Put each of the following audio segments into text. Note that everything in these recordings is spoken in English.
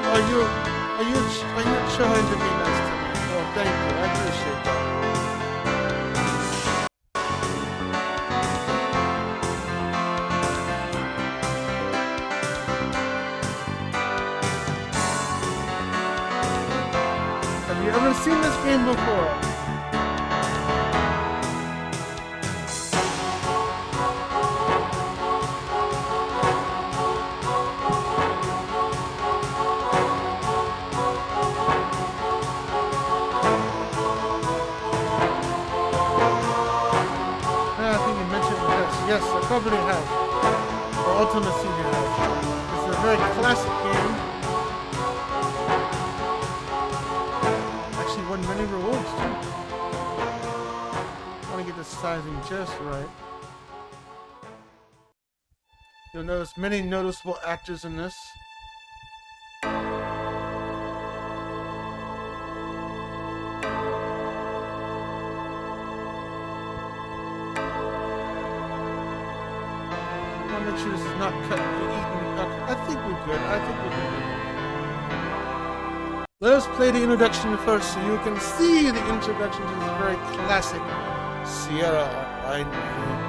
are you trying to be nice to me? Oh, thank you. I appreciate that. Have you ever seen this game before? Yes, I probably have. Or ultimacj has. It's a very classic game. Actually won many rewards too. I want to get the sizing just right. You'll notice many noticeable actors in this. Make sure this is not cut and eaten. I think we're good. Let us play the introduction first so you can see the introduction to this very classic Sierra Online game.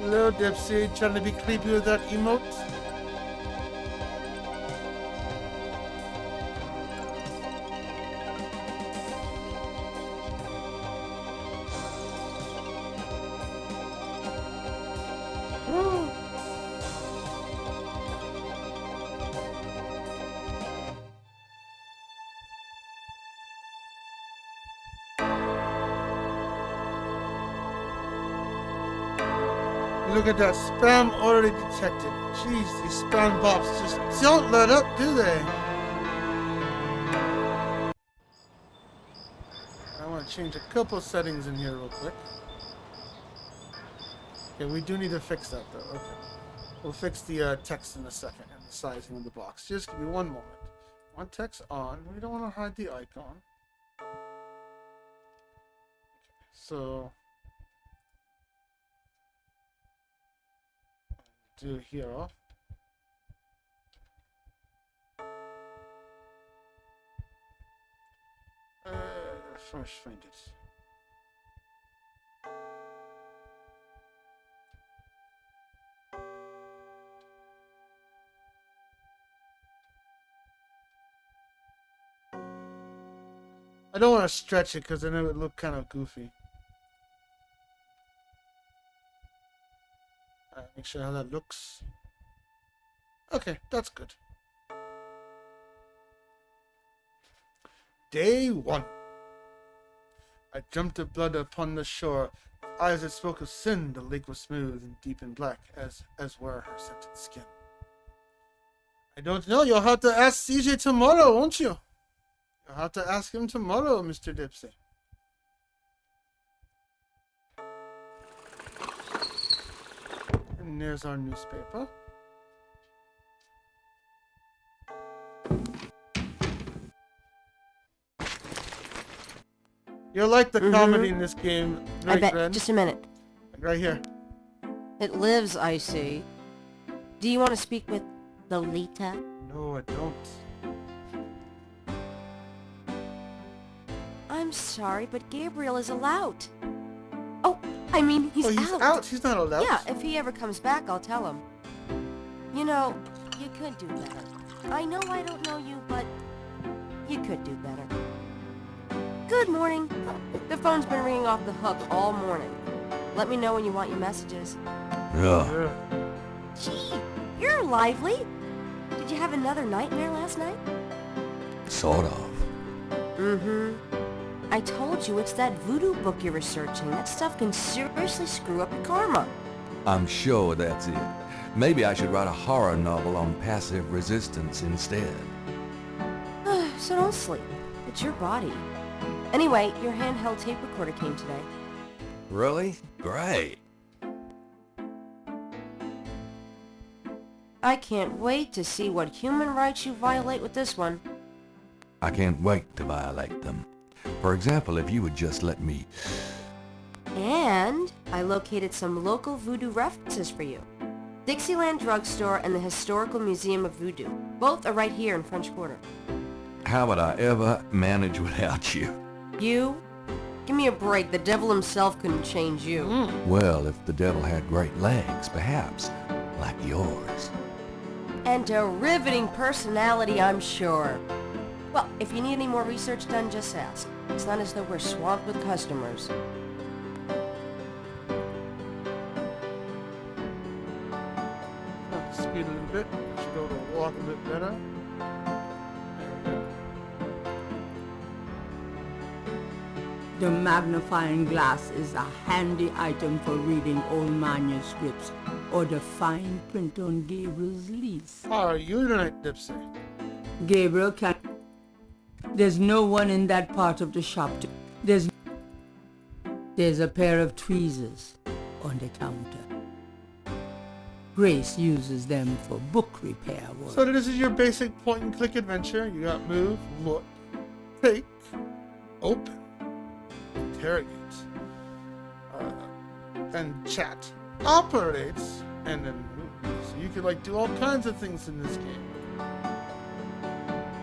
Hello, Dipsy. Trying to be creepy with that emote? Look at that, spam already detected. Jeez, these spam bots just don't let up, do they? I want to change a couple settings in here real quick. Okay, we do need to fix that though. Okay, we'll fix the text in a second and the sizing of the box. Just give me one moment. Want text on. We don't want to hide the icon. So do here. First find it. I don't want to stretch it because then it would look kind of goofy. Make sure how that looks. Okay, that's good. Day 1. I jumped the blood upon the shore. Eyes that spoke of sin. The lake was smooth and deep and black, as were her scented skin. I don't know. You'll have to ask CJ tomorrow, won't you? You'll have to ask him tomorrow, Mr. Dipsy. And there's our newspaper. You'll like the comedy in this game. I bet. Ren. Just a minute. Right here. It lives, I see. Do you want to speak with Lolita? No, I don't. I'm sorry, but Gabriel is allowed. Oh, I mean, he's out. He's not allowed. Yeah, if he ever comes back, I'll tell him. You know, you could do better. I know I don't know you, but you could do better. Good morning. The phone's been ringing off the hook all morning. Let me know when you want your messages. Yeah. Gee, you're lively. Did you have another nightmare last night? Sort of. Mm-hmm. I told you it's that voodoo book you're researching. That stuff can seriously screw up your karma. I'm sure that's it. Maybe I should write a horror novel on passive resistance instead. So don't sleep. It's your body. Anyway, your handheld tape recorder came today. Really? Great. I can't wait to see what human rights you violate with this one. I can't wait to violate them. For example, if you would just let me... And I located some local voodoo references for you. Dixieland Drugstore and the Historical Museum of Voodoo. Both are right here in French Quarter. How would I ever manage without you? You? Give me a break. The devil himself couldn't change you. Well, if the devil had great legs, perhaps, like yours. And a riveting personality, I'm sure. Well, if you need any more research done, just ask. It's not as though we're swamped with customers. Have to speed a little bit. Should be able to walk a bit better. There we go. The magnifying glass is a handy item for reading old manuscripts or the fine print on Gabriel's lease. How are you tonight, Dipsy? Gabriel can... There's no one in that part of the shop. There's a pair of tweezers on the counter. Grace uses them for book repair work. So this is your basic point-and-click adventure. You got move, look, take, open, interrogate, and chat, operates, and then move. So you could like do all kinds of things in this game.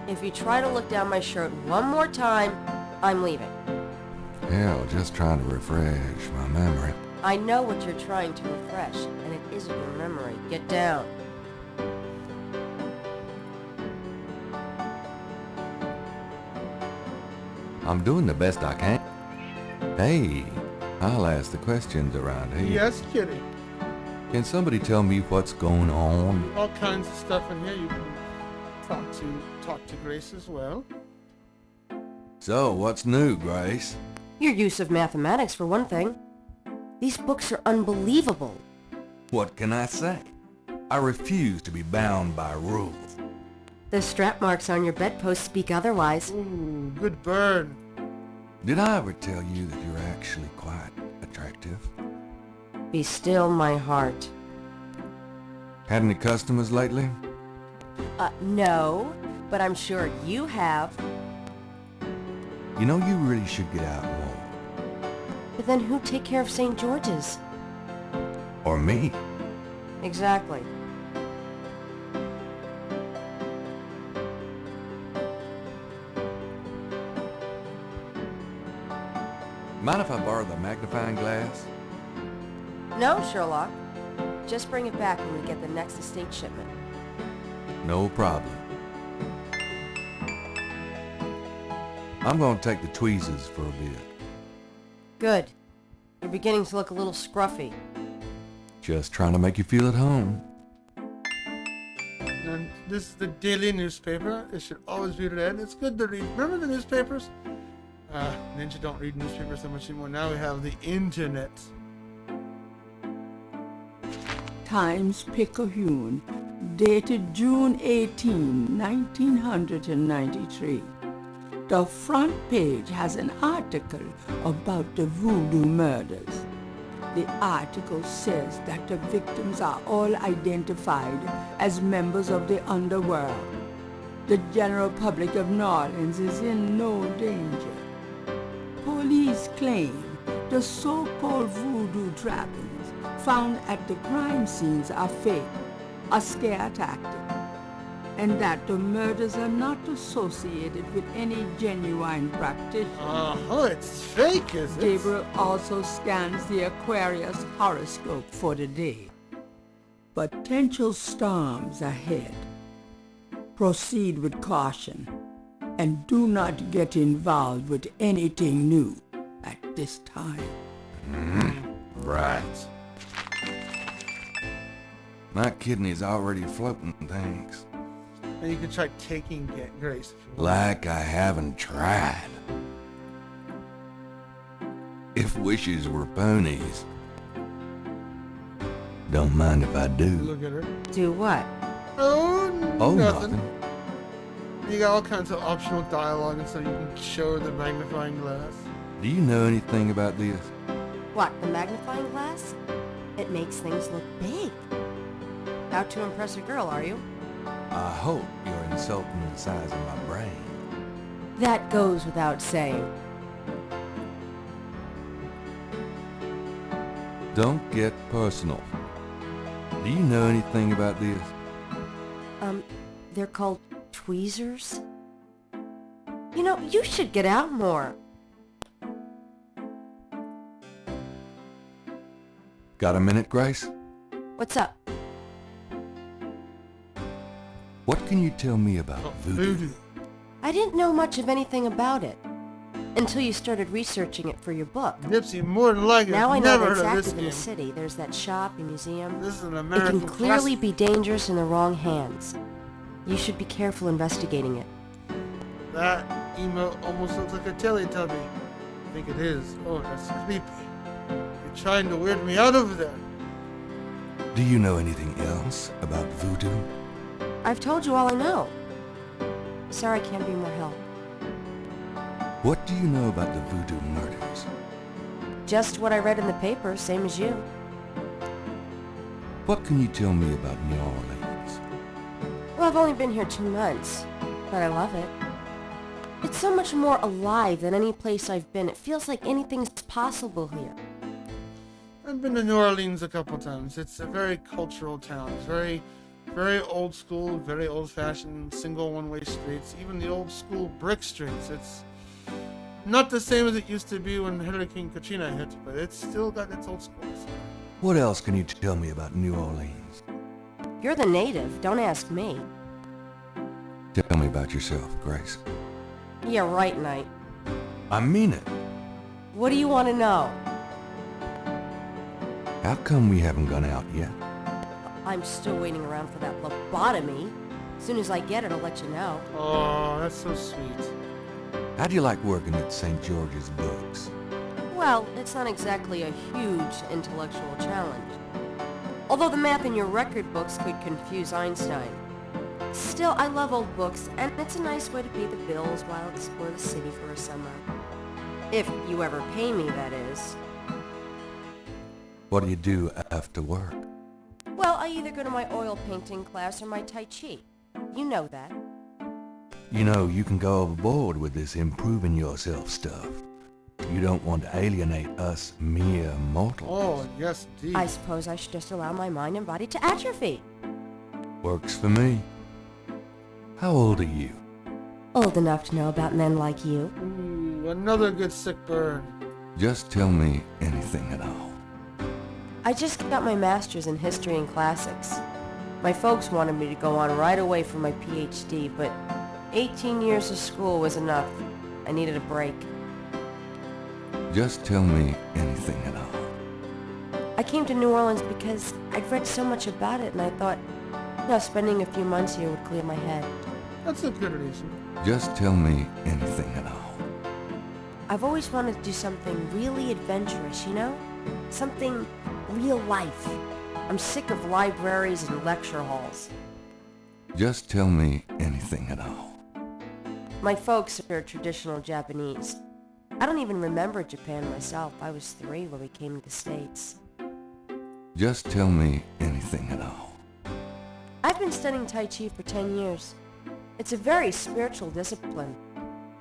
If you try to look down my shirt one more time, I'm leaving. Hell, just trying to refresh my memory. I know what you're trying to refresh, and it isn't your memory. Get down. I'm doing the best I can. Hey, I'll ask the questions around here. Yes, kitty. Can somebody tell me what's going on? All kinds of stuff in here. You can talk to Grace as well. So, what's new, Grace? Your use of mathematics, for one thing. These books are unbelievable. What can I say? I refuse to be bound by rules. The strap marks on your bedpost speak otherwise. Ooh, good burn. Did I ever tell you that you're actually quite attractive? Be still, my heart. Had any customers lately? No, but I'm sure you have. You know, you really should get out more. But then who'd take care of St. George's? Or me. Exactly. Mind if I borrow the magnifying glass? No, Sherlock. Just bring it back when we get the next estate shipment. No problem. I'm gonna take the tweezers for a bit. Good. You're beginning to look a little scruffy. Just trying to make you feel at home. And this is the daily newspaper. It should always be read. It's good to read. Remember the newspapers? Ninja don't read newspapers so much anymore. Now we have the internet. Times-Picayune, dated June 18, 1993. The front page has an article about the voodoo murders. The article says that the victims are all identified as members of the underworld. The general public of New Orleans is in no danger. Police claim the so-called voodoo trappings found at the crime scenes are fake, a scare tactic, and that the murders are not associated with any genuine practitioner. It's fake, is it? Gabriel also scans the Aquarius horoscope for the day. Potential storms ahead. Proceed with caution and do not get involved with anything new at this time. Right. My kidney's already floating, thanks. And you can try taking Grace if you want. Like I haven't tried. If wishes were ponies. Don't mind if I do. Look at her. Do what? Oh, Oh, nothing. You got all kinds of optional dialogue and so you can show her the magnifying glass. Do you know anything about this? What, the magnifying glass? It makes things look big. Out to impress a girl, are you? I hope you're insulting the size of my brain. That goes without saying. Don't get personal. Do you know anything about this? They're called tweezers? You know, you should get out more. Got a minute, Grace? What's up? What can you tell me about voodoo? I didn't know much of anything about it until you started researching it for your book. Nipsey, more than likely, Now I I've know never that it's heard of this active in game. the city. There's that shop and museum. This is an It American can clearly classic. be dangerous in the wrong hands. You should be careful investigating it. That emo almost looks like a Teletubby. I think it is. Oh, that's creepy. You're trying to weird me out over there. Do you know anything else about voodoo? I've told you all I know. Sorry I can't be more help. What do you know about the voodoo murders? Just what I read in the paper, same as you. What can you tell me about New Orleans? Well, I've only been here 2 months, but I love it. It's so much more alive than any place I've been. It feels like anything's possible here. I've been to New Orleans a couple times. It's a very cultural town. It's very, very old school, very old-fashioned, single one-way streets. Even the old school brick streets. It's not the same as it used to be when Hurricane Katrina hit, but it's still got its old school. What else can you tell me about New Orleans? You're the native, don't ask me. Tell me about yourself, Grace. Yeah, right, Knight. I mean it. What do you want to know? How come we haven't gone out yet? I'm still waiting around for that lobotomy. As soon as I get it, I'll let you know. Oh, that's so sweet. How do you like working at St. George's Books? Well, it's not exactly a huge intellectual challenge. Although the math in your record books could confuse Einstein. Still, I love old books, and it's a nice way to pay the bills while I explore the city for a summer. If you ever pay me, that is. What do you do after work? Well, I either go to my oil painting class or my Tai Chi. You know that. You know, you can go overboard with this improving yourself stuff. You don't want to alienate us mere mortals. Oh, yes, indeed. I suppose I should just allow my mind and body to atrophy. Works for me. How old are you? Old enough to know about men like you. Ooh, another good sick burn. Just tell me anything at all. I just got my master's in history and classics. My folks wanted me to go on right away for my PhD, but 18 years of school was enough. I needed a break. Just tell me anything at all. I came to New Orleans because I'd read so much about it, and I thought, spending a few months here would clear my head. That's a good reason. Just tell me anything at all. I've always wanted to do something really adventurous, Something real life. I'm sick of libraries and lecture halls. Just tell me anything at all. My folks are traditional Japanese. I don't even remember Japan myself. I was 3 when we came to the States. Just tell me anything at all. I've been studying Tai Chi for 10 years. It's a very spiritual discipline.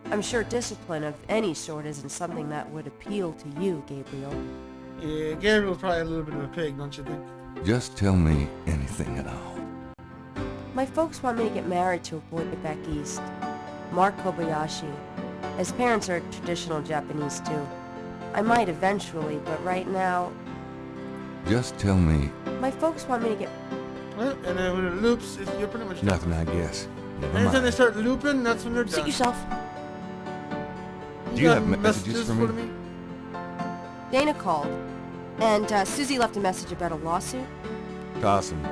I'm sure discipline of any sort isn't something that would appeal to you, Gabriel. Yeah, Gabriel's probably a little bit of a pig, don't you think? Just tell me anything at all. My folks want me to get married to a boy back east, Mark Kobayashi. His parents are traditional Japanese too. I might eventually, but right now, Just tell me my folks want me to get... Well, and then when it loops, you're pretty much done. nothing, I guess. Never Anytime they mind. start looping, that's when they're Suit done. yourself. Do you got have messages for me? Dana called, and Susie left a message about a lawsuit. Awesome.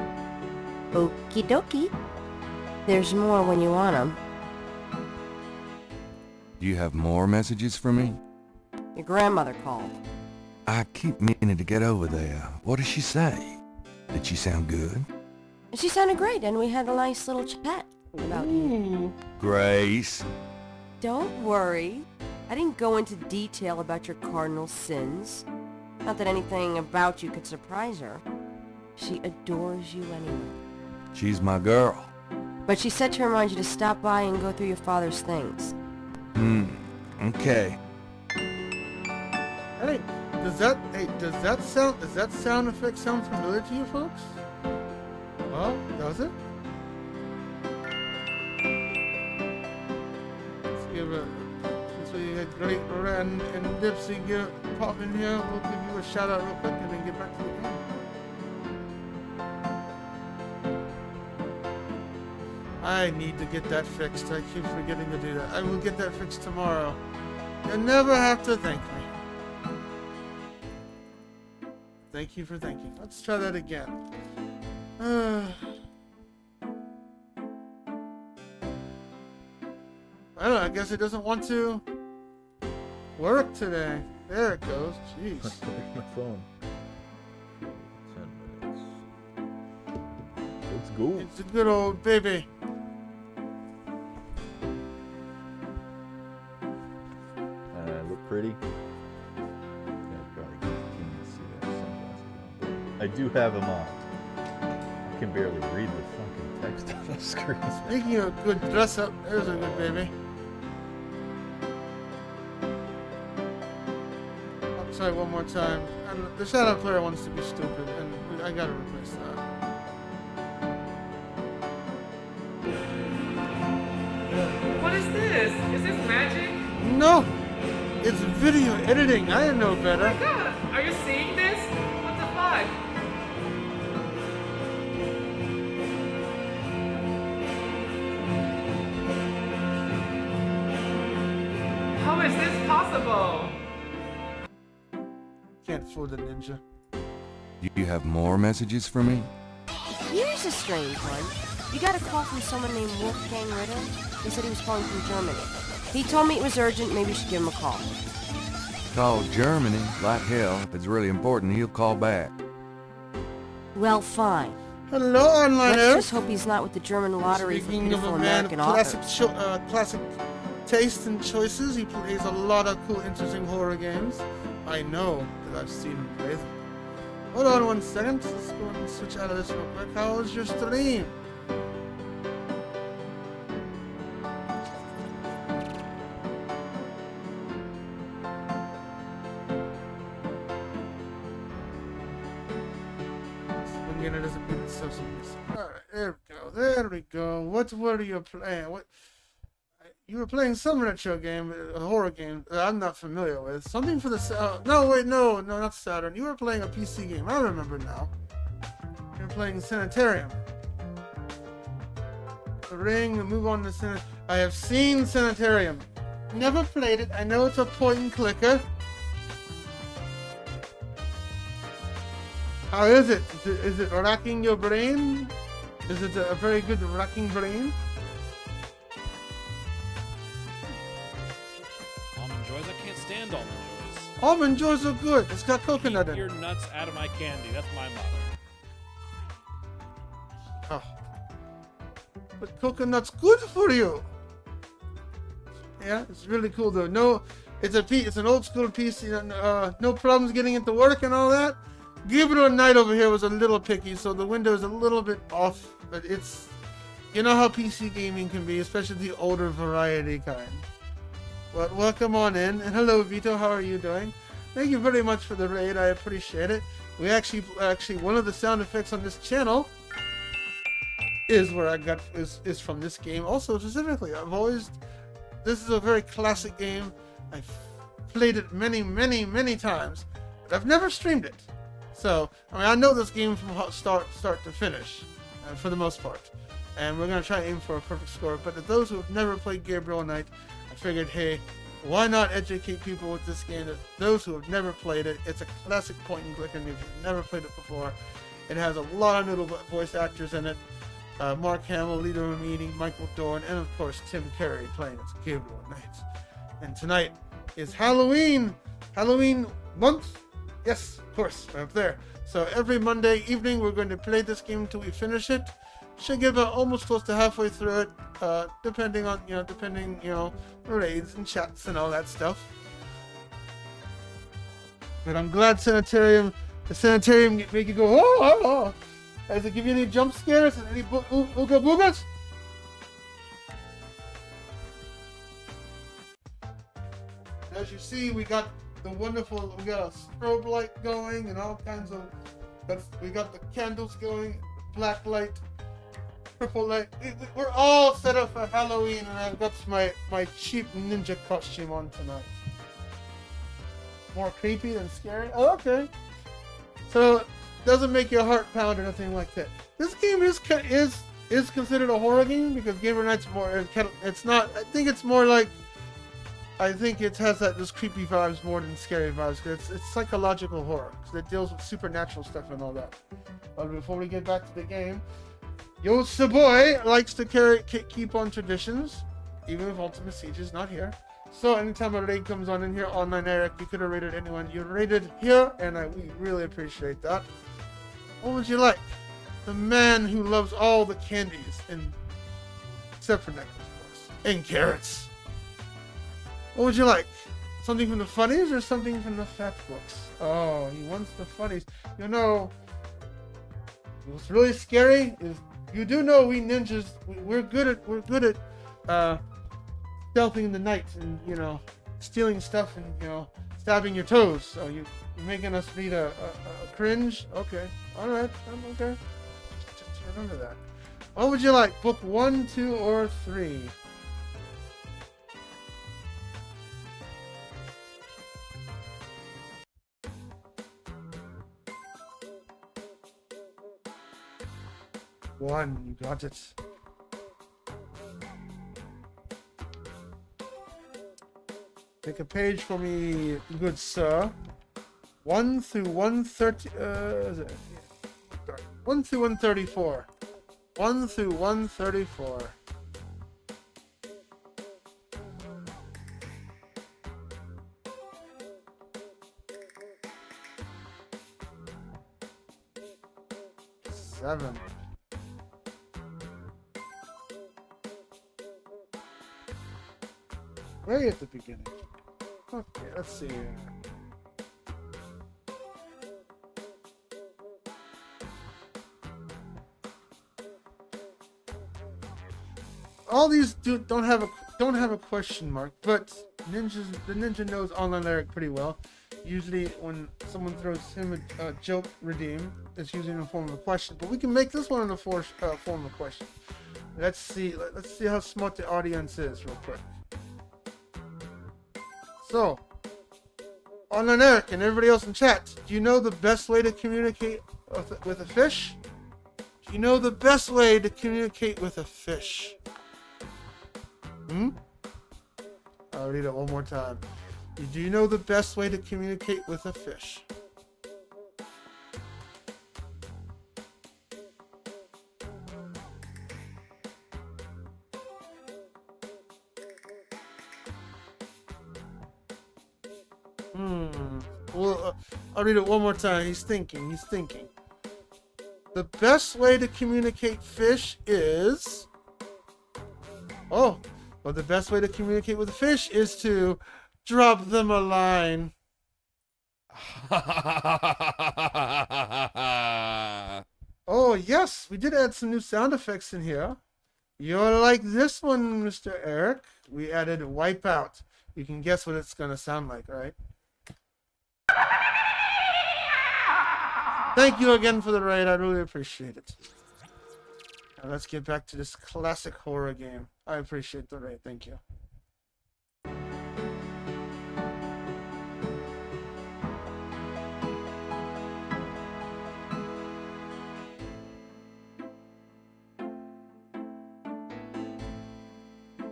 Okie dokie. There's more when you want 'em. Do you have more messages for me? Your grandmother called. I keep meaning to get over there. What does she say? Did she sound good? She sounded great, and we had a nice little chat. about you. Grace. Don't worry. I didn't go into detail about your cardinal sins. Not that anything about you could surprise her. She adores you anyway. She's my girl. But she said to remind you to stop by and go through your father's things. Okay. Hey, does that sound effect sound familiar to you folks? Well, does it? Let's give a, since we had Great Ren and Dipsy pop in here, we'll give you a shout out real quick and then get back to the game. I need to get that fixed. I keep forgetting to do that. I will get that fixed tomorrow. You'll never have to thank me. Thank you for thanking. Let's try that again. I don't know. I guess it doesn't want to work today. There it goes. Jeez. My phone. 10 minutes. Let's go. It's a good old baby. Look pretty. Yeah, probably can't see that sunglasses on. I do have them on. I can barely read the fucking text on the screen. Speaking of good dress up, there's a good baby. I'll try one more time. The shadow player wants to be stupid, and I gotta replace that. What is this? Is this magic? No! It's video editing. I know Oh better. my god, are you seeing this? What the fuck? How is this possible? Can't fool the ninja. Do you have more messages for me? Here's a strange one. You got a call from someone named Wolfgang Ritter? He said he was calling from Germany. He told me it was urgent, maybe you should give him a call. Call Germany. Like hell. If it's really important, he'll call back. Well, fine. Hello, online Let's Earth. just hope he's not with the German lottery for Speaking of beautiful a man of American classic, authors. classic taste and choices, he plays a lot of cool, interesting horror games. I know, because I've seen him play them. Hold on 1 second. Let's go and switch out of this real quick. How was your stream? Again, it doesn't mean it's so serious. Alright, there we go. There we go. What were you playing? What? You were playing some retro game, a horror game that I'm not familiar with. Something for the no, wait, no, not Saturn. You were playing a PC game. I remember now. You were playing Sanitarium. The Ring, the move on to Sanitarium. I have seen Sanitarium. Never played it. I know it's a point and clicker. How is it? Is it racking your brain? Is it a very good racking brain? Almond Joys? I can't stand Almond Joys. Almond Joys are good. It's got coconut Keep in your it. nuts out of my candy. That's my motto. Oh. But coconut's good for you. Yeah, it's really cool though. No, it's an old school PC. No problems getting it to work and all that. Gabriel Knight over here was a little picky, so the window is a little bit off. But it's, you know how PC gaming can be, especially the older variety kind. But welcome on in, and hello Vito, how are you doing? Thank you very much for the raid, I appreciate it. We actually one of the sound effects on this channel is where I got is from this game. Also specifically, this is a very classic game. I've played it many times, but I've never streamed it. So, I mean, I know this game from start to finish, for the most part. And we're going to try and aim for a perfect score. But to those who have never played Gabriel Knight, I figured, hey, why not educate people with this game? Those who have never played it, it's a classic point and click, and if you've never played it before, it has a lot of little voice actors in it. Mark Hamill, Leader of the Meeting, Michael Dorn, and of course Tim Curry playing as Gabriel Knight. And tonight is Halloween month. Yes, of course, right up there. So every Monday evening we're going to play this game until we finish it. Should get about almost close to halfway through it, depending on raids and chats and all that stuff. But I'm glad the sanitarium make you go, oh, oh, oh. Does it give you any jump scares and any ooga boogas? As you see, we got a strobe light going and all kinds of, we got the candles going, black light, purple light. We're all set up for Halloween, and I've got my cheap ninja costume on tonight. More creepy than scary? Oh, okay. So, doesn't make your heart pound or anything like that. This game is considered a horror game because Gabriel Knight's more. It's not. I think it has those creepy vibes more than scary vibes. Cause it's psychological horror because it deals with supernatural stuff and all that. But before we get back to the game, YOCBOI likes to keep on traditions, even if ultimacj is not here. So anytime a raid comes on in here, online Eric, you could have rated anyone you rated here, and we really appreciate that. What would you like? The man who loves all the candies, except for necklace, of course, and carrots. What would you like? Something from the funnies or something from the fact books? Oh, he wants the funnies. You know, what's really scary is you do know we ninjas we're good at stealthing in the night and stealing stuff and stabbing your toes. So you're making us read a cringe. Okay, all right, I'm okay. Just remember that. What would you like? Book 1, 2, or 3? One, you got it. Take a page for me, good sir. 1 through 130. 1 through 134. 1 through 134. Seven. Way at the beginning. Okay, let's see here. All these don't have a question mark, but the ninja knows online Eric pretty well. Usually, when someone throws him a joke redeem, it's usually in the form of a question. But we can make this one in the form of a question. Let's see how smart the audience is, real quick. So, online Eric and everybody else in chat, do you know the best way to communicate with a fish? Do you know the best way to communicate with a fish? I'll read it one more time. Do you know the best way to communicate with a fish? Well, I'll read it one more time. He's thinking. The best way to communicate fish is... the best way to communicate with a fish is to drop them a line. Oh, yes, we did add some new sound effects in here. You'll like this one, Mr. Eric. We added Wipeout. You can guess what it's going to sound like, right? Thank you again for the raid. I really appreciate it. Now let's get back to this classic horror game. I appreciate the raid. Thank you.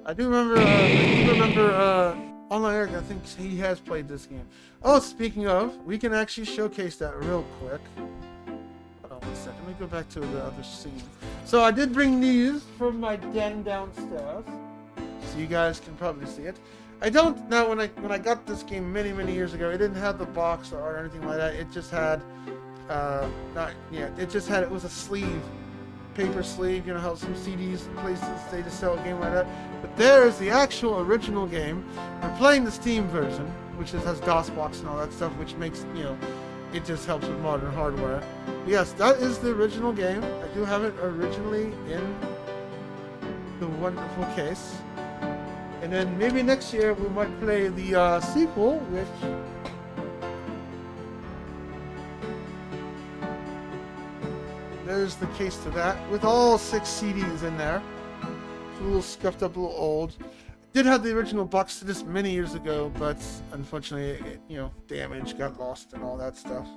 I do remember Online Eric, I think he has played this game. Oh, speaking of, we can actually showcase that real quick. Hold on one second, let me go back to the other scene. So I did bring these from my den downstairs, so you guys can probably see it. I don't know, when I got this game many years ago, it didn't have the box or anything like that. It just had, it was a sleeve paper sleeve, you know how some CDs places they just sell a game like that. But there's the actual original game. We're playing the Steam version, which has DOSBox and all that stuff, which makes, you know, it just helps with modern hardware. Yes, that is the original game. I do have it originally in the wonderful case. And then maybe next year we might play the sequel, which... There's the case to that, with all 6 CDs in there. It's a little scuffed up, a little old. Did have the original box to this many years ago, but unfortunately, it, you know, damaged, got lost, and all that stuff.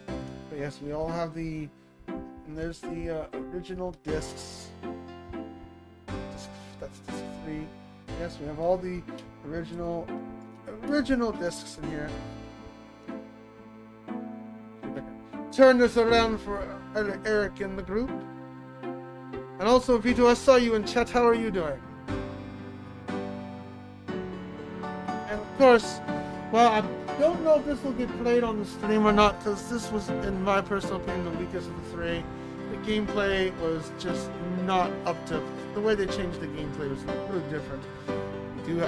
But yes, we all have the... And there's the original discs. That's disc 3. Yes, we have all the original discs in here. Turn this around for Eric in the group. And also, Vito, I saw you in chat. How are you doing? And of course, well, I don't know if this will get played on the stream or not, because this was, in my personal opinion, the weakest of the 3. The gameplay was just not up to... The way they changed the gameplay was really different.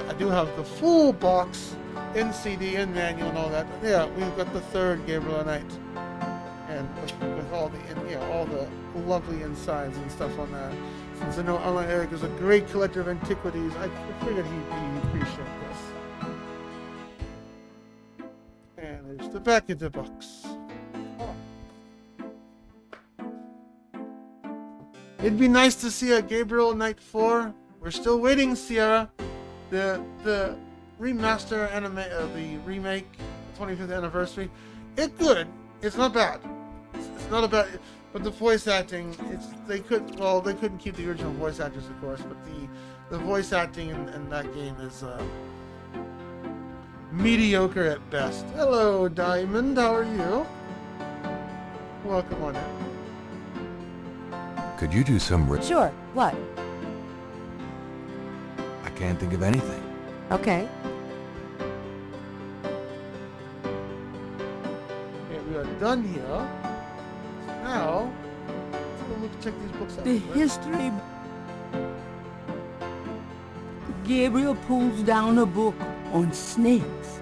I do have the full box in CD and manual and all that. Yeah, we've got the 3rd Gabriel Knight. And with all the, you know, all the lovely insides and stuff on that. Since I know Alan Eric is a great collector of antiquities, I figured he'd appreciate this. And there's the back of the box. It'd be nice to see a Gabriel Knight 4. We're still waiting, Sierra. The remaster anime, the remake, 25th anniversary. It's good. It's not bad. It's not a bad. But the voice acting, they couldn't keep the original voice actors, of course. But the voice acting in that game is mediocre at best. Hello, Diamond. How are you? Welcome on in. Could you do some... Sure. What? I can't think of anything. Okay. Okay, we are done here. Now, let's go look, check these books out. The history... Gabriel pulls down a book on snakes.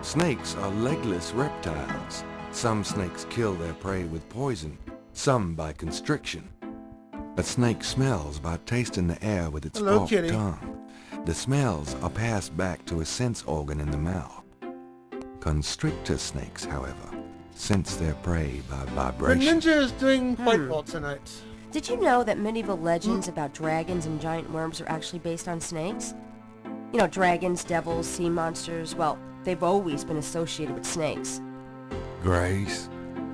Snakes are legless reptiles. Some snakes kill their prey with poison, some by constriction. A snake smells by tasting the air with its Hello, forked kitty. tongue. The smells are passed back to a sense organ in the mouth. Constrictor snakes, however, sense their prey by The vibration. ninja is doing quite well tonight. Did you know that medieval legends about dragons and giant worms are actually based on snakes? You know, dragons, devils, sea monsters, well, they've always been associated with snakes. Grace,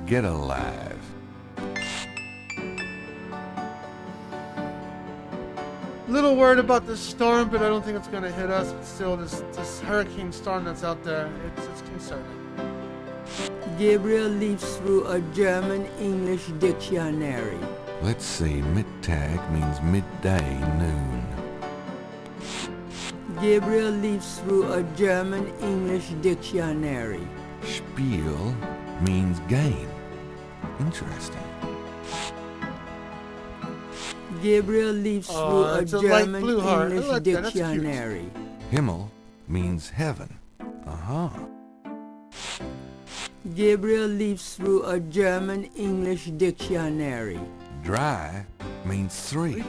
get alive. Little worried about this storm, but I don't think it's going to hit us. But still, this hurricane storm that's out there, it's concerning. Gabriel leafs through a German-English dictionary. Let's see, Mittag means midday, noon. Gabriel leafs through a German-English dictionary. Spiel means game. Interesting. Gabriel leafs through a it's a light blue heart. I German-English like that. That's cute. dictionary. Himmel means heaven. Uh-huh. Gabriel leafs through a German-English dictionary. Dry means 3.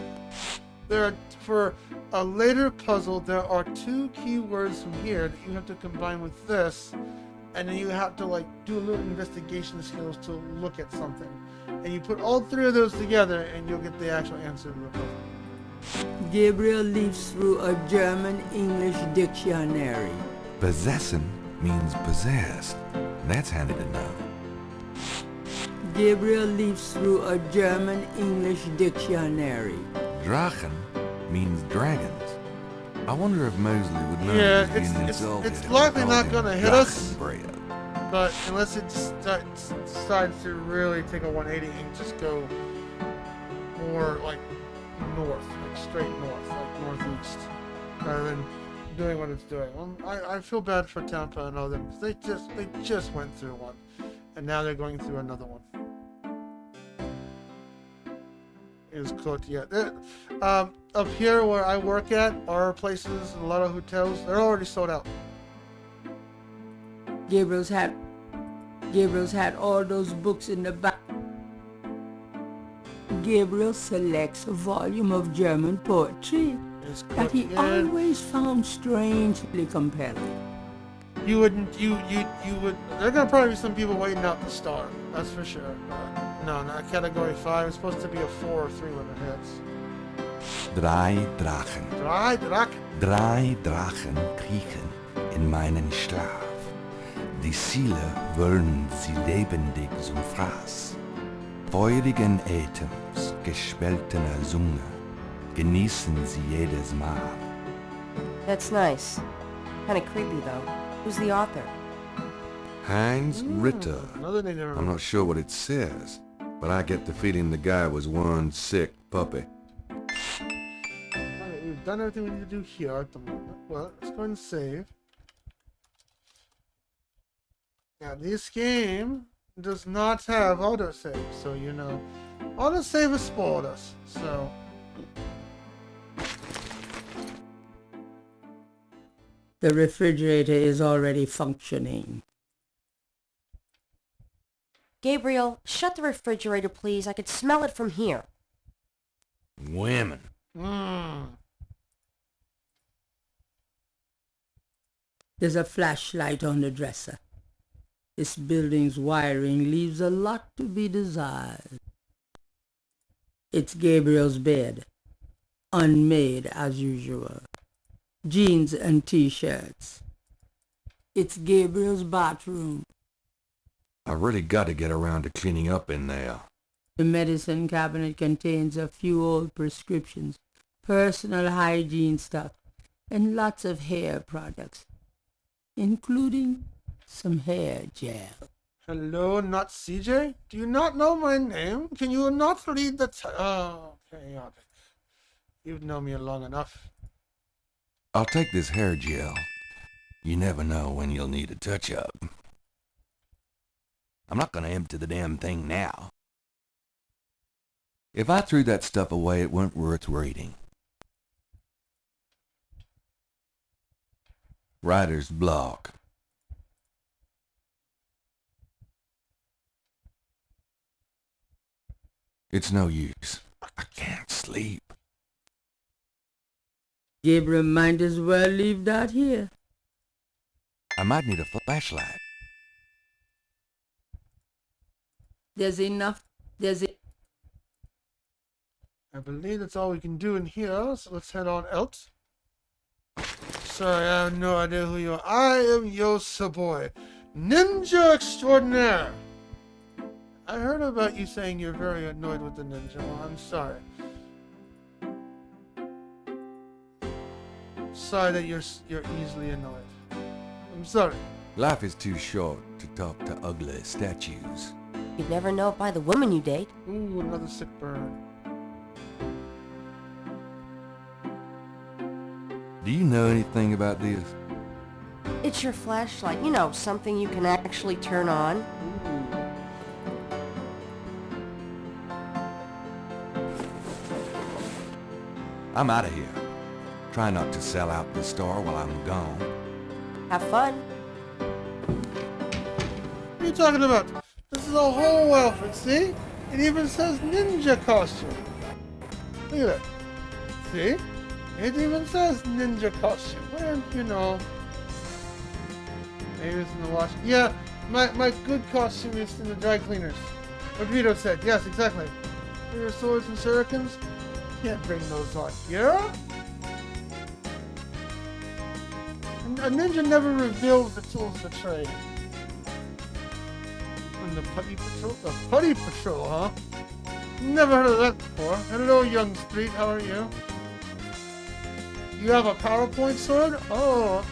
There are, for a later puzzle, there are 2 keywords from here that you have to combine with this, and then you have to like do a little investigation skills to look at something. And you put all 3 of those together, and you'll get the actual answer to the puzzle. Gabriel leafs through a German-English dictionary. Possession means possessed. That's handy to know. Gabriel leafs through a German-English dictionary. Drachen means dragons. I wonder if Mosley would know Yeah, he was being it's insulted. it's if we likely called not him gonna hit us. Drachenbread. But unless it decides to really take a 180 and just go more like north, like straight north, like northeast, rather than doing what it's doing. I feel bad for Tampa and all them, because they just went through one, and now they're going through another one. is cooked yet. Up here where I work at, our places, a lot of hotels, they're already sold out. Gabriel's had all those books in the back. Gabriel selects a volume of German poetry It's that cooked he yet. always found strangely compelling. You would. There are gonna probably be some people waiting out to start. That's for sure. No, not category 5. It's supposed to be a 4 or 3 when it hits. Drei Drachen. Drei Drachen kriechen in meinen Schlaf. Die Ziele wollen sie lebendig zum Fraß. Feurigen Atems, gespaltener Zunge, genießen sie jedes Mal. That's nice. Kinda creepy, though. Who's the author? Heinz Ritter. Another name never I'm not sure what it says, but I get the feeling the guy was one sick puppy. Alright, we've done everything we need to do here at the moment. Well, let's go ahead and save. Now, this game does not have autosave, so you know. Autosave has spoiled us, so. The refrigerator is already functioning. Gabriel, shut the refrigerator, please. I could smell it from here. Women. There's a flashlight on the dresser. This building's wiring leaves a lot to be desired. It's Gabriel's bed, unmade as usual. Jeans and t-shirts. It's Gabriel's bathroom. I really got to get around to cleaning up in there. The medicine cabinet contains a few old prescriptions, personal hygiene stuff, and lots of hair products, including some hair gel. Hello, not CJ? Do you not know my name? Can you not read the oh, chaotic. You've known me long enough. I'll take this hair gel. You never know when you'll need a touch-up. I'm not gonna empty the damn thing now. If I threw that stuff away, it weren't worth reading. Writer's block. It's no use. I can't sleep. Gabriel might as well leave that here. I might need a flashlight. There's enough. I believe that's all we can do in here, so let's head on out. Sorry, I have no idea who you are. I am YOCBOI, ninja extraordinaire. I heard about you saying you're very annoyed with the ninja. Well, I'm sorry. Sorry that you're easily annoyed. I'm sorry. Life is too short to talk to ugly statues. You'd never know it by the woman you date. Ooh, another sick burn. Do you know anything about this? It's your flashlight. You know, something you can actually turn on. Ooh. I'm out of here. Try not to sell out the store while I'm gone. Have fun. What are you talking about? This is a whole outfit, see? It even says ninja costume. Look at that. See? It even says ninja costume. Well, you know. Maybe it's in the wash. Yeah, my good costume is in the dry cleaners. What Vito said. Yes, exactly. For your swords and shurikens, can't bring those on here. A ninja never reveals the tools of the trade. And the putty patrol? The putty patrol, huh? Never heard of that before. Hello, young street. How are you? You have a PowerPoint sword? Oh,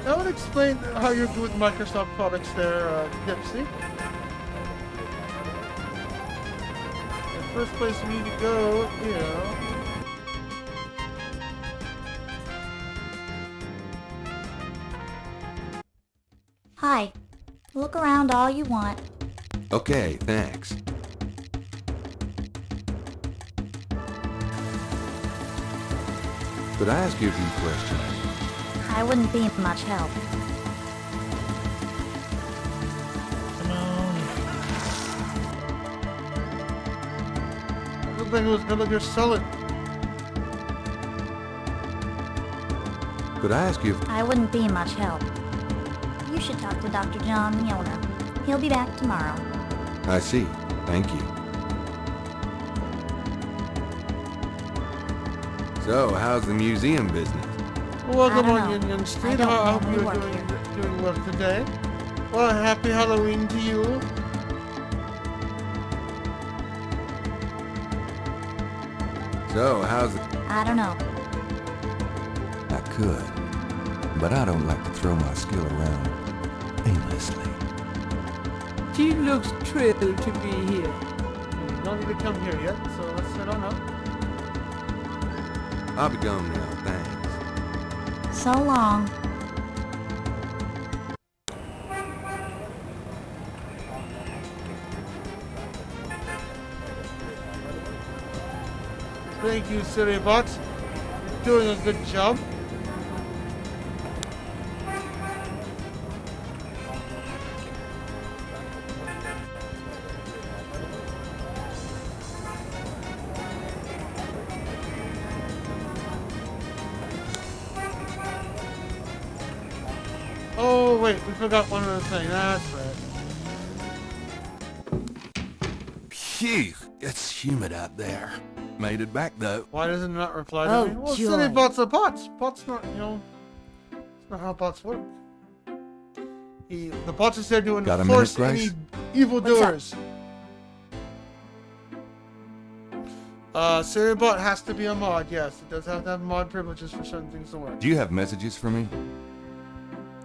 that would explain how you're good with Microsoft products there, Dipsy. The first place we need to go, Hi. Look around all you want. Okay, thanks. Could I ask you a few questions? I wouldn't be much help. Come on. Good thing it was gonna get solid. Could I ask you? I wouldn't be much help. You should talk to Dr. John, the owner. He'll be back tomorrow. I see. Thank you. So, how's the museum business? Welcome I don't on know. Union Street. I don't I hope normally you're work doing well today. Well, happy Halloween to you. So, how's it? I don't know. I could, but I don't like to throw my skill around aimlessly. She looks thrilled to be here. You don't need to come here yet, so let's head on up. I'll be gone now, thanks. So long. Thank you, Siribot. You're doing a good job. Oh, wait, we forgot one other thing. That's right. Phew, it's humid out there. Made it back though. Why does it not reply to Oh, me? Well, joy. Siribot's a bot. Bot's not, it's not how bots work. The bot is there to Got a enforce minute, any Grace? evildoers. Siribot has to be a mod, yes. It does have to have mod privileges for certain things to work. Do you have messages for me?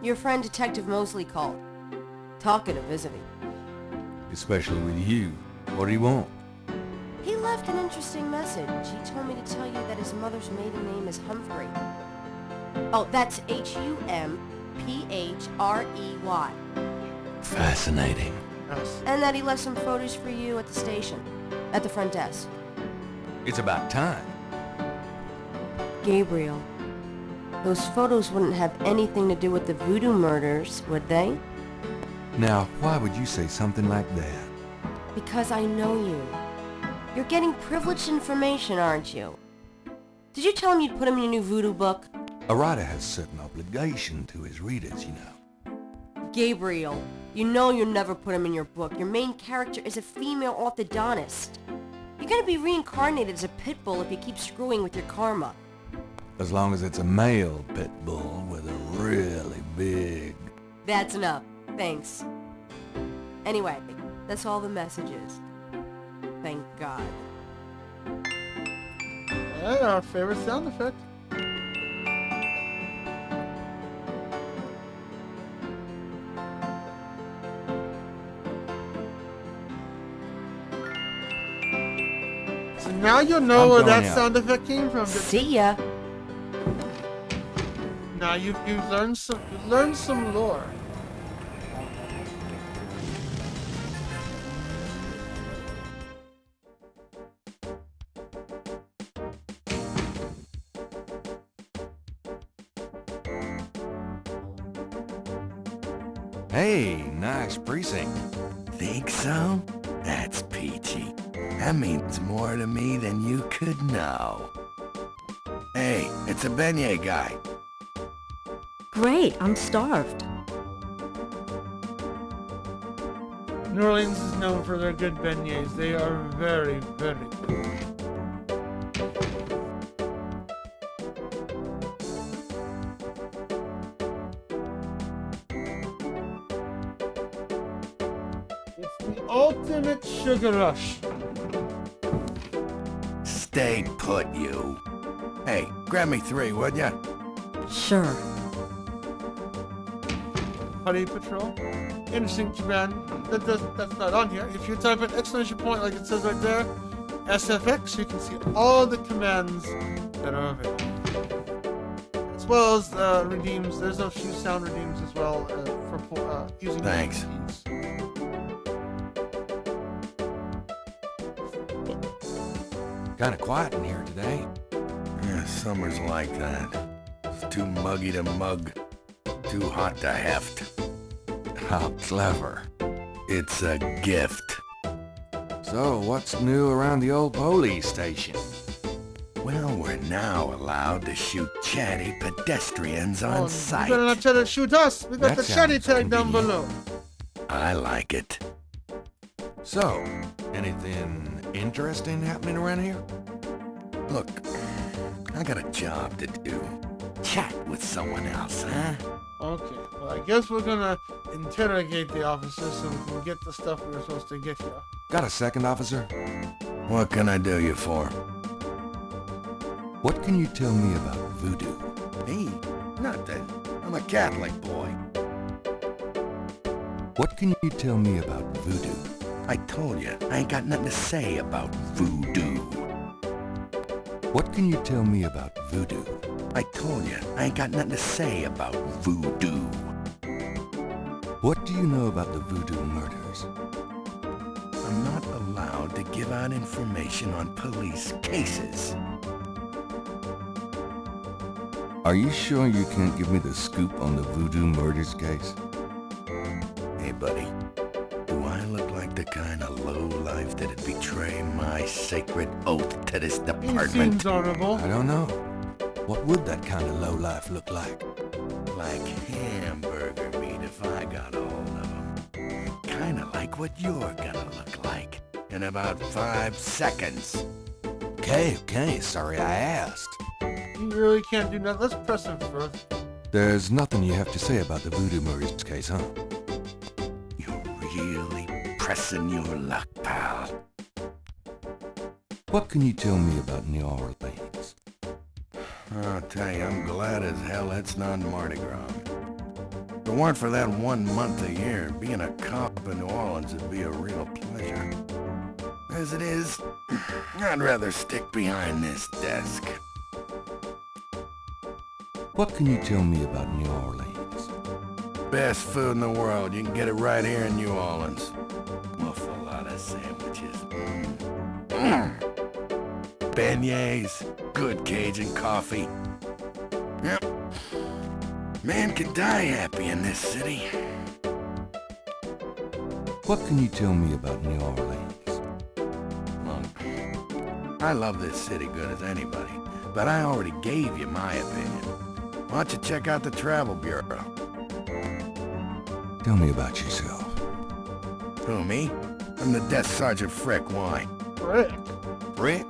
Your friend Detective Mosley called. Talkative, isn't he? Especially with you. What do you want? He left an interesting message. He told me to tell you that his mother's maiden name is Humphrey. Oh, that's Humprey. Fascinating. Yes. And that he left some photos for you at the station. At the front desk. It's about time. Gabriel, those photos wouldn't have anything to do with the voodoo murders, would they? Now, why would you say something like that? Because I know you. You're getting privileged information, aren't you? Did you tell him you'd put him in your new voodoo book? A writer has certain obligation to his readers, you know. Gabriel, you know you'll never put him in your book. Your main character is a female orthodontist. You're gonna be reincarnated as a pit bull if you keep screwing with your karma. As long as it's a male pit bull with a really big... That's enough. Thanks. Anyway, that's all the messages. Thank God. And our favorite sound effect. So now you'll know I'm where going that out. sound effect came from. See ya. Now you've learned some lore. Hey, nice precinct. Think so? That's peachy. That means more to me than you could know. Hey, it's a beignet guy. Great, I'm starved. New Orleans is known for their good beignets. They are very, very good. It's the ultimate sugar rush. Stay put, you. Hey, grab me 3, would ya? Sure. Honey Patrol. Interesting command. That's not on here. If you type an exclamation point like it says right there, SFX, you can see all the commands that are available. As well as redeems. There's a few sound redeems as well for using Thanks. keys. Kinda quiet in here today. Summer's like that. It's too muggy to mug, too hot to heft. How clever. It's a gift. So, what's new around the old police station? Well, we're now allowed to shoot chatty pedestrians on sight. You better not try to shoot us. We got That the chatty sounds tag down convenient. below. I like it. So, anything interesting happening around here? Look, I got a job to do. Chat with someone else, huh? Okay, well, I guess we're gonna interrogate the officers so we can get the stuff we were supposed to get here. Got a second, officer? What can I do you for? What can you tell me about voodoo? Me? Nothing. I'm a Catholic boy. What can you tell me about voodoo? I told you, I ain't got nothing to say about voodoo. What can you tell me about voodoo? I told you, I ain't got nothing to say about voodoo. What do you know about the voodoo murders? I'm not allowed to give out information on police cases. Are you sure you can't give me the scoop on the voodoo murders case? Hey, buddy. Do I look like the kind of lowlife that'd betray my sacred oath to this He department? seems honorable. I don't know. What would that kind of lowlife look like? Like hamburger meat if I got a hold of them. Kinda like what you're gonna look like in about 5 seconds. Okay, sorry I asked. You really can't do nothing. Let's press him first. There's nothing you have to say about the voodoo murders case, huh? You're really pressing your luck, pal. What can you tell me about New Orleans? I'll tell you, I'm glad as hell it's not Mardi Gras. If it weren't for that 1 month a year, being a cop in New Orleans would be a real pleasure. As it is, I'd rather stick behind this desk. What can you tell me about New Orleans? Best food in the world. You can get it right here in New Orleans. Muffaletta sandwiches. Beignets. Good Cajun coffee. Yep. Man can die happy in this city. What can you tell me about New Orleans? Look, I love this city good as anybody, but I already gave you my opinion. Why don't you check out the Travel Bureau? Tell me about yourself. Who, me? I'm the Desk Sergeant Frick. Why? Frick. Frick?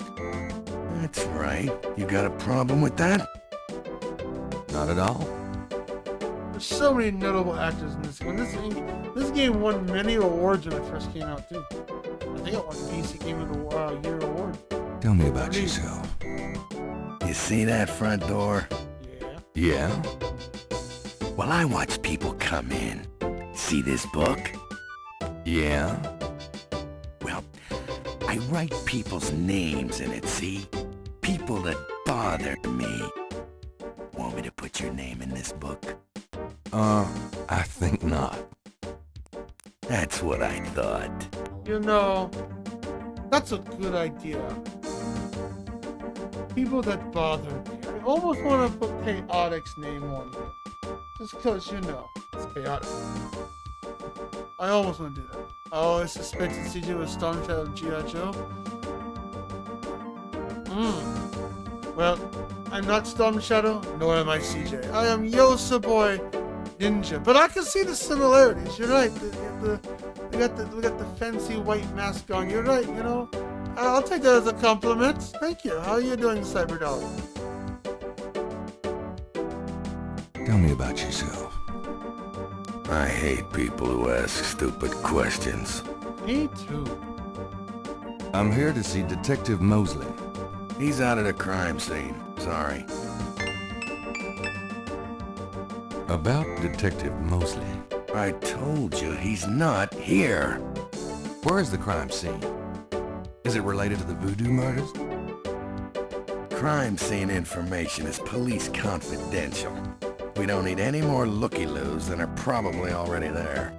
That's right. You got a problem with that? Not at all. There's so many notable actors in this one. This game won many awards when it first came out, too. I think it won PC Game of the Year award. Tell me about yourself. You see that front door? Yeah. Yeah? Well, I watch people come in. See this book? Yeah? Well, I write people's names in it, see? People that bother me. Want me to put your name in this book? I think not. That's what I thought. You know, that's a good idea. People that bother me. I almost want to put Chaotic's name on it. Just because, you know, it's chaotic. I almost want to do that. I always suspected CJ was Storm Shadow G.I. Joe. Well, I'm not Storm Shadow, nor am I CJ. I am YOCBOI Ninja. But I can see the similarities. You're right. We got the fancy white mask on. You're right, you know. I'll take that as a compliment. Thank you. How are you doing, Cyberdog? Tell me about yourself. I hate people who ask stupid questions. Me too. I'm here to see Detective Mosley. He's out of the crime scene. Sorry. About Detective Mosley. I told you he's not here. Where is the crime scene? Is it related to the voodoo murders? Crime scene information is police confidential. We don't need any more looky-loos than are probably already there.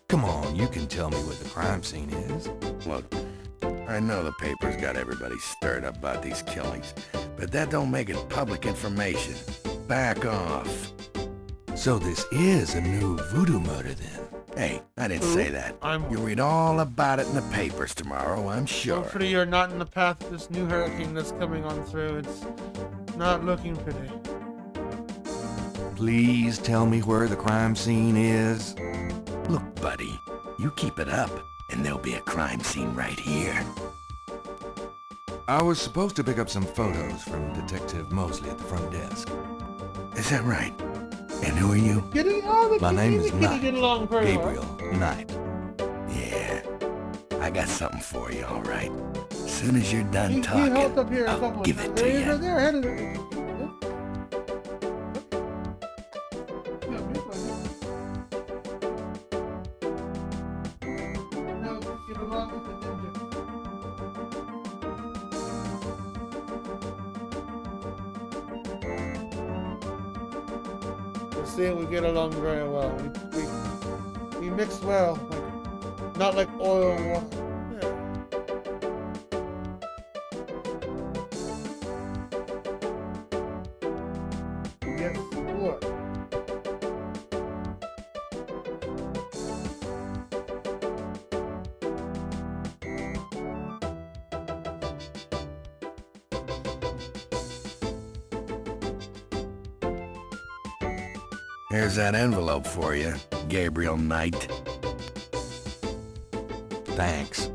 Come on, you can tell me where the crime scene is. Look, I know the paper's got everybody stirred up about these killings, but that don't make it public information. Back off. So this is a new voodoo murder then? Hey, I didn't say that. I'm- You'll read all about it in the papers tomorrow, I'm sure. Hopefully you're not in the path of this new hurricane that's coming on through. It's not looking pretty. Please tell me where the crime scene is. Look, buddy, you keep it up, and there'll be a crime scene right here. I was supposed to pick up some photos from Detective Mosley at the front desk. Is that right? And who are you? My name is Knight. Get along very Gabriel Knight. Yeah, I got something for you, all right. As soon as you're done He talking, helped up here a I'll couple give of it times. to you. There, ahead of it. Yeah, big one. Now, get along with the ninja. You see, we get along very well. We mix well, like not like oil and water. Yeah. Yes, what? Here's that envelope for you, Gabriel Knight. Thanks.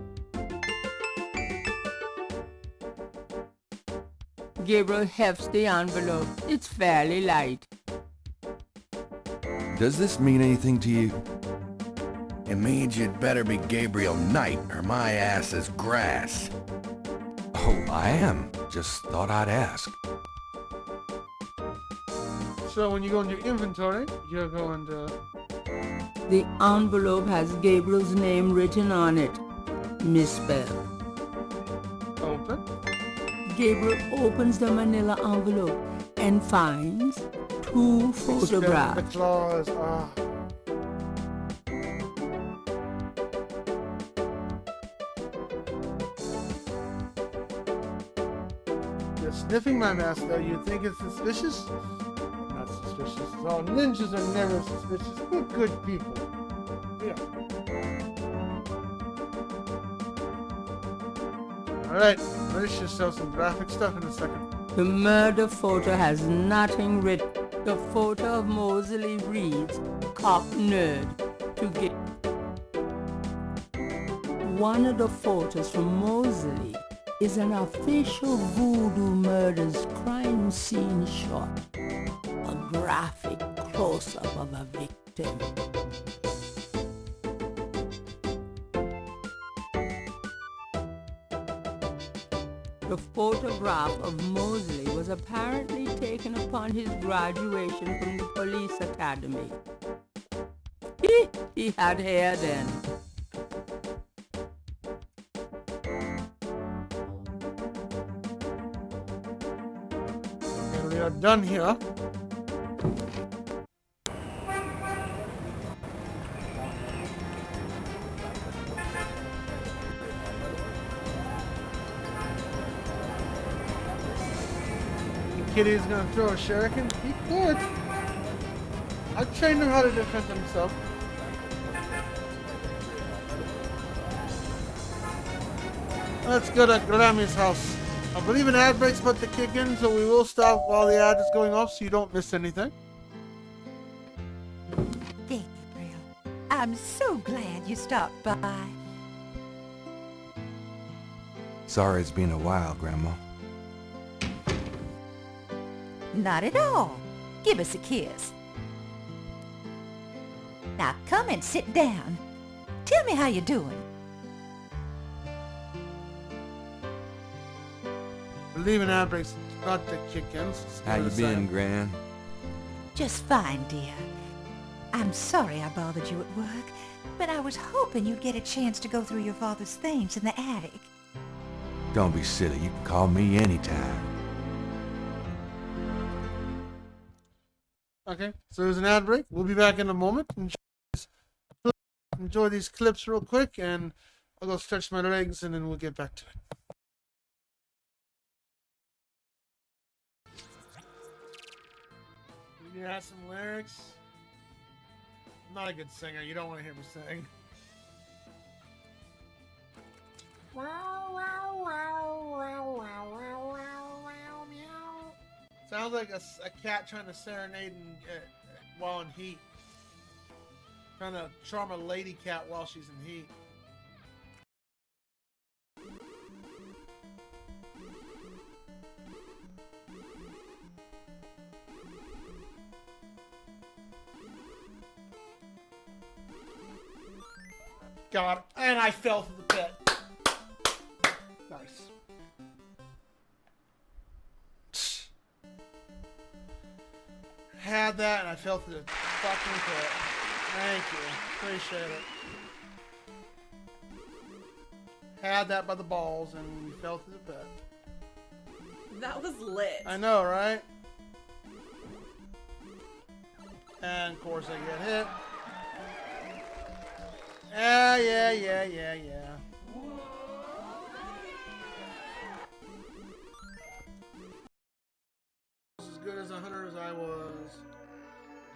Gabriel hefts the envelope. It's fairly light. Does this mean anything to you? It means you'd better be Gabriel Knight, or my ass is grass. Oh, I am. Just thought I'd ask. So when you go into your inventory, you're going to... The envelope has Gabriel's name written on it, misspelled. Open. Gabriel opens the manila envelope and finds two The photographs. claws. You're sniffing my mask, though. You think it's suspicious? Not suspicious at all. Ninjas are never suspicious. We're good people. Yeah. Alright, finish yourself some graphic stuff in a second. The murder photo has nothing written. The photo of Mosley reads, "Cop nerd," to get. One of the photos from Mosley is an official Voodoo Murders crime scene shot. A graphic close-up of a victim. The photograph of Mosley was apparently taken upon his graduation from the police academy. He had hair then. And we are done here. Kitty's gonna throw a shuriken? He could. I trained him how to defend himself. Let's go to Grammy's house. I believe an ad break's about to kick in, so we will stop while the ad is going off so you don't miss anything. Gabriel, I'm so glad you stopped by. Sorry it's been a while, Grandma. Not at all. Give us a kiss. Now come and sit down. Tell me how you're doing. I believe an ad break's about to kick in. So just How give you it a been, second. Gran? Just fine, dear. I'm sorry I bothered you at work, but I was hoping you'd get a chance to go through your father's things in the attic. Don't be silly. You can call me anytime. Okay, so there's an ad break. We'll be back in a moment. Enjoy these clips real quick, and I'll go stretch my legs and then we'll get back to it. You have some lyrics? I'm not a good singer. You don't want to hear me sing. Wow, wow, wow, wow, wow, wow, wow, meow. Sounds like a cat trying to serenade while in heat. Trying to charm a lady cat while she's in heat. Got it. And I fell through the pit. Nice. Had that and I fell through the fucking pit. Thank you. Appreciate it. Had that by the balls and we fell through the pit. That was lit. I know, right? And of course I get hit. Yeah. As good as a hunter as I was.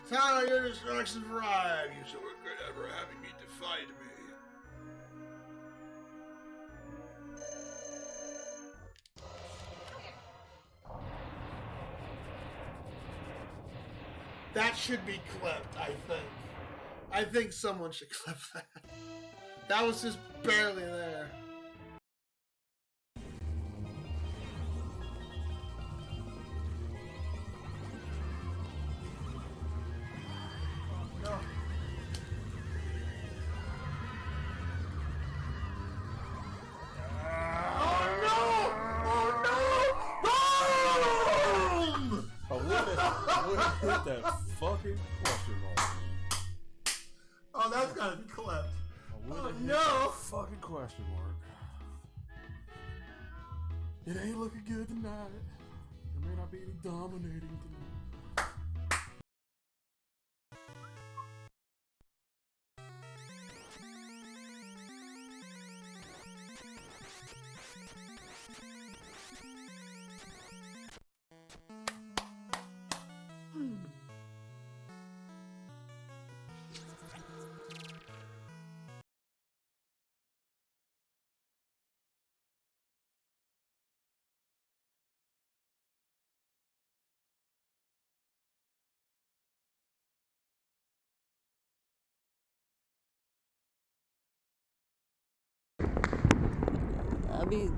The time of your destruction arrived, you shall regret ever having me defied me. That should be clipped, I think. I think someone should clip that. That was just barely there. No. Hit that fucking question mark, man. Oh, that's gotta be clipped. Oh no! Fucking question mark. It ain't looking good tonight. There may not be any dominating tonight.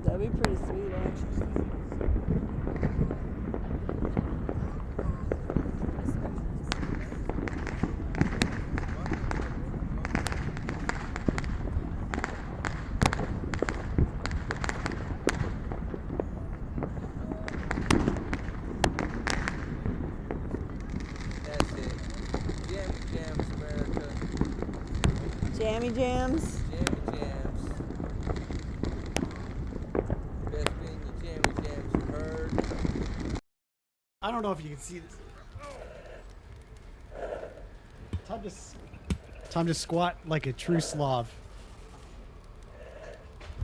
That'd be pretty sweet, actually. That's it. Jammy Jams, America. Jammy Jams? Jammy Jams. Best thing the Jammy Jams you heard. I don't know if you can see this. Time to squat like a true Slav.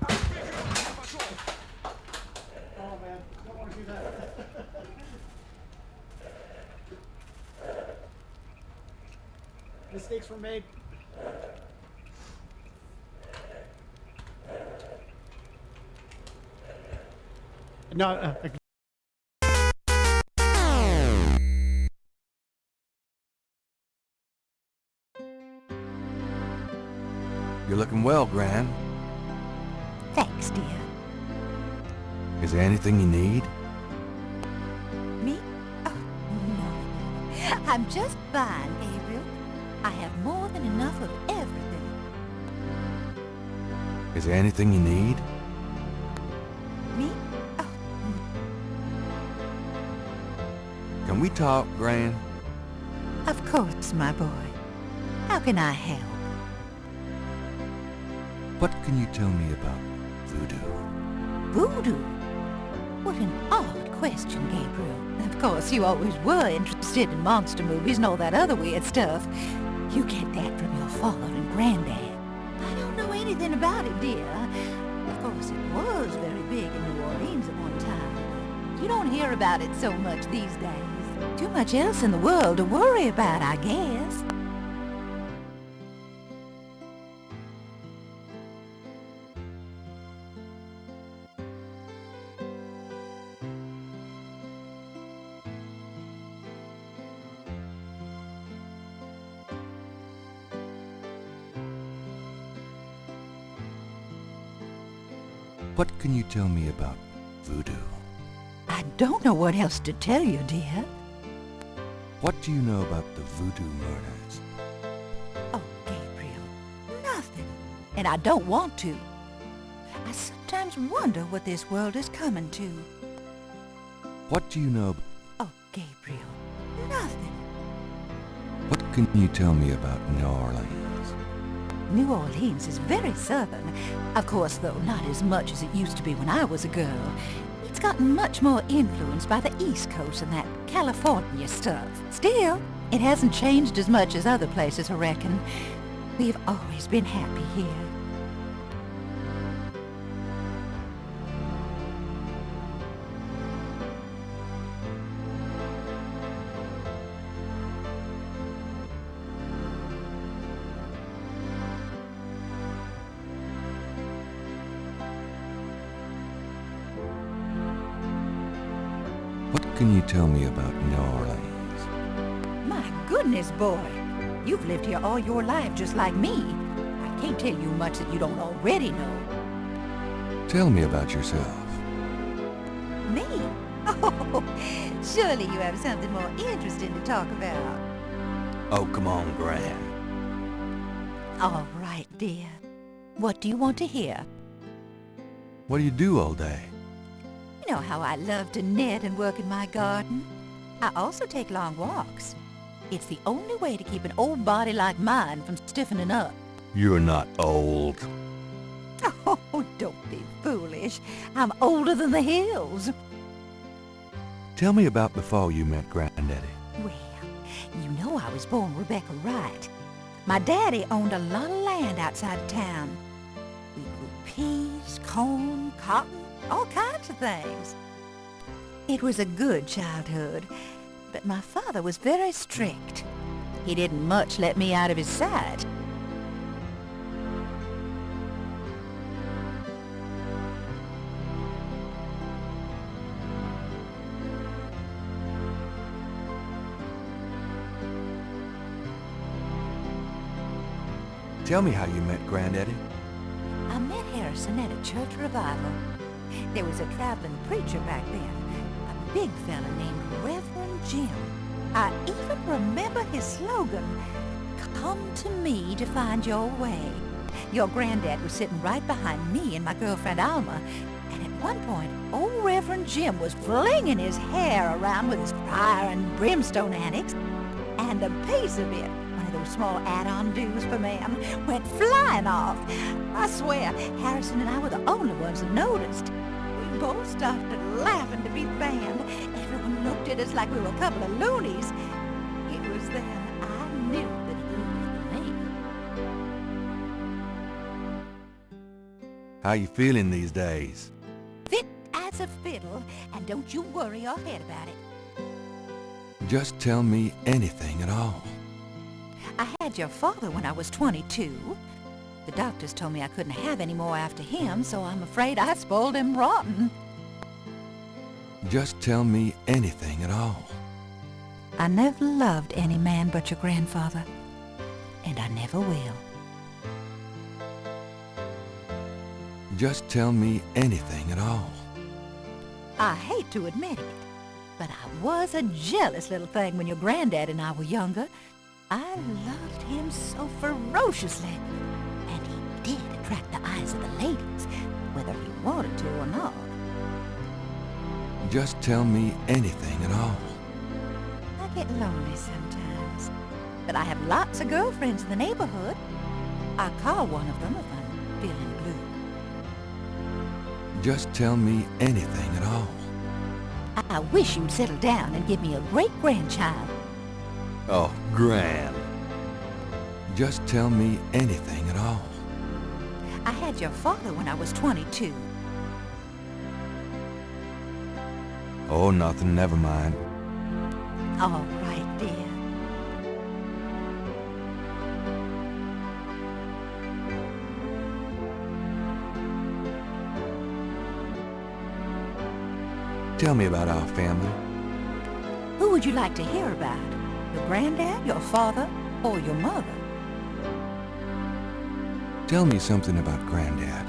Oh man, don't want to do that. Mistakes were made. No, You're looking well, Gran. Thanks, dear. Is there anything you need? Me? Oh, no. I'm just fine, Gabriel. I have more than enough of everything. Is there anything you need? Me? Can we talk, Gran? Of course, my boy. How can I help? What can you tell me about voodoo? Voodoo? What an odd question, Gabriel. Of course, you always were interested in monster movies and all that other weird stuff. You get that from your father and granddad. I don't know anything anything about it, dear. Of course, it was very big in New Orleans at one time. You don't hear about it so much these days. Too much else in the world to worry about, I guess. What can you tell me about voodoo? I don't know what else to tell you, dear. What do you know about the voodoo murders? Oh, Gabriel, nothing. And I don't want to. I sometimes wonder what this world is coming to. What do you know? Oh, Gabriel, nothing. What can you tell me about New Orleans? New Orleans is very southern. Of course, though, not as much as it used to be when I was a girl. It's gotten much more influenced by the East Coast and that California stuff. Still, it hasn't changed as much as other places, I reckon. We've always been happy here. What can you tell me about New Orleans? My goodness, boy. You've lived here all your life just like me. I can't tell you much that you don't already know. Tell me about yourself. Me? Oh, surely you have something more interesting to talk about. Oh, come on, Gran. All right, dear. What do you want to hear? What do you do all day? You know how I love to knit and work in my garden? I also take long walks. It's the only way to keep an old body like mine from stiffening up. You're not old. Oh, don't be foolish. I'm older than the hills. Tell me about before you met Granddaddy. Well, you know I was born Rebecca Wright. My daddy owned a lot of land outside of town. We grew peas, corn, cotton, all kinds of things. It was a good childhood, but my father was very strict. He didn't much let me out of his sight. Tell me how you met Granddaddy. I met Harrison at a church revival. There was a traveling preacher back then, a big fella named Reverend Jim. I even remember his slogan, "Come to me to find your way." Your granddad was sitting right behind me and my girlfriend Alma, and at one point, old Reverend Jim was flinging his hair around with his fire and brimstone antics, and a piece of it, one of those small add-on do's for men, went flying off. I swear, Harrison and I were the only ones that noticed. We both started laughing to beat the band. Everyone looked at us like we were a couple of loonies. It was then I knew that he was for me. How you feeling these days? Fit as a fiddle, and don't you worry your head about it. Just tell me anything at all. I had your father when I was 22. The doctors told me I couldn't have any more after him, so I'm afraid I spoiled him rotten. Just tell me anything at all. I never loved any man but your grandfather, and I never will. Just tell me anything at all. I hate to admit it, but I was a jealous little thing when your granddad and I were younger. I loved him so ferociously, and he did attract the eyes of the ladies, whether he wanted to or not. Just tell me anything at all. I get lonely sometimes, but I have lots of girlfriends in the neighborhood. I call one of them if I'm feeling blue. Just tell me anything at all. I wish you'd settle down and give me a great-grandchild. Oh, Gran. Just tell me anything at all. I had your father when I was 22. Oh, nothing, never mind. All right, dear. Tell me about our family. Who would you like to hear about? Your granddad, your father, or your mother? Tell me something about Granddad.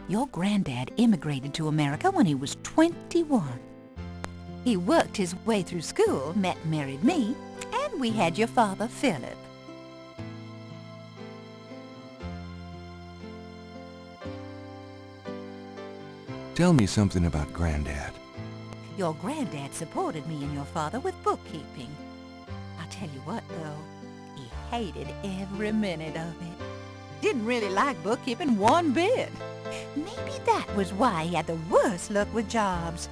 Your granddad immigrated to America when he was 21. He worked his way through school, met and married me, and we had your father, Philip. Tell me something about Granddad. Your granddad supported me and your father with bookkeeping. I'll tell you what, though, he hated every minute of it. Didn't really like bookkeeping one bit. Maybe that was why he had the worst luck with jobs.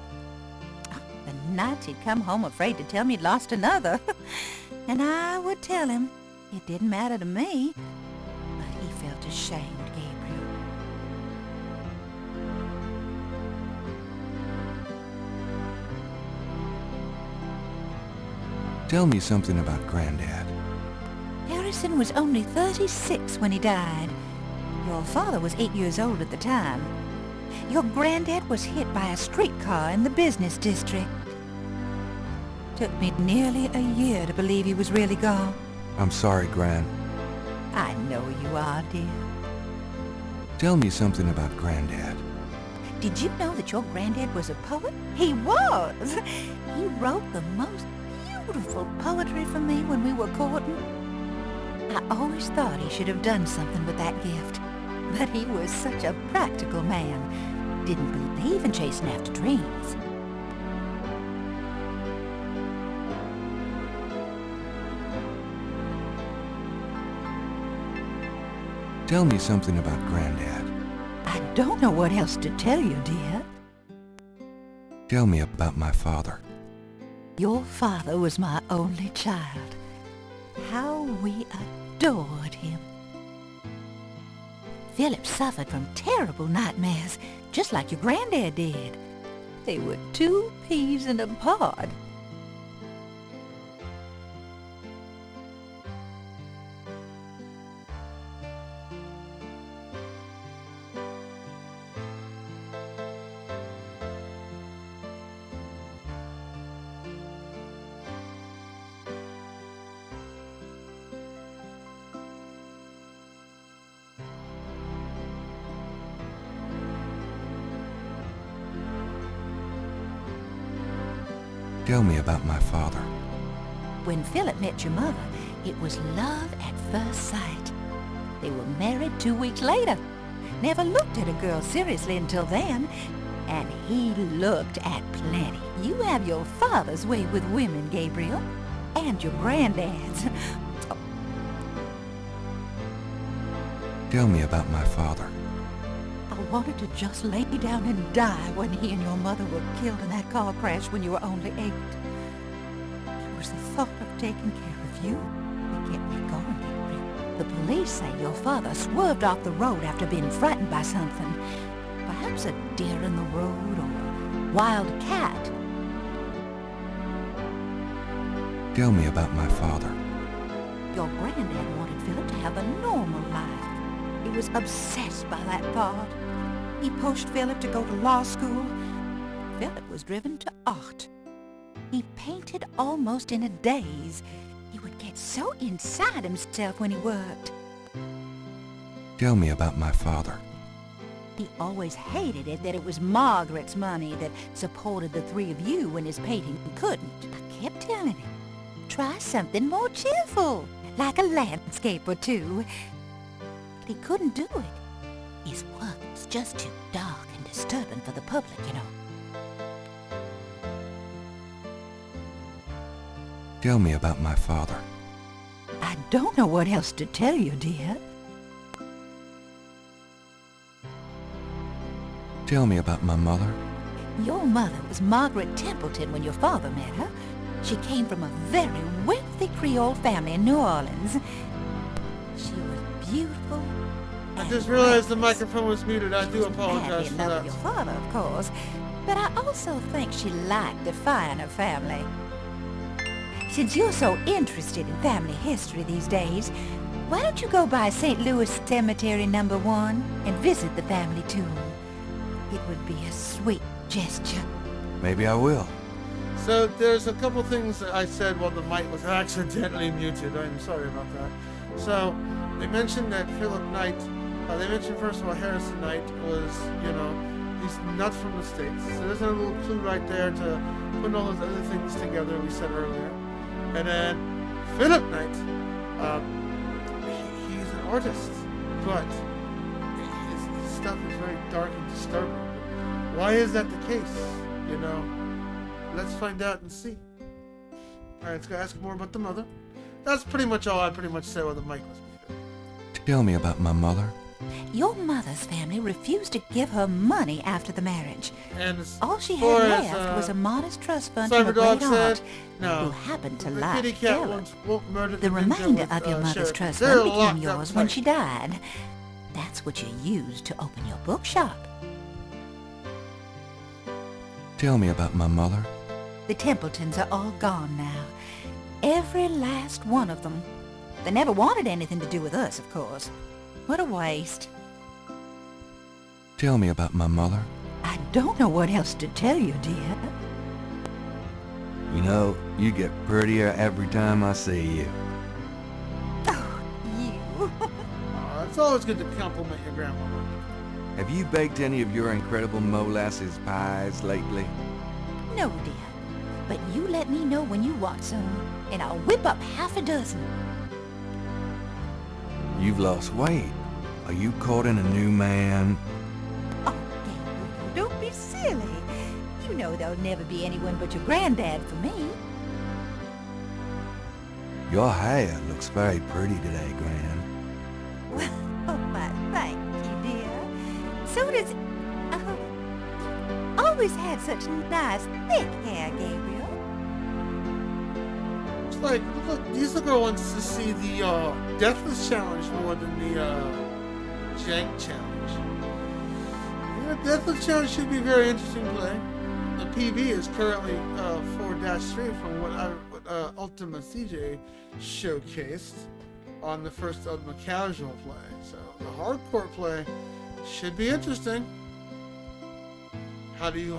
The nights he'd come home afraid to tell me he'd lost another. And I would tell him it didn't matter to me. But he felt ashamed, Gabriel. Tell me something about Granddad. Harrison was only 36 when he died. Your father was 8 years old at the time. Your granddad was hit by a streetcar in the business district. Took me nearly a year to believe he was really gone. I'm sorry, Gran. I know you are, dear. Tell me something about Granddad. Did you know that your granddad was a poet? He was! He wrote the most beautiful poetry for me when we were courting. I always thought he should have done something with that gift. But he was such a practical man. Didn't believe in chasing after dreams. Tell me something about Granddad. I don't know what else to tell you, dear. Tell me about my father. Your father was my only child. How we adored him. Philip suffered from terrible nightmares, just like your granddad did. They were 2 peas in a pod. Tell me about my father. When Philip met your mother, it was love at first sight. They were married 2 weeks later. Never looked at a girl seriously until then. And he looked at plenty. You have your father's way with women, Gabriel. And your granddad's. Tell me about my father. I wanted to just lay down and die when he and your mother were killed in that car crash when you were only 8. It was the thought of taking care of you that kept me going, Gabriel. The police say your father swerved off the road after being frightened by something. Perhaps a deer in the road or a wild cat. Tell me about my father. Your granddad wanted Philip to have a normal life. He was obsessed by that thought. He pushed Philip to go to law school. Philip was driven to art. He painted almost in a daze. He would get so inside himself when he worked. Tell me about my father. He always hated it that it was Margaret's money that supported the 3 of you when his painting couldn't. I kept telling him, try something more cheerful, like a landscape or 2. But he couldn't do it. His work was just too dark and disturbing for the public, you know. Tell me about my father. I don't know what else to tell you, dear. Tell me about my mother. Your mother was Margaret Templeton when your father met her. She came from a very wealthy Creole family in New Orleans. She was beautiful I just realized the microphone was muted. I do Madly apologize in for love that. with your father, of course, but I also think she liked defying her family. Since you're so interested in family history these days, why don't you go by St. Louis Cemetery No. 1 and visit the family tomb? It would be a sweet gesture. Maybe I will. So there's a couple things that I said while the mic was accidentally muted. I'm sorry about that. So they mentioned that Philip Knight, they mentioned first of all Harrison Knight was, he's not from the States. So there's a little clue right there to putting all those other things together we said earlier. And then Philip Knight, he's an artist, but his stuff is very dark and disturbing. Why is that the case? Let's find out and see. All right, let's go ask more about the mother. That's pretty much all I said while the mic was muted. Tell me about my mother. Your mother's family refused to give her money after the marriage. And all she far had as, left was a modest trust fund from a Cyberdog great said, aunt no. who happened to The like kitty cat Philip. won't murder The ninja remainder with, of your mother's Sheriff. trust They're fund became locked up yours when tight. she died. That's what you used to open your bookshop. Tell me about my mother. The Templetons are all gone now. Every last one of them. They never wanted anything to do with us, of course. What a waste. Tell me about my mother. I don't know what else to tell you, dear. You get prettier every time I see you. You. It's always good to compliment your grandmama. Have you baked any of your incredible molasses pies lately? No, dear. But you let me know when you want some, and I'll whip up half a dozen. You've lost weight. Are you courting a new man? Oh, Gabriel, don't be silly. You know there'll never be anyone but your granddad for me. Your hair looks very pretty today, Gran. Well, oh, my, thank you, dear. So does... you always had such nice, thick hair, Gabriel. It's like, look, these girl wants to see the Deathless Challenge more than the Jank Challenge. Yeah, Deathless Challenge should be very interesting play. The PB is currently 4-3 from what ultimacj showcased on the casual play. So the hardcore play should be interesting. How do you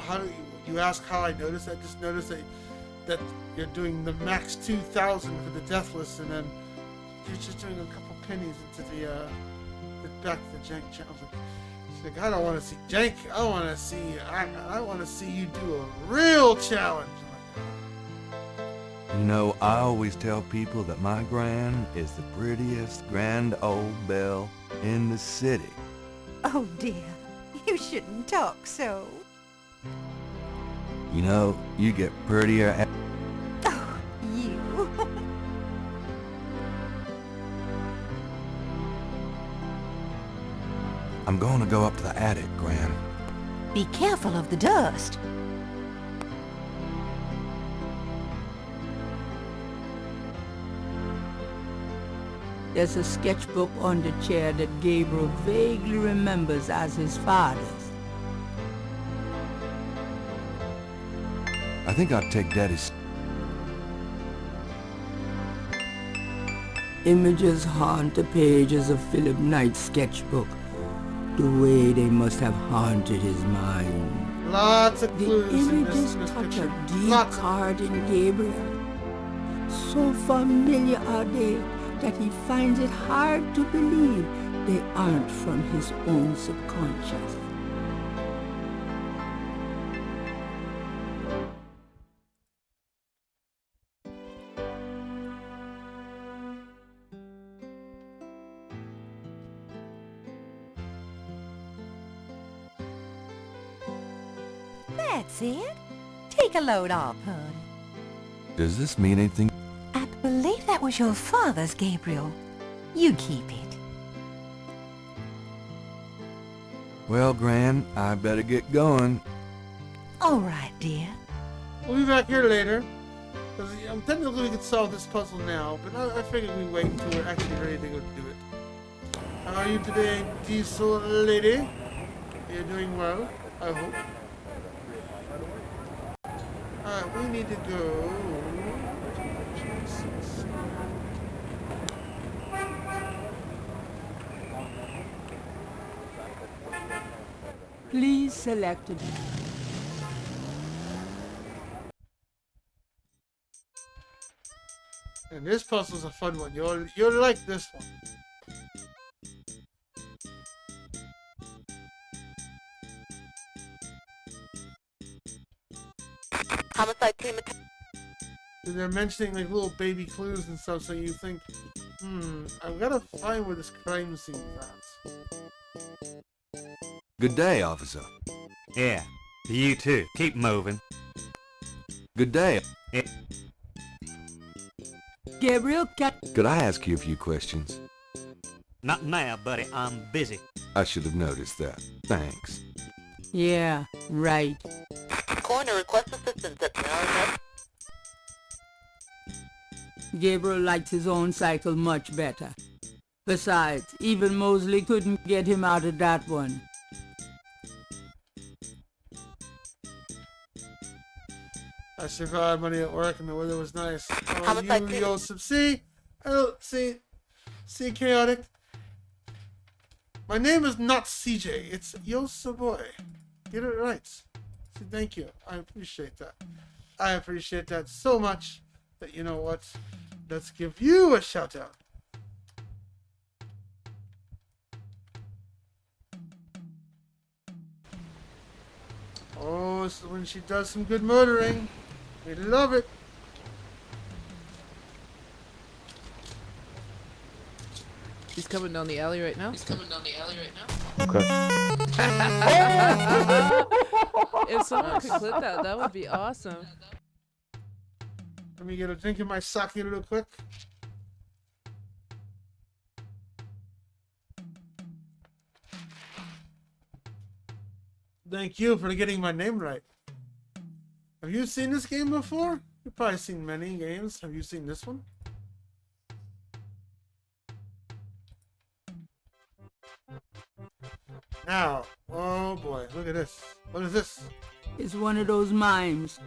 ask how I noticed? I just noticed that you're doing the max 2,000 for the Deathless, and then you're just doing a couple pennies into the back to the Jank challenge. She's like, I don't want to see Jank. I want to see you do a real challenge. I always tell people that my Gran is the prettiest grand old belle in the city. Oh, dear. You shouldn't talk so. You get prettier. Oh, you. I'm going to go up to the attic, Gran. Be careful of the dust. There's a sketchbook on the chair that Gabriel vaguely remembers as his father's. I think I'll take Daddy's. Images haunt the pages of Philip Knight's sketchbook, the way they must have haunted his mind. Lots of The clues in this images touch picture. a deep Lots of chord in Gabriel. So familiar are they that he finds it hard to believe they aren't from his own subconscious. That's it. Take a load off, hon. Does this mean anything? I believe that was your father's, Gabriel. You keep it. Well, Gran, I better get going. All right, dear. We'll be back here later. Because technically we could solve this puzzle now, but I figured we wait until we're actually ready to go do it. How are you today, diesel lady? You're doing well, I hope. Alright, we need to go. Please select it. And this puzzle's a fun one. You'll like this one. Homicide team. They're mentioning like little baby clues and stuff, so you think, I've got to find where this crime scene is at. Good day, officer. Yeah, you too. Keep moving. Good day. Gabriel, Could I ask you a few questions? Not now, buddy. I'm busy. I should have noticed that. Thanks. Yeah, right. Coroner requests assistance at the Gabriel likes his own cycle much better. Besides, even Mosley couldn't get him out of that one. I survived money at work and the weather was nice. Oh, you Yosef. See? See, chaotic? My name is not CJ, it's YOCBOI. Get it right. See, thank you. I appreciate that. I appreciate that so much that, you know what? Let's give you a shout out. Oh, this is when she does some good murdering. We love it. He's coming down the alley right now. Okay. If someone could clip that, that would be awesome. Let me get a drink of my sake real quick. Thank you for getting my name right. Have you seen this game before? You've probably seen many games. Have you seen this one? Now, oh boy, look at this. What is this? It's one of those mimes.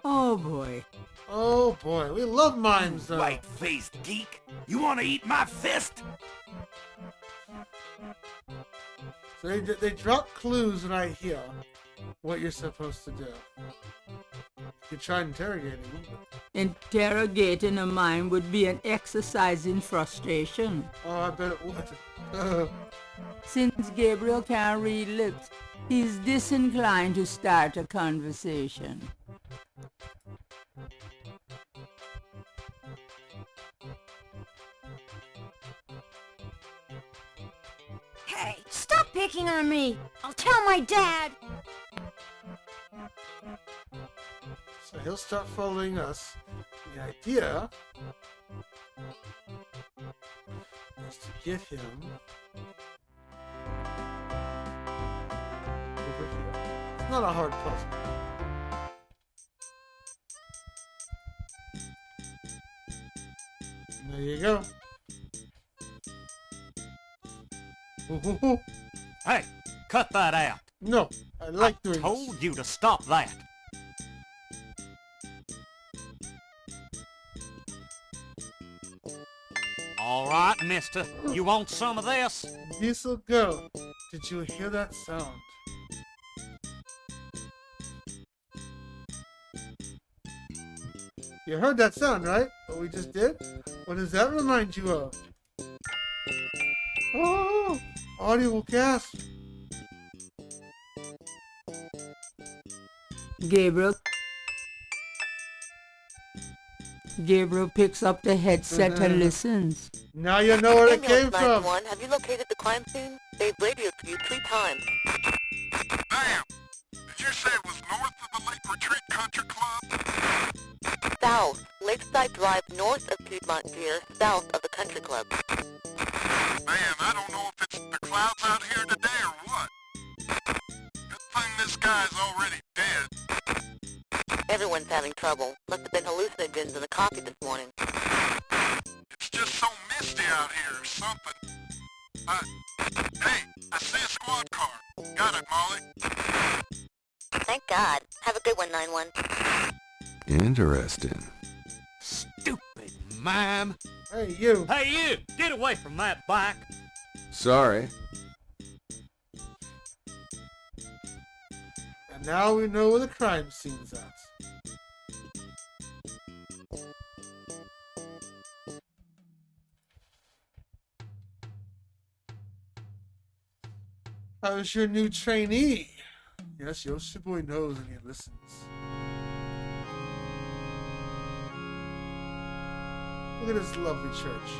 Oh boy. Oh boy, we love mimes though. White-faced geek! You want to eat my fist? So they drop clues right here. What you're supposed to do. You try interrogating them. Interrogating a mime would be an exercise in frustration. Oh, I bet it would. Since Gabriel can't read lips, he's disinclined to start a conversation. Hey, stop picking on me! I'll tell my dad! So he'll start following us. The idea is to get him over here. It's not a hard puzzle. There you go. Hey, cut that out. No, I like doing this. Told you to stop that. All right, mister. You want some of this? Diesel girl, did you hear that sound? You heard that sound, right? What we just did? What does that remind you of? Oh, audible gasp. Gabriel picks up the headset and listens. Now you know where it came from. 911, have you located the crime scene? They've radioed for you 3 times. Damn! Did you say it was north of the Lake Retreat Country Club? South. Lakeside Drive north of Piedmont Pier, south of the country club. Man, I don't know if it's the clouds out here today or what. Good thing this guy's already dead. Everyone's having trouble. Must have been hallucinogens in the coffee this morning. It's just so misty out here or something. Hey, I see a squad car. Got it, Molly. Thank God. Have a good one, 9-1. Interesting. Stupid mime. Hey, you. Hey, you! Get away from that bike. Sorry. And now we know where the crime scene's at. How's your new trainee? Yes, YOCBOI knows and he listens. Look at this lovely church.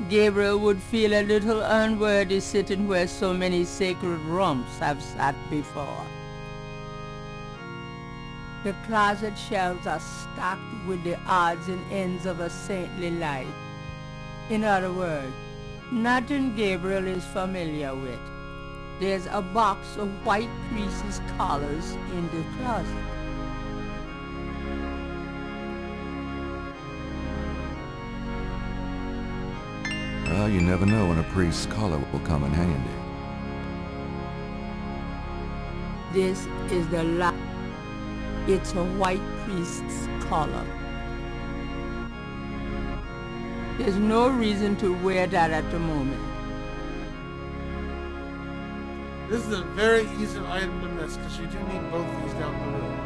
Gabriel would feel a little unworthy sitting where so many sacred rumps have sat before. The closet shelves are stocked with the odds and ends of a saintly life. In other words, nothing Gabriel is familiar with. There's a box of white priest's collars in the closet. Well, you never know when a priest's collar will come in handy. This is the It's a white priest's collar. There's no reason to wear that at the moment. This is a very easy item to miss because you do need both of these down the road.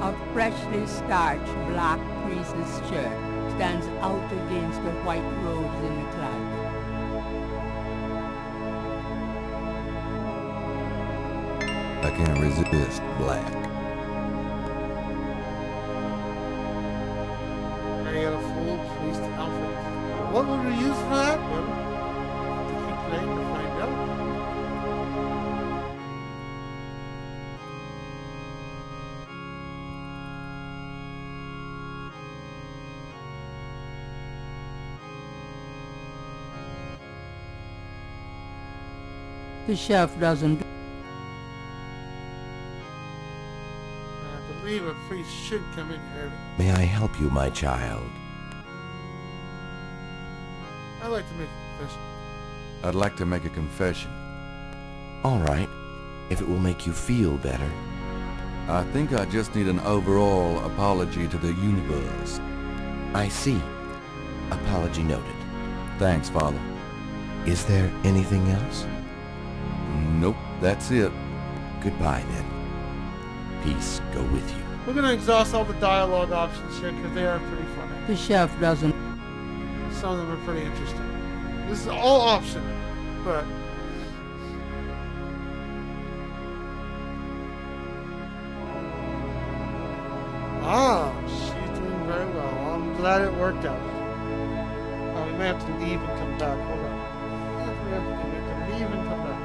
A freshly starched black priest's shirt stands out against the white robes in the closet. I can't resist black. Now you got a full priest outfit. What would we use for that? Well, to keep playing to find out. The chef doesn't. I believe a priest should come in here. May I help you, my child? I'd like to make a confession. I'd like to make a confession. All right, if it will make you feel better. I think I just need an overall apology to the universe. I see. Apology noted. Thanks, Father. Is there anything else? Nope, that's it. Goodbye, then. Peace go with you. We're going to exhaust all the dialogue options here because they are pretty funny. The chef doesn't. Some of them are pretty interesting. This is all optional, but... Ah, she's doing very well. I'm glad it worked out. Oh, we may have to leave and come back. Hold on. We have to leave and come back.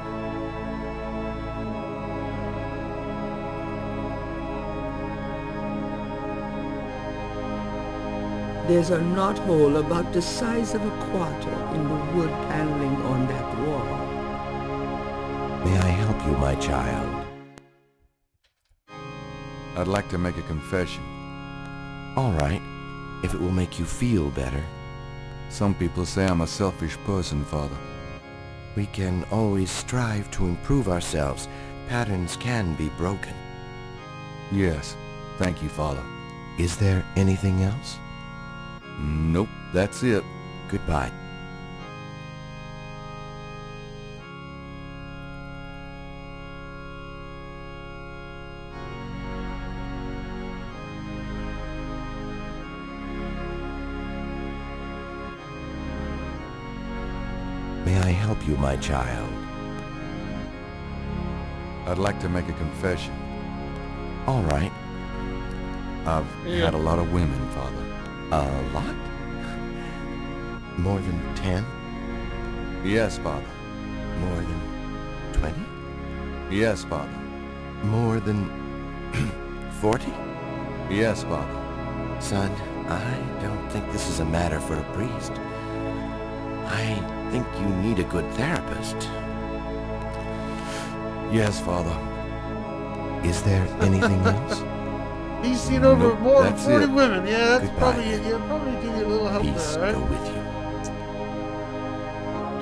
There's a knothole about the size of a quarter in the wood paneling on that wall. May I help you, my child? I'd like to make a confession. All right, if it will make you feel better. Some people say I'm a selfish person, Father. We can always strive to improve ourselves. Patterns can be broken. Yes, thank you, Father. Is there anything else? Nope, that's it. Goodbye. May I help you, my child? I'd like to make a confession. All right. I've had a lot of women, Father. A lot? More than 10? Yes, Father. More than 20? Yes, Father. More than 40? Yes, Father. Son, I don't think this is a matter for a priest. I think you need a good therapist. Yes, Father. Is there anything else? He's seen over Nope, more than that's 40 it. women. Yeah, that's Goodbye. probably it. Yeah, probably do need a little help Peace there, go right? with you.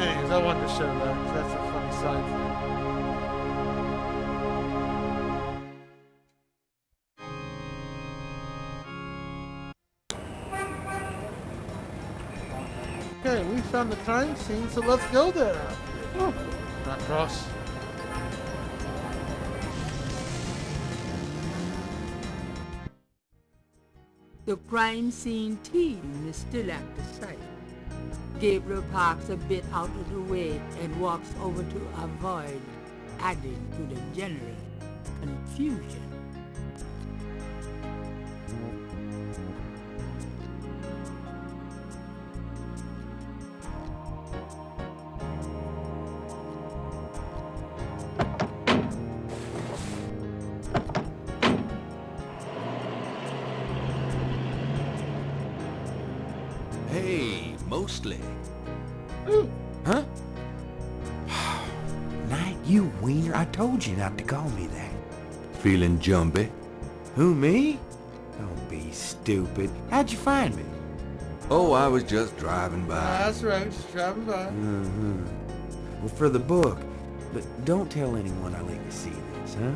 Anyways, I wanted to show that 'cause that's a funny side thing. Okay, we found the crime scene, so let's go there. Oh, not cross. The crime scene team is still at the site. Gabriel parks a bit out of the way and walks over to avoid adding to the general confusion. Hey, mostly. Huh? Knight, you wiener. I told you not to call me that. Feeling jumpy? Who, me? Don't be stupid. How'd you find me? Oh, I was just driving by. That's right, just driving by. Well, for the book. But don't tell anyone I let you see this, huh?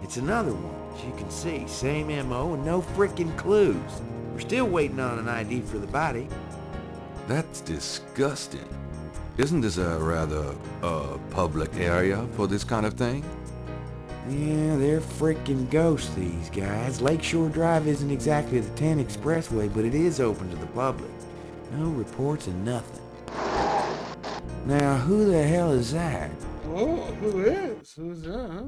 It's another one, as you can see. Same MO and no frickin' clues. We're still waiting on an ID for the body. That's disgusting. Isn't this a rather, public area for this kind of thing? Yeah, they're frickin' ghosts, these guys. Lakeshore Drive isn't exactly the 10 expressway, but it is open to the public. No reports and nothing. Now, who the hell is that? Oh, who is? Who's that, huh?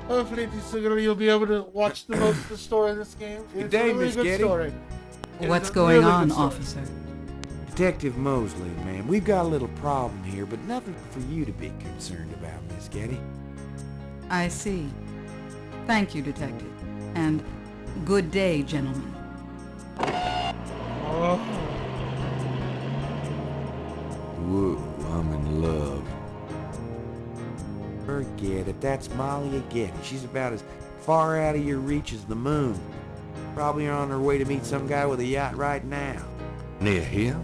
Hopefully, you'll be able to watch the most of the story of this game. Good It's day, a really Miss good Getty. story. What's It's a going really on, good story. officer? Detective Mosley, ma'am. We've got a little problem here, but nothing for you to be concerned about, Miss Getty. I see. Thank you, Detective. And good day, gentlemen. Oh. Whoa, I'm in love. Forget it. That's Molly again. She's about as far out of your reach as the moon. Probably on her way to meet some guy with a yacht right now. Near here?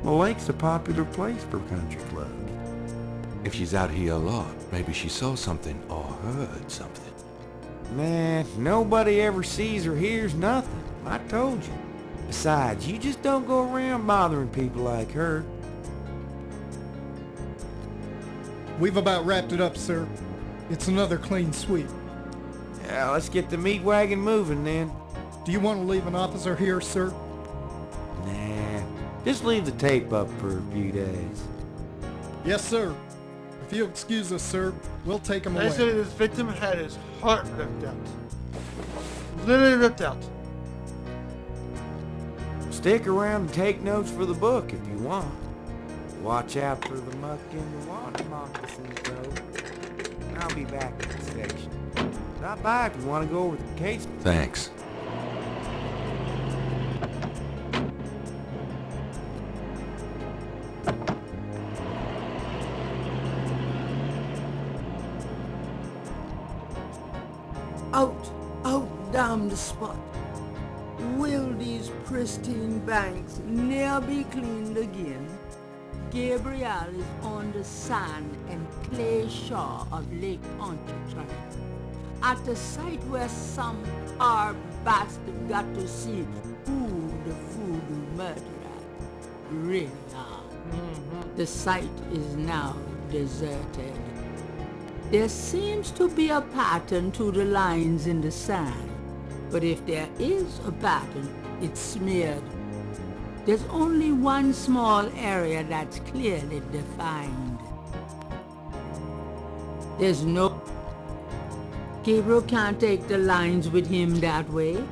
The lake's a popular place for country clubs. If she's out here a lot, maybe she saw something or heard something. Man, nobody ever sees or hears nothing. I told you. Besides, you just don't go around bothering people like her. We've about wrapped it up, sir. It's another clean sweep. Yeah, let's get the meat wagon moving then. Do you want to leave an officer here, sir? Nah, just leave the tape up for a few days. Yes, sir. If you'll excuse us, sir, we'll take him They away. say this victim had his heart ripped out. Literally ripped out. Stick around and take notes for the book if you want. Watch out for the muck in the water moccasins, though. I'll be back at the station. Stop by if you want to go over the case. Thanks. Out down the spot. Will these pristine banks ne'er be cleaned again? Gabriel is on the sand and clay shore of Lake Pontchartrain, at the site where some poor bastard got to see who the voodoo murderer really are. The site is now deserted. There seems to be a pattern to the lines in the sand, but if there is a pattern, it's smeared. There's only one small area that's clearly defined. There's no... Gabriel can't take the lines with him that way.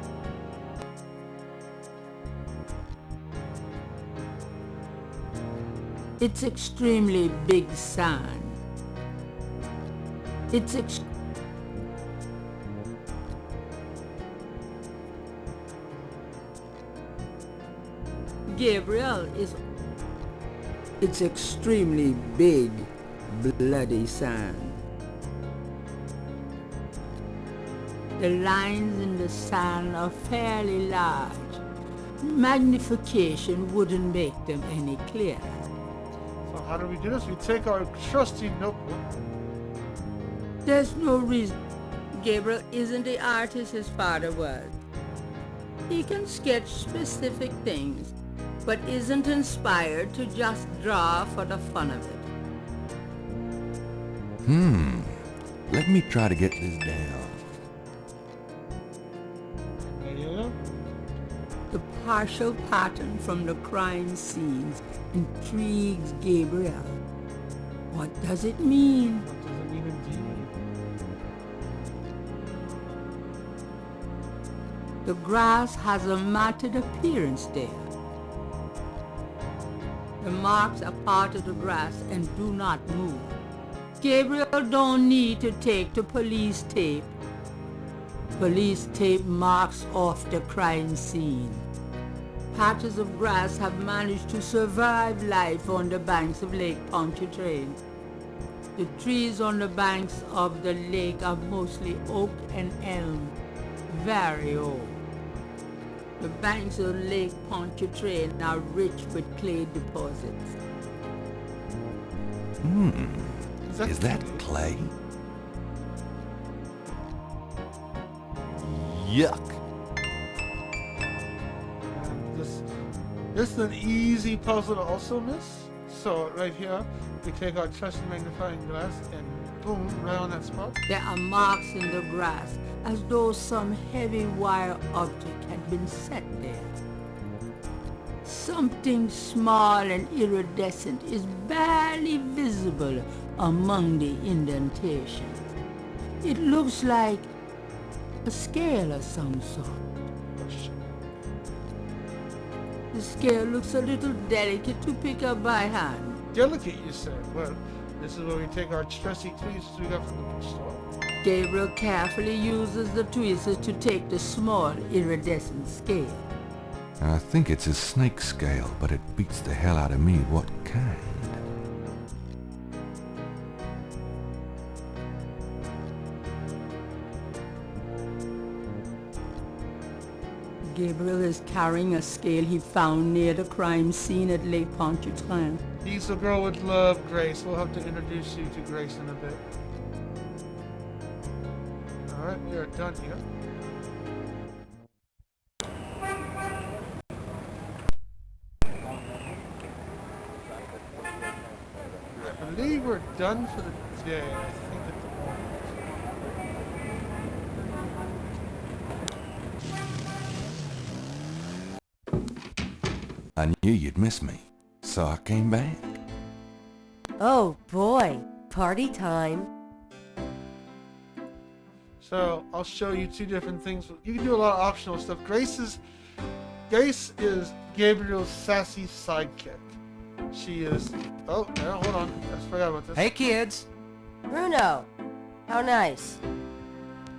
It's extremely big sand. It's Gabriel is... It's extremely big, bloody sand. The lines in the sand are fairly large. Magnification wouldn't make them any clearer. So how do we do this? We take our trusty notebook. There's no reason. Gabriel isn't the artist his father was. He can sketch specific things, but isn't inspired to just draw for the fun of it. Let me try to get this down. The partial pattern from the crime scenes intrigues Gabriel. What does it mean? What does it mean indeed? The grass has a matted appearance there. The marks are part of the grass and do not move. Gabriel don't need to take to police tape. Police tape marks off the crime scene. Patches of grass have managed to survive life on the banks of Lake Pontchartrain. The trees on the banks of the lake are mostly oak and elm, very old. The banks of Lake Pontchartrain are rich with clay deposits. Is that clay? Yuck. This is an easy puzzle to also miss. So right here, we take our trusty magnifying glass and boom, right on that spot. There are marks in the grass as though some heavy wire object had been set there. Something small and iridescent is barely visible among the indentations. It looks like a scale of some sort. The scale looks a little delicate to pick up by hand. Delicate, you say? Well, this is where we take our trusty tweezers we got from the bookstore. Gabriel carefully uses the tweezers to take the small iridescent scale. I think it's a snake scale, but it beats the hell out of me what kind. Gabriel is carrying a scale he found near the crime scene at Lake Pontchartrain. He's the girl would love Grace. We'll have to introduce you to Grace in a bit. Alright, we are done here. I believe we're done for the day, I think at the moment. I knew you'd miss me, so I came back. Oh boy, party time. So I'll show you two different things. You can do a lot of optional stuff. Grace is Gabriel's sassy sidekick. She is. Oh, no, hold on. I forgot about this. Hey kids. Bruno, how nice.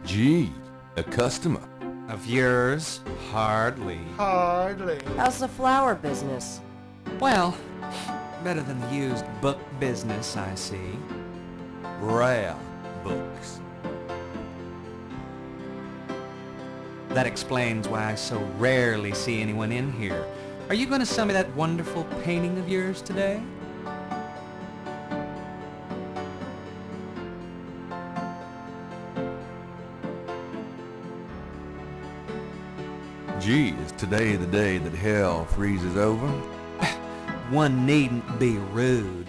Gee, a customer. Of yours? Hardly. Hardly. How's the flower business? Well, better than the used book business, I see. Rare books. That explains why I so rarely see anyone in here. Are you going to sell me that wonderful painting of yours today? Gee, is today the day that hell freezes over? One needn't be rude.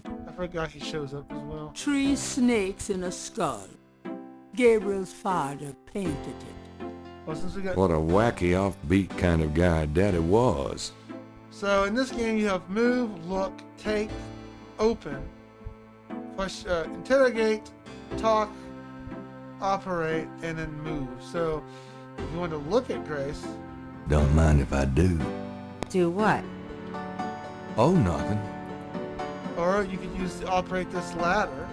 I forgot he shows up as well. 3 snakes in a skull. Gabriel's father painted it. Well, since we got... What a wacky offbeat kind of guy Daddy was. So in this game you have move, look, take, open, push, interrogate, talk, operate, and then move. So if you want to look at Grace... Don't mind if I do. Do what? Oh, nothing. Or you could operate this ladder.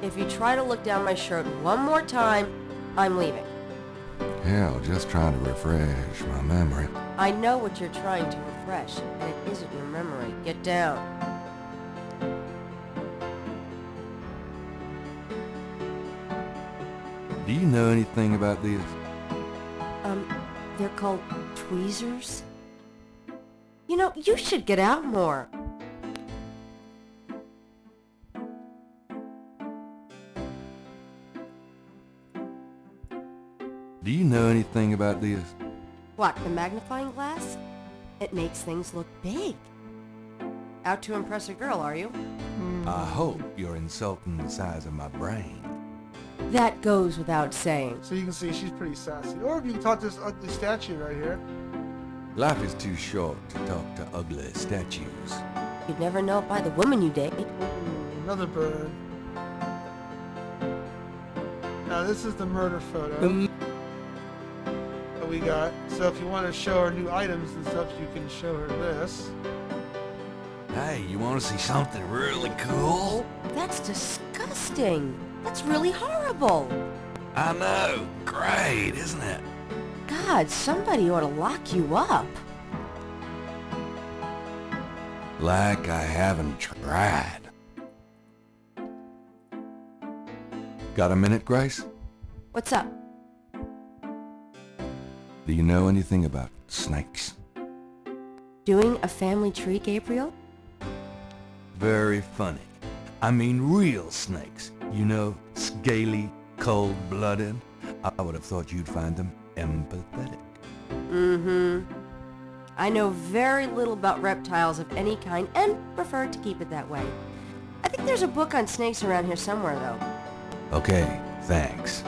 If you try to look down my shirt one more time, I'm leaving. Hell, just trying to refresh my memory. I know what you're trying to refresh, and it isn't your memory. Get down. Do you know anything about this? They're called tweezers. You know, you should get out more. Do you know anything about this? What, the magnifying glass? It makes things look big. Out to impress a girl, are you? I hope you're insulting the size of my brain. That goes without saying. So you can see she's pretty sassy. Or if you can talk to this ugly statue right here. Life is too short to talk to ugly statues. You'd never know it by the woman you date. Ooh, another bird. Now this is the murder photo that we got. So if you want to show her new items and stuff, you can show her this. Hey, you want to see something really cool? That's disgusting. That's really horrible. I know. Great, isn't it? God, somebody ought to lock you up. Like I haven't tried. Got a minute, Grace? What's up? Do you know anything about snakes? Doing a family tree, Gabriel? Very funny. I mean real snakes. You know, scaly, cold-blooded. I would have thought you'd find them empathetic. Mm-hmm. I know very little about reptiles of any kind and prefer to keep it that way. I think there's a book on snakes around here somewhere, though. Okay, thanks.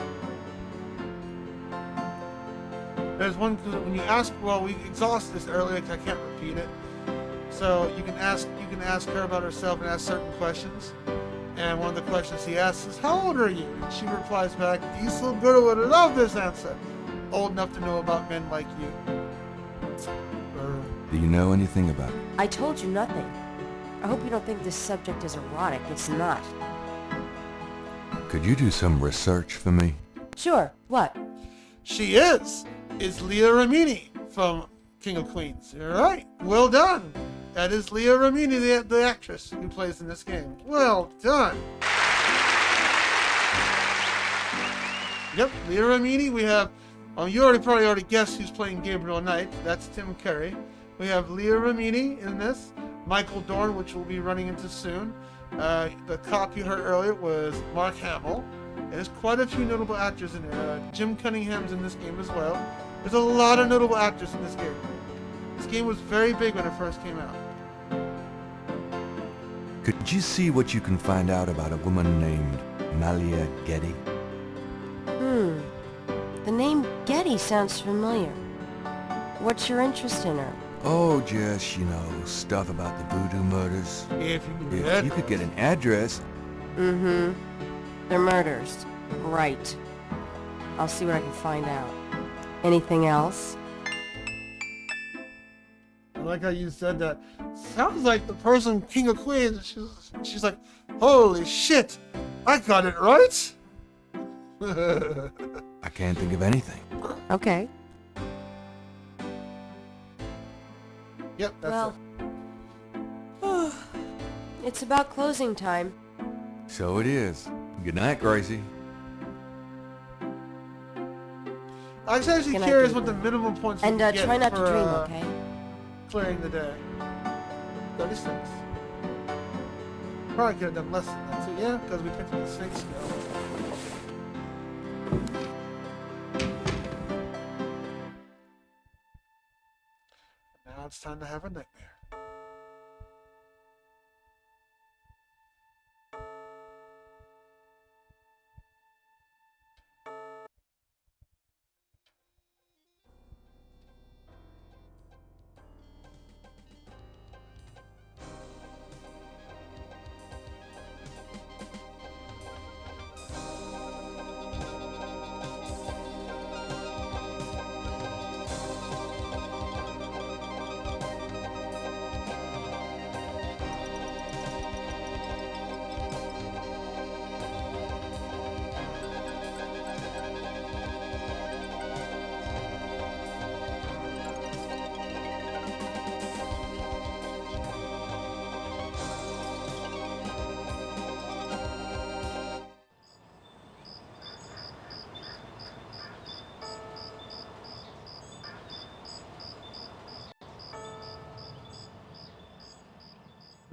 There's one, when you ask, well, we exhausted this earlier because I can't repeat it. So you can ask her about herself and ask certain questions. And one of the questions he asks is, how old are you? And she replies back, these little girl would love this answer. Old enough to know about men like you. Do you know anything about it? I told you nothing. I hope you don't think this subject is erotic. It's not. Could you do some research for me? Sure. What? She is Leah Remini from King of Queens. You're right. Well done. That is Leah Remini, the actress who plays in this game. Well done. Yep, Leah Remini. We have, you probably already guessed who's playing Gabriel Knight. That's Tim Curry. We have Leah Remini in this. Michael Dorn, which we'll be running into soon. The cop you heard earlier was Mark Hamill. There's quite a few notable actors in there. Jim Cunningham's in this game as well. There's a lot of notable actors in this game. This game was very big when it first came out. Could you see what you can find out about a woman named Malia Getty? The name Getty sounds familiar. What's your interest in her? Oh, just, stuff about the voodoo murders. If you could get an address. Mm-hmm. They're murders. Right. I'll see what I can find out. Anything else? I like how you said that. Sounds like the person King of Queens. She's like, holy shit, I got it right. I can't think of anything. Okay. Yep, that's it. It's about closing time. So it is. Good night, Gracie. I was actually curious what the minimum points and you get try not for, to dream, okay? Clearing the day. 36. Probably could have done less than that too, yeah, because we picked up the snake skill. Now it's time to have a nightmare.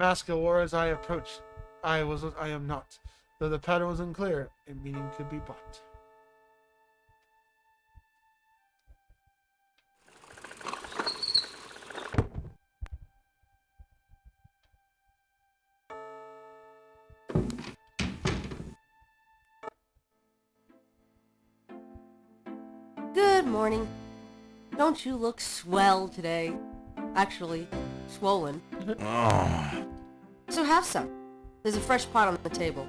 Mask I wore as I approached. I am not. Though the pattern was unclear, a meaning could be bought. Good morning. Don't you look swell today? Actually, swollen. Oh. So have some. There's a fresh pot on the table.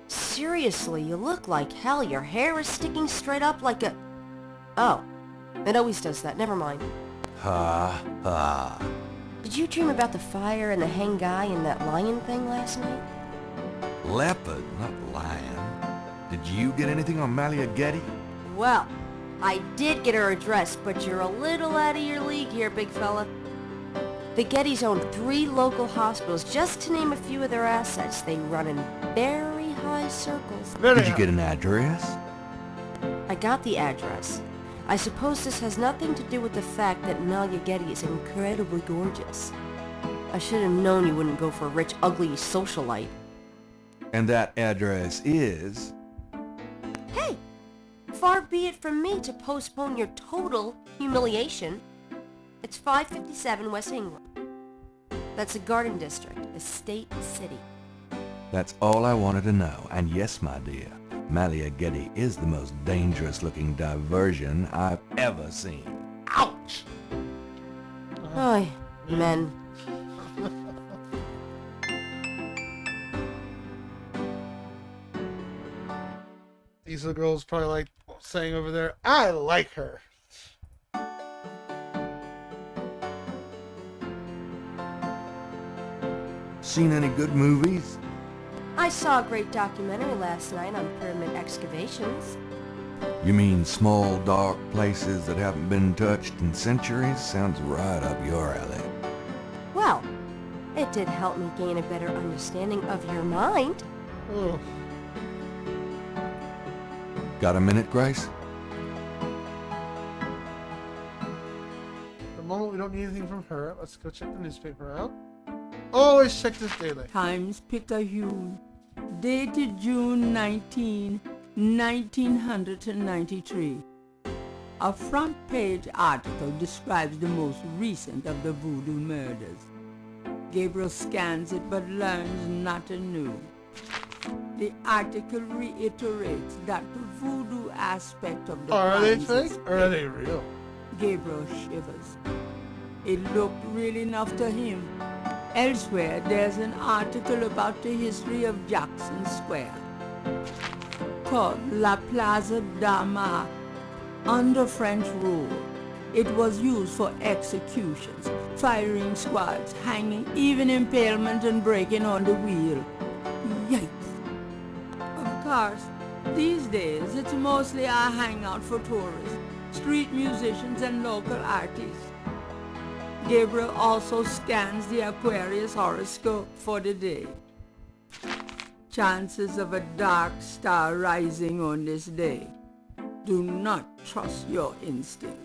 Seriously, you look like hell. Your hair is sticking straight up like a... Oh. It always does that. Never mind. Ha ha. Did you dream about the fire and the hang guy and that lion thing last night? Leopard, not lion. Did you get anything on Malia Getty? Well, I did get her address, but you're a little out of your league here, big fella. The Gettys own 3 local hospitals, just to name a few of their assets. They run in very high circles. Did you get an address? I got the address. I suppose this has nothing to do with the fact that Malia Getty is incredibly gorgeous. I should have known you wouldn't go for a rich, ugly socialite. And that address is... Hey! Far be it from me to postpone your total humiliation. It's 557 West England. That's a garden district, a state city. That's all I wanted to know. And yes, my dear, Malia Getty is the most dangerous-looking diversion I've ever seen. Ouch! Ay, men. These little girls probably like saying over there, I like her. Seen any good movies? I saw a great documentary last night on pyramid excavations. You mean small, dark places that haven't been touched in centuries? Sounds right up your alley. Well, it did help me gain a better understanding of your mind. Oh. Got a minute, Grace? The moment we don't need anything from her, let's go check the newspaper out. Always check this daily. Times-Picayune, dated June 19, 1993. A front-page article describes the most recent of the voodoo murders. Gabriel scans it but learns nothing new. The article reiterates that the voodoo aspect of the Are they crimes is fake or are they real? Gabriel shivers. It looked real enough to him. Elsewhere, there's an article about the history of Jackson Square, called La Plaza d'Armas. Under French rule, it was used for executions, firing squads, hanging, even impalement and breaking on the wheel. Yikes! Of course, these days it's mostly a hangout for tourists, street musicians and local artists. Gabriel also scans the Aquarius horoscope for the day. Chances of a dark star rising on this day. Do not trust your instinct.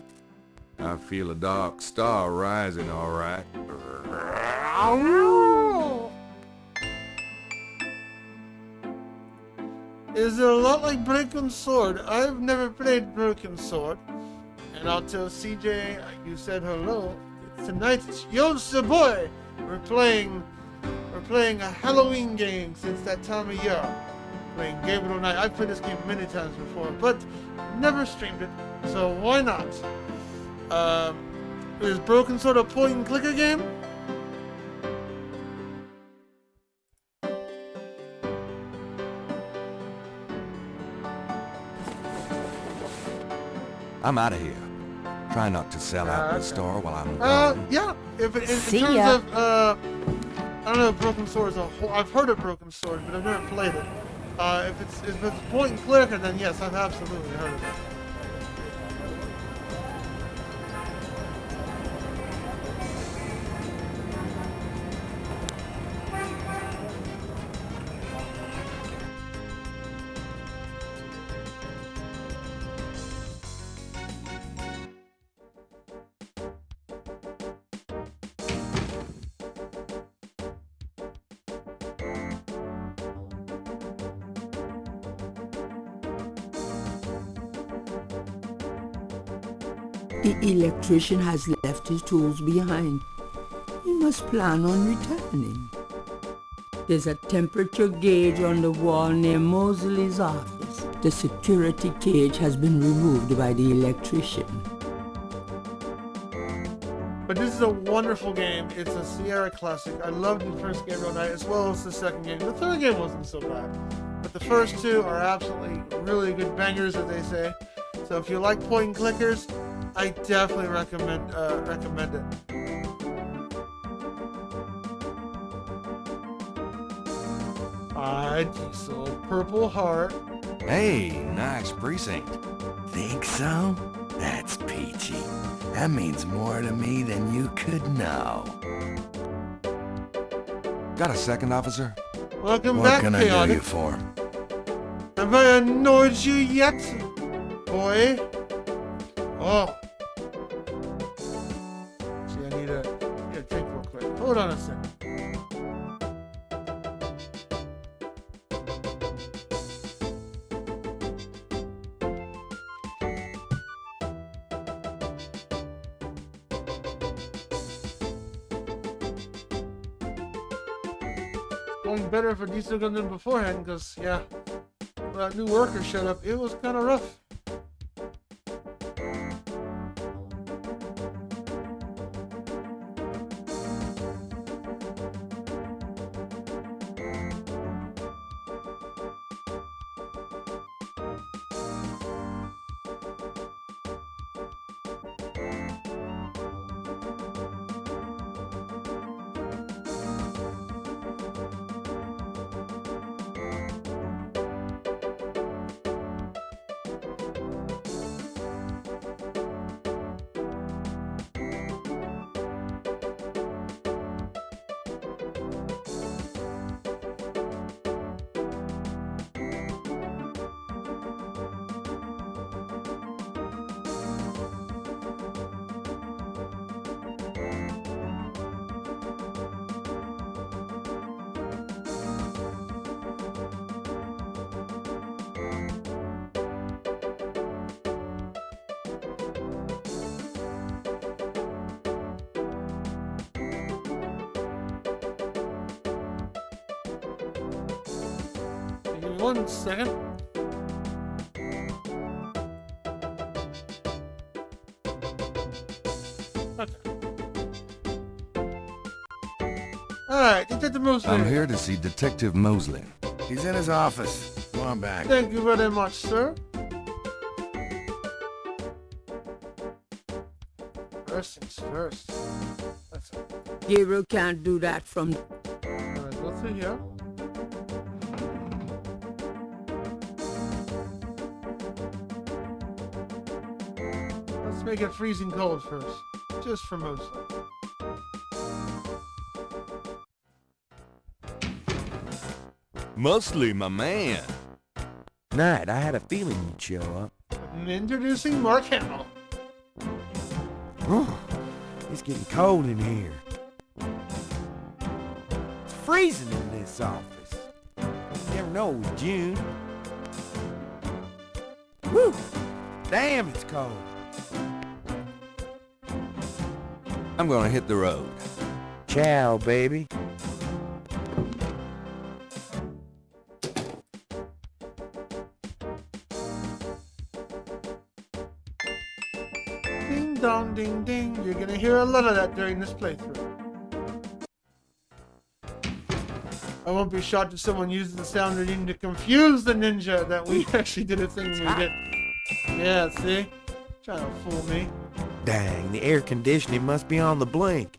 I feel a dark star rising, all right. Is it a lot like Broken Sword? I've never played Broken Sword. And I'll tell CJ, you said hello. Tonight it's YOCBOI. We're playing a Halloween game since that time of year. Playing Gabriel Knight. I've played this game many times before, but never streamed it, so why not? Is Broken Sword a point and clicker game? I'm out of here. Try not to sell out the store while I'm gone. Yeah. In See terms ya. of, I don't know if Broken Sword is a whole. I've heard of Broken Sword, but I've never played it. If it's point and clicker, then yes, I've absolutely heard of it. The electrician has left his tools behind. He must plan on returning. There's a temperature gauge on the wall near Mosley's office. The security cage has been removed by the electrician. But this is a wonderful game. It's a Sierra classic. I loved the first Gabriel Knight as well as the second game. The third game wasn't so bad. But the first two are absolutely really good bangers, as they say. So if you like point and clickers, I definitely recommend it. Diesel, Purple Heart. Hey, nice precinct. Think so? That's peachy. That means more to me than you could know. Got a second, officer? Welcome What back, can I do Chaotic. you for? Have I annoyed you yet, boy? Oh. See, I need a drink real quick. Hold on a second. Going better for Diesel Gun than beforehand, because, yeah, when that new worker showed up, it was kind of rough. Give me 1 second. Okay. Alright, Detective Mosley. I'm here to see Detective Mosley. He's in his office. Go on back. Thank you very much, sir. First things first. That's it. Gabriel can't do that from... Alright, go through here. Let's make it freezing cold first. Just for Mosley. Mosley, my man. Knight, I had a feeling you'd show up. Introducing Mark Hamill. It's getting cold in here. It's freezing in this office. You never know it was June. Whew! Damn, it's cold. I'm gonna hit the road. Ciao, baby. Ding dong ding ding. You're gonna hear a lot of that during this playthrough. I won't be shocked if someone uses the sound reading to confuse the ninja that we actually did a thing when we did. Yeah, see? Trying to fool me. Dang, the air conditioning must be on the blink.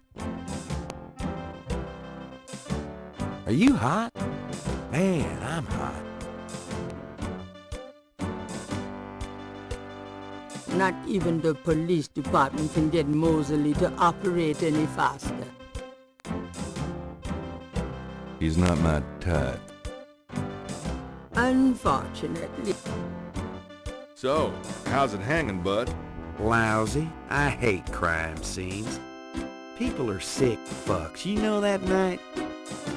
Are you hot? Man, I'm hot. Not even the police department can get Mosley to operate any faster. He's not my type. Unfortunately. So, how's it hanging, bud? Lousy. I hate crime scenes. People are sick fucks. You know that, Knight?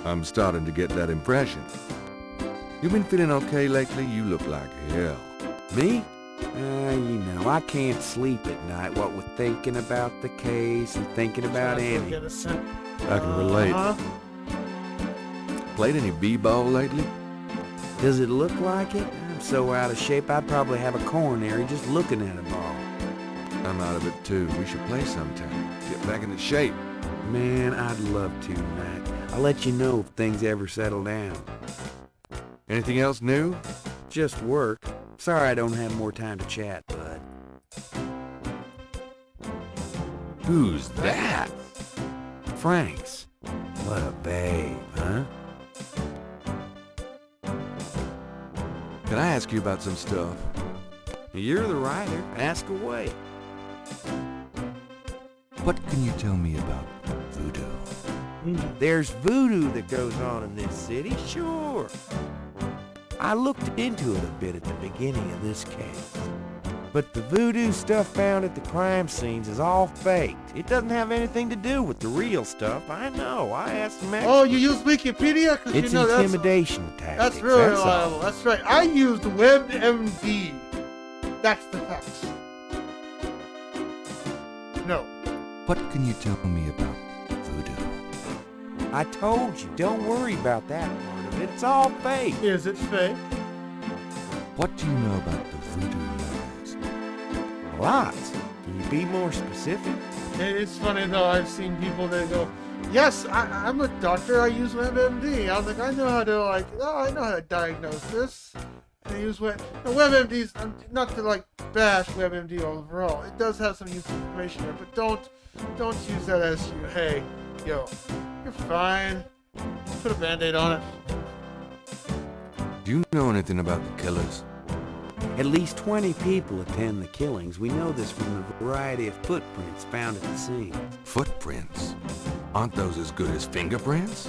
I'm starting to get that impression. You been feeling okay lately? You look like hell. Me? I can't sleep at night, what with thinking about the case and thinking about Annie. I can relate. Played any b-ball lately? Does it look like it? I'm so out of shape I'd probably have a coronary just looking at a ball. I'm out of it too. We should play sometime. Get back into shape. Man, I'd love to, Mac. I'll let you know if things ever settle down. Anything else new? Just work. Sorry I don't have more time to chat, bud. Who's that? Frank's. What a babe, huh? Can I ask you about some stuff? You're the writer. Ask away. What can you tell me about voodoo? There's voodoo that goes on in this city, sure. I looked into it a bit at the beginning of this case. But the voodoo stuff found at the crime scenes is all faked. It doesn't have anything to do with the real stuff. I know. I asked some experts. Oh, you use Wikipedia? It's intimidation tactics. That's really that's reliable. all. That's right. I used WebMD. That's the facts. No. What can you tell me about voodoo? I told you, don't worry about that part of it. It's all fake. Is it fake? What do you know about the voodoo murders? Lots. Can you be more specific? It's funny though, I've seen people that go, yes, I'm a doctor, I use WebMD. I was like, I know how to diagnose this. And I use WebMD's, not to bash WebMD overall. It does have some useful information there, but don't use that as hey, yo, you're fine. Just put a Band-Aid on it. Do you know anything about the killers? At least 20 people attend the killings. We know this from the variety of footprints found at the scene. Footprints? Aren't those as good as fingerprints?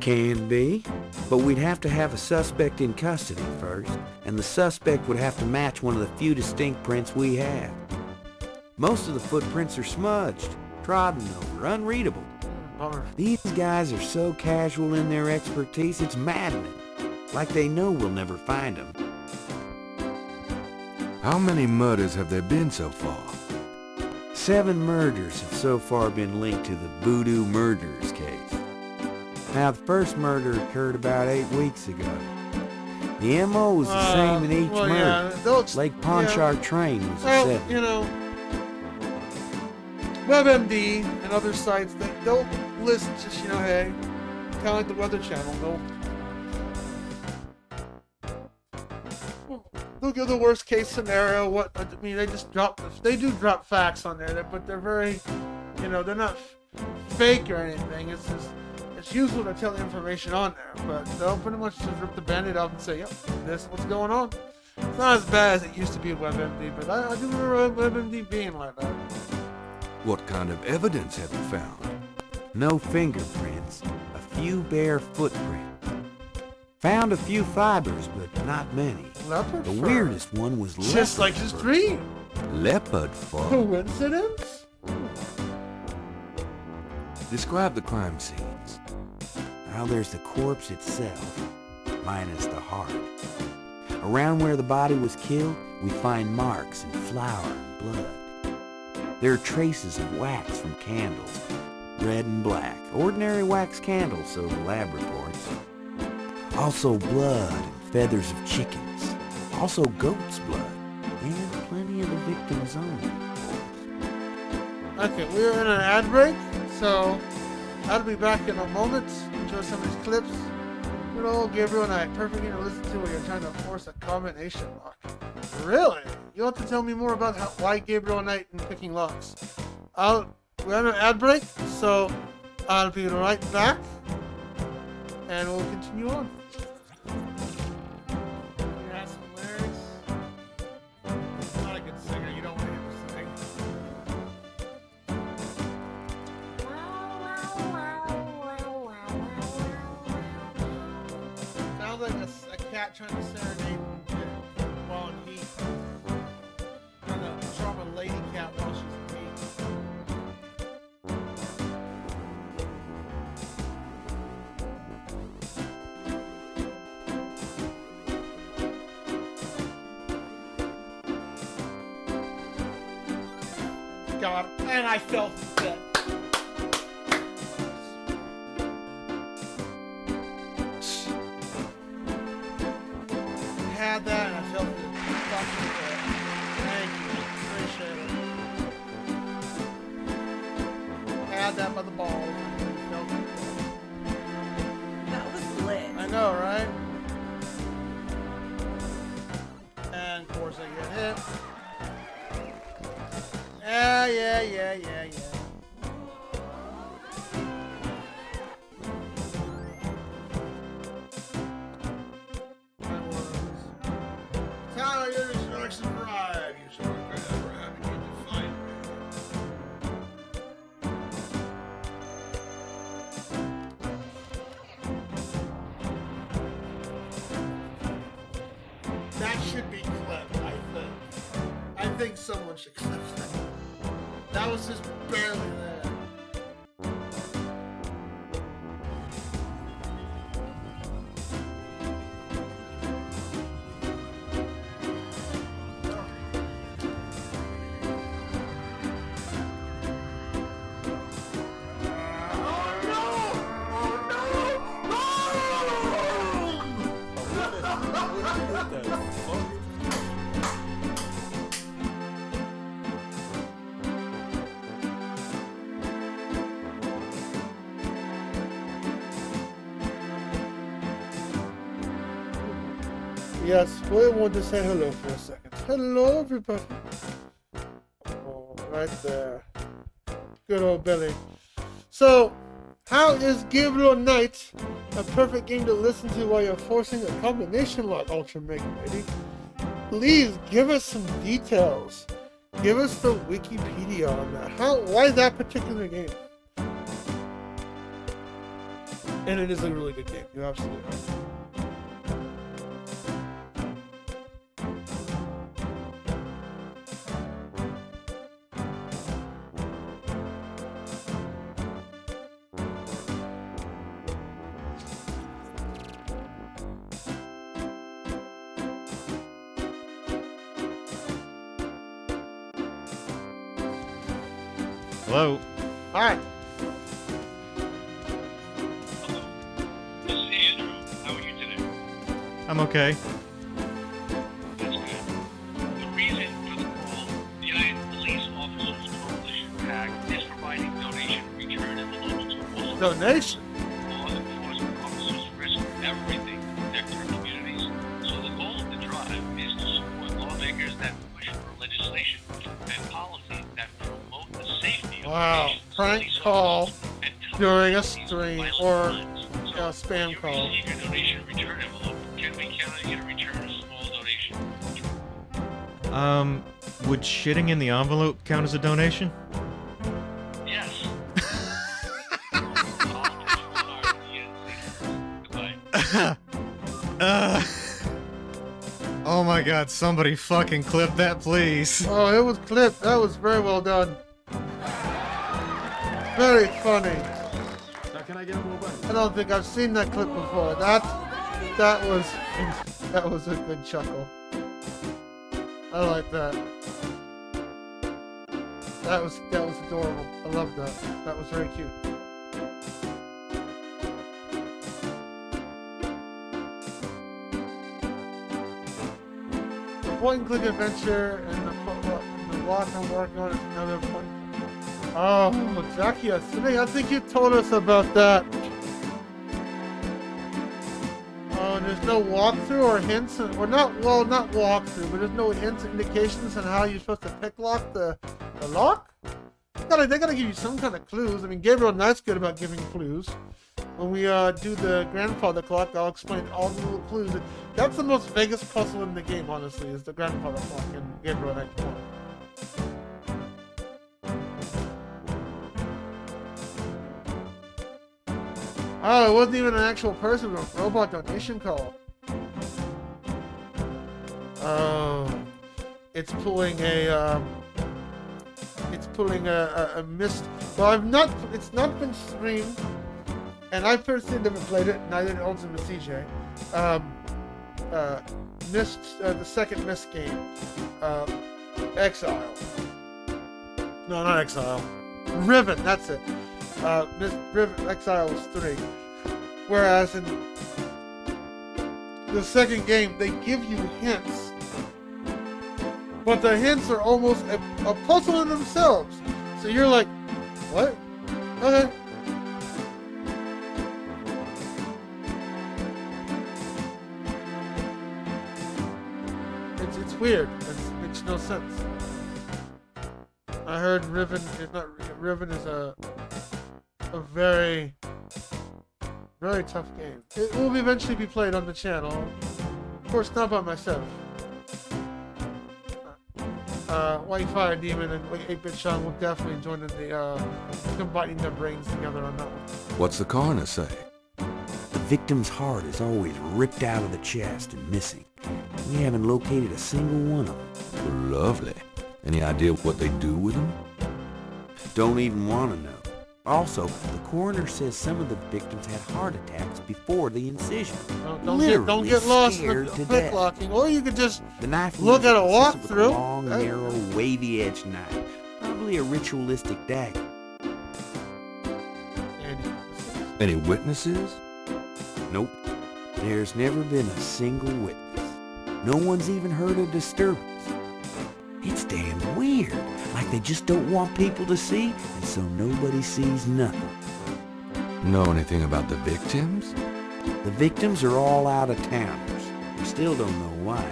Can be, but we'd have to have a suspect in custody first, and the suspect would have to match one of the few distinct prints we have. Most of the footprints are smudged, trodden over, unreadable. These guys are so casual in their expertise, it's maddening. Like they know we'll never find them. How many murders have there been so far? 7 murders have so far been linked to the Voodoo Murders case. Now, the first murder occurred about 8 weeks ago. The M.O. was the same in each murder. Lake Pontchartrain was the 7th. You know, WebMD and other sites, they'll list just, hey, kind of like the Weather Channel, they'll give the worst case scenario. They do drop facts on there, but they're very, they're not fake or anything. It's useful to tell the information on there, but they'll pretty much just rip the Band-Aid off and say, yep, this is what's going on. It's not as bad as it used to be with WebMD, but I do remember WebMD being like that. What kind of evidence have you found? No fingerprints, a few bare footprints. Found a few fibers, but not many. Leopard the fur. Weirdest one was leopard just like his dream. Leopard fur? Coincidence? Describe the crime scenes. Now there's the corpse itself, minus the heart. Around where the body was killed, we find marks and flour and blood. There are traces of wax from candles, red and black. Ordinary wax candles, so the lab reports. Also blood and feathers of chickens. Also goat's blood. And plenty of the victim's own. Okay, we're in an ad break, so I'll be back in a moment. Enjoy some of these clips. Good old Gabriel Knight, perfect to listen to when you're trying to force a combination lock. Really? You'll have to tell me more about why Gabriel Knight and picking locks. We're on an ad break, so I'll be right back, and we'll continue on. You have some lyrics. I'm not a good singer. You don't want to hear me sing. Sounds like a cat trying to serenade while in heat. Trying to charm a lady cat while she's in heat. god. And I fell dead. Had that and I fell fucking dead. Thank you. Appreciate it. Had that by the balls. That was lit. I know, right? And of course I get hit. Yeah. Tyler, your instructions arrive. You shall regret ever having you define that should be clipped, I think. I think someone should clip that. That was just barely there. Yes, we want to say hello for a second. Hello, everybody. Oh, right there. Good old Billy. So, how is Gabriel Knight a perfect game to listen to while you're forcing a combination lock, ultimacj lady? Please give us some details. Give us the Wikipedia on that. Why that particular game? And it is a really good game. You're absolutely right. Hello. Hi. This is Andrew. How are you today? I'm okay. That's good. The reason for the call, the United Police Officers Coalition PAC is providing donation return envelopes to all donation. Law enforcement officers risk everything to protect their communities. So the goal of the drive is to support lawmakers that push for legislation and policies that promote the safety of Wow, prank call during a stream or a spam call. Receive your donation return envelope. Can we count on you to return a small donation? Would shitting in the envelope count as a donation? Yes. Oh my god, somebody fucking clip that, please. Oh, it was clipped. That was very well done. Very funny. Now can I get a little bit? I don't think I've seen that clip before. That was a good chuckle. I like that. That was adorable. I love that. That was very cute. The point and click adventure and the walk I'm working on is another point. Oh, Jackie, I think you told us about that. Oh, and there's no walkthrough or hints, or not walkthrough, but there's no hints, indications on how you're supposed to pick lock the lock? They gotta give you some kind of clues. I mean, Gabriel Knight's good about giving clues. When we do the grandfather clock, I'll explain all the little clues. That's the most Vegas puzzle in the game, honestly, is the grandfather clock in Gabriel Knight 1. Oh, it wasn't even an actual person, it was a robot donation call. Oh, it's pulling a mist. Well, it's not been streamed, and I personally never played it, neither did ultimacj. The second Mist game, Exile. No, not Exile. Riven, that's it. Miss Riven, Exile was 3. Whereas in the second game, they give you hints. But the hints are almost a puzzle in themselves. So you're like, what? Okay. It's weird. It makes no sense. I heard Riven is a very, very tough game. It will eventually be played on the channel. Of course, not by myself. White Fire Demon and 8-Bit Sean will definitely join in the combining their brains together on that one. What's the coroner say? The victim's heart is always ripped out of the chest and missing. We haven't located a single one of them. Lovely. Any idea what they do with them? Don't even want to know. Also, the coroner says some of the victims had heart attacks before the incision. Don't get lost in the click locking, or you could just the knife look at a walkthrough. walkthrough. Long, narrow, wavy-edged knife. Probably a ritualistic dagger. Any witnesses? Nope. There's never been a single witness. No one's even heard a disturbance. It's damn weird. Like they just don't want people to see, and so nobody sees nothing. Know anything about the victims? The victims are all out-of-towners. We still don't know why.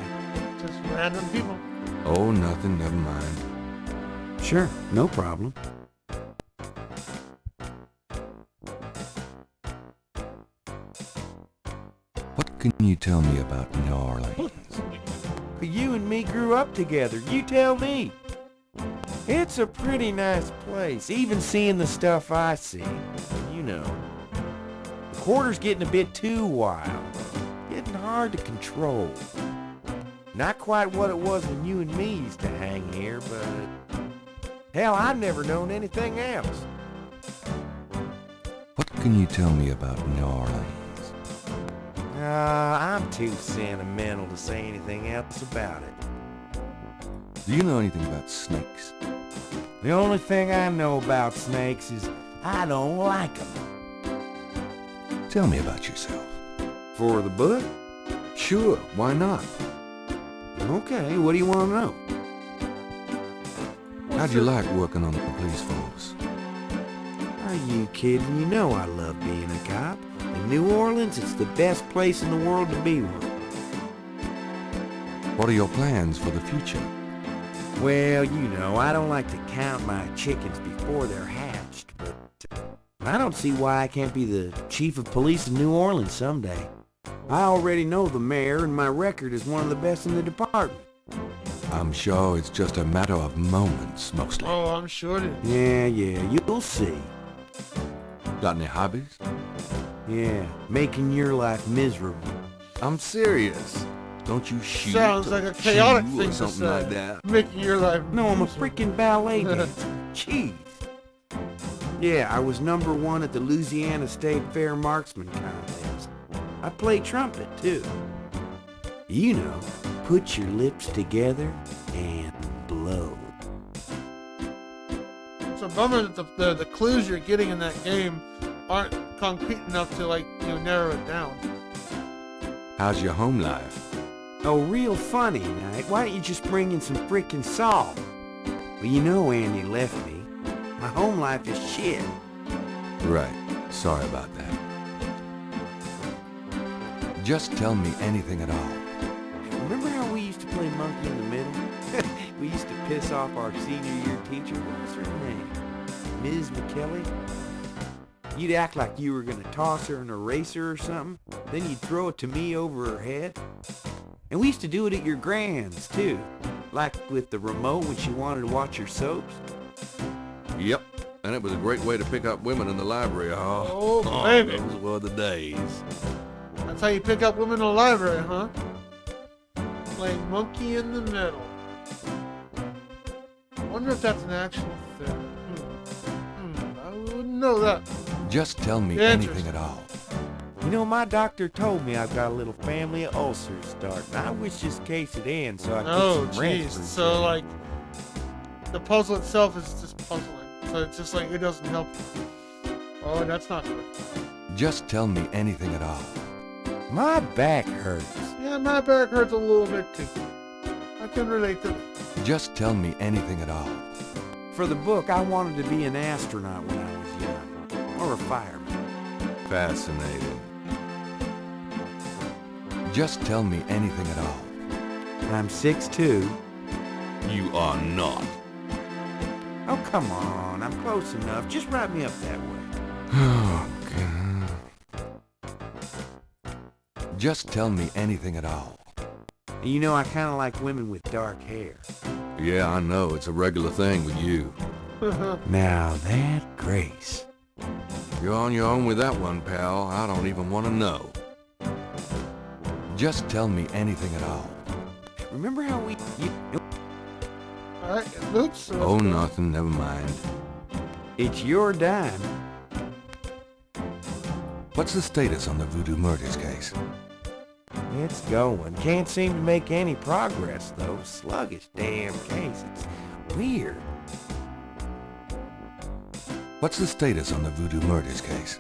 Just random people. Oh, nothing, never mind. Sure, no problem. What can you tell me about New Orleans? You and me grew up together. You tell me. It's a pretty nice place, even seeing the stuff I see. You know. The quarter's getting a bit too wild. Getting hard to control. Not quite what it was when you and me used to hang here, but... Hell, I've never known anything else. What can you tell me about New Orleans? I'm too sentimental to say anything else about it. Do you know anything about snakes? The only thing I know about snakes is I don't like them. Tell me about yourself. For the book? Sure, why not? Okay, what do you want to know? How'd you like working on the police force? Are you kidding? You know I love being a cop. In New Orleans, it's the best place in the world to be one. What are your plans for the future? Well, you know, I don't like to count my chickens before they're hatched, but I don't see why I can't be the chief of police in New Orleans someday. I already know the mayor, and my record is one of the best in the department. I'm sure it's just a matter of moments, mostly. Oh, I'm sure it is. Yeah, you'll see. Got any hobbies? Yeah, making your life miserable. I'm serious. Don't you shoot? Sounds like a chaotic thing or something to say. like that. Making your life. No, I'm a freaking ballet dancer. Chief. Yeah, I was #1 at the Louisiana State Fair Marksman Contest. I play trumpet, too. You know, put your lips together and blow. It's a bummer that the clues you're getting in that game aren't concrete enough to, like, you know, narrow it down. How's your home life? Oh, real funny, Knight. Why don't you just bring in some frickin' salt? Well, you know Andy left me. My home life is shit. Right. Sorry about that. Just tell me anything at all. Remember how we used to play monkey in the middle? We used to piss off our senior year teacher. What was her name? Ms. McKelly? You'd act like you were gonna toss her an eraser or something. Then you'd throw it to me over her head. And we used to do it at your grand's, too. Like with the remote when she wanted to watch her soaps. Yep. And it was a great way to pick up women in the library. Oh, baby. Those were the days. That's how you pick up women in the library, huh? Playing monkey in the middle. I wonder if that's an actual thing. I wouldn't know that. Just tell me anything at all. You know, my doctor told me I've got a little family of ulcers starting. I wish this case would end so I could get some rest. So, like, the puzzle itself is just puzzling. So it's just like, it doesn't help. Oh, that's not good. Just tell me anything at all. My back hurts. Yeah, my back hurts a little bit too. I can relate to that. Just tell me anything at all. For the book, I wanted to be an astronaut when I was young. Or a fireman. Fascinating. Just tell me anything at all. I'm 6'2". You are not. Oh, come on. I'm close enough. Just write me up that way. Oh, God. Just tell me anything at all. You know, I kind of like women with dark hair. Yeah, I know. It's a regular thing with you. Now that Grace. You're on your own with that one, pal. I don't even want to know. Just tell me anything at all. Remember how we... Alright, oops. Oh, nothing. Never mind. It's your dime. What's the status on the Voodoo Murders case? It's going. Can't seem to make any progress, though. Sluggish damn case. It's weird. What's the status on the Voodoo Murders case?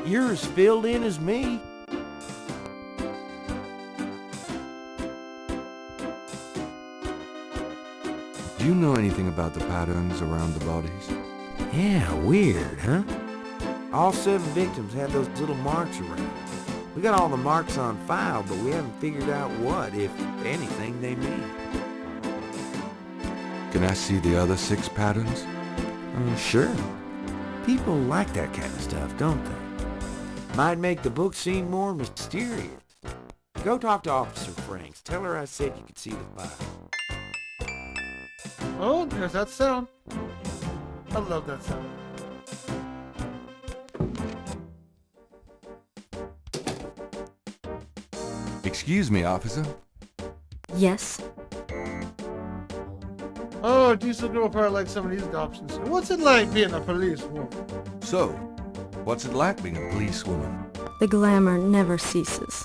You're as filled in as me. Do you know anything about the patterns around the bodies? Yeah, weird, huh? All 7 victims had those little marks around. We got all the marks on file, but we haven't figured out what, if anything, they mean. Can I see the other 6 patterns? Sure. People like that kind of stuff, don't they? Might make the book seem more mysterious. Go talk to Officer Franks. Tell her I said you could see the file. Oh, there's that sound. I love that sound. Excuse me, officer. Yes? Oh, Diesel girl probably like some of these options. What's it like being a policewoman? So, what's it like being a policewoman? The glamour never ceases.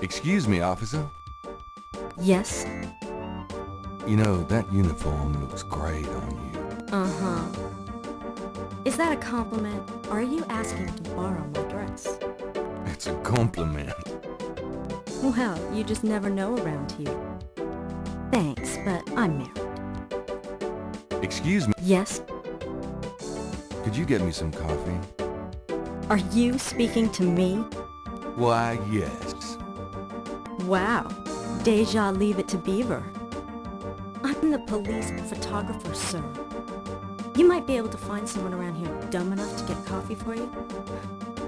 Excuse me, officer. Yes? You know, that uniform looks great on you. Uh-huh. Is that a compliment, or are you asking to borrow my dress? It's a compliment. Well, you just never know around here. Thanks, but I'm married. Excuse me. Yes? Could you get me some coffee? Are you speaking to me? Why, yes. Wow. Deja leave it to Beaver. I'm the police photographer, sir. You might be able to find someone around here dumb enough to get coffee for you.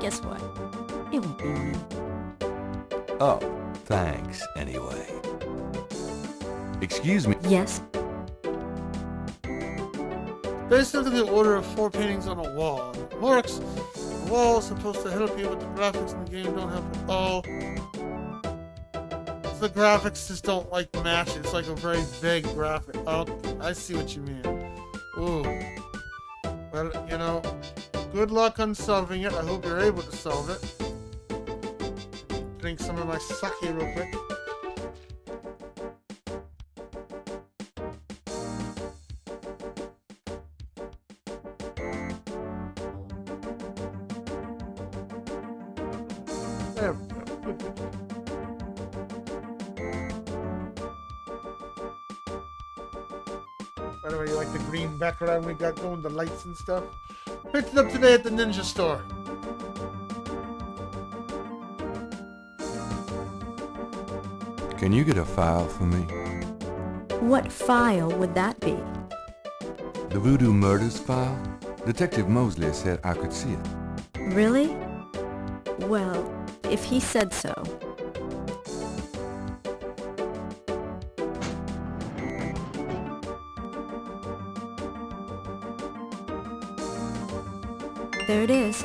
Guess what? It won't be me. Oh, thanks, anyway. Excuse me. Yes? Based on the order of 4 paintings on a wall. The marks, the wall is supposed to help you, but the graphics in the game don't help at all. The graphics just don't like match. It's like a very vague graphic. Oh, I see what you mean. Ooh. Well, you know, good luck on solving it. I hope you're able to solve it. Drink some of my sake real quick. There we go. Good. By the way, you like the green background we got going, the lights and stuff? Picked it up today at the Ninja store. Can you get a file for me? What file would that be? The Voodoo Murders file? Detective Mosley said I could see it. Really? Well, if he said so. There it is.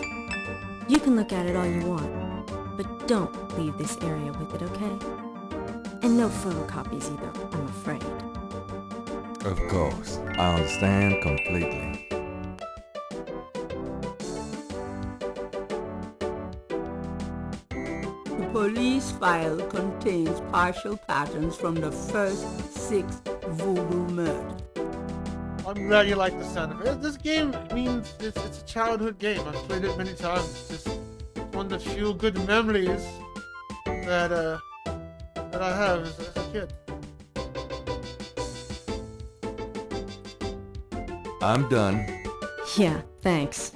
You can look at it all you want, but don't leave this area with it, okay? And no photocopies either, I'm afraid. Of course. I understand completely. The police file contains partial patterns from the first 6 voodoo murders. I'm glad you like the sound of it. This game means it's a childhood game. I've played it many times. It's just one of the few good memories that I have as a kid. I'm done. Yeah, thanks.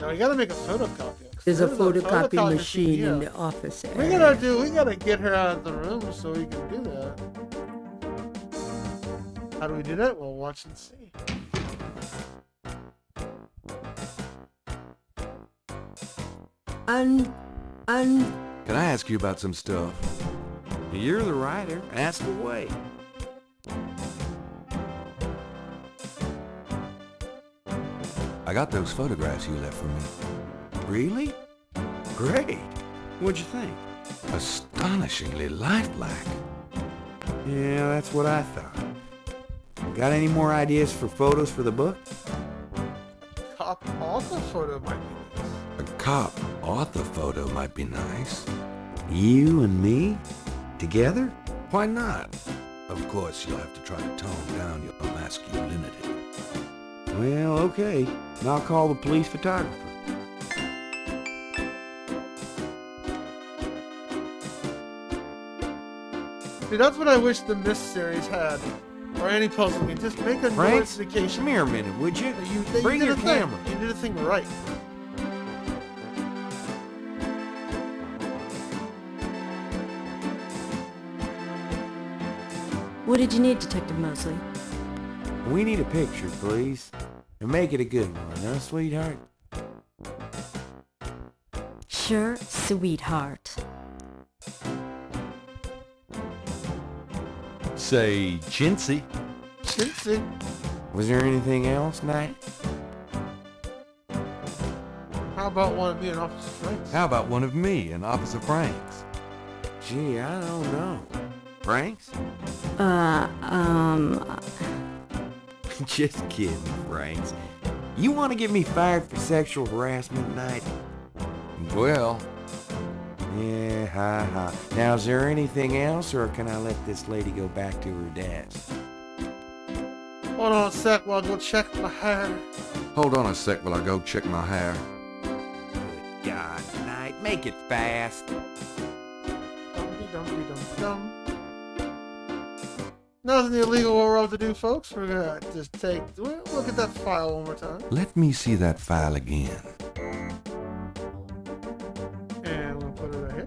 Now we gotta make a photocopy. There's a There's photocopy machine here. in the office We area. gotta get her out of the room so we can do that. How do we do that? Well, watch and see. And Can I ask you about some stuff? You're the writer. Ask away. I got those photographs you left for me. Really? Great. What'd you think? Astonishingly lifelike. Yeah, that's what I thought. Got any more ideas for photos for the book? Cop author photo might be nice. A cop author photo might be nice. You and me? Together? Why not? Of course, you'll have to try to tone down your masculinity. Well, okay. I'll call the police photographer. See, that's what I wish the Myst series had. Or any puzzle game. Just make a Franks, notification. come here a minute, would you? That Bring did your a thing. camera. You did a thing right. What did you need, Detective Mosley? We need a picture, please. And make it a good one, huh, sweetheart? Sure, sweetheart. Say, chintzy. Chintzy? Was there anything else, Knight? How about one of me and Officer Franks? How about one of me and Officer Franks? Gee, I don't know. Franks? Just kidding, Franks. You want to get me fired for sexual harassment, Knight? Well, yeah, ha. Now, is there anything else, or can I let this lady go back to her desk? Hold on a sec while I go check my hair. hold on a sec while I go check my hair. Good God, Knight, make it fast. Dum-de-dum-de-dum-dum. Nothing illegal what we're about to do, folks. We're gonna just look at that file one more time. Let me see that file again. And we'll put it right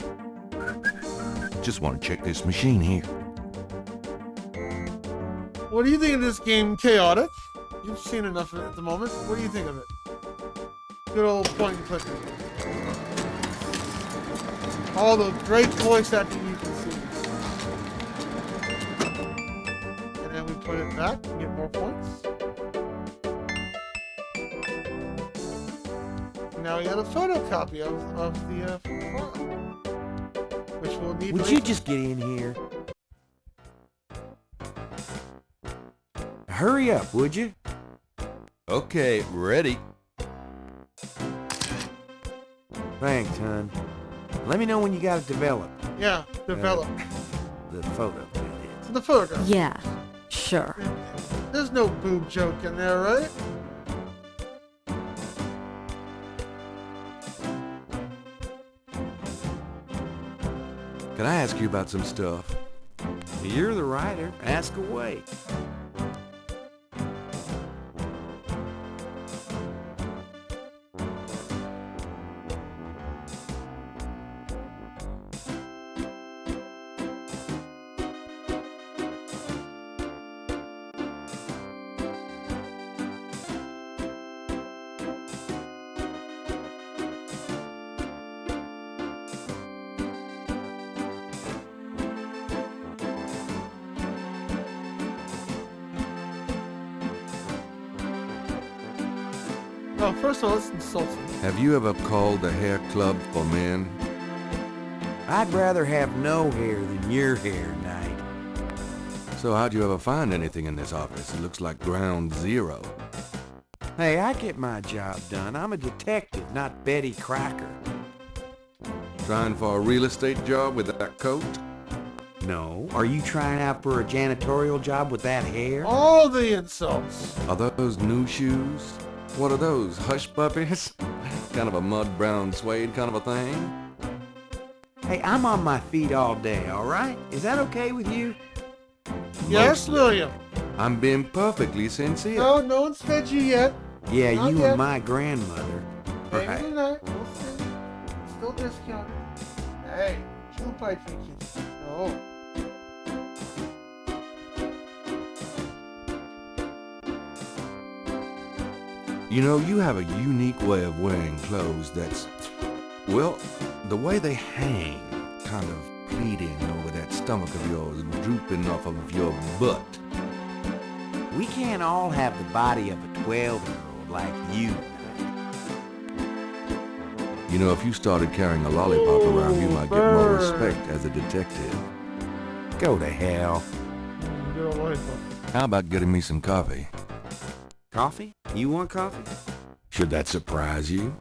here. Just want to check this machine here. What do you think of this game, Chaotic? You've seen enough of it at the moment. What do you think of it? Good old point and clicking. All the great voice acting you can see. And then we put it back and get more points. Now we got a photocopy of the file, which we'll need. Would later. you just get in here? Hurry up, would you? Okay, ready. Thanks, hon. Let me know when you got it developed. Yeah, develop. The photo, that is. The photograph. Yeah, sure. There's no boob joke in there, right? Can I ask you about some stuff? You're the writer. Ask away. Oh, first of all, let's insult him. Have you ever called the hair club for men? I'd rather have no hair than your hair, Knight. So how'd you ever find anything in this office? It looks like ground zero. Hey, I get my job done. I'm a detective, not Betty Crocker. Trying for a real estate job with that coat? No. Are you trying out for a janitorial job with that hair? All the insults. Are those new shoes? What are those, hush puppies? Kind of a mud brown suede kind of a thing? Hey, I'm on my feet all day, all right? Is that okay with you? Yes, William. I'm being perfectly sincere. No, no one's fed you yet. Yeah, Not you yet. and my grandmother. Maybe Right. tonight. We'll see. Still discounted. Hey, chew pipe for kids. No. You know, you have a unique way of wearing clothes that's, well, the way they hang, kind of pleating over that stomach of yours, drooping off of your butt. We can't all have the body of a 12-year-old like you. You know, if you started carrying a lollipop around, you might get more respect as a detective. Go to hell. Good old lollipop. How about getting me some coffee? Coffee? You want coffee? Should that surprise you?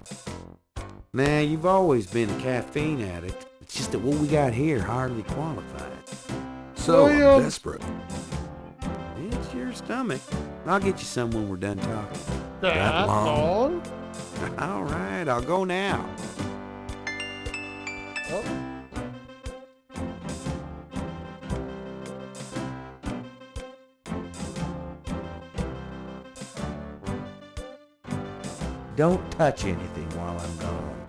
Nah, you've always been a caffeine addict. It's just that what we got here hardly qualifies. So, I'm desperate. It's your stomach. I'll get you some when we're done talking. That long? All right, I'll go now. Oh. Don't touch anything while I'm gone.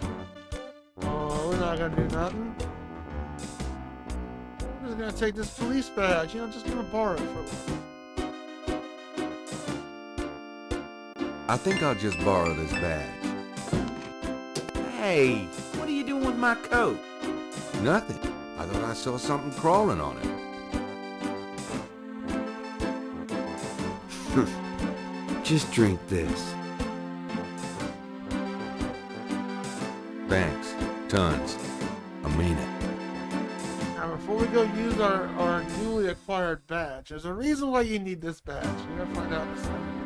Oh, we're not gonna do nothing. We're just gonna take this police badge. You know, just gonna borrow it for a while. I think I'll just borrow this badge. Hey, what are you doing with my coat? Nothing. I thought I saw something crawling on it. Just drink this. Thanks. Tons. I mean it. Now, before we go use our newly acquired badge, there's a reason why you need this badge. You're gonna find out in a second.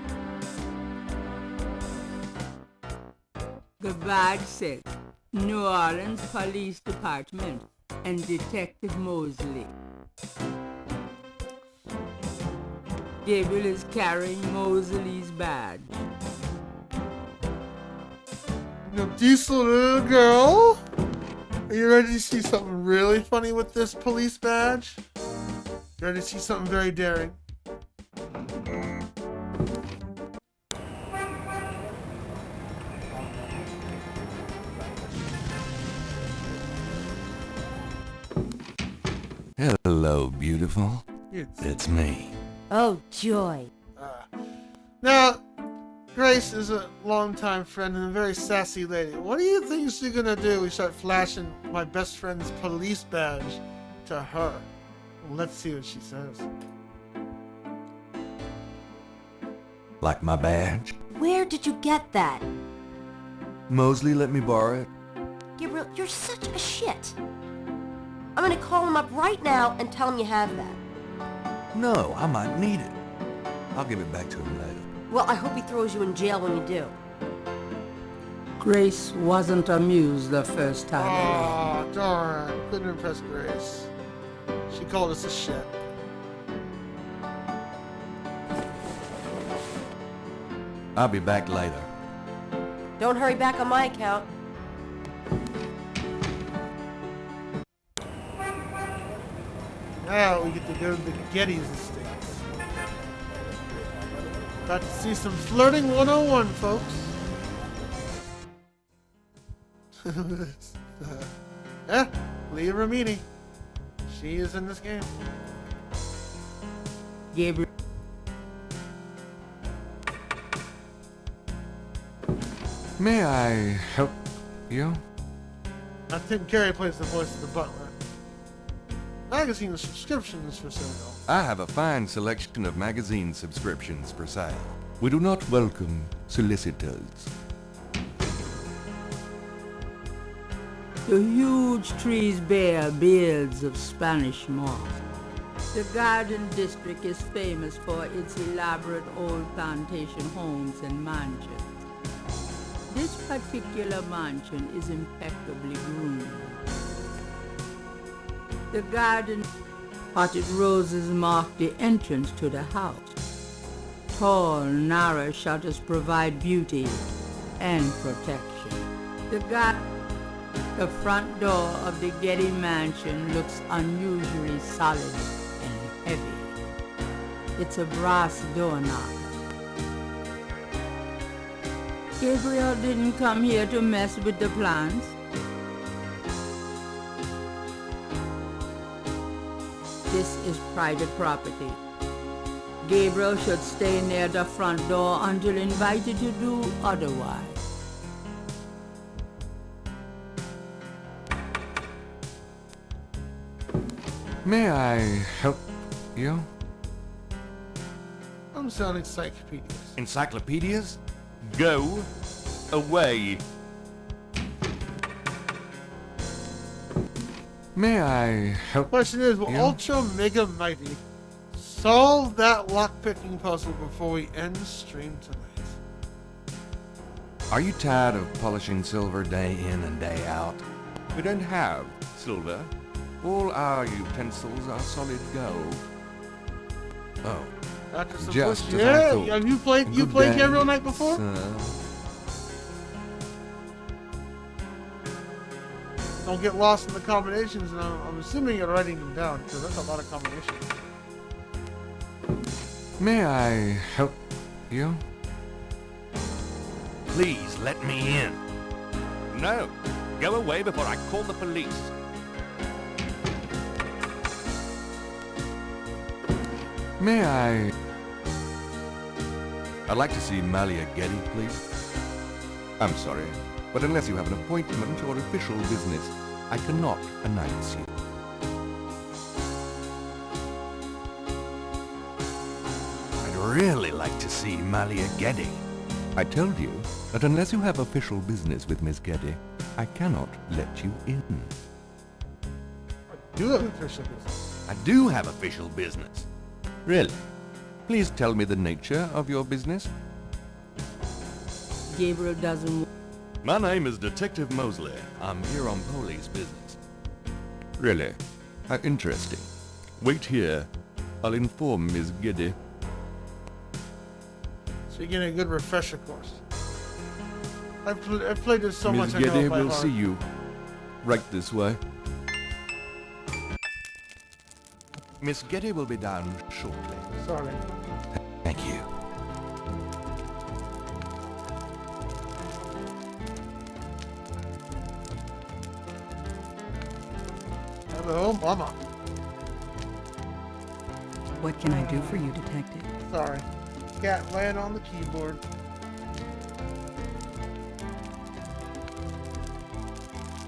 The badge says New Orleans Police Department and Detective Mosley. Gabriel is carrying Mosley's badge. You diesel little girl. Are you ready to see something really funny with this police badge? You ready to see something very daring? Hello, beautiful. It's me. Oh, joy. Now, Grace is a longtime friend and a very sassy lady. What do you think she's gonna do? We start flashing my best friend's police badge to her. Well, let's see what she says. Like my badge? Where did you get that? Mosley let me borrow it. Gabriel, you're such a shit. I'm gonna call him up right now and tell him you have that. No, I might need it. I'll give it back to him later. Well, I hope he throws you in jail when you do. Grace wasn't amused the first time Oh, around. darn. Couldn't impress Grace. She called us a shit. I'll be back later. Don't hurry back on my account. Now we get to go to the Getty's estates. About to see some flirting 101, folks. Yeah, Leah Ramini. She is in this game. Gabriel. May I help you? Now Tim Carey plays the voice of the butler. Magazine subscriptions for sale. I have a fine selection of magazine subscriptions for sale. We do not welcome solicitors. The huge trees bear beards of Spanish moss. The Garden District is famous for its elaborate old plantation homes and mansions. This particular mansion is impeccably groomed. The garden Potted roses mark the entrance to the house. Tall, narrow shutters provide beauty and protection. The front door of the Getty mansion looks unusually solid and heavy. It's a brass doorknob. Gabriel didn't come here to mess with the plants. This is private property. Gabriel should stay near the front door until invited to do otherwise. May I help you? I'm selling encyclopedias. Encyclopedias? Go away. May I help? Question is, will you? Ultra Mega Mighty solve that lockpicking puzzle before we end stream tonight? Are you tired of polishing silver day in and day out? We don't have silver. All our utensils are solid gold. Oh, After some just push- as I yeah, thought. have you played Good day, Gabriel Knight before? sir. Don't get lost in the combinations, and I'm assuming you're writing them down because that's a lot of combinations. May I help you? Please let me in. No. Go away before I call the police. May I? I'd like to see Malia Getty, please. I'm sorry, but unless you have an appointment or official business, I cannot announce you. I'd really like to see Malia Getty. I told you that unless you have official business with Miss Getty, I cannot let you in. I do have official business. I do have official business. Really? Please tell me the nature of your business. Gabriel doesn't. My name is Detective Mosley. I'm here on police business. Really? How interesting. Wait here. I'll inform Miss Getty. So you're getting a good refresher course. I've played this so Miss much. I know Getty it by will heart. see you. Right this way. Miss Getty will be down shortly. Sorry. Thank you. Hello, Mama. What can I do for you, Detective? Sorry. Cat laying on the keyboard.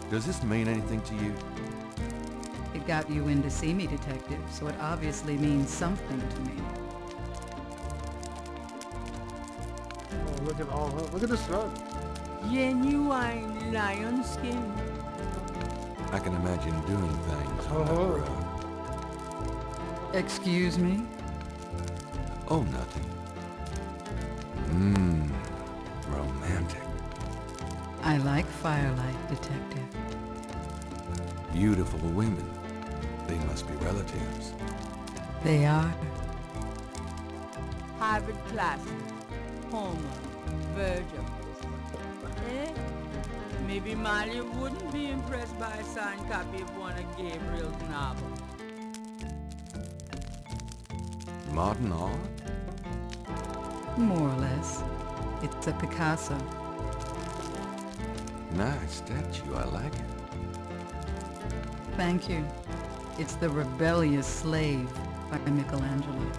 Does this mean anything to you? It got you in to see me, Detective, so it obviously means something to me. Oh, look at this rug. Genuine lion skin. I can imagine doing things. Oh. Excuse me? Oh, nothing. Romantic. I like firelight, Detective. Beautiful women. They must be relatives. They are. Harvard classes. Homer. Virgil. Eh? Maybe Molly wouldn't be impressed by a signed copy of one of Gabriel's novels. Modern art? More or less. It's a Picasso. Nice statue. I like it. Thank you. It's The Rebellious Slave by Michelangelo.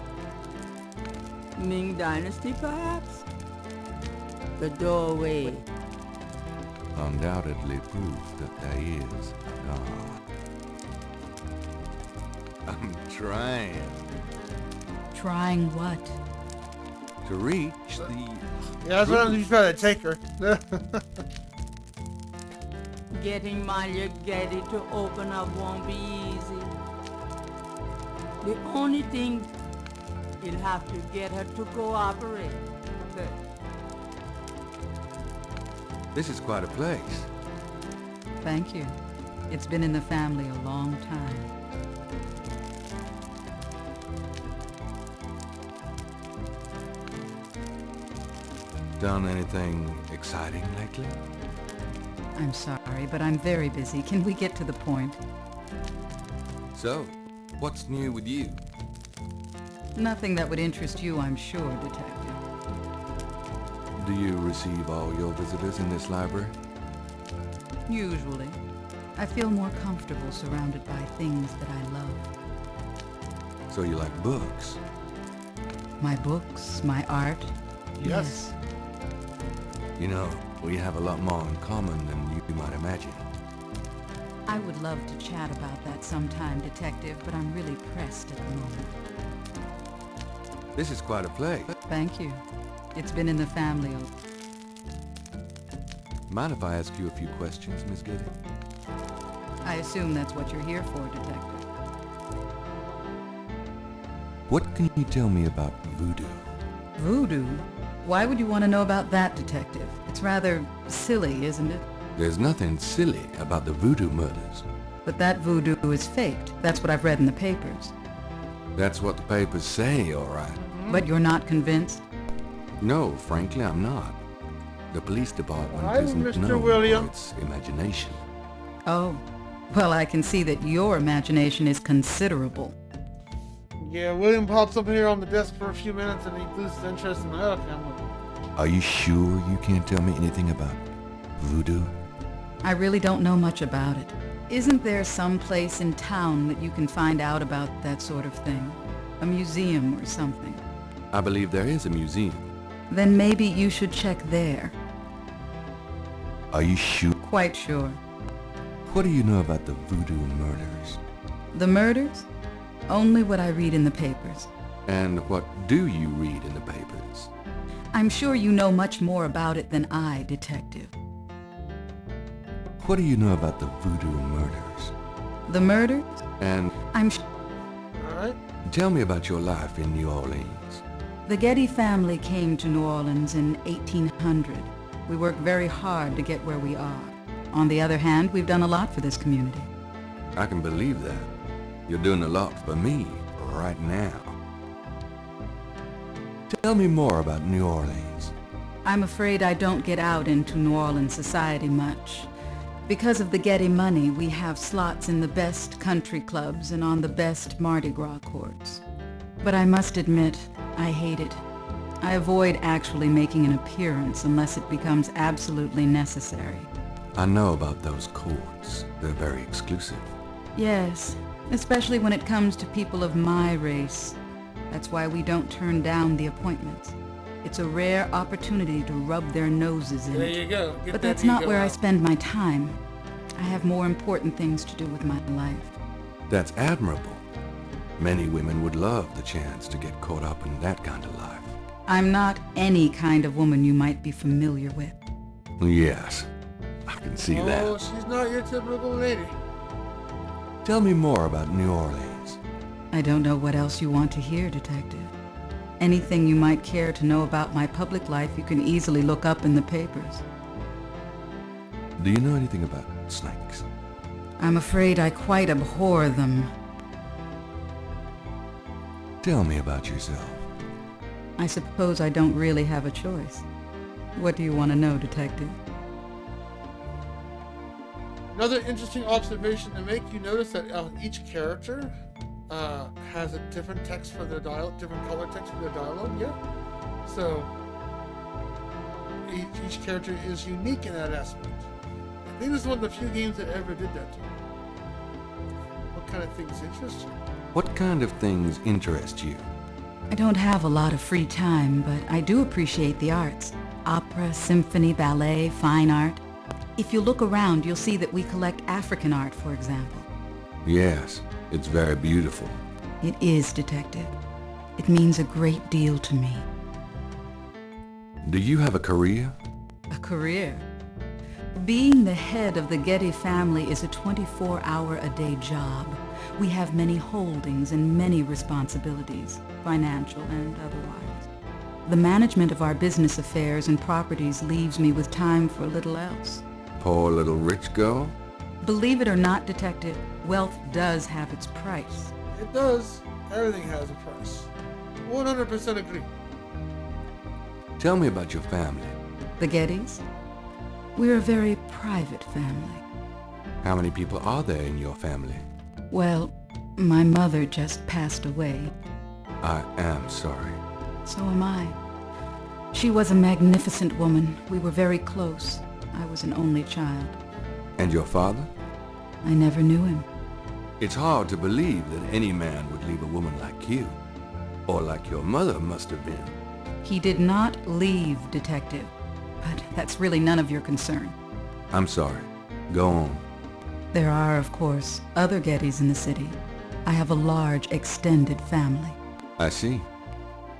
Ming Dynasty, perhaps? The doorway. Undoubtedly proof that there is a God. I'm trying Trying what? to reach the... Yeah, that's what I'm trying to take her. Getting Malia Getty to open up won't be easy. The only thing, you'll have to get her to cooperate. But This is quite a place. Thank you. It's been in the family a long time. Done anything exciting lately? I'm sorry, but I'm very busy. Can we get to the point? So, what's new with you? Nothing that would interest you, I'm sure, Detective. Do you receive all your visitors in this library? Usually. I feel more comfortable surrounded by things that I love. So you like books? My books, my art. Yes. You know, we have a lot more in common than you might imagine. I would love to chat about that sometime, Detective, but I'm really pressed at the moment. This is quite a place. Thank you. It's been in the family. Mind if I ask you a few questions, Miss Getty? I assume that's what you're here for, Detective. What can you tell me about voodoo? Voodoo? Why would you want to know about that, Detective? It's rather silly, isn't it? There's nothing silly about the voodoo murders. But that voodoo is faked. That's what I've read in the papers. That's what the papers say, all right. But you're not convinced? No, frankly, I'm not. The police department I'm isn't Mr. known William. for its imagination. Oh. Well, I can see that your imagination is considerable. Yeah, William pops up here on the desk for a few minutes and he loses interest in the okay, I'm with him. Are you sure you can't tell me anything about voodoo? I really don't know much about it. Isn't there some place in town that you can find out about that sort of thing? A museum or something? I believe there is a museum. Then maybe you should check there. Are you sure? Quite sure. What do you know about the voodoo murders? The murders? Only what I read in the papers. And what do you read in the papers? I'm sure you know much more about it than I, Detective. What do you know about the voodoo murders? The murders? And I'm Alright. tell me about your life in New Orleans. The Getty family came to New Orleans in 1800. We worked very hard to get where we are. On the other hand, we've done a lot for this community. I can believe that. You're doing a lot for me right now. Tell me more about New Orleans. I'm afraid I don't get out into New Orleans society much. Because of the Getty money, we have slots in the best country clubs and on the best Mardi Gras courts. But I must admit, I hate it. I avoid actually making an appearance unless it becomes absolutely necessary. I know about those courts. They're very exclusive. Yes, especially when it comes to people of my race. That's why we don't turn down the appointments. It's a rare opportunity to rub their noses in There it. you go. Get But that that's not ego where I out. spend my time. I have more important things to do with my life. That's admirable. Many women would love the chance to get caught up in that kind of life. I'm not any kind of woman you might be familiar with. Yes, I can see that. Oh, she's not your typical lady. Tell me more about New Orleans. I don't know what else you want to hear, Detective. Anything you might care to know about my public life you can easily look up in the papers. Do you know anything about snakes? I'm afraid I quite abhor them. Tell me about yourself. I suppose I don't really have a choice. What do you want to know, Detective? Another interesting observation to make, you notice that each character has a different text for their dialogue, different color text for their dialogue, yeah? So, each character is unique in that aspect. I think this is one of the few games that ever did that to me. What kind of things interest you? What kind of things interest you? I don't have a lot of free time, but I do appreciate the arts. Opera, symphony, ballet, fine art. If you look around, you'll see that we collect African art, for example. Yes, it's very beautiful. It is, Detective. It means a great deal to me. Do you have a career? A career? Being the head of the Getty family is a 24-hour-a-day job. We have many holdings and many responsibilities, financial and otherwise. The management of our business affairs and properties leaves me with time for little else. Poor little rich girl? Believe it or not, Detective, wealth does have its price. It does. Everything has a price. 100% agree. Tell me about your family. The Gettys? We're a very private family. How many people are there in your family? Well, my mother just passed away. I am sorry. So am I. She was a magnificent woman. We were very close. I was an only child. And your father? I never knew him. It's hard to believe that any man would leave a woman like you. Or like your mother must have been. He did not leave, Detective. But that's really none of your concern. I'm sorry. Go on. There are, of course, other Gettys in the city. I have a large, extended family. I see.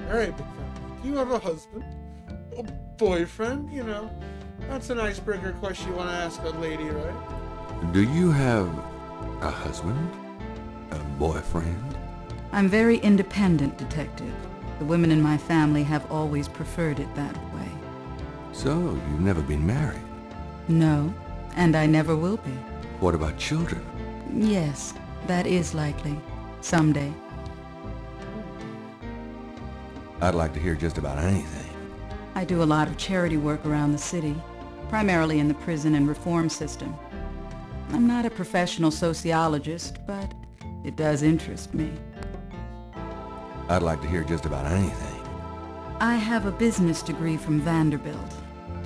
Alright, big family. Do you have a husband? A boyfriend? You know, that's an icebreaker question you want to ask a lady, right? Do you have a husband? A boyfriend? I'm very independent, Detective. The women in my family have always preferred it that way. So, you've never been married? No, and I never will be. What about children? Yes, that is likely. Someday. I'd like to hear just about anything. I do a lot of charity work around the city, primarily in the prison and reform system. I'm not a professional sociologist, but it does interest me. I'd like to hear just about anything. I have a business degree from Vanderbilt.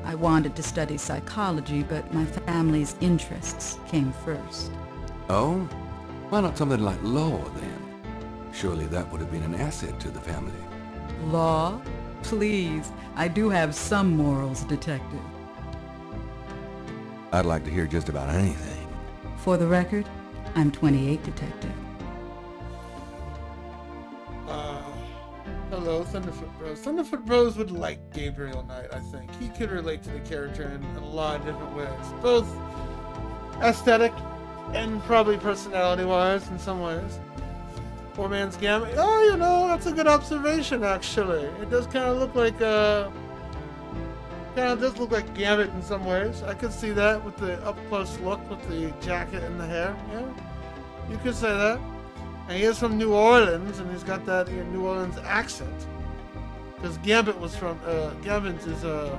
I wanted to study psychology, but my family's interests came first. Oh? Why not something like law, then? Surely that would have been an asset to the family. Law? Please, I do have some morals, Detective. I'd like to hear just about anything. For the record, I'm 28, Detective. Hello, Thunderfoot Bros. Thunderfoot Bros would like Gabriel Knight, I think. He could relate to the character in a lot of different ways. Both aesthetic and probably personality-wise in some ways. Poor man's Gambit. Oh, you know, that's a good observation, actually. It does kind of look like, Gambit in some ways. I could see that with the up-close look with the jacket and the hair. Yeah, you could say that. And he is from New Orleans, and he's got that New Orleans accent. Because Gambit was from, Gambit is a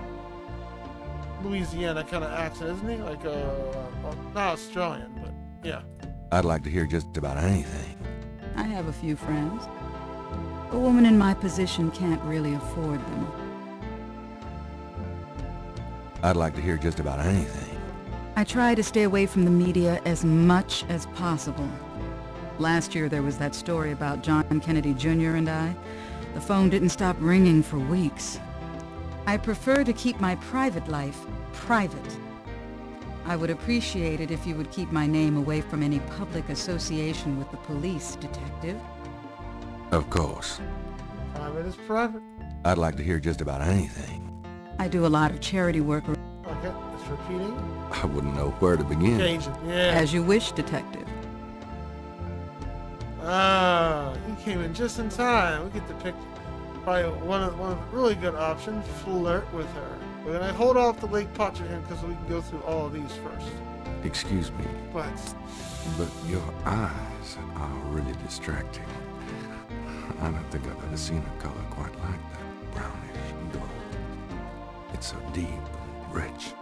Louisiana kind of accent, isn't he? Like, not Australian, but yeah. I'd like to hear just about anything. I have a few friends. A woman in my position can't really afford them. I'd like to hear just about anything. I try to stay away from the media as much as possible. Last year there was that story about John Kennedy Jr. and I. The phone didn't stop ringing for weeks. I prefer to keep my private life private. I would appreciate it if you would keep my name away from any public association with the police, Detective. Of course. Private is private. I'd like to hear just about anything. I do a lot of charity work. Okay, it's repeating. I wouldn't know where to begin. Change it, yeah. As you wish, Detective. Ah, he came in just in time. We get to pick probably one of the really good options. Flirt with her. We're gonna hold off the Lake Potter here because we can go through all of these first. Excuse me. But your eyes are really distracting. I don't think I've ever seen a color quite like that. Brownish gold. It's so deep and rich.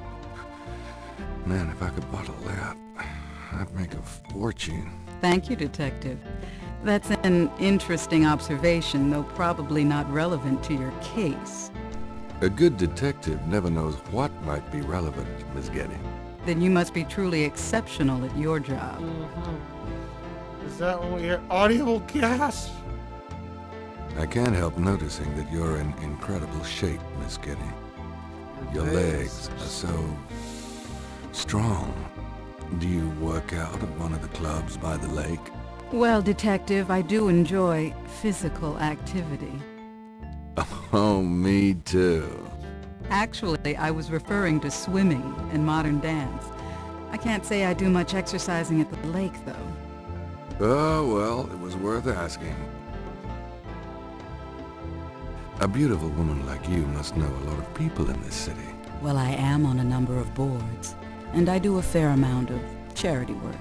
Man, if I could bottle that, I'd make a fortune. Thank you, Detective. That's an interesting observation, though probably not relevant to your case. A good detective never knows what might be relevant, Miss Getty. Then you must be truly exceptional at your job. Mm-hmm. Is that when we hear audible gasp? I can't help noticing that you're in incredible shape, Miss Getty. Your legs are so strong. Do you work out at one of the clubs by the lake? Well, Detective, I do enjoy physical activity. Oh, me too. Actually, I was referring to swimming and modern dance. I can't say I do much exercising at the lake, though. Oh, well, it was worth asking. A beautiful woman like you must know a lot of people in this city. Well, I am on a number of boards, and I do a fair amount of charity work.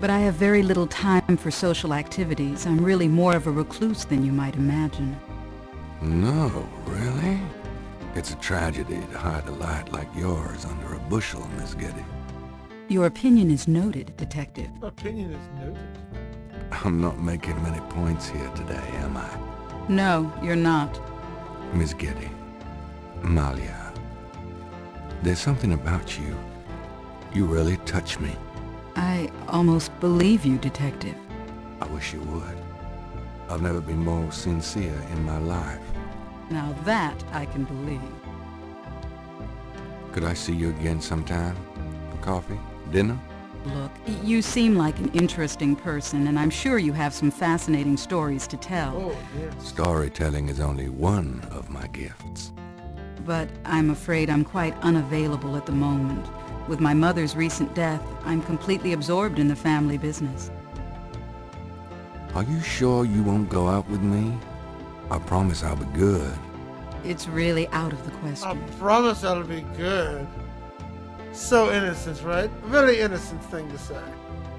But I have very little time for social activities. I'm really more of a recluse than you might imagine. No, really? It's a tragedy to hide a light like yours under a bushel, Miss Getty. Your opinion is noted, Detective. Opinion is noted. I'm not making many points here today, am I? No, you're not. Miss Getty, Malia, there's something about you. You really touch me. I almost believe you, Detective. I wish you would. I've never been more sincere in my life. Now that I can believe. Could I see you again sometime? For coffee? Dinner? Look, you seem like an interesting person, and I'm sure you have some fascinating stories to tell. Oh, yes. Storytelling is only one of my gifts. But I'm afraid I'm quite unavailable at the moment. With my mother's recent death, I'm completely absorbed in the family business. Are you sure you won't go out with me? I promise I'll be good. It's really out of the I question. promise that'll be good. So innocent, right? Very innocent thing to say.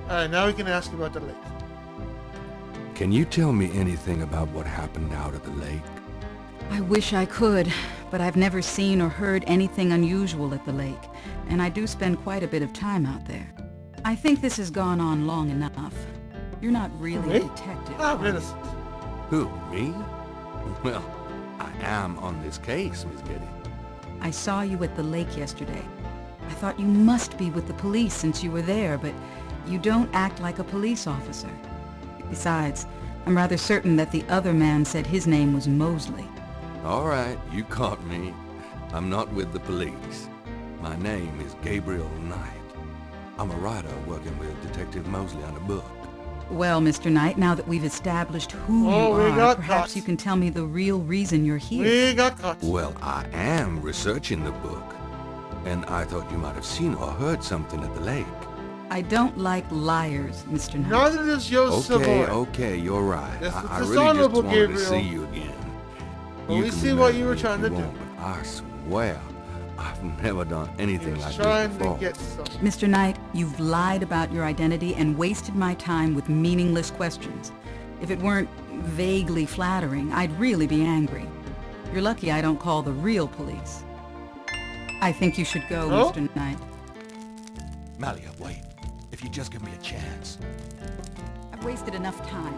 Alright, now we can ask about the lake. Can you tell me anything about what happened out at the lake? I wish I could, but I've never seen or heard anything unusual at the lake, and I do spend quite a bit of time out there. I think this has gone on long enough. You're not really a detective. I'm innocent. Who, me? Well, I am on this case, Miss Getty. I saw you at the lake yesterday. I thought you must be with the police since you were there, but you don't act like a police officer. Besides, I'm rather certain that the other man said his name was Mosley. All right, you caught me. I'm not with the police. My name is Gabriel Knight. I'm a writer working with Detective Mosley on a book. Well, Mr. Knight, now that we've established who you are, perhaps you can tell me the real reason you're here. We got caught. Well, I am researching the book, and I thought you might have seen or heard something at the lake. I don't like liars, Mr. Knight. Neither does YOCBOI. Okay, you're right. This is I really just dishonorable, wanted to Gabriel. see you again. Well, You we can see what be you were mad at trying me to if you do. want, but I swear, I've never done anything like Trying this to before. get some. Mr. Knight, you've lied about your identity and wasted my time with meaningless questions. If it weren't vaguely flattering, I'd really be angry. You're lucky I don't call the real police. I think you should go, Oh? Mr. Knight. Malia, wait. If you just give me a chance. I've wasted enough time.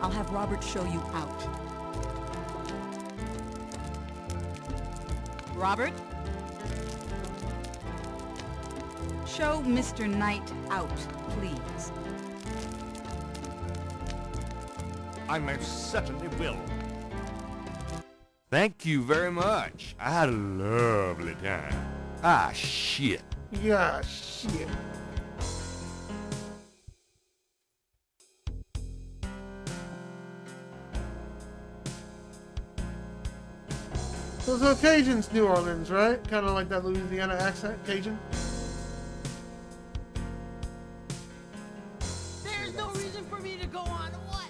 I'll have Robert show you out. Robert? Show Mr. Knight out, please. I most certainly will. Thank you very much. I had a lovely time. Ah, shit. Yeah, shit. So Cajuns, New Orleans, right? Kind of like that Louisiana accent, Cajun. There's no reason for me to go on. What?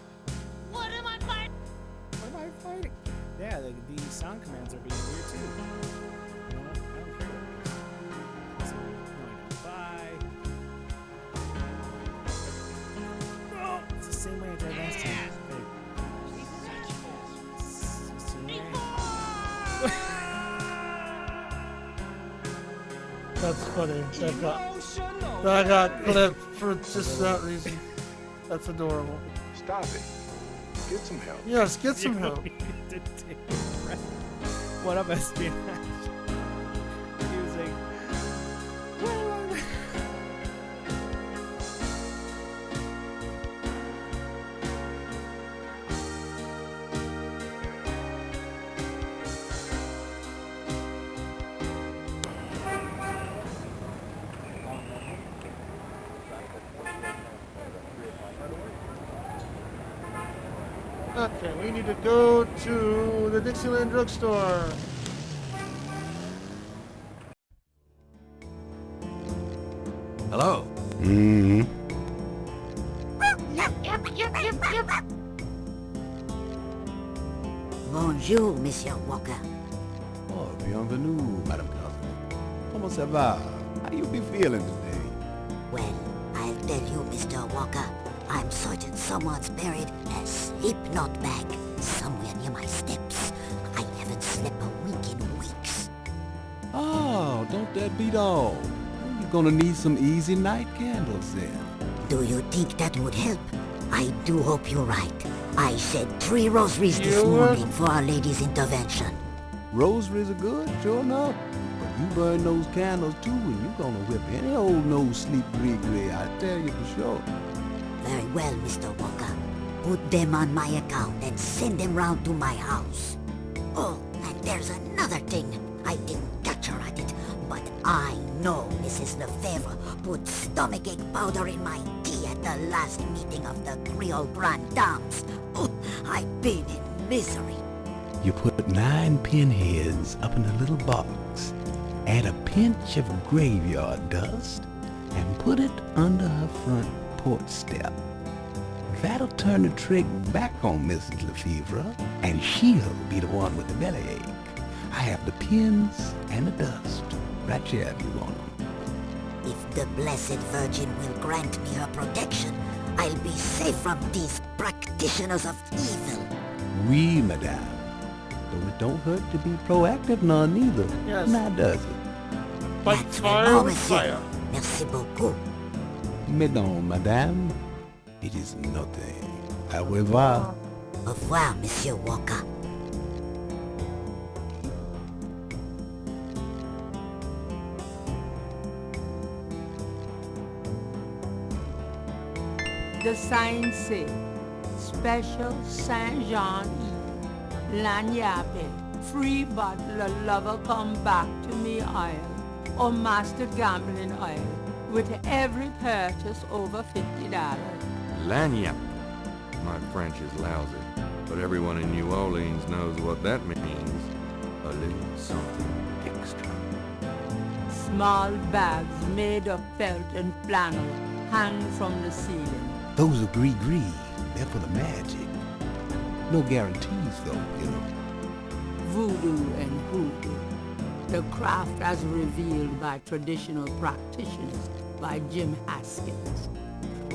What am I fighting? What am I fighting? Yeah, the sound commands are being weird too. You know what? I don't care what it is. So, going to bye. Oh, it's the same way I did last time. That's funny. That got clipped for just that reason. That's adorable. Stop it. Get some help. Yes, get some help. What up, espionage? Using. Okay, we need to go to the Dixieland drugstore. Hello. Mm-hmm. Bonjour, Monsieur Walker. Oh, bienvenue, Madame Cousin. Comment ça va? How you be feeling today? Well, I'll tell you, Mr. Walker, I'm certain someone's buried a sleep note bag somewhere near my steps. I haven't slept a wink in weeks. that beat all. You're gonna need some easy night candles then. Do you think that would help? I do hope you're right. I said 3 rosaries this morning for Our Lady's intervention. Rosaries are good, sure enough. But you burn those candles too, and you're gonna whip any old no-sleep gree-gree, I tell you for sure. Very well, Mr. Walker. Put them on my account and send them round to my house. Oh, and there's another thing. I didn't catch her at it, but I know Mrs. Lefebvre put stomachache powder in my tea at the last meeting of the Creole Grand Dames. Oh, I've been in misery. You put 9 pinheads up in a little box, add a pinch of graveyard dust, and put it under her front porch step. That'll turn the trick back on Mrs. Lefebvre, and she'll be the one with the bellyache. I have the pins and the dust right here if you want them. If the Blessed Virgin will grant me her protection, I'll be safe from these practitioners of evil. Oui, madame. Though it don't hurt to be proactive none neither. Yes. Now does it? Fight fire with fire. Merci beaucoup. Mais non, madame. It is nothing. Au revoir. Au revoir, Monsieur Walker. The sign say, Special Saint Jean Eve, Lagnappe, free bottle of lover come back to me oil, or master gambling oil, with every purchase over $50. Lagniappe. My French is lousy, but everyone in New Orleans knows what that means. A little something extra. Small bags made of felt and flannel hang from the ceiling. Those are gris-gris. They're for the magic. No guarantees, though, you know. Voodoo and hoodoo. The craft as revealed by traditional practitioners by Jim Haskins.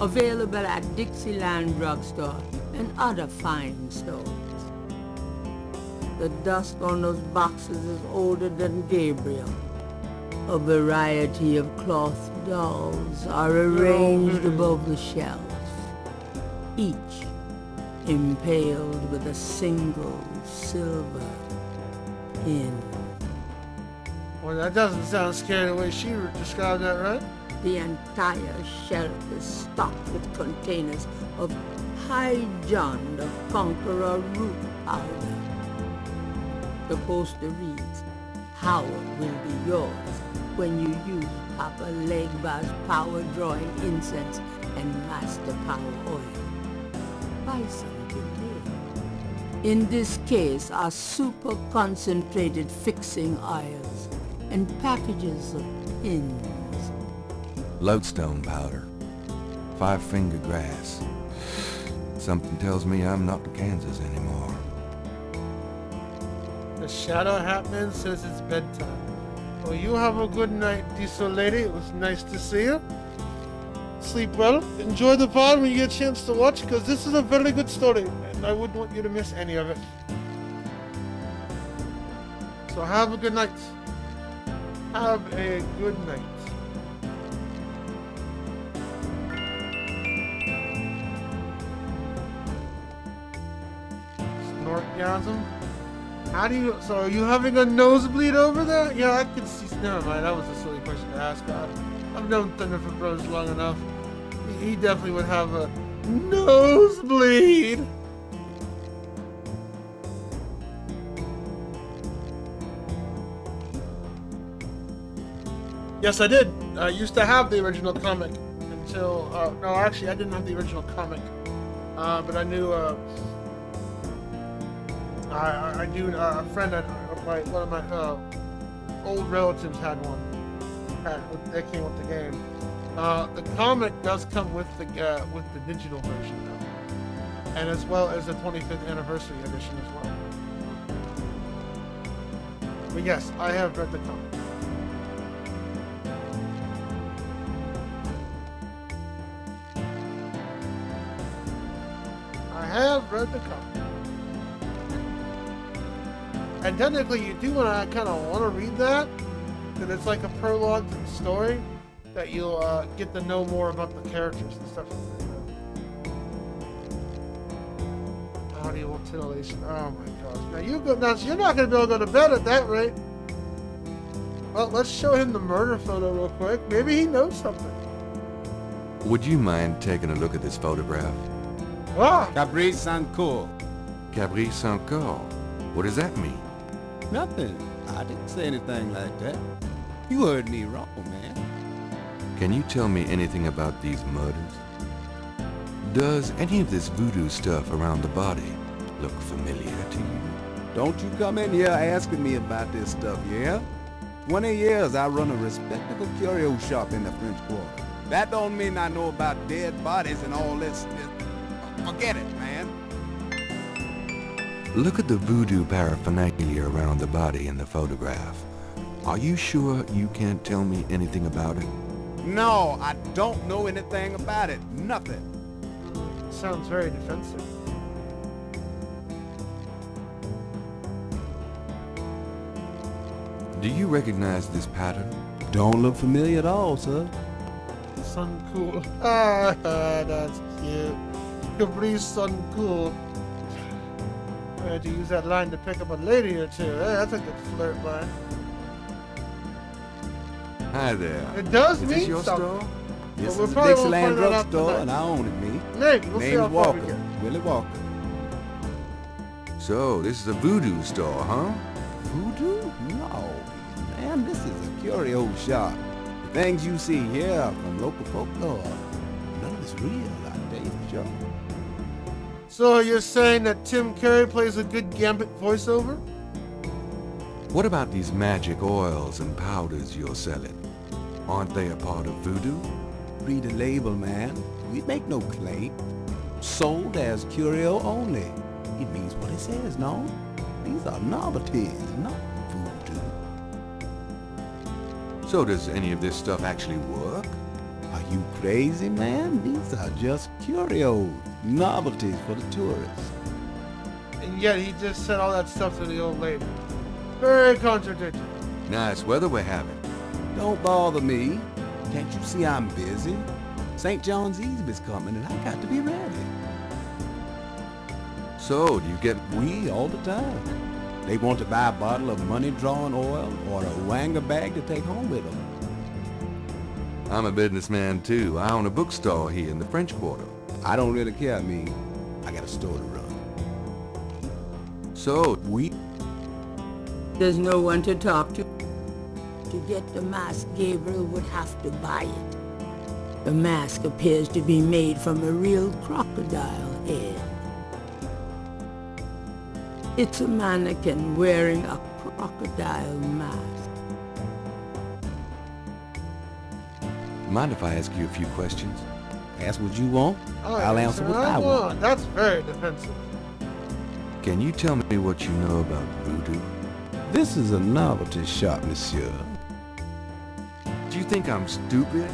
Available at Dixieland Drugstore and other fine stores. The dust on those boxes is older than Gabriel. A variety of cloth dolls are arranged above the shelves, each impaled with a single silver pin. Well, that doesn't sound scary the way she described that, right? The entire shelf is stocked with containers of High John the Conqueror root powder. The poster reads, Howard will be yours when you use Papa Legba's power-drawing incense and Master Power oil. Buy some today. In this case are super concentrated fixing oils and packages of pins. Lodestone powder. 5-finger grass. Something tells me I'm not in Kansas anymore. The Shadow Hatman says it's bedtime. Well, you have a good night, decent lady. It was nice to see you. Sleep well. Enjoy the pod when you get a chance to watch, because this is a very good story, and I wouldn't want you to miss any of it. So have a good night. Have a good night. Snortgasm? How do you... So are you having a nosebleed over there? Yeah, I could see... Never mind, that was a silly question to ask. I've known Thunderfoot Brothers long enough. He definitely would have a nosebleed. Yes, I did. I used to have the original comic until... no, actually, I didn't have the original comic. But I knew... I knew a friend, one of my old relatives had one. They came with the game. The comic does come with the digital version though, and as well as the 25th anniversary edition as well. But yes, I have read the comic. I have read the comic. And technically, you do kind of want to read that, that it's like a prologue to the story that you'll get to know more about the characters and stuff. Audio titillation. Oh my gosh. Now you're not gonna be able to go to bed at that rate. Well, let's show him the murder photo real quick. Maybe he knows something. Would you mind taking a look at this photograph? Ah! Cabri Sancourt. Cabri Sancourt? What does that mean? Nothing. I didn't say anything like that. You heard me wrong, man. Can you tell me anything about these murders? Does any of this voodoo stuff around the body look familiar to you? Don't you come in here asking me about this stuff, yeah? 20 years I run a respectable curio shop in the French Quarter. That don't mean I know about dead bodies and all this. Forget it, man. Look at the voodoo paraphernalia around the body in the photograph. Are you sure you can't tell me anything about it? No, I don't know anything about it. Nothing. Sounds very defensive. Do you recognize this pattern? Don't look familiar at all, sir. Sun cool. Ah, that's cute. Capri's sun cool. I had to use that line to pick up a lady or two. Hey, that's a good flirt line. Hi there. It does Is mean this your something. store? This Well, is we'll the probably Dixieland won't find that out drugstore, tonight. and I own it, me. Maybe. We'll see Name's how far we Walker. get. Willie Walker. So, this is a voodoo store, huh? Voodoo? No, man, this is a curio shop. The things you see here are from local folklore. None of it's real, I tell you for sure. So you're saying that Tim Curry plays a good Gambit voiceover? What about these magic oils and powders you're selling? Aren't they a part of voodoo? Read the label, man. We make no claim. Sold as curio only. It means what it says, no? These are novelties, not voodoo. So does any of this stuff actually work? Are you crazy, man? These are just curios, novelties for the tourists. And yet he just said all that stuff to the old lady. Very contradictory. Nice weather we're having. Don't bother me. Can't you see I'm busy? St. John's Eve is coming and I got to be ready. So, do you get weed all the time? They want to buy a bottle of money-drawing oil or a wanger bag to take home with them. I'm a businessman too. I own a bookstore here in the French Quarter. I don't really care, me. I got a store to run. So, There's no one to talk to. To get the mask, Gabriel would have to buy it. The mask appears to be made from a real crocodile head. It's a mannequin wearing a crocodile mask. mind if I ask you a few questions? Ask what you want. I'll answer what I want. That's very defensive. Can you tell me what you know about voodoo? This is a novelty shop, monsieur. Do you think I'm stupid?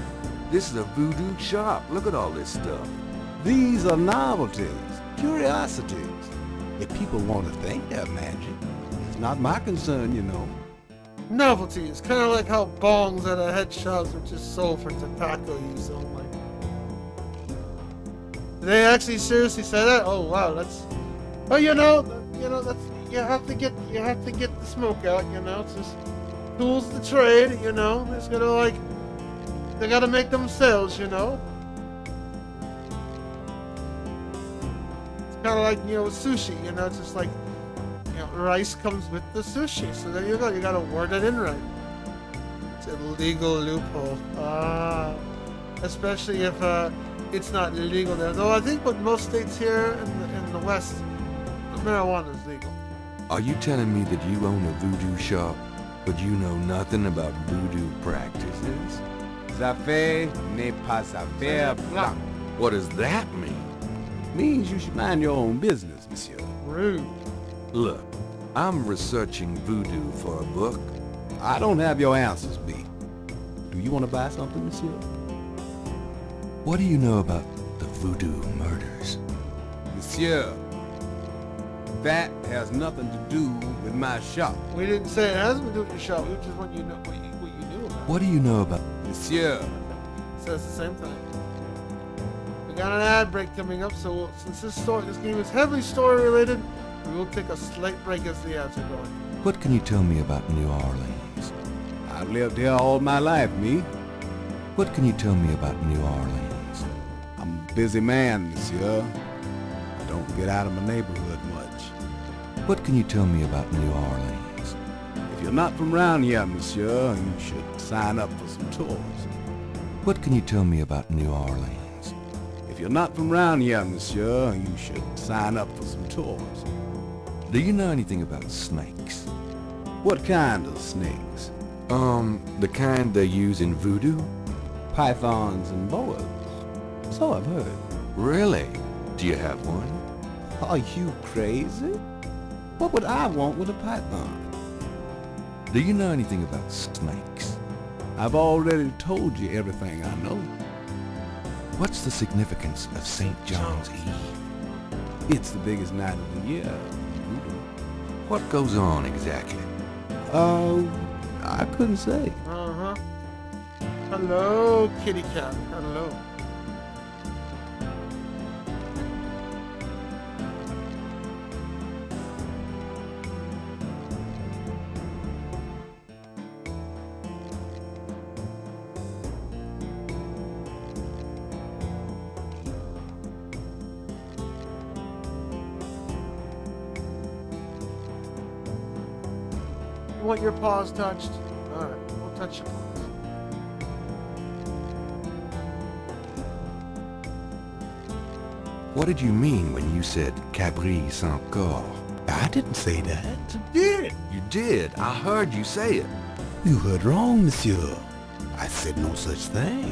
This is a voodoo shop. Look at all this stuff. These are novelties, curiosities. If people want to think they're magic, it's not my concern, you know. Novelties, kind of like how bongs at a head shops are just sold for tobacco use only. Did they actually seriously say that? Oh wow, that's. Oh, you know, that's you have to get the smoke out. You know, it's just tools to trade. You know, it's gonna they gotta make them sales. You know. It's kind of like sushi. You know, it's just like. Rice comes with the sushi, so there you go. You gotta word it in right. It's a legal loophole. Especially if it's not legal there. Though I think with most states here in the West, marijuana is legal. Are you telling me that you own a voodoo shop, but you know nothing about voodoo practices? Ça fait n'est pas affaire blanc. What does that mean? Means you should mind your own business, monsieur. Rude. Look, I'm researching voodoo for a book. I don't have your answers, B. Do you want to buy something, monsieur? What do you know about the voodoo murders? Monsieur, that has nothing to do with my shop. We didn't say it has to do with your shop. We just want you to know what you What do you know about... Monsieur. Says the same thing. We got an ad break coming up, so since this game is heavily story related, we will take a slight break as the ads are going. What can you tell me about New Orleans? I've lived here all my life, me. What can you tell me about New Orleans? I'm a busy man, monsieur. I don't get out of my neighborhood much. What can you tell me about New Orleans? If you're not from around here, monsieur, you should sign up for some tours. What can you tell me about New Orleans? If you're not from around here, monsieur, you should sign up for some tours. Do you know anything about snakes? What kind of snakes? The kind they use in voodoo? Pythons and boas. So I've heard. Really? Do you have one? Are you crazy? What would I want with a python? Do you know anything about snakes? I've already told you everything I know. What's the significance of St. John's Eve? It's the biggest night of the year. What goes on exactly? I couldn't say. Uh-huh. Hello, kitty cat. Hello. You want your paws touched? Alright, we'll touch your paws. What did you mean when you said Cabri sans corps? I didn't say that. You did! You did. I heard you say it. You heard wrong, monsieur. I said no such thing.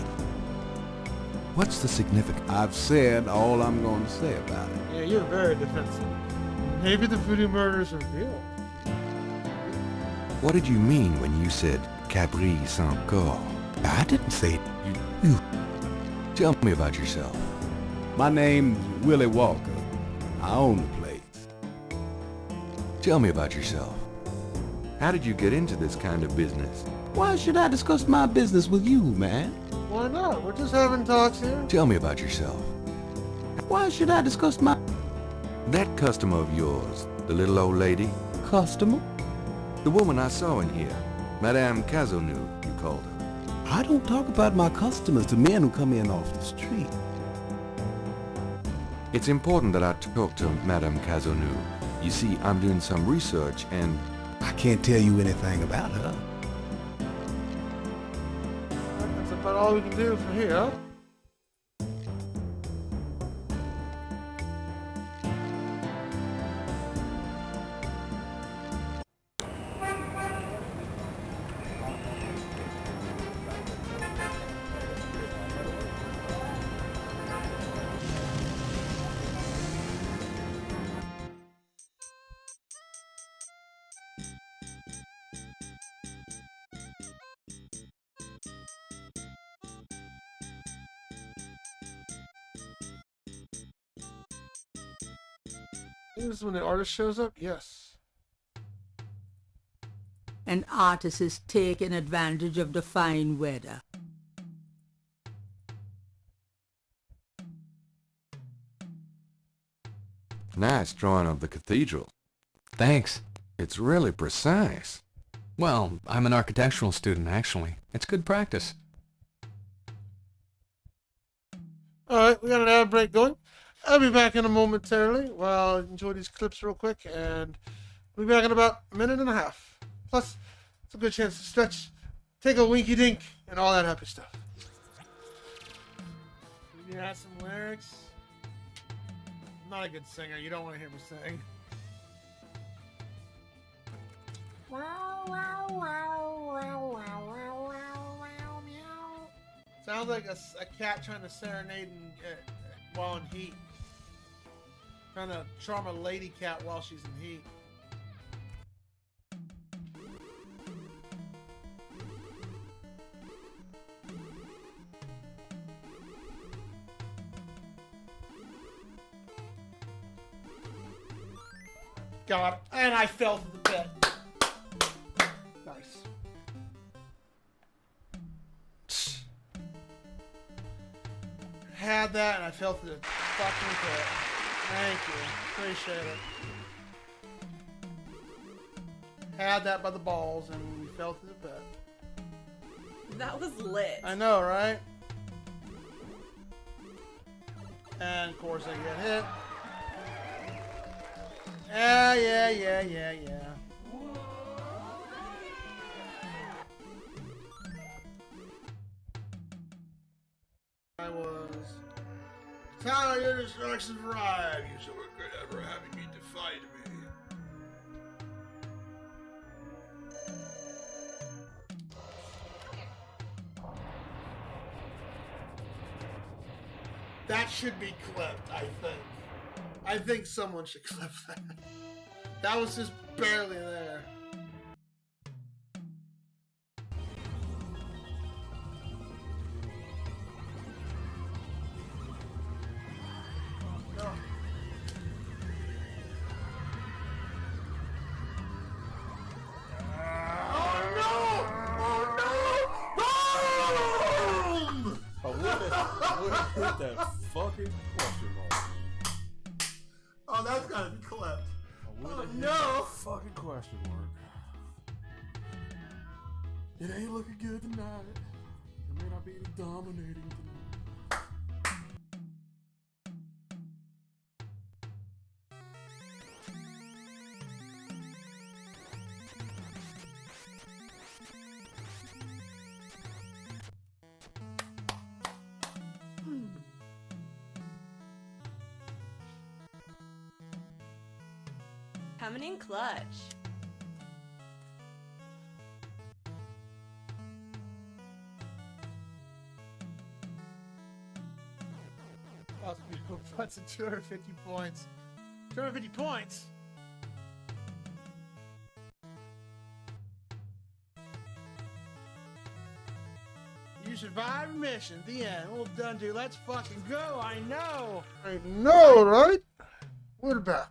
What's the significance? I've said all I'm going to say about it. Yeah, you're very defensive. Maybe the voodoo murders are real. What did you mean when you said Cabri sans corps? I didn't say you. Tell me about yourself. My name's Willie Walker. I own the place. Tell me about yourself. How did you get into this kind of business? Why should I discuss my business with you, man? Why not? We're just having talks here. Tell me about yourself. Why should I discuss my... That customer of yours, the little old lady. Customer? The woman I saw in here. Madame Cazonou, you called her. I don't talk about my customers to men who come in off the street. It's important that I talk to Madame Cazonou. You see, I'm doing some research and... I can't tell you anything about her. That's about all we can do from here, huh? This is when the artist shows up? Yes. An artist is taking advantage of the fine weather. Nice drawing of the cathedral. Thanks. It's really precise. Well, I'm an architectural student, actually. It's good practice. Alright, we got an ad break going. I'll be back in a momentarily. Well, enjoy these clips real quick, and we'll be back in about a minute and a half. Plus, it's a good chance to stretch, take a winky dink, and all that happy stuff. You add some lyrics. I'm not a good singer. You don't want to hear me sing. Sounds like a cat trying to serenade while in heat. Trying to charm a lady cat while she's in heat. God, and I fell to the bed. Nice. Had that and I fell through the fucking pit. Thank you. Appreciate it. Had that by the balls and we fell through the pit. That was lit. I know, right? And of course I get hit. Yeah. I was tired of your destruction ride. You so good ever having me defy me. That should be clipped, I think. I think someone should clip that. That was just barely there. Hit that fucking question mark. Oh, that's gotta be clipped. Oh, no! Fucking question mark. It ain't looking good tonight. There may not be any dominating tonight. Coming in clutch. Possibly points and 250 points. 250 points? You survived mission. The end. Well done, dude. Let's fucking go. I know. I know, right? What about?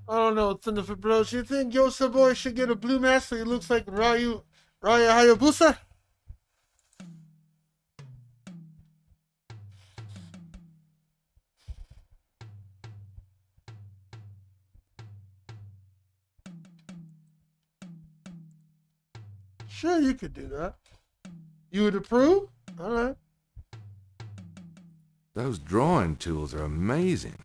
I don't know, Thunderfoot Bros. You think YOCBOI should get a blue mask so he looks like Raya Hayabusa? Sure, you could do that. You would approve? Alright. Those drawing tools are amazing.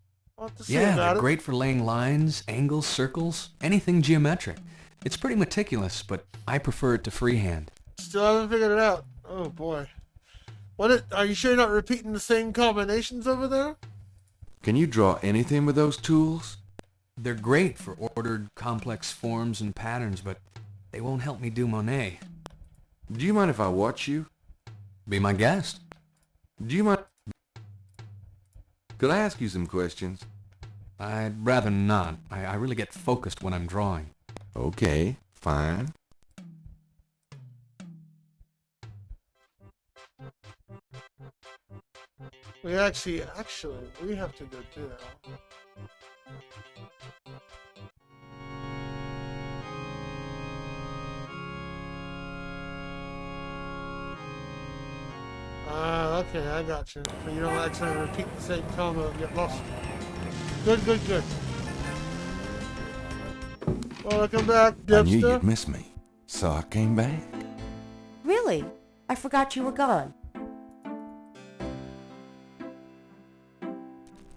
Yeah, they're great for laying lines, angles, circles, anything geometric. It's pretty meticulous, but I prefer it to freehand. Still haven't figured it out. Oh boy. Are you sure you're not repeating the same combinations over there? Can you draw anything with those tools? They're great for ordered, complex forms and patterns, but they won't help me do Monet. Do you mind if I watch you? Be my guest. Do you mind? Could I ask you some questions? I'd rather not. I really get focused when I'm drawing. Okay, fine. We actually, we have to go too. Okay, I got you. So you don't actually repeat the same combo and get lost. Good. Welcome back, Dipster. I knew you'd miss me, so I came back. Really? I forgot you were gone.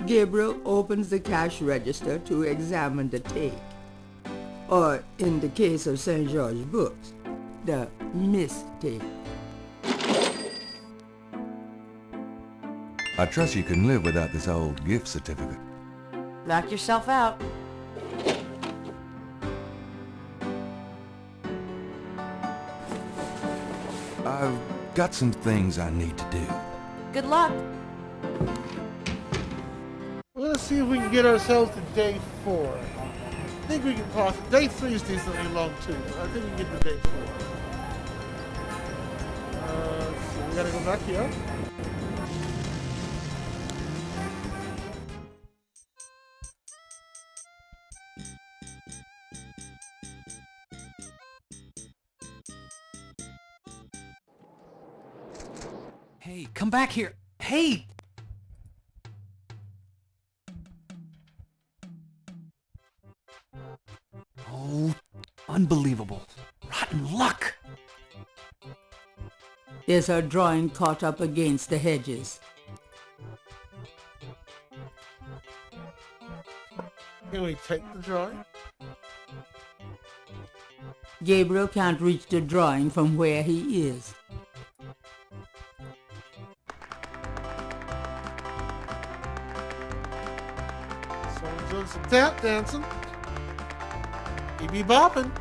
Gabriel opens the cash register to examine the take. Or, in the case of St. George Books, the mistake. I trust you can live without this old gift certificate. Knock yourself out. I've got some things I need to do. Good luck. Well, let's see if we can get ourselves to day 4. I think we can possibly. Day 3 is decently long too. I think we can get to day 4. Let's see. We gotta go back here. Hey, come back here. Hey! Oh, unbelievable. Rotten luck. Is her drawing caught up against the hedges? Can we take the drawing? Gabriel can't reach the drawing from where he is. Someone's doing some tap dancing. He be bopping.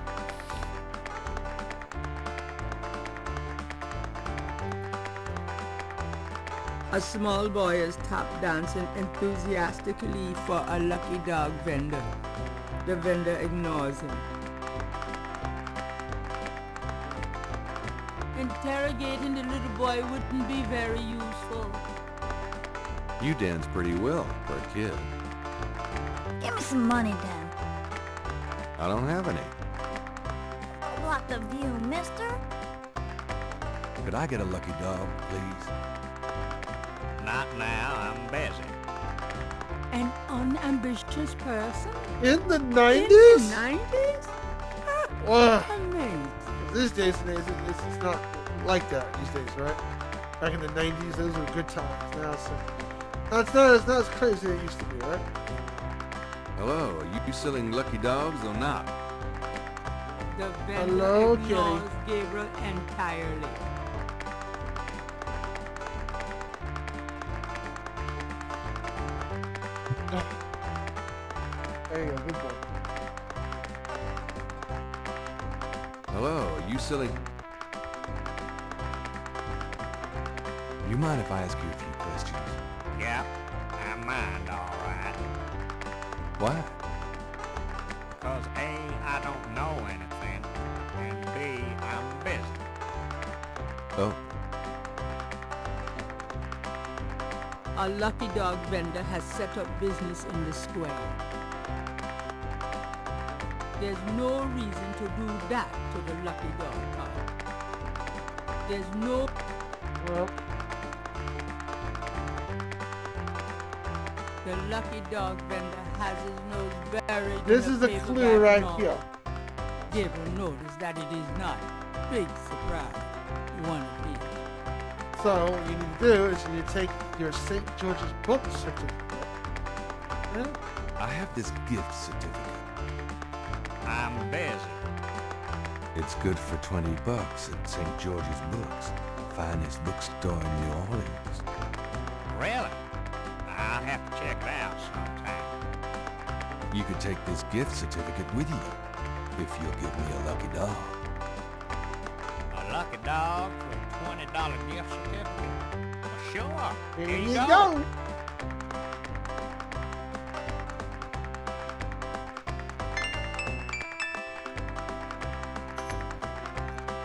A small boy is tap dancing enthusiastically for a lucky dog vendor. The vendor ignores him. Interrogating the little boy wouldn't be very useful. You dance pretty well for a kid. Give me some money, Dan. I don't have any. Block the view, mister. Could I get a lucky dog, please? Not now, I'm busy. An unambitious person? In the 90s? In the 90s? Wow. Amazing. These days, it's not like that these days, right? Back in the 90s, those were good times. Now it's not as crazy as it used to be, right? Hello, are you selling lucky dogs or not? The vendor Hello, ignores kitty. Gabriel entirely. There you go, good boy. Hello, are you selling... You mind if I ask you a few questions? Yep, I mind, all right. Why? Because A, I don't know anything, and B, I'm busy. Oh, A lucky dog vendor has set up business in the square. There's no reason to do that to the lucky dog card. There's no... Well, the lucky dog vendor has his nose buried this in is a a clue paperback right novel. here. Gabriel noticed that it is not. Big surprise. One of these. So what you need to do is you need to take your St. George's book certificate. Yeah? I have this gift certificate. I'm busy. It's good for $20 at St. George's Books, finest bookstore in New Orleans. Really? I'll have to check it out sometime. You could take this gift certificate with you, if you'll give me a lucky dog. A lucky dog for a $20 gift certificate? Well, sure. Here you go.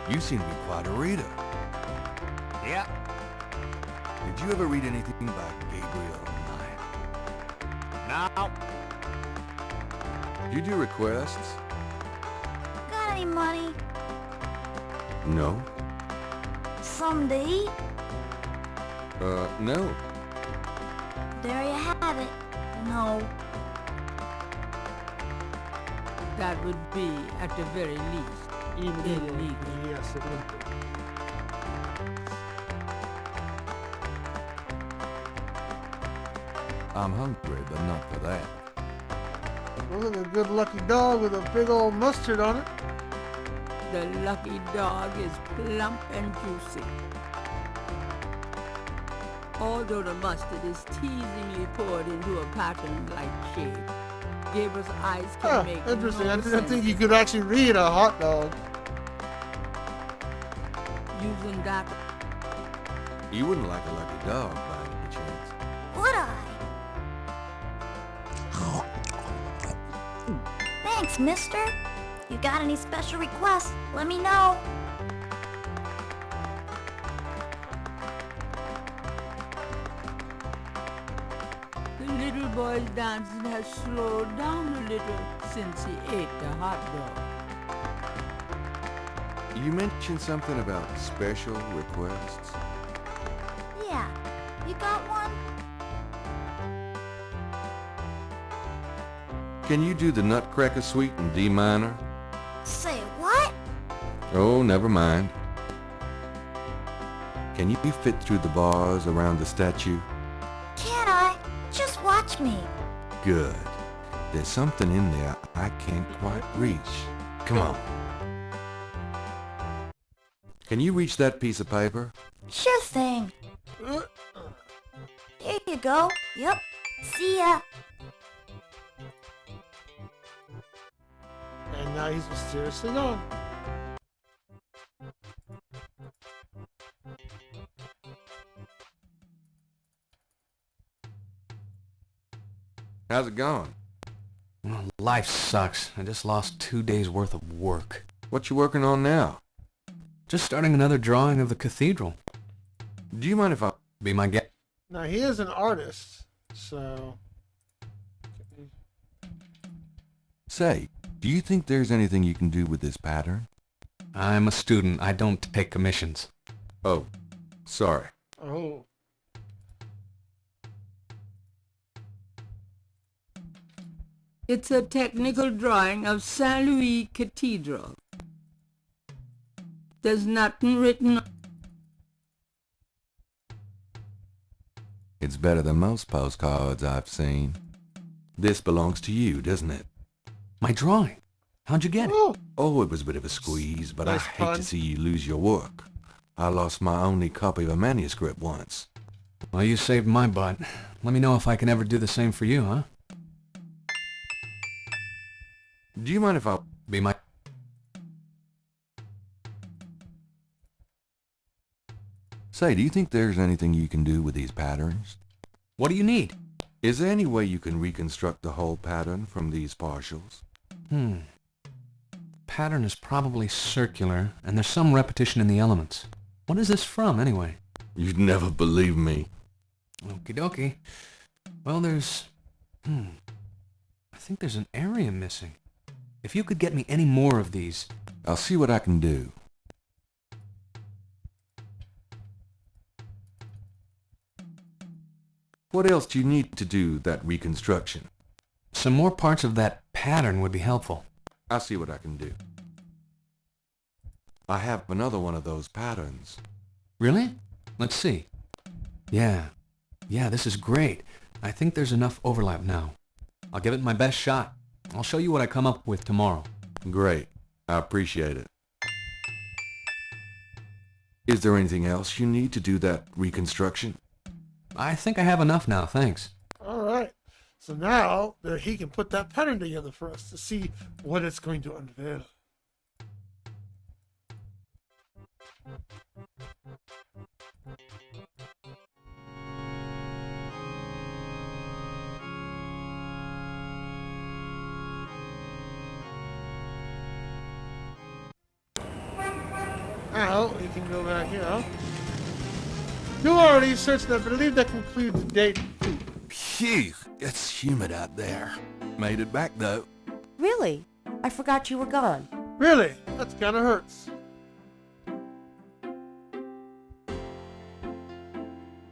You seem to be quite a reader. Yep. Did you ever read anything by Gabriel Knight? No. You do requests? Got any money? No. Someday? No. There you have it. No. That would be, at the very least, illegal. Yes, it would be. I'm hungry, but not for that. Look at a good lucky dog with a big old mustard on it. The lucky dog is plump and juicy. Although the mustard is teasingly poured into a pattern-like shape, Gabriel's eyes can make Interesting. no I didn't sense. think you could actually read a hot dog. Using that You wouldn't like a lucky dog by any chance. Would I? Thanks, mister. You got any special requests? Let me know. The little boy's dancing has slowed down a little since he ate the hot dog. You mentioned something about special requests. Yeah, you got one? Can you do the Nutcracker Suite in D minor? Say what? Oh, never mind. Can you fit through the bars around the statue? Can I? Just watch me. Good. There's something in there I can't quite reach. Come on. Can you reach that piece of paper? Sure thing. Here you go. Yep. See ya. And now he's mysteriously gone. How's it going? Well, life sucks. I just lost 2 days worth of work. What you working on now? Just starting another drawing of the cathedral. Do you mind if I be my guest? Now he is an artist, so... Say, do you think there's anything you can do with this pattern? I'm a student. I don't take commissions. Oh, sorry. Oh. It's a technical drawing of Saint Louis Cathedral. There's nothing written. It's better than most postcards I've seen. This belongs to you, doesn't it? My drawing? How'd you get it? Oh, it was a bit of a squeeze, but Nice I hate pun. to see you lose your work. I lost my only copy of a manuscript once. Well, you saved my butt. Let me know if I can ever do the same for you, huh? Do you mind if I be my... Say, do you think there's anything you can do with these patterns? What do you need? Is there any way you can reconstruct the whole pattern from these partials? Pattern is probably circular, and there's some repetition in the elements. What is this from, anyway? You'd never believe me. Okie dokie. Well, there's... I think there's an area missing. If you could get me any more of these... I'll see what I can do. What else do you need to do that reconstruction? Some more parts of that pattern would be helpful. I'll see what I can do. I have another one of those patterns. Really? Let's see. Yeah, this is great. I think there's enough overlap now. I'll give it my best shot. I'll show you what I come up with tomorrow. Great. I appreciate it. Is there anything else you need to do that reconstruction? I think I have enough now, thanks. Alright. So now he can put that pattern together for us to see what it's going to unveil. Now we can go back here. You already searched that, but I believe that concludes day 2. Phew, it's humid out there. Made it back though. Really? I forgot you were gone. Really? That kind of hurts.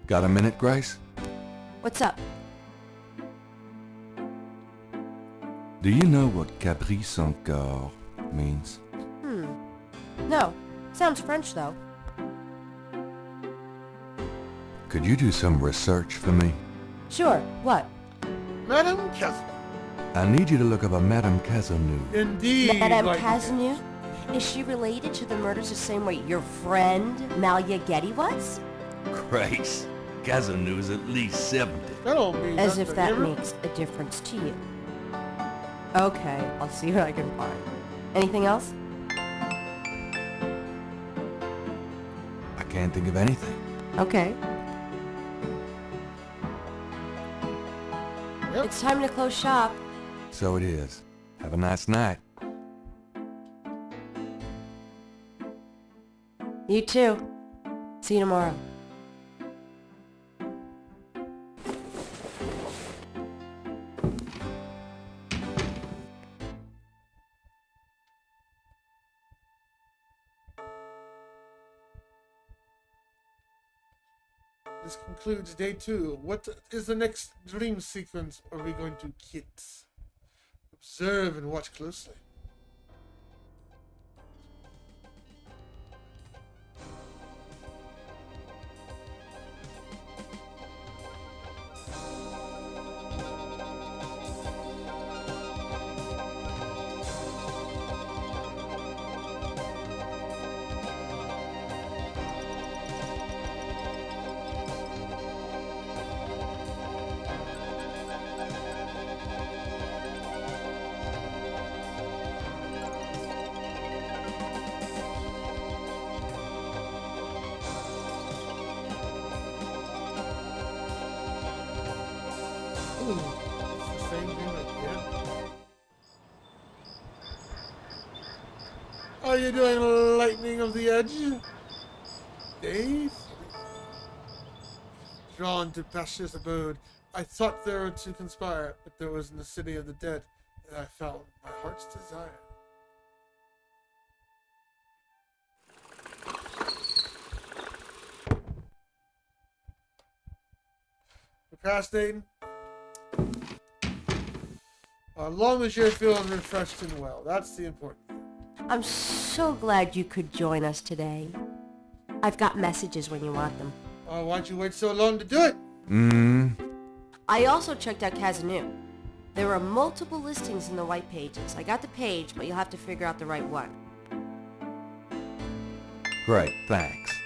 Got a minute, Grace? What's up? Do you know what caprice encore means? No. Sounds French, though. Could you do some research for me? Sure. What? Madame Casimir. I need you to look up a Madame Cazeneuve. Indeed. Madame like- Cazeneuve? Is she related to the murders the same way your friend, Malia Getty, was? Grace, Cazeneuve is at least 70. That don't mean As nothing if to that him. makes a difference to you. Okay, I'll see what I can find. Anything else? I can't think of anything. Okay. Yep. It's time to close shop. So it is. Have a nice night. You too. See you tomorrow. This concludes day 2. What is the next dream sequence are we going to get? Observe and watch closely. Ooh, it's the same thing again. How are you doing, Lightning of the Edge? Dave? Drawn to Pasha's abode, I thought there were to conspire, but there was in the city of the dead that I found my heart's desire. Procrastinating? As long as you're feeling refreshed and well, that's the important thing. I'm so glad you could join us today. I've got messages when you want them. Why'd you wait so long to do it? I also checked out Kazanu. There are multiple listings in the white pages. I got the page, but you'll have to figure out the right one. Great, thanks.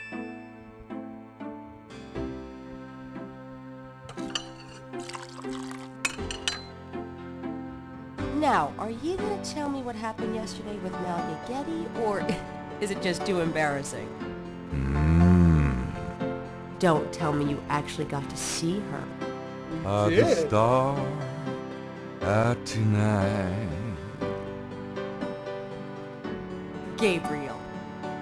Now, are you gonna tell me what happened yesterday with Malia Getty, or is it just too embarrassing? Don't tell me you actually got to see her. Are the stars out tonight? Gabriel,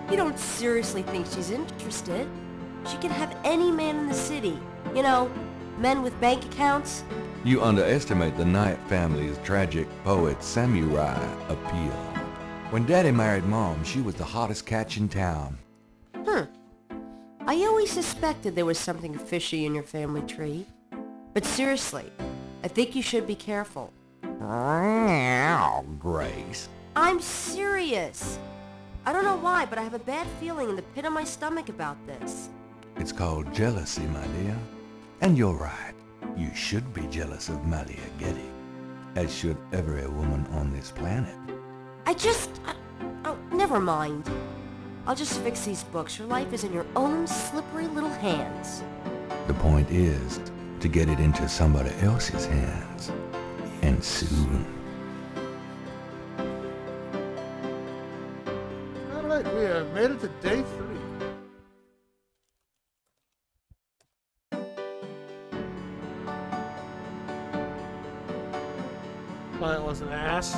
you don't seriously think she's interested? She can have any man in the city. You know, men with bank accounts. You underestimate the Knight family's tragic poet samurai appeal. When Daddy married Mom, she was the hottest catch in town. I always suspected there was something fishy in your family tree. But seriously, I think you should be careful. Grace. I'm serious. I don't know why, but I have a bad feeling in the pit of my stomach about this. It's called jealousy, my dear. And you're right. You should be jealous of Malia Getty, as should every woman on this planet. Oh, never mind. I'll just fix these books. Your life is in your own slippery little hands. The point is to get it into somebody else's hands. And soon. Alright, we have made it to day 3. Client was an ass.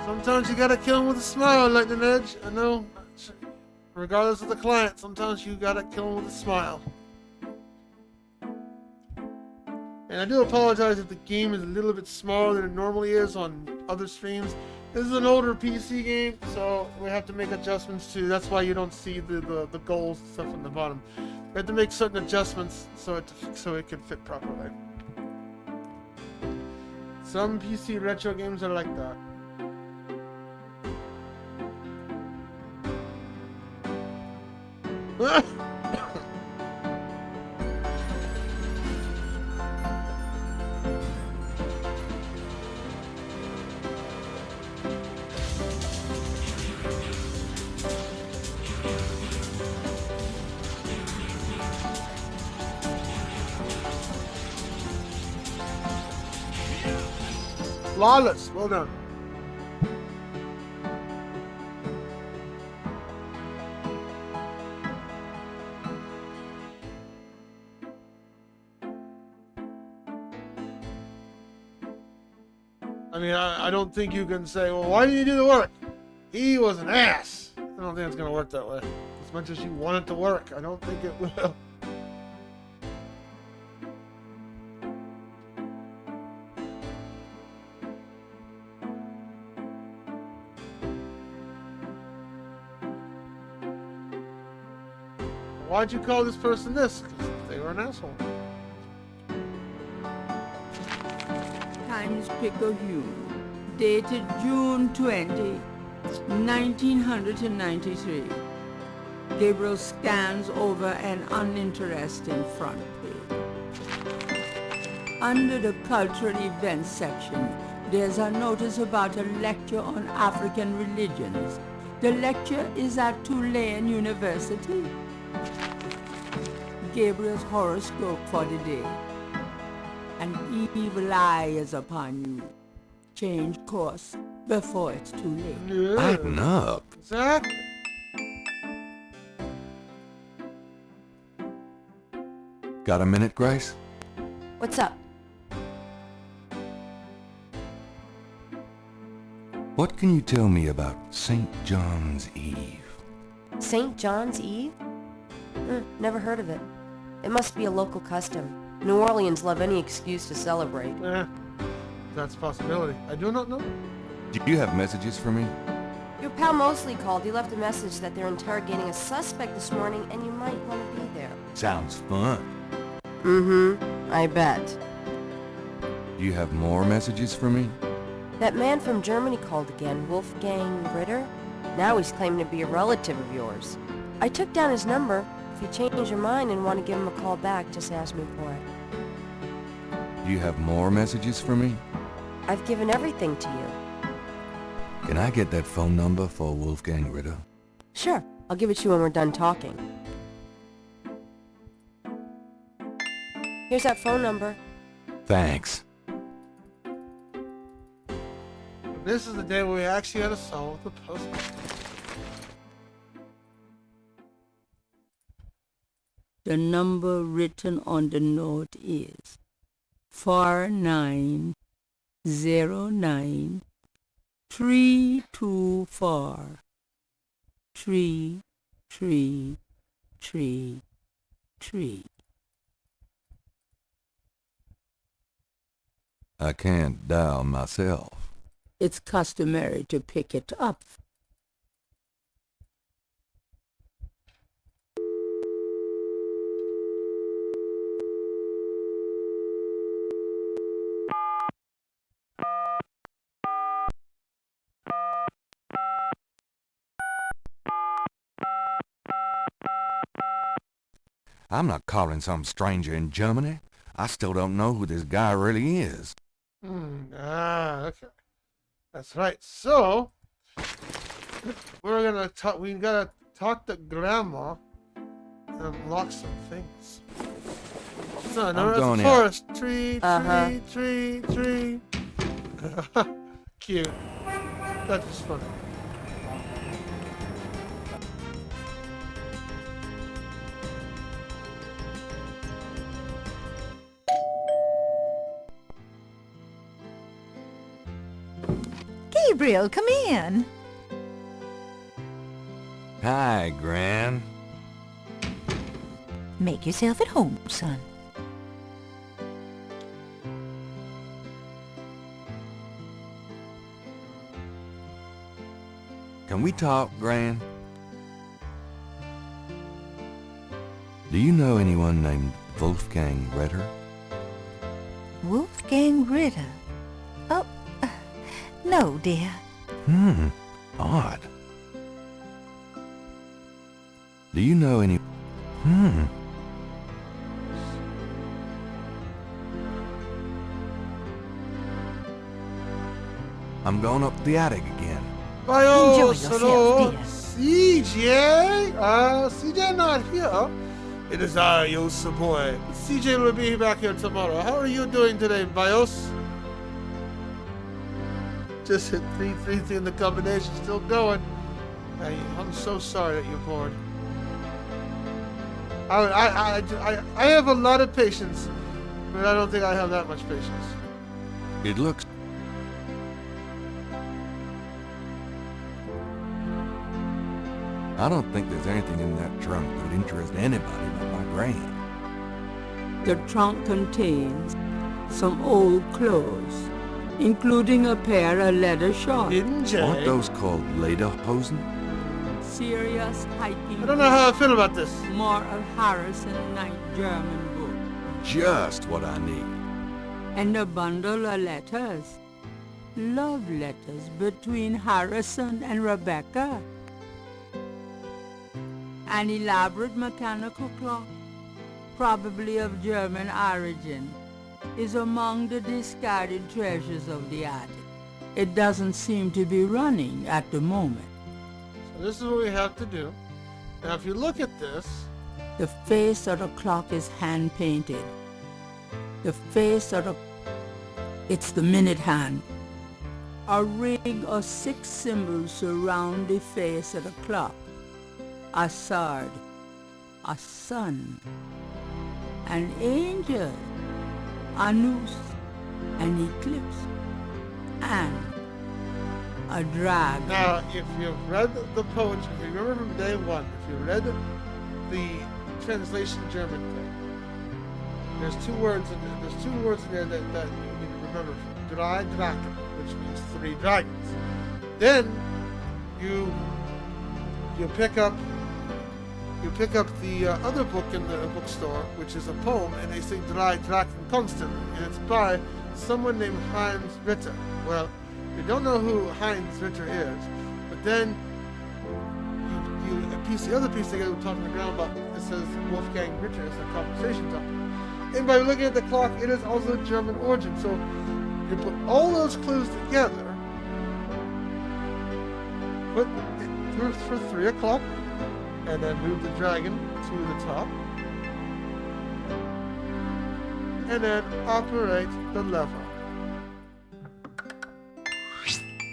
Sometimes you gotta kill him with a smile, Lightning Edge. I know. Regardless of the client, sometimes you gotta kill him with a smile. And I do apologize if the game is a little bit smaller than it normally is on other streams. This is an older PC game, so we have to make adjustments to. That's why you don't see the goals and stuff on the bottom. We have to make certain adjustments so it can fit properly. Some PC retro games are like that. Flawless. Well done. I mean, I don't think you can say, well, why did you do the work? He was an ass. I don't think it's going to work that way. As much as you want it to work, I don't think it will. Why'd you call this person this? 'Cause they were an asshole. Times Picayune, dated June 20, 1993. Gabriel scans over an uninteresting front page. Under the cultural events section, there's a notice about a lecture on African religions. The lecture is at Tulane University. Gabriel's horoscope for the day. An evil eye is upon you. Change course before it's too late. Lighten up. Exactly. Got a minute, Grace? What's up? What can you tell me about St. John's Eve? St. John's Eve? Never heard of it. It must be a local custom. New Orleans love any excuse to celebrate. That's a possibility. I do not know. Do you have messages for me? Your pal Mosley called. He left a message that they're interrogating a suspect this morning and you might want to be there. Sounds fun. Mm-hmm. I bet. Do you have more messages for me? That man from Germany called again, Wolfgang Ritter. Now he's claiming to be a relative of yours. I took down his number. If you change your mind and want to give him a call back, just ask me for it. Do you have more messages for me? I've given everything to you. Can I get that phone number for Wolfgang Ritter? Sure. I'll give it to you when we're done talking. Here's that phone number. Thanks. This is the day where we actually had to solve the puzzle. The number written on the note is 4909 324 3333. I can't dial myself. It's customary to pick it up. I'm not calling some stranger in Germany. I still don't know who this guy really is. Okay. That's right. So, we're gonna talk. We gotta talk to Grandma and unlock some things. So, I'm no, going it's a forest. Tree, tree, tree, tree. Cute. That's just funny. Gabriel, come in. Hi, Gran. Make yourself at home, son. Can we talk, Gran? Do you know anyone named Wolfgang Ritter? Wolfgang Ritter? Oh, no, dear. Odd. Do you know any... I'm going up the attic again. Enjoy yourself, dear. CJ? CJ not here. It is I, YOCBOI. CJ will be back here tomorrow. How are you doing today, Bios? Just hit 333 and the combination's still going. Hey, I'm so sorry that you're bored. I have a lot of patience, but I don't think I have that much patience. It looks... I don't think there's anything in that trunk that would interest anybody but my gran. The trunk contains some old clothes, including a pair of leather shorts. Aren't those called lederhosen? Serious hiking. I don't know how I feel about this. More of Harrison Knight German book. Just what I need. And a bundle of letters. Love letters between Harrison and Rebecca. An elaborate mechanical clock, probably of German origin, is among the discarded treasures of the attic. It doesn't seem to be running at the moment. So this is what we have to do. Now if you look at this, the face of the clock is hand-painted. The face of the... It's the minute hand. A ring of 6 symbols surround the face of the clock. A sword, a sun, an angel, a noose, an eclipse, and a dragon. now if you've read the poetry, if you remember from day one, if you read the translation German thing, there's 2 words in there. There's 2 words in there that you need to remember. Drei Drachen, which means 3 dragons. Then you pick up the other book in the bookstore, which is a poem, and they say Drei Drachen constantly, and it's by someone named Heinz Ritter. Well, you don't know who Heinz Ritter is, but then you piece the other piece together, we're talking on the ground about, it says Wolfgang Ritter as a conversation topic. And by looking at the clock, it is also German origin. So you put all those clues together, put it through for 3 o'clock, and then move the dragon to the top, and then operate the lever.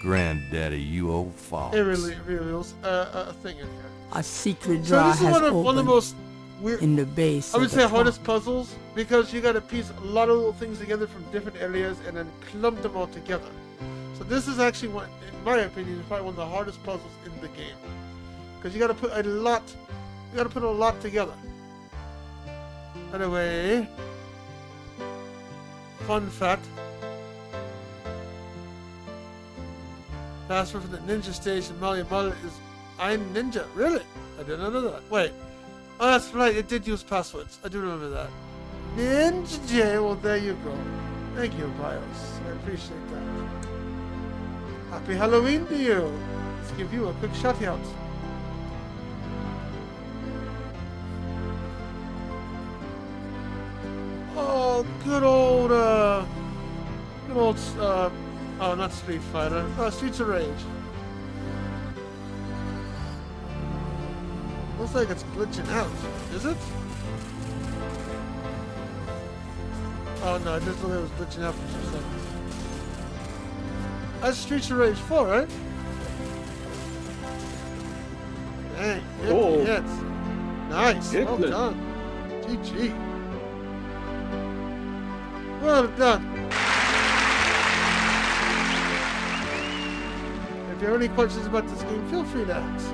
Granddaddy, you old fox. It really reveals a thing in here. A secret So drawer this is has one of the opened most weird, in the base I would of say the clock. hardest puzzles, because you got to piece a lot of little things together from different areas and then clump them all together. So this is actually one, in my opinion, is probably one of the hardest puzzles in the game, because you got to put a lot. You got to put a lot together. Anyway, fun fact. Password for the ninja station Mario Mother is I'm Ninja. Really? I didn't know that. Wait. Oh, that's right. It did use passwords. I do remember that. Ninja J. Well, there you go. Thank you, BIOS. I appreciate that. Happy Halloween to you. Let's give you a quick shout out. Oh, good old, oh, not Street Fighter, Streets of Rage. Looks like it's glitching out. Is it? Oh no, it just looked like it was glitching out for 2 seconds. That's Streets of Rage 4, right? Dang, 50 hits. Nice, well done. GG. Well done. If you have any questions about this game, feel free to ask.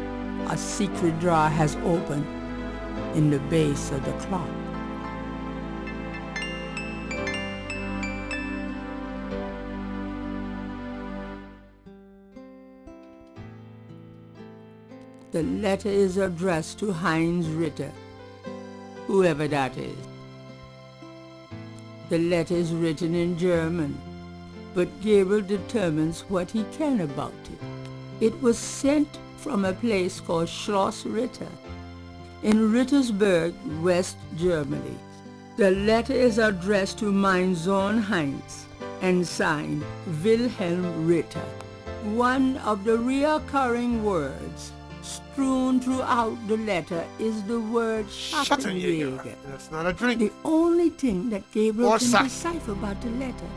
A secret drawer has opened in the base of the clock. The letter is addressed to Heinz Ritter, whoever that is. The letter is written in German, but Gabriel determines what he can about it. It was sent from a place called Schloss Ritter in Rittersberg, West Germany. The letter is addressed to mein Sohn Heinz and signed Wilhelm Ritter. One of the recurring words strewn throughout the letter is the word Schattenjäger. That's not a drink. The only thing that Gabriel Or can sack. decipher about the letter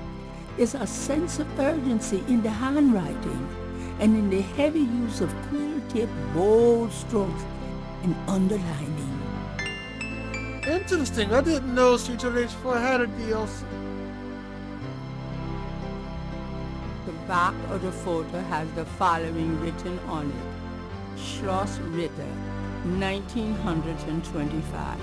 is a sense of urgency in the handwriting and in the heavy use of quill-tipped, bold strokes and underlining. Interesting. I didn't know Streets of Rage 4 had a DLC. The back of the photo has the following written on it. Schloss Ritter, 1925.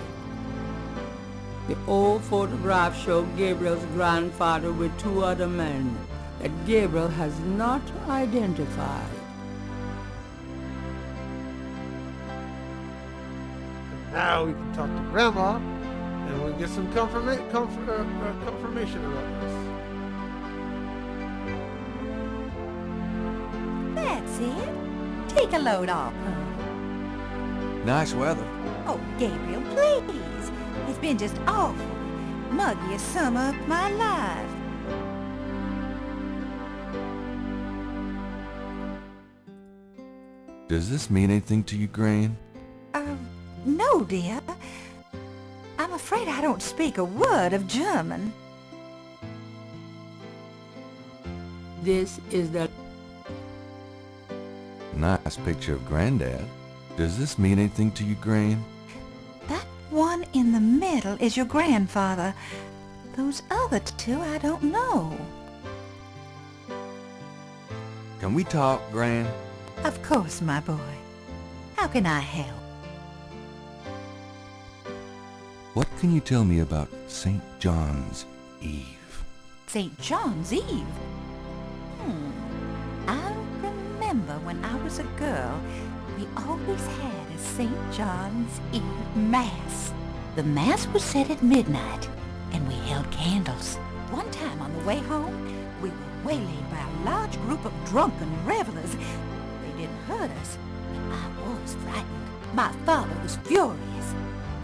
The old photograph showed Gabriel's grandfather with two other men that Gabriel has not identified. Now we can talk to Grandma, and we'll get some confirmation about this. That's it. Take a load off, huh? Nice weather. Oh, Gabriel, please. It's been just awful. Muggiest summer of my life. Does this mean anything to you, Gran? No, dear. I'm afraid I don't speak a word of German. This is the Nice picture of Granddad. Does this mean anything to you, Gran? That one in the middle is your grandfather. Those other two I don't know. Can we talk, Gran? Of course, my boy. How can I help? What can you tell me about St. John's Eve? St. John's Eve? I remember when I was a girl, we always had a St. John's Eve Mass. The Mass was said at midnight, and we held candles. One time on the way home, we were waylaid by a large group of drunken revelers. They didn't hurt us, but I was frightened. My father was furious.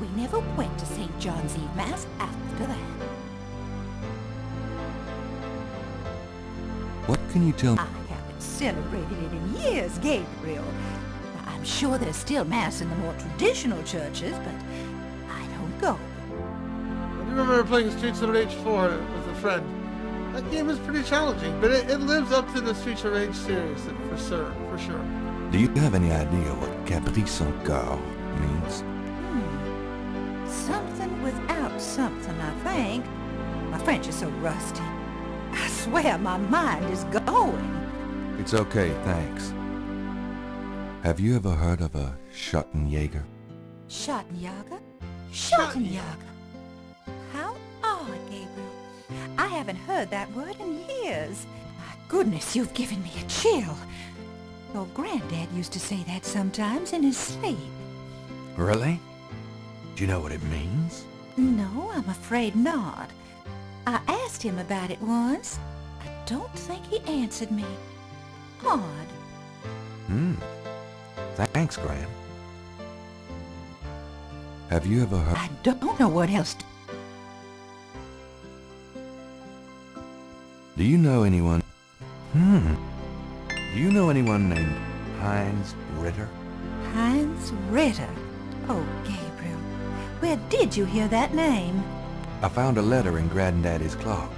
We never went to St. John's Eve Mass after that. What can you tell me? I haven't celebrated it in years, Gabriel. I'm sure there's still Mass in the more traditional churches, but I don't go. I do remember playing Streets of Rage 4 with a friend. That game is pretty challenging, but it lives up to the Streets of Rage series, for sure. Do you have any idea what Caprice encore means? Something without something, I think. My French is so rusty. I swear my mind is going. It's okay, thanks. Have you ever heard of a Schottenjäger? Schottenjäger? Schottenjäger. How odd, Gabriel. I haven't heard that word in years. My goodness, you've given me a chill. Your granddad used to say that sometimes in his sleep. Really? Do you know what it means? No, I'm afraid not. I asked him about it once. I don't think he answered me. Odd. Thanks, Gran. Have you ever heard... I don't know what else to... Do you know anyone... Do you know anyone named Heinz Ritter? Heinz Ritter? Oh, Gabriel. Where did you hear that name? I found a letter in Granddaddy's clock.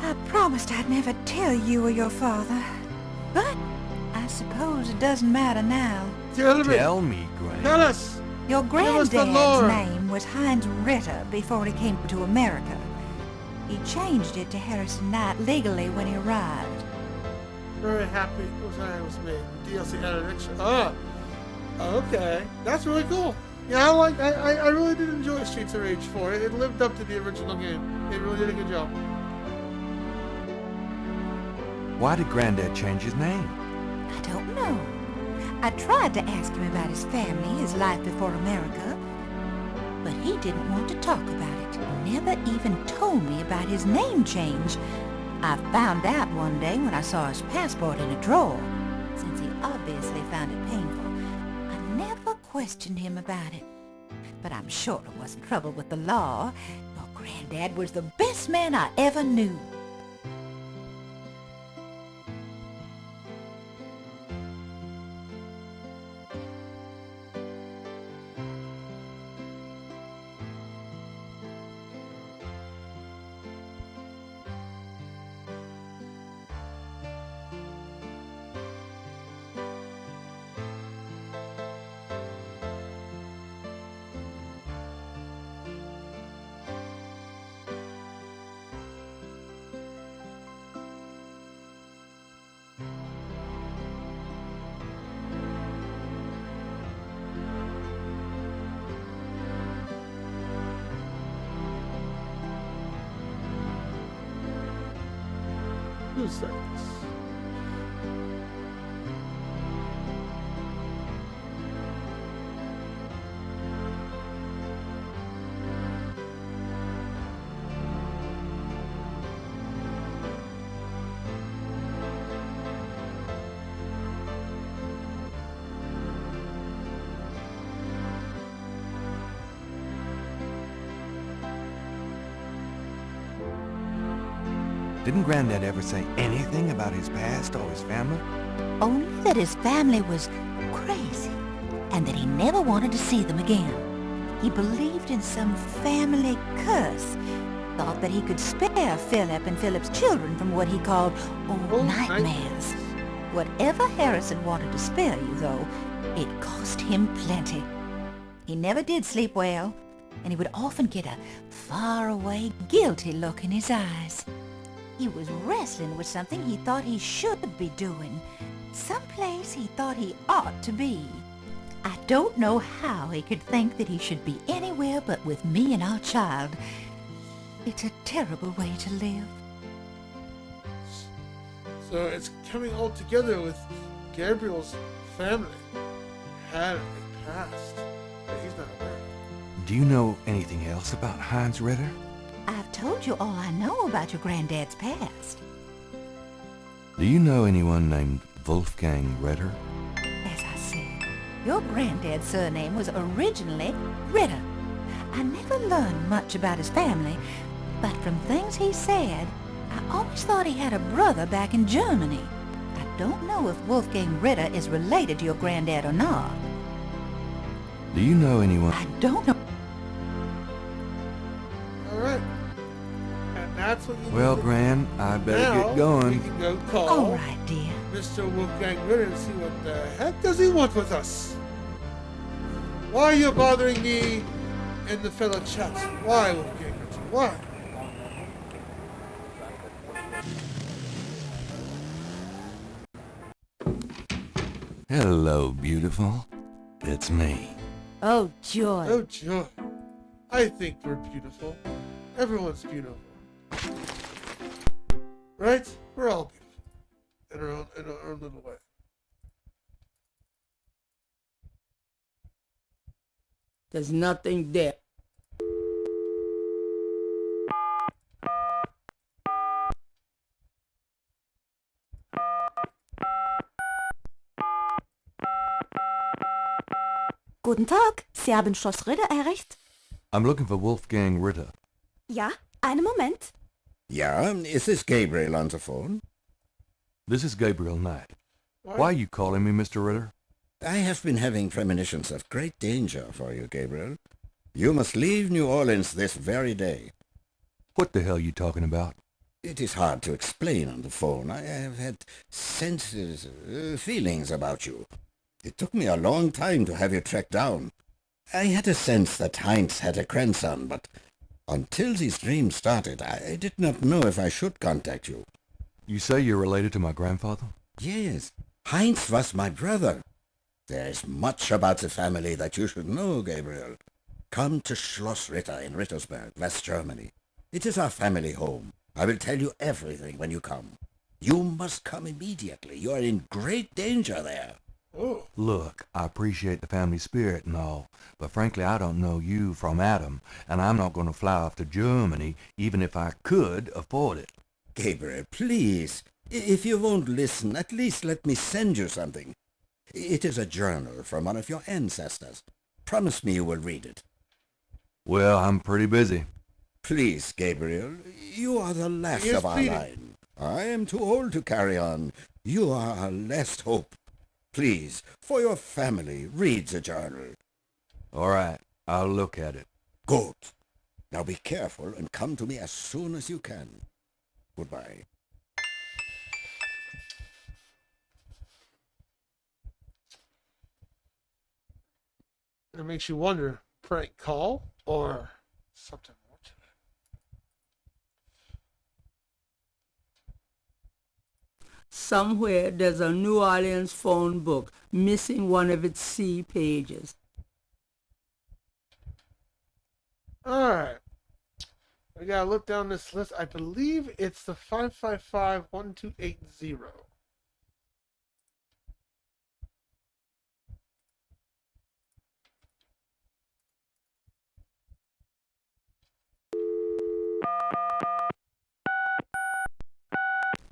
I promised I'd never tell you or your father. But I suppose it doesn't matter now. Tell me, Gran. Tell us! Your Give us the granddad's lore. name was Heinz Ritter before he came to America. He changed it to Harrison Knight legally when he arrived. Very happy it was made. DLC added extra. Okay. That's really cool. Yeah, I really did enjoy Streets of Rage 4. It lived up to the original game. It really did a good job. Why did Granddad change his name? I don't know. I tried to ask him about his family, his life before America, but he didn't want to talk about it. He never even told me about his name change. I found out one day when I saw his passport in a drawer. Since he obviously found it painful, I never questioned him about it. But I'm sure it wasn't trouble with the law. Your granddad was the best man I ever knew. 2 seconds. Didn't Granddad ever say anything about his past or his family? Only that his family was crazy and that he never wanted to see them again. He believed in some family curse, thought that he could spare Philip and Philip's children from what he called old nightmares. Whatever Harrison wanted to spare you, though, it cost him plenty. He never did sleep well, and he would often get a faraway, guilty look in his eyes. He was wrestling with something he thought he should be doing, someplace he thought he ought to be. I don't know how he could think that he should be anywhere but with me and our child. It's a terrible way to live. So it's coming all together with Gabriel's family. Had a past that he's not aware of. Do you know anything else about Heinz Ritter? I've told you all I know about your granddad's past. Do you know anyone named Wolfgang Ritter? As I said, your granddad's surname was originally Ritter. I never learned much about his family, but from things he said, I always thought he had a brother back in Germany. I don't know if Wolfgang Ritter is related to your granddad or not. Do you know anyone? I don't know. Alright. And that's what you Well, need to- Gran, I better Now, get going. we can go call All right, dear. Mr. Wolfgang Ritter and see what the heck does he want with us. Why are you bothering me in the fellow chats? Why, Wolfgang Ritter? Why? Hello, beautiful. It's me. Oh, joy. Oh, joy. I think we're beautiful. Everyone's beautiful. Right? We're all beautiful. In our own little way. There's nothing there. Guten Tag, Sie haben Schloss Ritter erreicht? I'm looking for Wolfgang Ritter. Ja, einen Moment. Yeah, is this Gabriel on the phone? This is Gabriel Knight. Why are you calling me Mr. Ritter? I have been having premonitions of great danger for you, Gabriel. You must leave New Orleans this very day. What the hell are you talking about? It is hard to explain on the phone. I have had senses, feelings about you. It took me a long time to have you tracked down. I had a sense that Heinz had a grandson, but until these dreams started, I did not know if I should contact you. You say you're related to my grandfather? Yes, Heinz was my brother. There is much about the family that you should know, Gabriel. Come to Schloss Ritter in Rittersberg, West Germany. It is our family home. I will tell you everything when you come. You must come immediately. You are in great danger there. Oh. Look, I appreciate the family spirit and all, but frankly I don't know you from Adam, and I'm not going to fly off to Germany even if I could afford it. Gabriel, please. If you won't listen, at least let me send you something. It is a journal from one of your ancestors. Promise me you will read it. Well, I'm pretty busy. Please, Gabriel, you are the last He is of our pleading. line. I am too old to carry on. You are our last hope. Please, for your family, read the journal. All right, I'll look at it. Good. Now be careful and come to me as soon as you can. Goodbye. It makes you wonder, prank call or something more to it. Somewhere there's a New Orleans phone book missing one of its C pages. Alright. We gotta look down this list. I believe it's the 555-1280.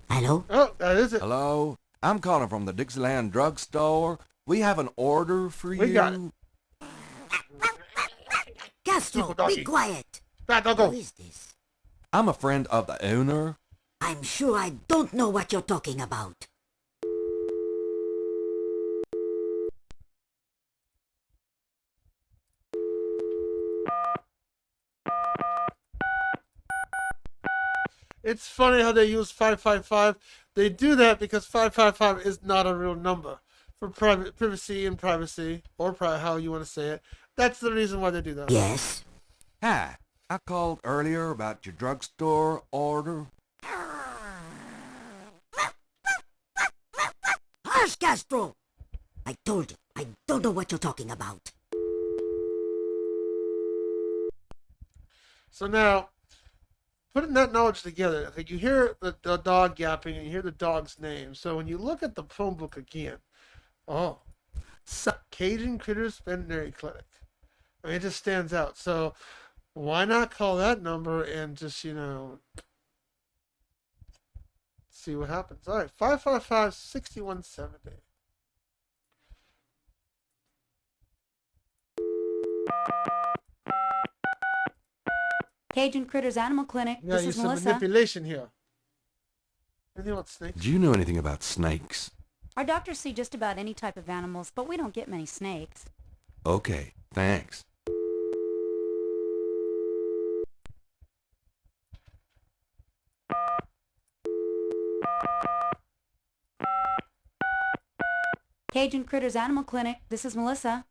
Hello? Oh, that is it. Hello? I'm calling from the Dixieland drugstore. We have an order for you. We got it. Castro, be quiet. Who is this? I'm a friend of the owner. I'm sure I don't know what you're talking about. It's funny how they use 555. They do that because 555 is not a real number for privacy, or how you want to say it. That's the reason why they do that. Yes? Hi. I called earlier about your drugstore order. Hush, Castro! I told you, I don't know what you're talking about. So now, putting that knowledge together, like you hear the dog yapping and you hear the dog's name. So when you look at the phone book again, Cajun Critters Veterinary Clinic. I mean, it just stands out. So why not call that number and just, see what happens. All right, 555-6170. Cajun Critters Animal Clinic. Yeah, This use is some Melissa. manipulation here. Anything about snakes? Do you know anything about snakes? Our doctors see just about any type of animals, but we don't get many snakes. Okay, thanks. Cajun Critters Animal Clinic. This is Melissa.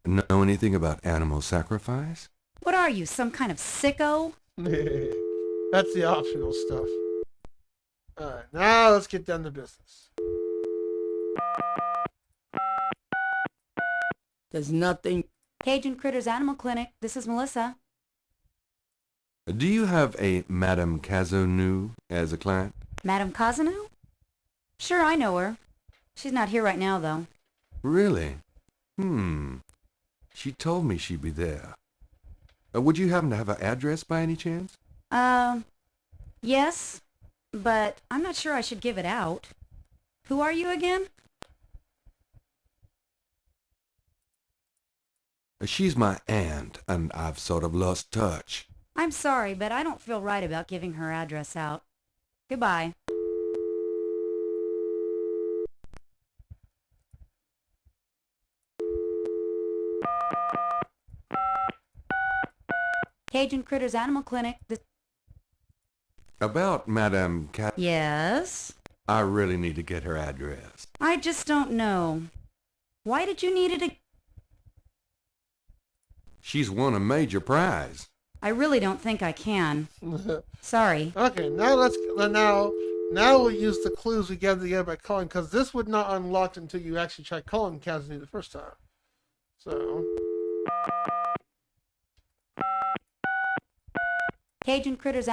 Know anything about animal sacrifice? What are you, some kind of sicko? That's the optional stuff. Alright, now let's get down to business. There's nothing. Cajun Critters Animal Clinic. This is Melissa. Do you have a Madame Cazonou as a client? Madame Kazanu? Sure, I know her. She's not here right now, though. Really? She told me she'd be there. Would you happen to have an address by any chance? Yes, but I'm not sure I should give it out. Who are you again? She's my aunt, and I've sort of lost touch. I'm sorry, but I don't feel right about giving her address out. Goodbye. Cajun Critters Animal Clinic. About Madame Yes? I really need to get her address. I just don't know. Why did you need it? She's won a major prize. I really don't think I can. Sorry. Okay, now now we'll use the clues we gathered together by calling, because this would not unlock until you actually try calling Kazuni the first time. So Cajun Critters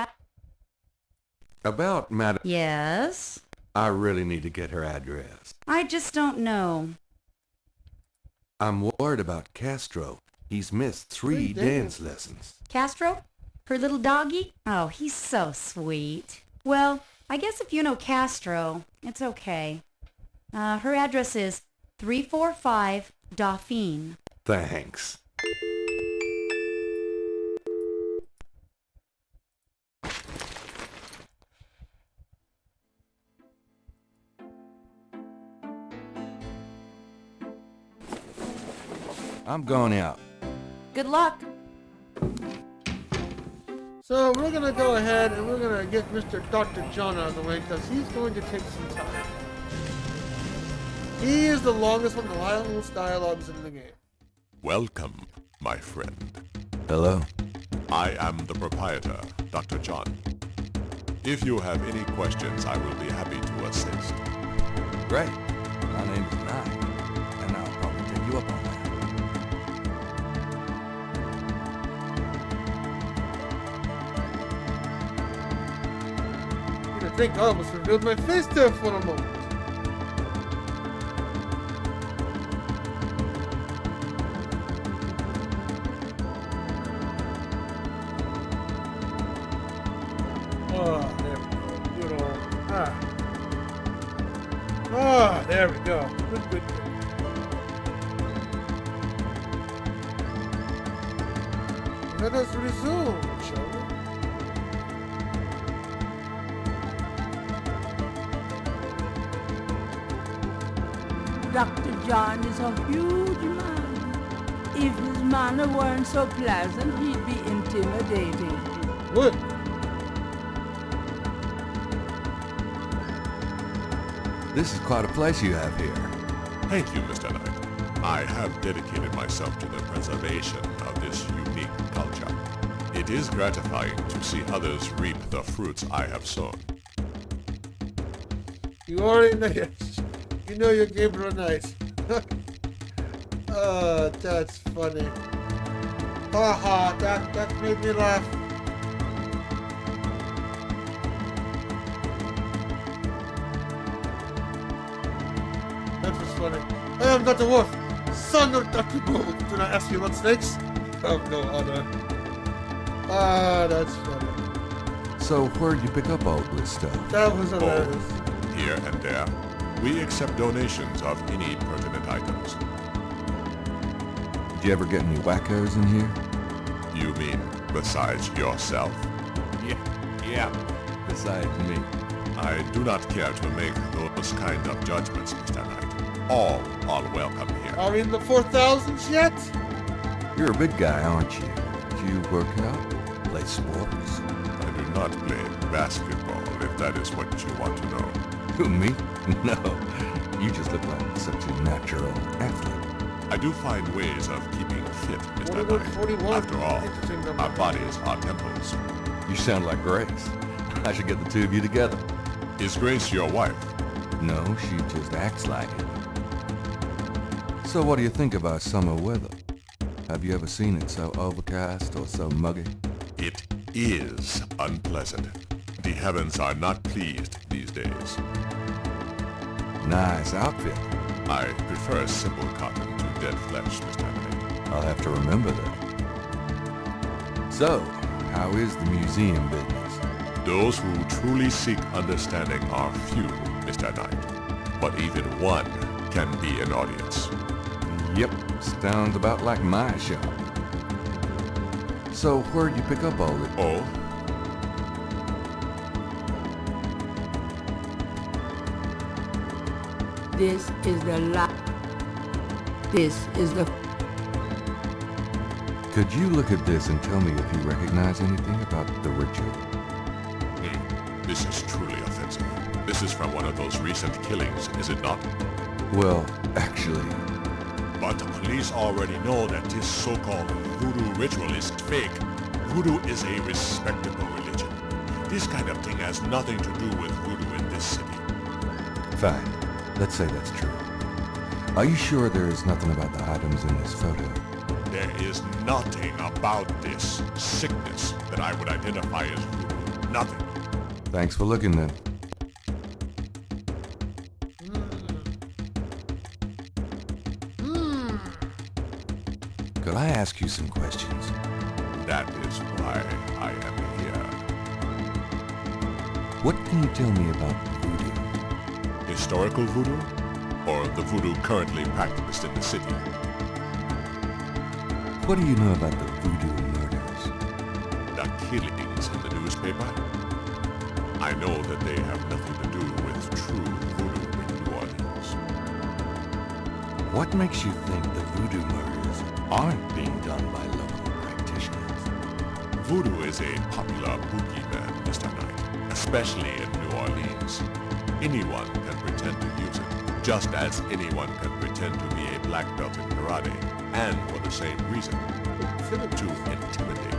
About Madame Yes? I really need to get her address. I just don't know. I'm worried about Castro. He's missed 3 dance lessons. Castro? Her little doggy? Oh, he's so sweet. Well, I guess if you know Castro, it's okay. Her address is 345 Dauphine. Thanks. I'm going out. Good luck. So we're going to go ahead and we're going to get Mr. Dr. John out of the way, because he's going to take some time. He is the longest one of the longest dialogues in the game. Welcome, my friend. Hello. I am the proprietor, Dr. John. If you have any questions, I will be happy to assist. Great. My name is Knight, and I'll probably take you up on that. think I almost revealed my face there for a moment. Oh, there we go. Good old. There we go. Good. Let us resume, shall we? Dr. John is a huge man. If his manner weren't so pleasant, he'd be intimidating. What? This is quite a place you have here. Thank you, Mr. Knight. I have dedicated myself to the preservation of this unique culture. It is gratifying to see others reap the fruits I have sown. You already know it. You know you're Gabriel Knight. Oh, that's funny. Haha, that made me laugh. That was funny. I am Dr. Wolf, son of Dr. Bull. Do not ask me about snakes. Of no honor. Ah, that's funny. So where'd you pick up all this stuff? That was hilarious. Here and there. We accept donations of any pertinent items. Did you ever get any wackos in here? You mean besides yourself? Yeah. Besides me. I do not care to make those kind of judgments, Mr. Knight. All are welcome here. Are we in the 4,000s yet? You're a big guy, aren't you? Do you work out? Play sports? I do not play basketball, if that is what you want to know. Who, me? No. You just look like such a natural athlete. I do find ways of keeping fit, Mr. Knight. After all, our bodies are temples. You sound like Grace. I should get the two of you together. Is Grace your wife? No, she just acts like it. So what do you think of our summer weather? Have you ever seen it so overcast or so muggy? It is unpleasant. The heavens are not pleased these days. Nice outfit. I prefer simple cotton to dead flesh, Mr. Knight. I'll have to remember that. So, how is the museum business? Those who truly seek understanding are few, Mr. Knight. But even one can be an audience. Yep, sounds about like my shop. So, where'd you pick up all this? Oh? This is the Could you look at this and tell me if you recognize anything about the ritual? This is truly offensive. This is from one of those recent killings, is it not? Well, actually... But the police already know that this so-called voodoo ritual is fake. Voodoo is a respectable religion. This kind of thing has nothing to do with voodoo in this city. Fine. Let's say that's true. Are you sure there is nothing about the items in this photo? There is nothing about this sickness that I would identify as voodoo. Nothing. Thanks for looking then. Could I ask you some questions? That is why I am here. What can you tell me about voodoo? Historical voodoo? Or the voodoo currently practiced in the city? What do you know about the voodoo murders? The killings in the newspaper? I know that they have nothing to do with true voodoo in New Orleans. What makes you think the voodoo murders aren't being done by local practitioners? Voodoo is a popular boogeyman, Mr. Knight, especially in New Orleans. Anyone can pretend to use it, just as anyone can pretend to be a black belt in karate, and for the same reason, to intimidate.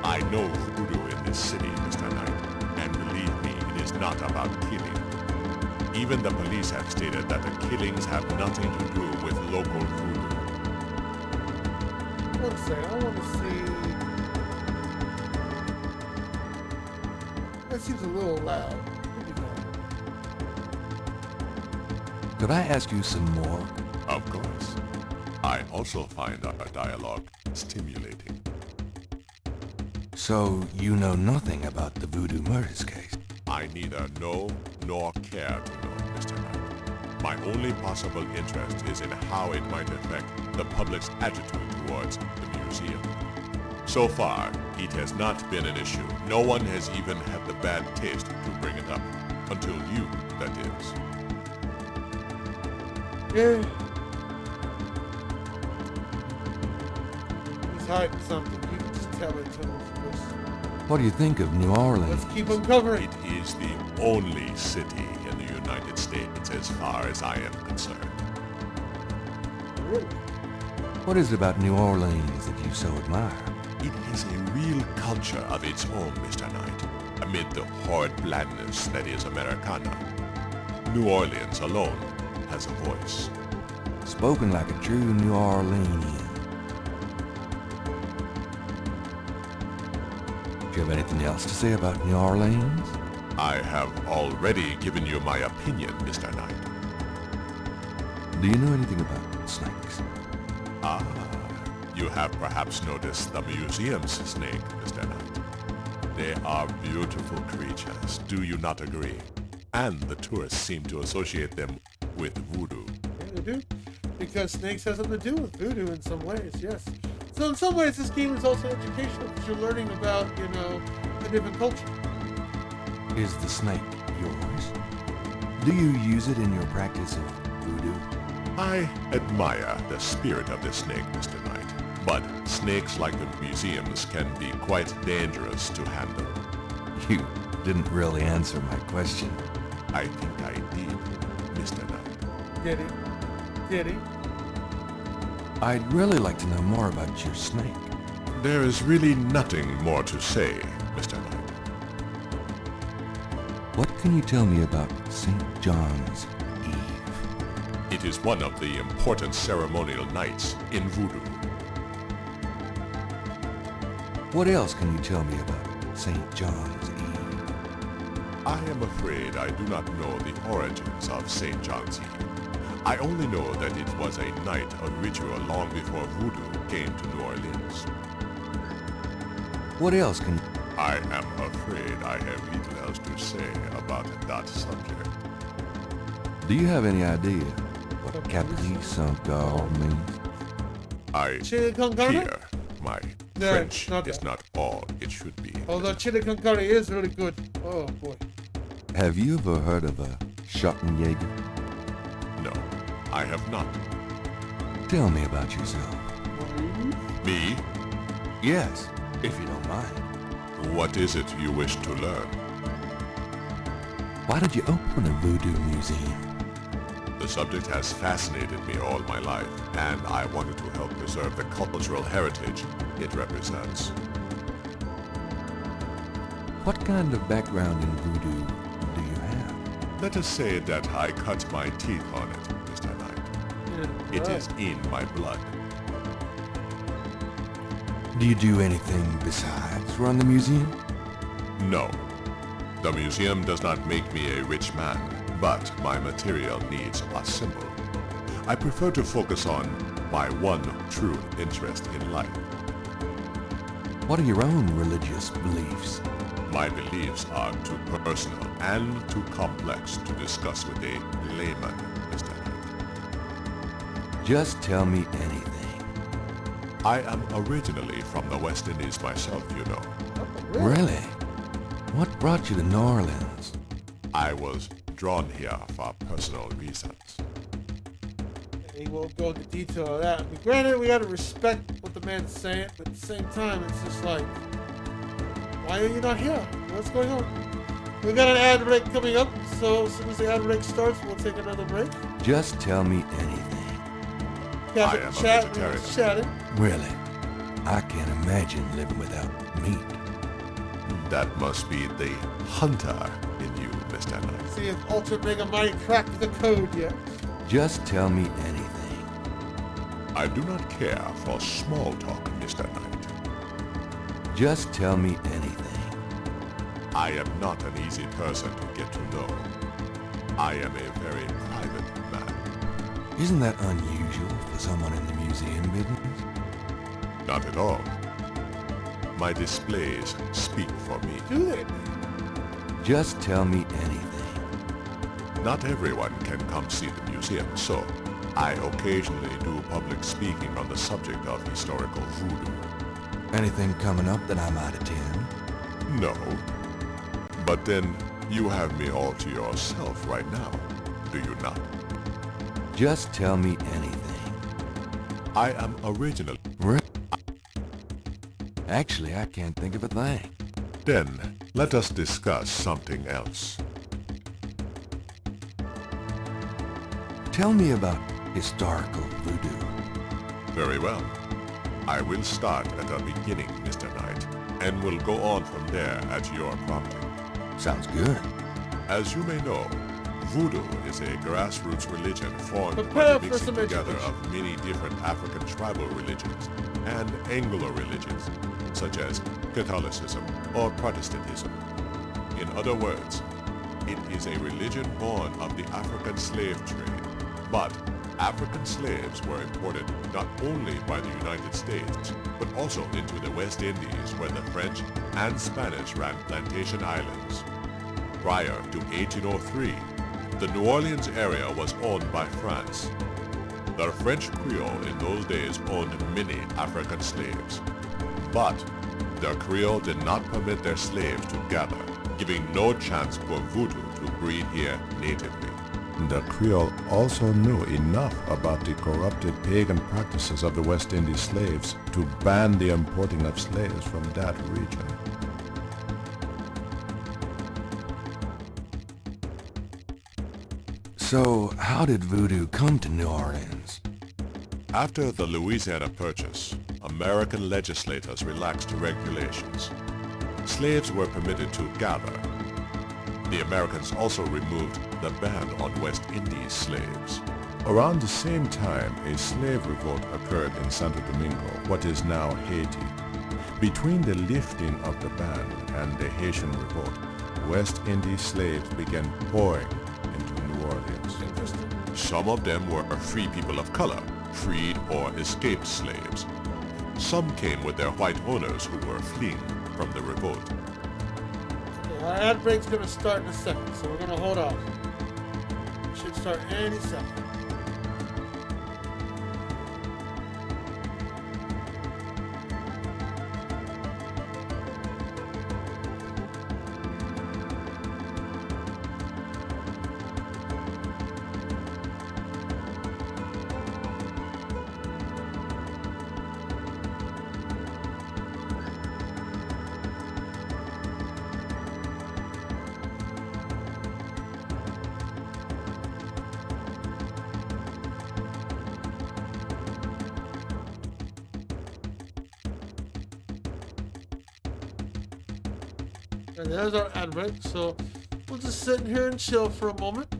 I know voodoo in this city, Mr. Knight, and believe me, it is not about killing. Even the police have stated that the killings have nothing to do with local voodoo. One second, I want to see... That seems a little loud. Could I ask you some more? Of course. I also find our dialogue stimulating. So, you know nothing about the Voodoo Murders case? I neither know nor care to know, Mr. Knight. My only possible interest is in how it might affect the public's attitude towards the museum. So far, it has not been an issue. No one has even had the bad taste to bring it up. Until you, that is. Yeah. He's hiding something. You can just tell it to him. What do you think of New Orleans? Let's keep him covering. It is the only city in the United States as far as I am concerned. Really? What is it about New Orleans that you so admire? It has a real culture of its own, Mr. Knight, amid the horrid blandness that is Americana. New Orleans alone has a voice. Spoken like a true New Orleanian. Do you have anything else to say about New Orleans? I have already given you my opinion, Mr. Knight. Do you know anything about snakes? Ah, you have perhaps noticed the museum's snake, Mr. Knight. They are beautiful creatures, do you not agree? And the tourists seem to associate them with voodoo. Yeah, they do. Because snakes has something to do with voodoo in some ways, yes. So in some ways, this game is also educational because you're learning about, a different culture. Is the snake yours? Do you use it in your practice of voodoo? I admire the spirit of the snake, Mr. Knight. But snakes like the museums can be quite dangerous to handle. You didn't really answer my question. I think I did, Mr. Knight. Did he? Did he? I'd really like to know more about your snake. There is really nothing more to say, Mr. Knight. What can you tell me about St. John's Eve? It is one of the important ceremonial nights in voodoo. What else can you tell me about St. John's Eve? I am afraid I do not know the origins of St. John's Eve. I only know that it was a night of ritual long before voodoo came to New Orleans. What else can... I am afraid I have little else to say about that subject. Do you have any idea what Capri Saint-Gall means? I Chili con carne? hear my French is not all it should be. Although chili con carne is really good. Oh, boy. Have you ever heard of a Schottenjäger? No, I have not. Tell me about yourself. Me? Yes, if you don't mind. What is it you wish to learn? Why did you open a voodoo museum? The subject has fascinated me all my life, and I wanted to help preserve the cultural heritage it represents. What kind of background in voodoo do you have? Let us say that I cut my teeth on it, Mr. Knight. It is in my blood. Do you do anything besides run the museum? No. The museum does not make me a rich man, but my material needs are simple. I prefer to focus on my one true interest in life. What are your own religious beliefs? My beliefs are too personal and too complex to discuss with a layman, Mr. Knight. Just tell me anything. I am originally from the West Indies myself, you know. Really? What brought you to New Orleans? I was drawn here for personal reasons. He won't go into detail of that. I mean, granted, we gotta respect what the man's saying, but at the same time, it's just like, why are you not here? What's going on? We got an ad break coming up, so as soon as the ad break starts, we'll take another break. Just tell me anything. I am a vegetarian. Chatting. Really? I can't imagine living without meat. That must be the hunter in you, Mr. Knight. See if Ultra Mega Mighty cracked the code yet. Just tell me anything. I do not care for small talk, Mr. Knight. Just tell me anything. I am not an easy person to get to know. I am a very private man. Isn't that unusual for someone in the museum business? Not at all. My displays speak for me. Do they? Just tell me anything. Not everyone can come see the museum, so I occasionally do public speaking on the subject of historical voodoo. Anything coming up that I might attend? No. But then, you have me all to yourself right now, do you not? Just tell me anything. I am original. Actually, I can't think of a thing. Then, let us discuss something else. Tell me about historical voodoo. Very well. I will start at the beginning, Mr. Knight, and will go on from there at your prompting. Sounds good. As you may know, voodoo is a grassroots religion formed by Prepare the for mixing some together education. of many different African tribal religions and Anglo religions, such as Catholicism or Protestantism. In other words, it is a religion born of the African slave trade. But African slaves were imported not only by the United States, but also into the West Indies, where the French and Spanish ran plantation islands. Prior to 1803, the New Orleans area was owned by France. The French Creole in those days owned many African slaves. But the Creole did not permit their slaves to gather, giving no chance for voodoo to breed here natively. The Creole also knew enough about the corrupted pagan practices of the West Indies slaves to ban the importing of slaves from that region. So, how did voodoo come to New Orleans? After the Louisiana Purchase, American legislators relaxed regulations. Slaves were permitted to gather. The Americans also removed the ban on West Indies slaves. Around the same time, a slave revolt occurred in Santo Domingo, what is now Haiti. Between the lifting of the ban and the Haitian revolt, West Indies slaves began pouring into New Orleans. Some of them were free people of color, freed or escaped slaves. Some came with their white owners who were fleeing from the revolt. Our ad break's gonna start in a second, so we're gonna hold off. It should start any second. And there's our ad break, so we'll just sit in here and chill for a moment.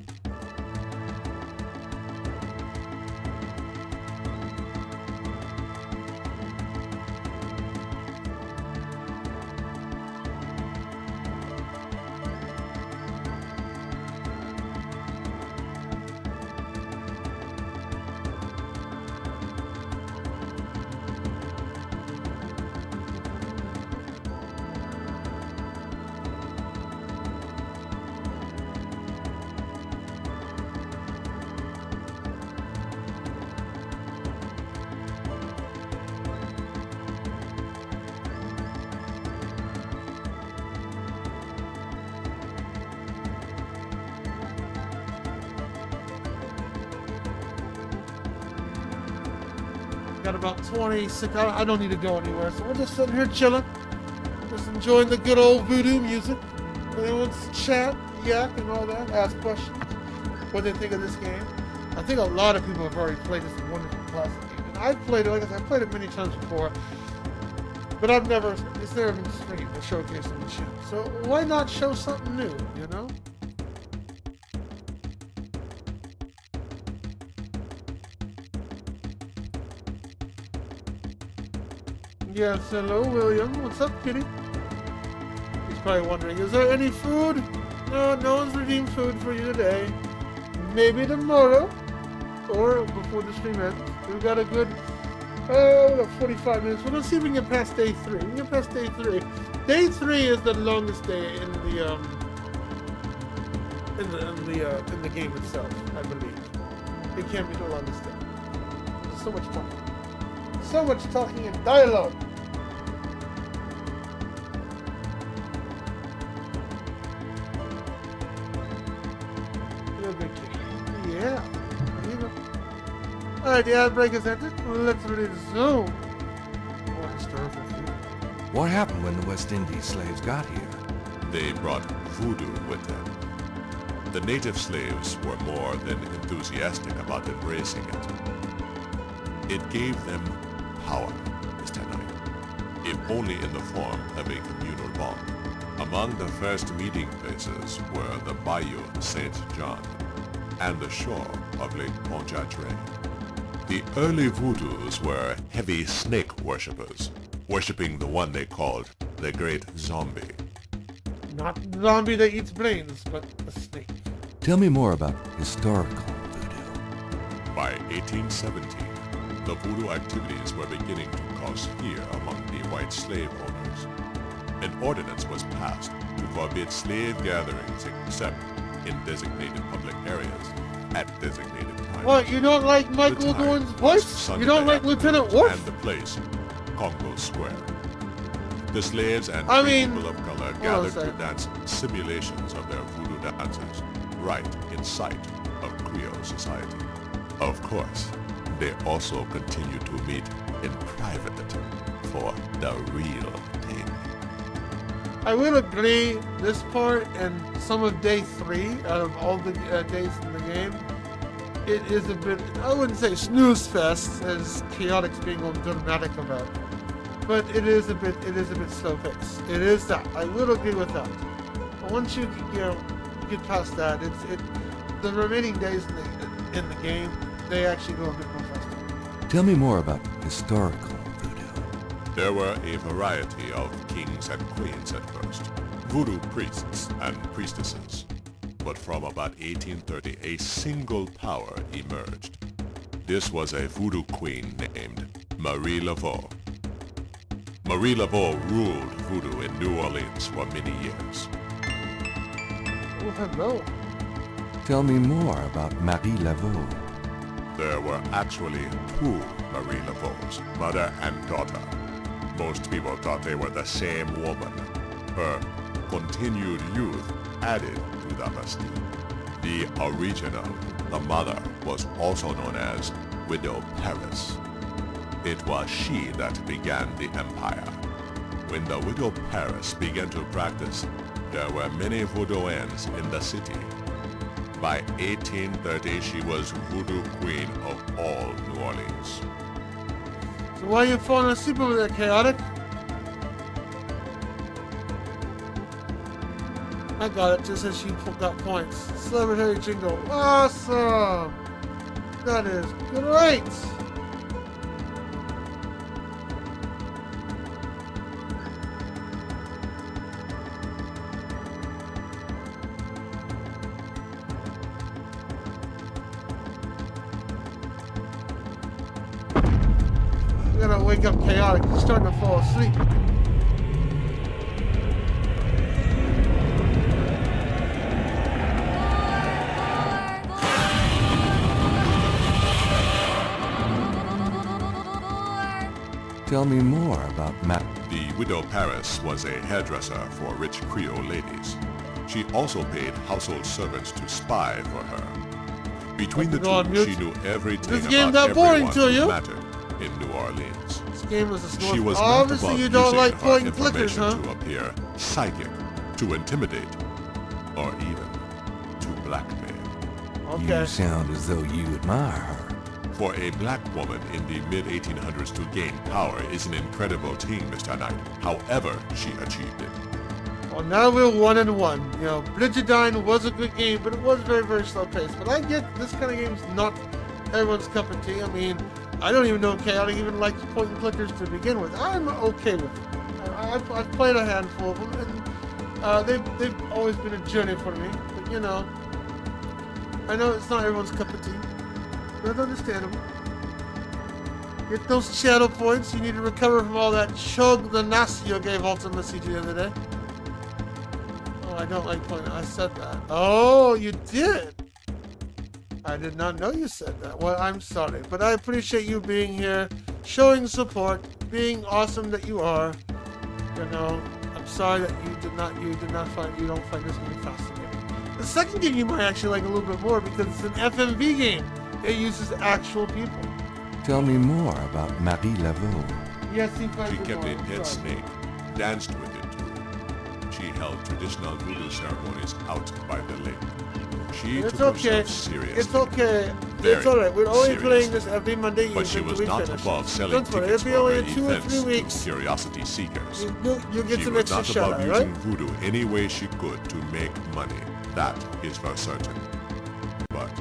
Got about 26. I don't need to go anywhere, so we're just sitting here chilling, just enjoying the good old voodoo music. Anyone wants to chat, yak, and all that, ask questions, what they think of this game. I think a lot of people have already played this wonderful classic game, and I've played it. Like I said, I've played it many times before, but it's never been streamed or showcased on the channel. So why not show something new? You know. Yes, hello, William. What's up, kitty? He's probably wondering, is there any food? No, no one's redeemed food for you today. Maybe tomorrow. or before the stream ends. We've got a good 45 minutes. Well, let's see if we can get past day 3. We can get past day 3. Day 3 is the longest day in the game itself, I believe. It can't be the longest day. There's so much talking. So much talking and dialogue. You're a good kid. Yeah. Alright, the ad break is ended. Let's resume. More historical theater. What happened when the West Indies slaves got here? They brought voodoo with them. The native slaves were more than enthusiastic about embracing it. It gave them power, Mr. Knight, if only in the form of a communal bond. Among the first meeting places were the Bayou St. John and the shore of Lake Pontchartrain. The early voodoos were heavy snake worshippers, worshipping the one they called the Great Zombie. Not the zombie that eats brains, but the snake. Tell me more about historical voodoo. By 1817, the voodoo activities were beginning to cause fear among the white slave owners. An ordinance was passed to forbid slave gatherings except in designated public areas at designated times. What, you don't like Michael Dorn's voice? You don't like Lieutenant Worf? And the place, Congo Square. The slaves and people of color gathered to dance simulations of their voodoo dances right in sight of Creole society. Of course, they also continue to meet in private for the real thing. I will agree, this part and some of day 3 out of all the days in the game, it is a bit, I wouldn't say snooze fest, as Chaotic's being all dramatic about, but it is a bit slow paced. It is that. I will agree with that. But once you get past that, the remaining days in the game, they actually go a bit more faster. Tell me more about historical voodoo. There were a variety of kings and queens at first, voodoo priests and priestesses. But from about 1830, a single power emerged. This was a voodoo queen named Marie Laveau. Marie Laveau ruled voodoo in New Orleans for many years. Oh, hello. Tell me more about Marie Laveau. There were actually 2 Marie Laveaus, mother and daughter. Most people thought they were the same woman. Her continued youth added to the mystique. The original, the mother, was also known as Widow Paris. It was she that began the empire. When the Widow Paris began to practice, there were many voodooans in the city. By 1830, she was voodoo queen of all New Orleans. So why are you falling asleep over there, Chaotic? I got it, just as she got points. Celebratory jingle. Awesome! That is great! I'm gonna wake up Chaotic. He's starting to fall asleep. Tell me more about The Widow Paris was a hairdresser for rich Creole ladies. She also paid household servants to spy for her. Between the two, she knew everything about everyone who mattered in New Orleans. This game was a snort. She was Obviously not you above don't like using her pointing clickers, information huh? to appear psychic, to intimidate, or even to blackmail. Okay. You sound as though you admire her. For a black woman in the mid-1800s to gain power is an incredible thing, Mr. Knight. However she achieved it. Well, now we're 1-1. You know, Brigidine was a good game, but it was very, very slow paced. But I get this kind of game's not everyone's cup of tea. I mean, I don't even know if Chaotic even likes point and clickers to begin with. I'm okay with it. I've played a handful of them, and they've always been a journey for me. But you know, I know it's not everyone's cup of tea. That's understandable. Get those channel points. You need to recover from all that chug the nasi you gave ultimacj the other day. Oh, I don't like playing. I said that. Oh, you did. I did not know you said that. Well, I'm sorry, but I appreciate you being here, showing support, being awesome that you are. You know, I'm sorry that you don't find this game fascinating. The second game you might actually like a little bit more because it's an FMV game. It uses actual people. Tell me more about Marie Laveau. Yes, he She kept a pet snake, danced with it too. She held traditional voodoo ceremonies out by the lake. She It's took okay. herself seriously. It's okay. Very It's alright. We're only seriously. playing this every Monday evening. But she was till we not finish. above selling Don't worry, tickets it'll be for only her 2 or 3 events weeks. to curiosity seekers. You get She some was extra not shout above out, using right? voodoo any way she could to make money. That is for certain. But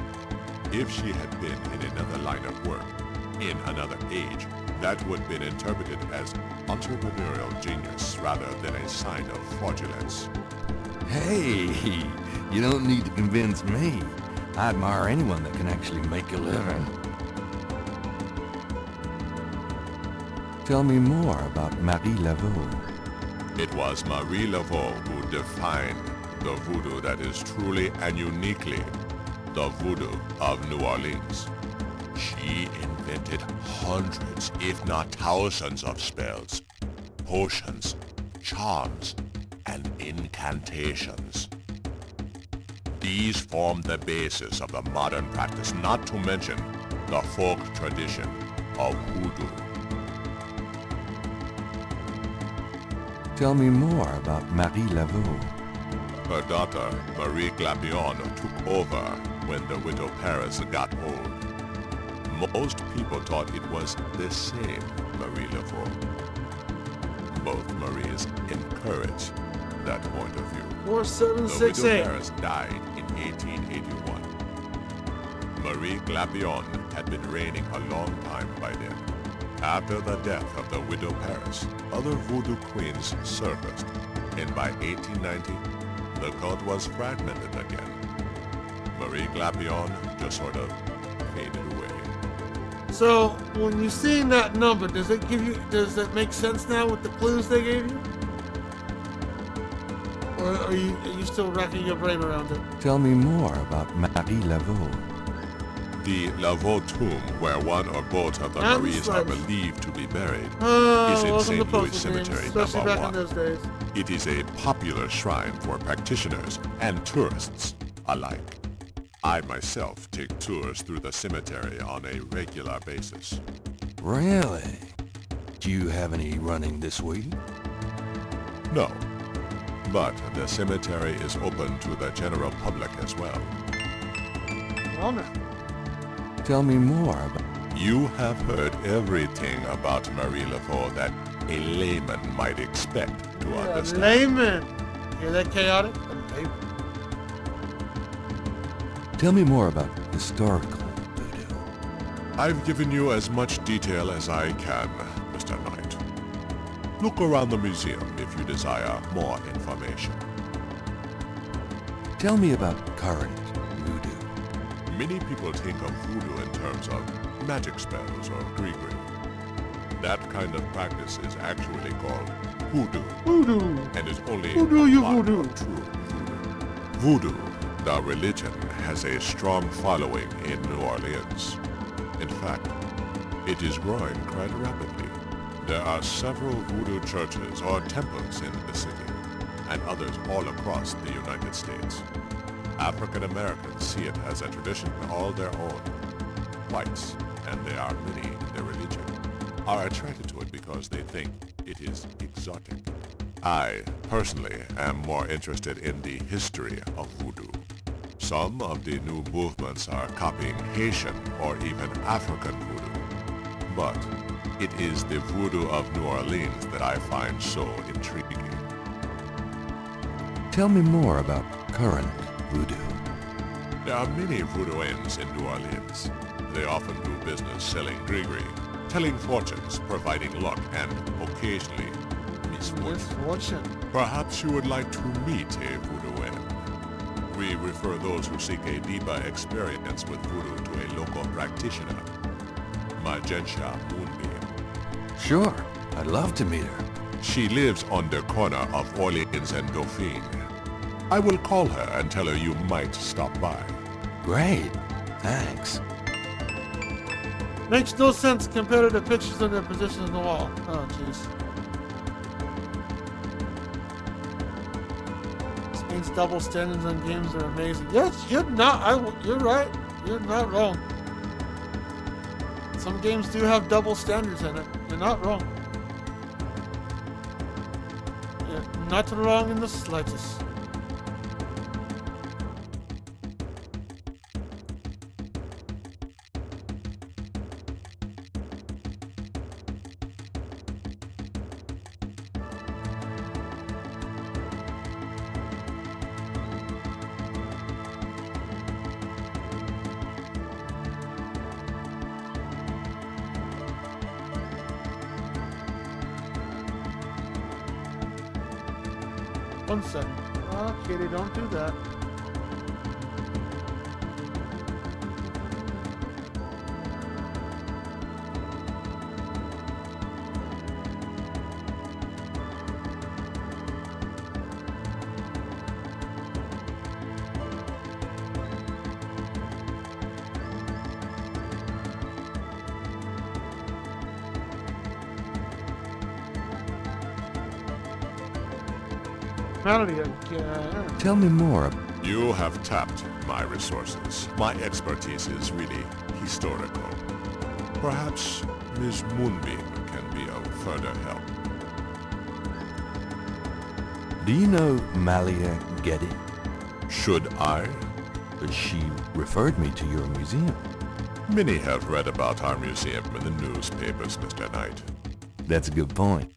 if she had been in another line of work, in another age, that would have been interpreted as entrepreneurial genius rather than a sign of fraudulence. Hey, you don't need to convince me. I admire anyone that can actually make a living. Tell me more about Marie Laveau. It was Marie Laveau who defined the voodoo that is truly and uniquely the voodoo of New Orleans. She invented hundreds, if not thousands of spells, potions, charms, and incantations. These form the basis of the modern practice, not to mention the folk tradition of voodoo. Tell me more about Marie Laveau. Her daughter, Marie Glapion, took over when the widow Paris got old. Most people thought it was the same Marie Laveau. Both Maries encouraged that point of view. The widow 4768. Paris died in 1881. Marie Glapion had been reigning a long time by then. After the death of the widow Paris, other voodoo queens surfaced, and by 1890, the cult was fragmented again. Marie Glapion just sort of faded away. So when you're seeing that number, does it make sense now with the clues they gave you? Or are you still racking your brain around it? Tell me more about Marie Laveau. The Laveau tomb, where one or both of the And Maries are slugs. believed to be buried, Oh, is in welcome to St. Louis postal games, Cemetery especially number back in 1. those days. It is a popular shrine for practitioners and tourists alike. I myself take tours through the cemetery on a regular basis. Really? Do you have any running this week? No, but the cemetery is open to the general public as well. Well, now. Tell me more about... You have heard everything about Marie Laveau that a layman might expect to understand. Layman. Hear that, chaotic? A layman. Tell me more about historical. I've given you as much detail as I can, Mr. Knight. Look around the museum if you desire more information. Tell me about current voodoo. Many people think of voodoo in terms of magic spells or gree-gree. That kind of practice is actually called hoodoo. Voodoo. And is only Voodoo, you part voodoo. of true voodoo. Voodoo, the religion, has a strong following in New Orleans. In fact, it is growing quite rapidly. There are several voodoo churches or temples in the city, and others all across the United States. African Americans see it as a tradition all their own. Whites, and there are many in their religion, are attracted to it because they think it is exotic. I, personally, am more interested in the history of voodoo. Some of the new movements are copying Haitian or even African voodoo. But it is the voodoo of New Orleans that I find so intriguing. Tell me more about current voodoo. There are many voodooians in New Orleans. They often do business selling gree-gree, telling fortunes, providing luck, and occasionally misfortune. Misfortune. Perhaps you would like to meet a voodooian. We refer those who seek a deeper experience with voodoo to a local practitioner, Magensha Moonbeam. Sure, I'd love to meet her. She lives on the corner of Orleans and Dauphine. I will call her and tell her you might stop by. Great, thanks. Makes no sense compared to the pictures and their position on the wall. Oh, jeez. This means double standards on games are amazing. Yes, you're not. You're right. You're not wrong. Some games do have double standards in it. You're not wrong. You're not wrong in the slightest. One second. Oh, Kitty, don't do that. Tell me more. You have tapped my resources. My expertise is really historical. Perhaps Ms. Moonbeam can be of further help. Do you know Malia Getty? Should I? She referred me to your museum. Many have read about our museum in the newspapers, Mr. Knight. That's a good point.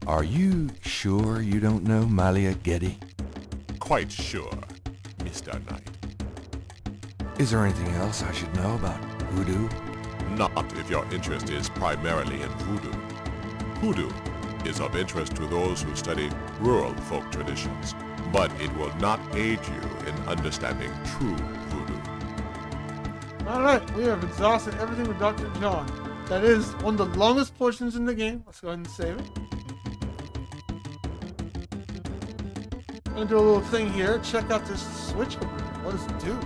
Are you sure you don't know Malia Getty? Quite sure, Mr. Knight. Is there anything else I should know about voodoo? Not if your interest is primarily in voodoo. Voodoo is of interest to those who study rural folk traditions, but it will not aid you in understanding true voodoo. Alright, we have exhausted everything with Dr. John. That is one of the longest portions in the game. Let's go ahead and save it. I'm gonna do a little thing here. Check out this switch over here. What does it do?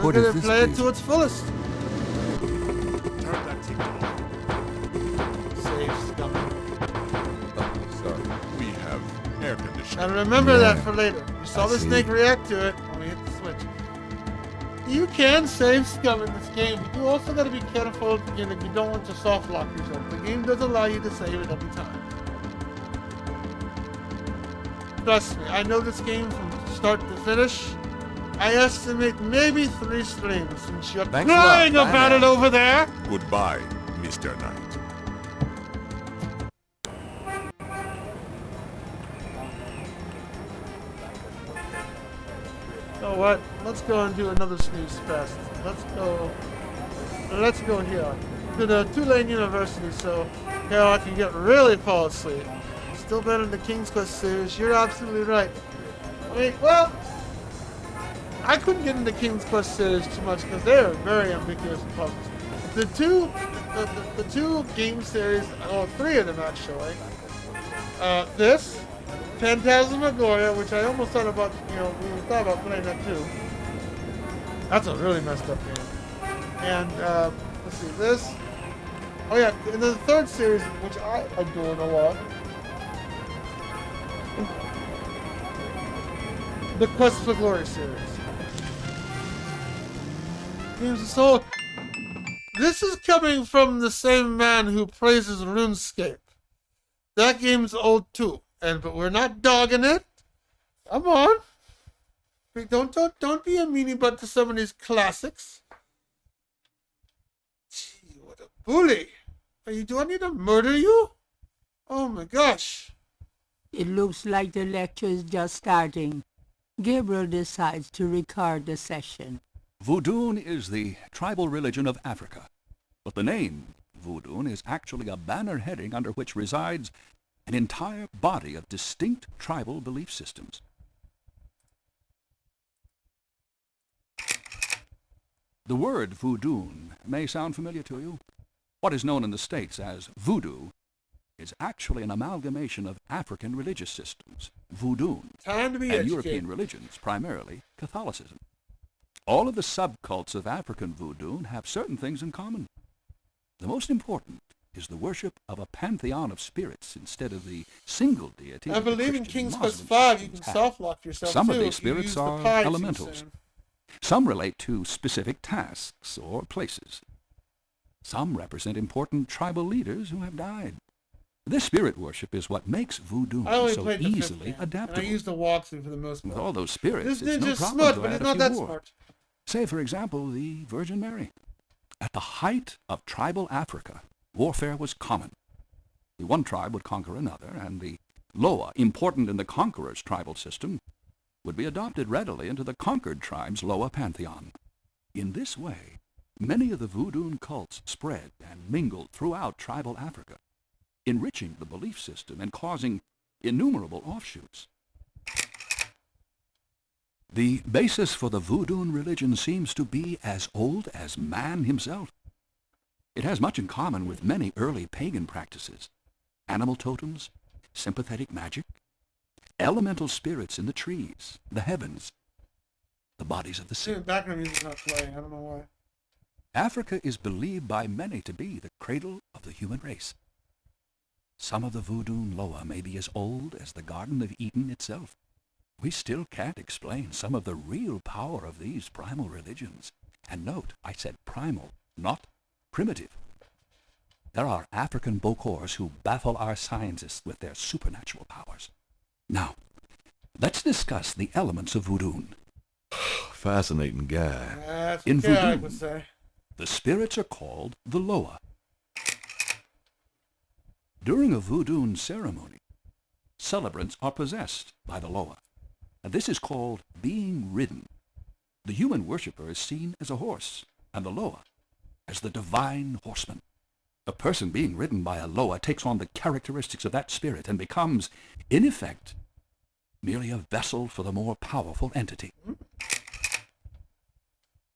We're gonna play it to its fullest. Turn that thing on. Save scum. Oh, sorry. We have air conditioning. And remember that for later. You saw the snake react to it when we hit the switch. You can save scum in this game, but you also gotta be careful that you don't want to soft lock yourself. The game does allow you to save it every time. Trust me, I know this game from start to finish. I estimate maybe 3 streams since you're crying about it over there. Goodbye, Mr. Knight. You know what? Let's go and do another snooze fest. Let's go here to the Tulane University so Carol can really fall asleep. Still better than the King's Quest series. You're absolutely right. I mean, well, I couldn't get into King's Quest series too much because they're very ambiguous and puzzles. The two game series, oh, 3 of them actually. This, Phantasmagoria, which I almost thought about, we thought about playing that too. That's a really messed up game. And let's see, this. Oh yeah, and the 3rd series, which I adore a lot. The Quest for Glory series. Games of Soul. This is coming from the same man who praises RuneScape. That game's old too, but we're not dogging it. Come on. Don't be a meanie butt to some of these classics. Gee, what a bully. Do I need to murder you? Oh my gosh. It looks like the lecture is just starting. Gabriel decides to record the session. Voodoo is the tribal religion of Africa, but the name Voodoo is actually a banner heading under which resides an entire body of distinct tribal belief systems. The word voodoo may sound familiar to you. What is known in the States as voodoo is actually an amalgamation of African religious systems, voodoo, Time to be and educated. European religions, primarily Catholicism. All of the subcults of African voodoo have certain things in common. The most important is the worship of a pantheon of spirits instead of the single deity I that the believe in Christian King's Muslim Quest V, you can systems have. soft-lock yourself, Some too, of these if you use spirits the are pie too elementals. soon. Some relate to specific tasks or places. Some represent important tribal leaders who have died. This spirit worship is what makes voodoo I only so played the 5th easily game, and I adaptable. used the walkthrough for the most part. With all those spirits, This it's no ninja's problem smart, to but add he's a not few that more. smart. Say, for example, the Virgin Mary. At the height of tribal Africa, warfare was common. The one tribe would conquer another, and the Loa, important in the conqueror's tribal system, would be adopted readily into the conquered tribe's Loa pantheon. In this way, many of the voodoo cults spread and mingled throughout tribal Africa, enriching the belief system and causing innumerable offshoots. The basis for the voodoo religion seems to be as old as man himself. It has much in common with many early pagan practices: animal totems, sympathetic magic, elemental spirits in the trees, the heavens, the bodies of the sea. The background music's not playing, I don't know why. Africa is believed by many to be the cradle of the human race. Some of the voodoo Loa may be as old as the Garden of Eden itself. We still can't explain some of the real power of these primal religions. And note, I said primal, not primitive. There are African Bokors who baffle our scientists with their supernatural powers. Now, let's discuss the elements of voodoo. Fascinating guy. That's In what I voodoo, would say. the spirits are called the Loa. During a voodoo ceremony, celebrants are possessed by the Loa, and this is called being ridden. The human worshipper is seen as a horse, and the Loa as the divine horseman. A person being ridden by a Loa takes on the characteristics of that spirit and becomes, in effect, merely a vessel for the more powerful entity.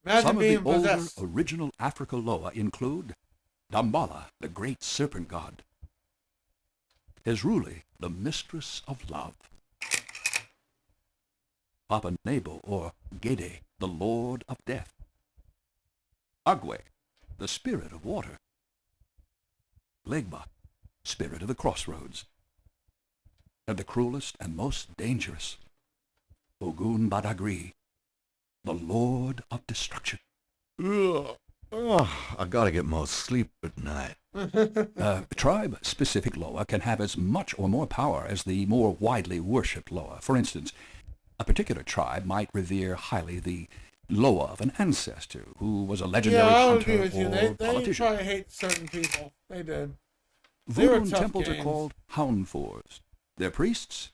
Imagine Some of the being older possessed. original Africa Loa include Dambala, the great serpent god, Ezruli, the mistress of love, Papa Nebo, or Gede, the lord of death, Agwe, the spirit of water, Legba, spirit of the crossroads, and the cruelest and most dangerous, Ogun Badagri, the lord of destruction. Ugh. Oh, I gotta get more sleep at night. Tribe-specific Loa can have as much or more power as the more widely worshipped Loa. For instance, a particular tribe might revere highly the Loa of an ancestor who was a legendary Yeah, I would hunter agree with you. or They politician. probably hate certain people. They did. They were Voodoo tough temples games. are called Houndfors. Their priests,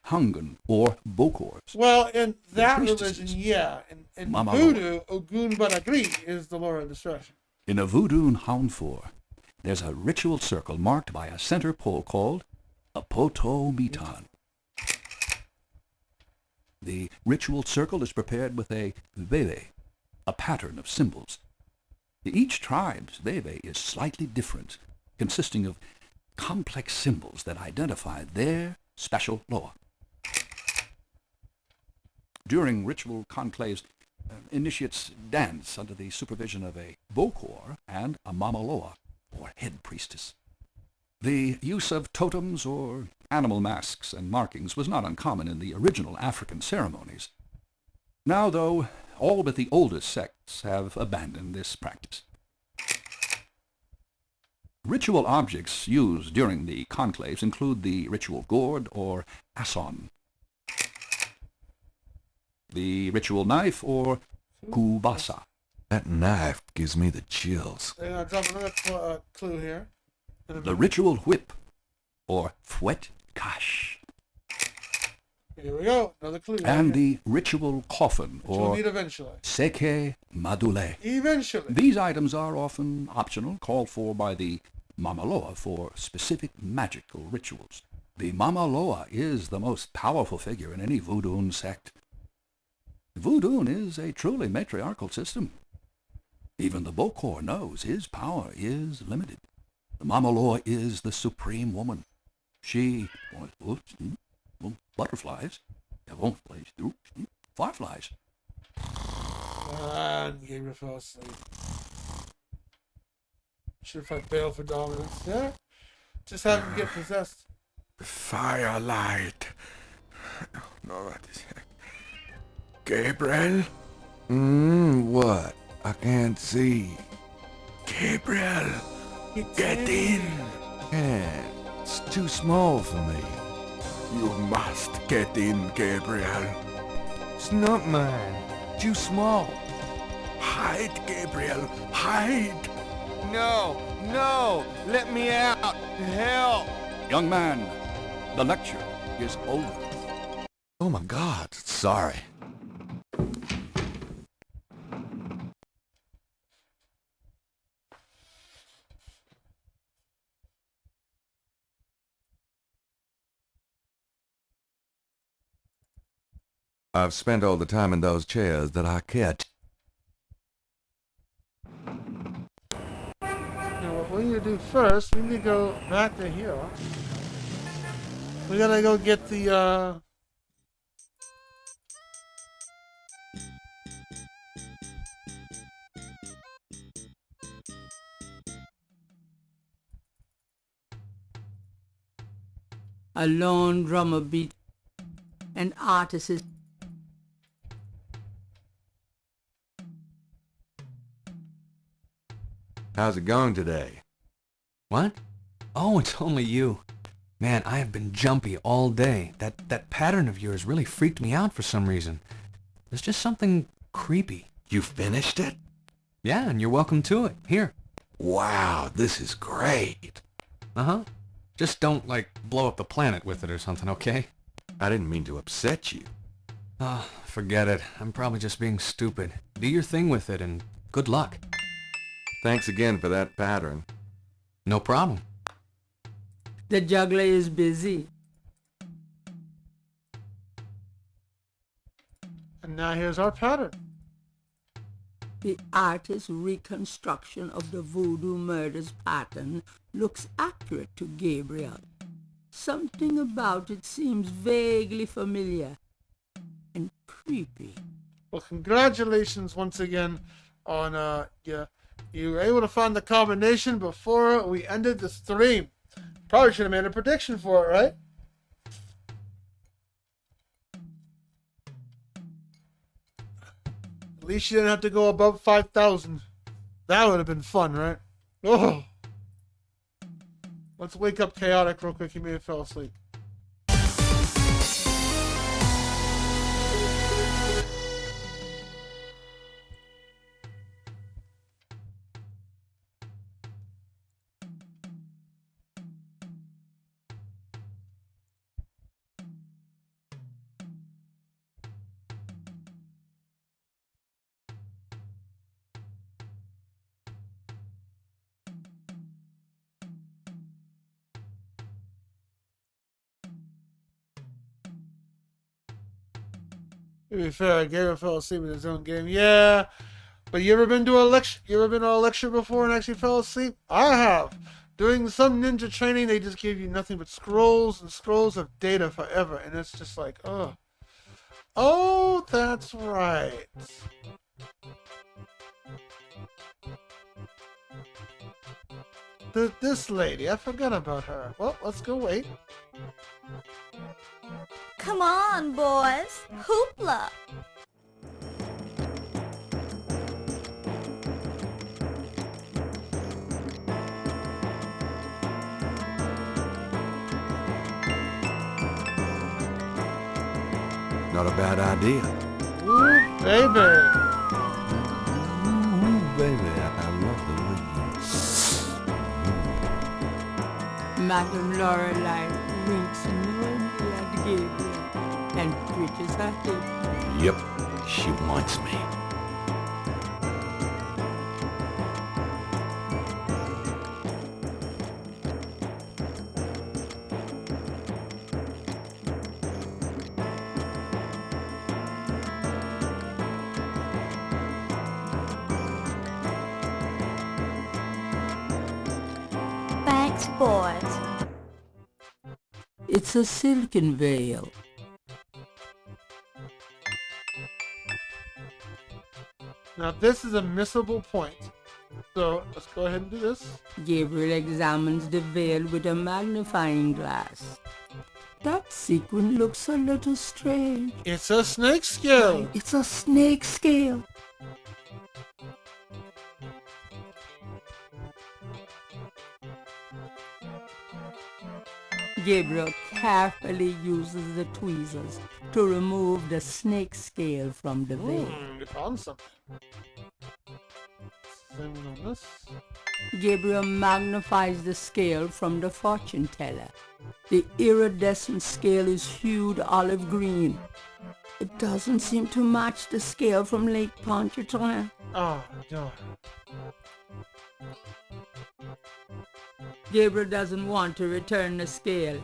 Hungan or Bokors. Well, in Their that priestesses, religion, yeah. In Mama voodoo, Ogun Badagri is the Lord of Destruction. In a voodoo Houndfor, there's a ritual circle marked by a center pole called a poto mitan. The ritual circle is prepared with a veve, a pattern of symbols. Each tribe's veve is slightly different, consisting of complex symbols that identify their special Loa. During ritual conclaves, initiates dance under the supervision of a Bokor and a Mama Loa, or head priestess. The use of totems or animal masks and markings was not uncommon in the original African ceremonies. Now, though, all but the oldest sects have abandoned this practice. Ritual objects used during the conclaves include the ritual gourd or asson, the ritual knife or kubasa. That knife gives me the chills. They're going to drop another clue here. The ritual whip, or fouet cash, Here we go. Another clue. and right here. the ritual coffin, Which we'll or need eventually. seke madule. Eventually. These items are often optional, called for by the Mama Loa for specific magical rituals. The Mama Loa is the most powerful figure in any voodoo sect. Voodoo is a truly matriarchal system. Even the Bokor knows his power is limited. The Mamalore is the supreme woman. She, butterflies, fireflies. And Gabriel fell asleep. Should fight Bale for dominance. Yeah? Just have him get possessed. Firelight. No, what is it? Gabriel? What? I can't see. Gabriel, get in. Can't. It's too small for me. You must get in, Gabriel. It's not mine. Too small. Hide, Gabriel, hide. No, let me out. Help. Young man, the lecture is over. Oh my God, sorry. I've spent all the time in those chairs that I cared. Now, what we need to do first, we need to go back to here. We gotta go get the, A lone drummer beat. An artist is... How's it going today? What? Oh, it's only you. Man, I have been jumpy all day. That pattern of yours really freaked me out for some reason. There's just something creepy. You finished it? Yeah, and you're welcome to it. Here. Wow, this is great. Uh-huh. Just don't, blow up the planet with it or something, okay? I didn't mean to upset you. Oh, forget it. I'm probably just being stupid. Do your thing with it, and good luck. Thanks again for that pattern. No problem. The juggler is busy. and now here's our pattern. The artist's reconstruction of the voodoo murders pattern looks accurate to Gabriel. Something about it seems vaguely familiar and creepy. Well, congratulations once again on you were able to find the combination before we ended the stream. Probably should have made a prediction for it, right? At least you didn't have to go above 5,000. That would have been fun, right? Oh. Let's wake up Chaotic real quick. He may have fell asleep. To be fair, Gabriel fell asleep in his own game. Yeah, but you ever been to a lecture? You ever been to a lecture before and actually fell asleep? I have. Doing some ninja training, they just give you nothing but scrolls and scrolls of data forever, and it's just like, oh, oh, that's right. This lady, I forgot about her. Well, let's go wait. Come on, boys. Hoopla. Not a bad idea. Ooh, baby. Ooh, baby, I love the way Madame Lorelei winks knowingly at Gabriel and twitches her head. Yep, she wants me. it, boys? It's a silken veil. Now this is a missable point. So let's go ahead and do this. Gabriel examines the veil with a magnifying glass. That sequin looks a little strange. It's a snake scale. It's a snake scale. Gabriel carefully uses the tweezers to remove the snake scale from the veil. You found something. Same on this. Gabriel magnifies the scale from the fortune teller. The iridescent scale is hued olive green. It doesn't seem to match the scale from Lake Pontchartrain. Oh, no. Gabriel doesn't want to return the scale.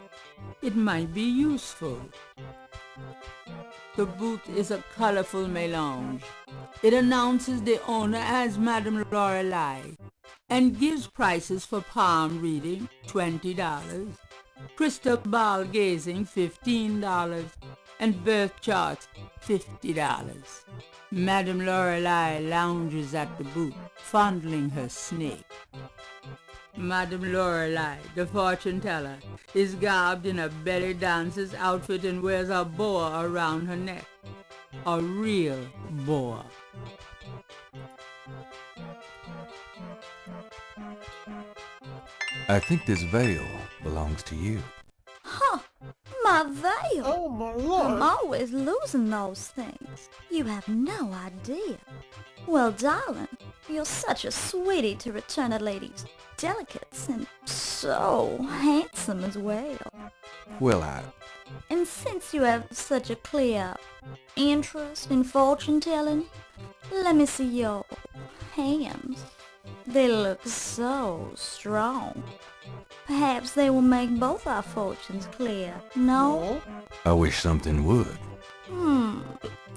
It might be useful. The booth is a colorful melange. It announces the owner as Madame Lorelei and gives prices for palm reading, $20, crystal ball gazing, $15, and birth charts, $50. Madame Lorelei lounges at the booth, fondling her snake. Madame Lorelei, the fortune teller, is garbed in a belly dancer's outfit and wears a boa around her neck. A real boa. I think this veil belongs to you. Huh, my veil. Oh, my Lord. I'm always losing those things. You have no idea. Well, darling, you're such a sweetie to return a lady's delicates, and so handsome as well. Well, And since you have such a clear interest in fortune-telling, let me see your hands. They look so strong. Perhaps they will make both our fortunes clear, no? I wish something would.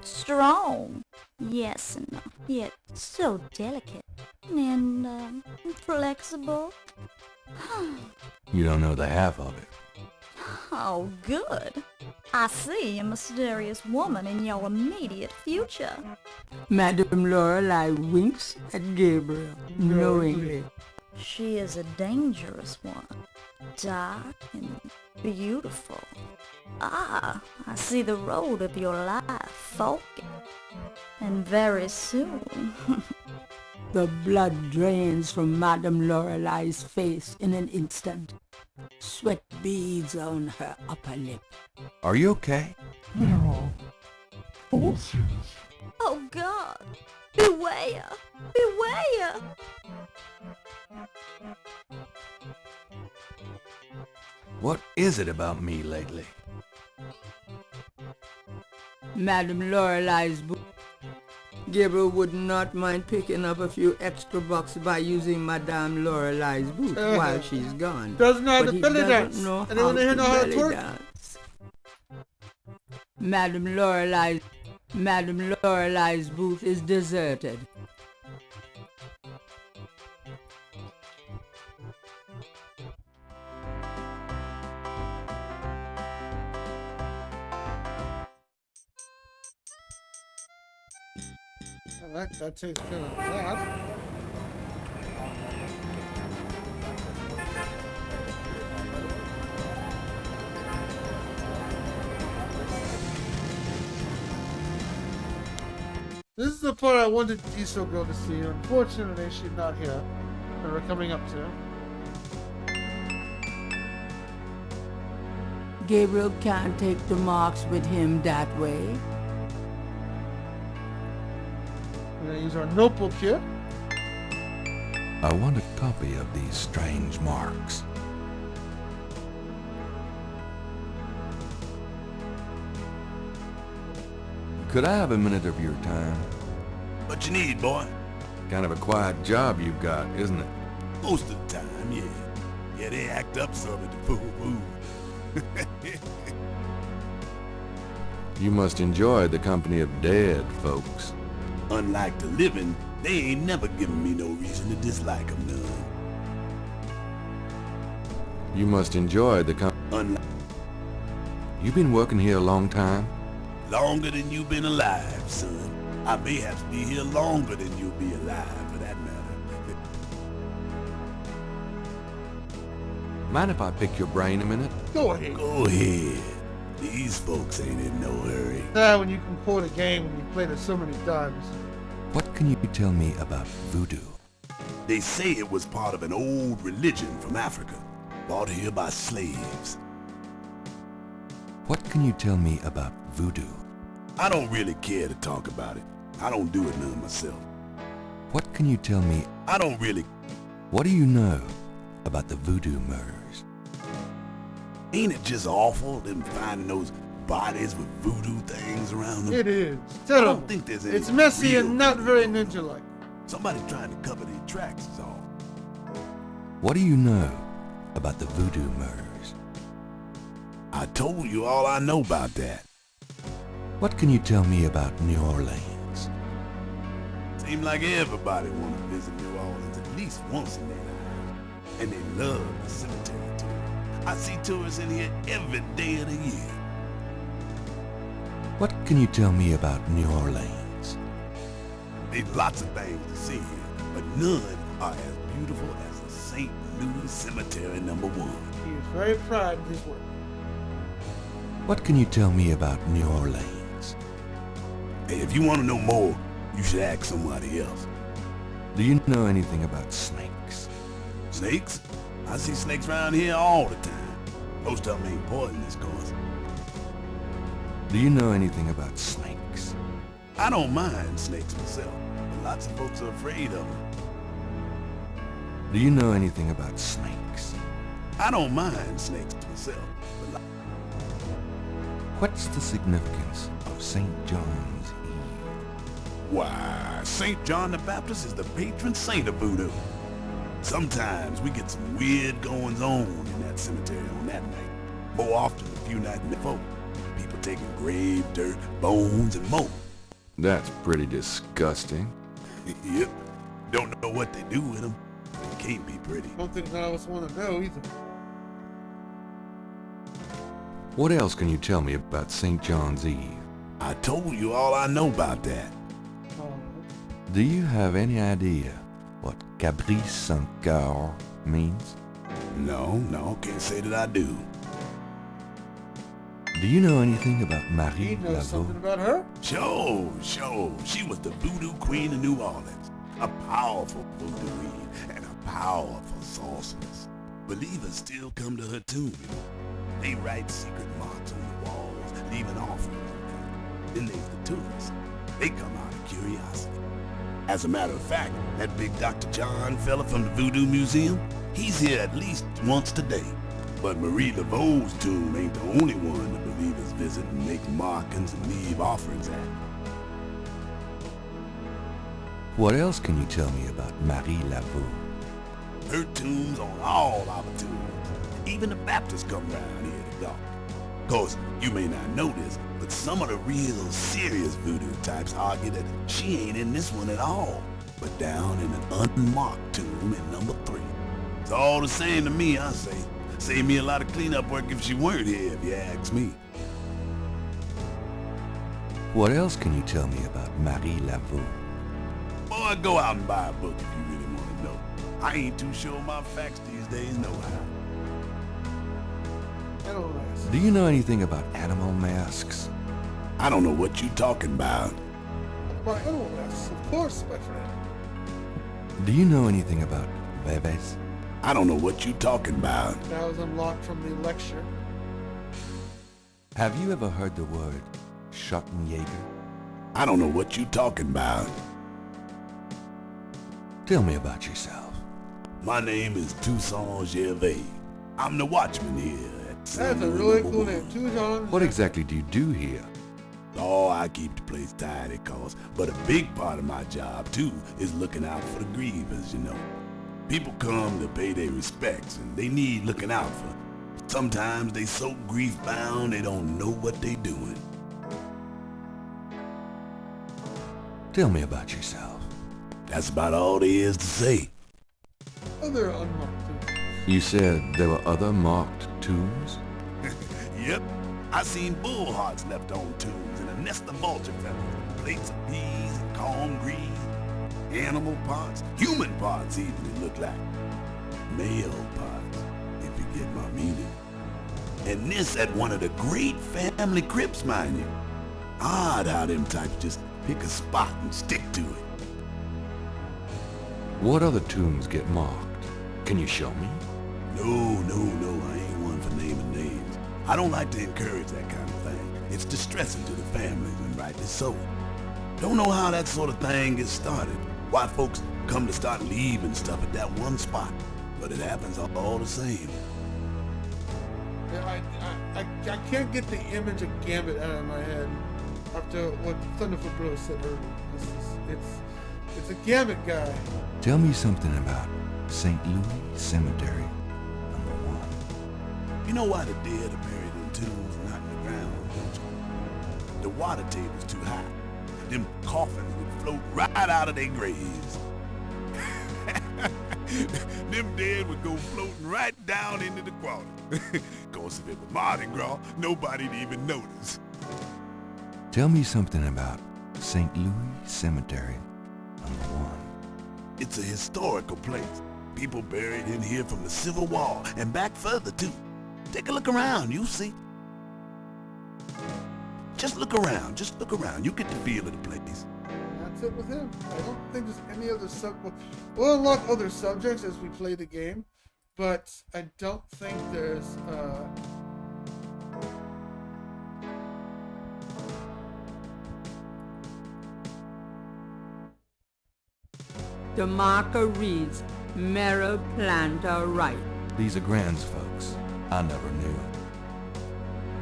Strong. Yes and no, yet so delicate and flexible. You don't know the half of it. Oh, good. I see a mysterious woman in your immediate future. Madame Lorelei winks at Gabriel knowingly. She is a dangerous one, dark and beautiful. Ah, I see the road of your life, Falcon. And very soon. The blood drains from Madame Lorelei's face in an instant. Sweat beads on her upper lip. Are you okay? No. Horses. Oh God! Beware! Beware! What is it about me lately? Madame Lorelei's boot. Gabriel would not mind picking up a few extra bucks by using Madame Lorelei's boot while she's gone. Doesn't know how But to he belly doesn't dance. know Anyone how here to know how to belly twerk? dance. Madame Lorelei's booth is deserted. Well, that takes care of that. This is the part I wanted Diesel Girl to see. Unfortunately, she's not here. And we're coming up to. Gabriel can't take the marks with him that way. We're gonna use our notebook here. I want a copy of these strange marks. Could I have a minute of your time? What you need, boy? Kind of a quiet job you've got, isn't it? Most of the time, yeah. Yeah, they act up some at the fool. You must enjoy the company of dead folks. Unlike the living, they ain't never given me no reason to dislike them none. You must enjoy the You been working here a long time? Longer than you've been alive, son. I may have to be here longer than you'll be alive, for that matter. Mind if I pick your brain a minute? Go ahead. Go ahead. These folks ain't in no hurry. When you can quote a game when you played it so many times. What can you tell me about voodoo? They say it was part of an old religion from Africa, brought here by slaves. What can you tell me about voodoo? I don't really care to talk about it. I don't do it none myself. What can you tell me? I don't really... What do you know about the voodoo murders? Ain't it just awful, them finding those bodies with voodoo things around them? It is. I don't think there's any It's messy real... and not very ninja-like. Somebody trying to cover their tracks is all. What do you know about the voodoo murders? I told you all I know about that. What can you tell me about New Orleans? Seems like everybody want to visit New Orleans at least once in their life. And they love the cemetery too. I see tourists in here every day of the year. What can you tell me about New Orleans? There's lots of things to see here, but none are as beautiful as the St. Louis Cemetery #1. He is very proud of his work. What can you tell me about New Orleans? Hey, if you want to know more, you should ask somebody else. Do you know anything about snakes? Snakes? I see snakes around here all the time. Most of them ain't poisonous, of course. Do you know anything about snakes? I don't mind snakes myself, but lots of folks are afraid of them. Do you know anything about snakes? I don't mind snakes myself, but what's the significance of St. John's Eve? Why, St. John the Baptist is the patron saint of voodoo. Sometimes we get some weird goings on in that cemetery on that night. More often a few nights before. People taking grave dirt, bones, and more. That's pretty disgusting. Yep. Don't know what they do with them. It can't be pretty. Don't think none of us want to know either. What else can you tell me about St. John's Eve? I told you all I know about that. Do you have any idea what Caprice sans cœur means? No, can't say that I do. Do you know anything about He Marie knows something Laveau? about her. Sure. She was the voodoo queen of New Orleans. A powerful voodoo queen and a powerful sorceress. Believers still come to her tomb, you know. They write secret marks on the walls, leaving offerings. Then there's the tourists. They come out of curiosity. As a matter of fact, that big Dr. John fella from the Voodoo Museum, he's here at least once today. But Marie Laveau's tomb ain't the only one the believers visit and make markings and leave offerings at. What else can you tell me about Marie Laveau? Her tomb's on all our tombs. Even the Baptists come round here to go. Course, you may not know this, but some of the real serious voodoo types argue that she ain't in this one at all, but down in an unmarked tomb in #3. It's all the same to me, I say. Save me a lot of cleanup work if she weren't here, if you ask me. What else can you tell me about Marie Laveau? Boy, go out and buy a book if you really want to know. I ain't too sure my facts these days nohow. Do you know anything about animal masks? I don't know what you talking about. About animal masks, of course, my friend. Do you know anything about bebés? I don't know what you talking about. That was unlocked from the lecture. Have you ever heard the word Schottenjäger? I don't know what you talking about. Tell me about yourself. My name is Toussaint Gervais. I'm the watchman here. That's a really cool name, Toussaint. What exactly do you do here? Oh, I keep the place tidy, cause, but a big part of my job, too, is looking out for the grievers, you know. People come to pay their respects, and they need looking out for. Sometimes they so grief-bound, they don't know what they doing. Tell me about yourself. That's about all there is to say. Other unmarked tombs. You said there were other marked tombs? Yep. I seen bull hearts left on tombs and a nest of vulture feathers, plates of peas and corn greens, animal parts, human parts even it looked like. Male parts, if you get my meaning. And this at one of the great family crypts, mind you. Odd how them types just pick a spot and stick to it. What other tombs get marked? Can you show me? No, I ain't one for naming names. I don't like to encourage that kind of thing. It's distressing to the families, and rightly so. Don't know how that sort of thing gets started. Why folks come to start leaving stuff at that one spot. But it happens all the same. Yeah, I can't get the image of Gambit out of my head after what Thunderfoot Bro said earlier. It's a Gambit guy. Tell me something about St. Louis Cemetery, #1. You know why the dead are buried in tombs, not in the ground, don't you? The water table's too high. Them coffins would float right out of their graves. Them dead would go floating right down into the water. Of course, if it was Mardi Gras, nobody'd even notice. Tell me something about St. Louis Cemetery, #1. It's a historical place. People buried in here from the Civil War and back further too. Take a look around, you'll see. Just look around. You get the feel of the place. That's it with him. I don't think there's any other we'll unlock other subjects as we play the game, but I don't think there's The marker reads, Mera Planta Right. These are Grand's folks. I never knew.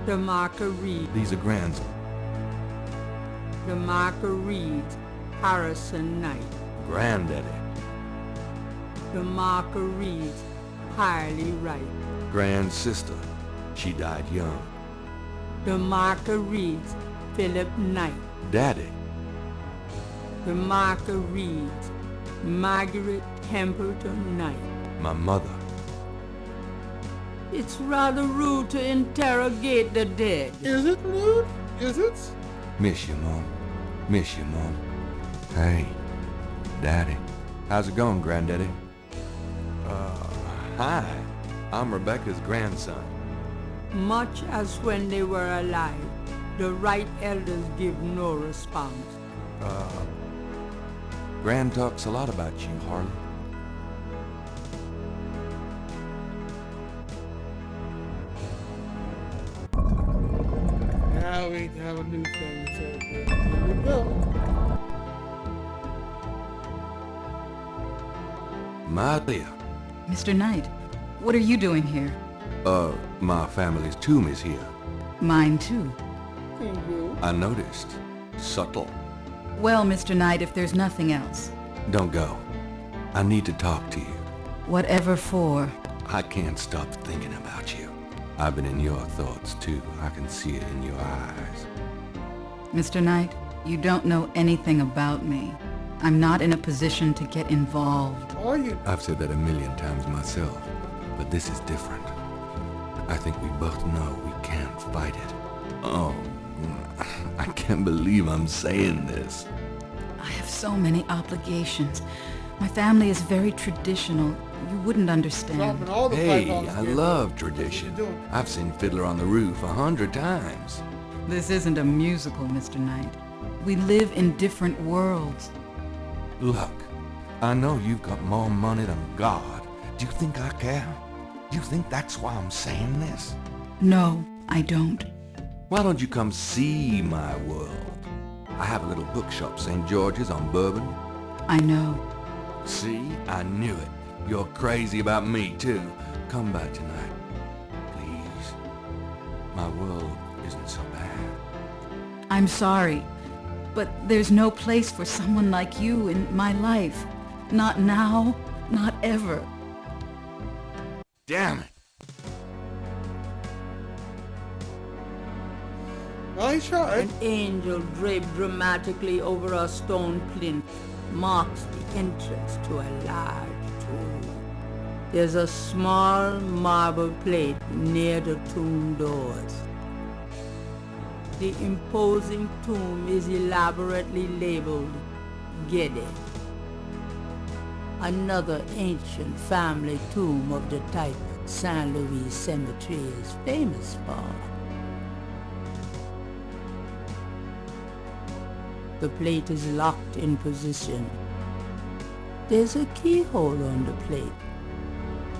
The marker reads, These are Grand's. The marker reads, Harrison Knight. Granddaddy. The marker reads, Harley Wright. Grand's sister. She died young. The marker reads, Philip Knight. Daddy. The marker reads, Margaret Templeton Knight. My mother. It's rather rude to interrogate the dead. Is it rude? Is it? Miss you, Mom. Miss you, Mom. Hey, Daddy. How's it going, Granddaddy? Hi. I'm Rebecca's grandson. Much as when they were alive, the right elders give no response. Grand talks a lot about you, Harley. Now we have a new thing to say. Here we go. Maria. Mr. Knight, what are you doing here? My family's tomb is here. Mine too. I noticed. Subtle. Well, Mr. Knight, if there's nothing else. Don't go. I need to talk to you. Whatever for. I can't stop thinking about you. I've been in your thoughts too. I can see it in your eyes. Mr. Knight, you don't know anything about me. I'm not in a position to get involved. Are you? I've said that a million times myself, but this is different. I think we both know we can't fight it. Oh, I can't believe I'm saying this. I have so many obligations. My family is very traditional. You wouldn't understand. Hey, I love tradition. I've seen Fiddler on the Roof 100 times. This isn't a musical, Mr. Knight. We live in different worlds. Look, I know you've got more money than God. Do you think I care? Do you think that's why I'm saying this? No, I don't. Why don't you come see my world? I have a little bookshop, St. George's on Bourbon. I know. See? I knew it. You're crazy about me, too. Come by tonight. Please. My world isn't so bad. I'm sorry, but there's no place for someone like you in my life. Not now, not ever. Damn it. I tried. An angel draped dramatically over a stone plinth marks the entrance to a large tomb. There's a small marble plate near the tomb doors. The imposing tomb is elaborately labeled Gede. Another ancient family tomb of the type Saint Louis Cemetery is famous for. The plate is locked in position. There's a keyhole on the plate,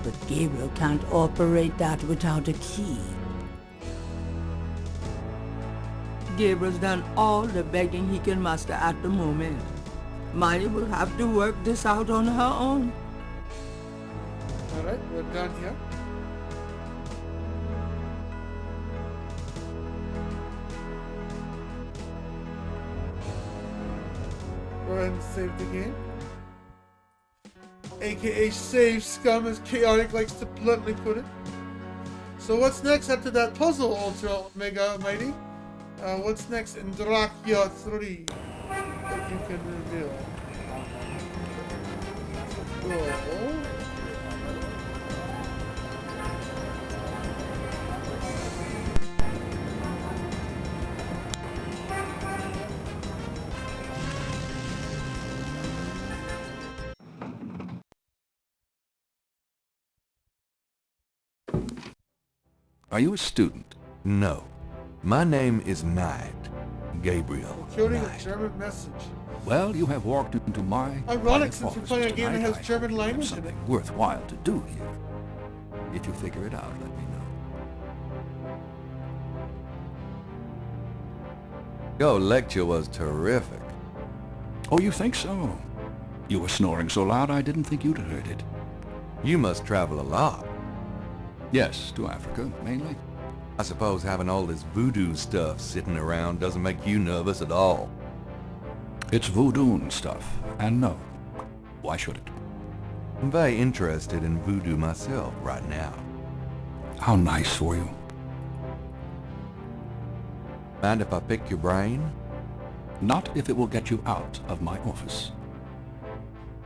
but Gabriel can't operate that without a key. Gabriel's done all the begging he can muster at the moment. Molly will have to work this out on her own. Alright, we're done here. Go ahead and save the game. AKA save scum, as Chaotic likes to bluntly put it. So what's next after that puzzle, Ultra Mega Mighty? What's next in Drachia 3 that you can reveal? Cool. Are you a student? No. My name is Knight. Gabriel Coding Knight. a German message. Well, you have walked into my Ironic private since we're office playing a game that tonight. has German I hope you have language in it. something worthwhile to do here. If you figure it out, let me know. Your lecture was terrific. Oh, you think so? You were snoring so loud I didn't think you'd heard it. You must travel a lot. Yes, to Africa, mainly. I suppose having all this voodoo stuff sitting around doesn't make you nervous at all. It's voodoo stuff, and no. Why should it? I'm very interested in voodoo myself right now. How nice for you. Mind if I pick your brain? Not if it will get you out of my office.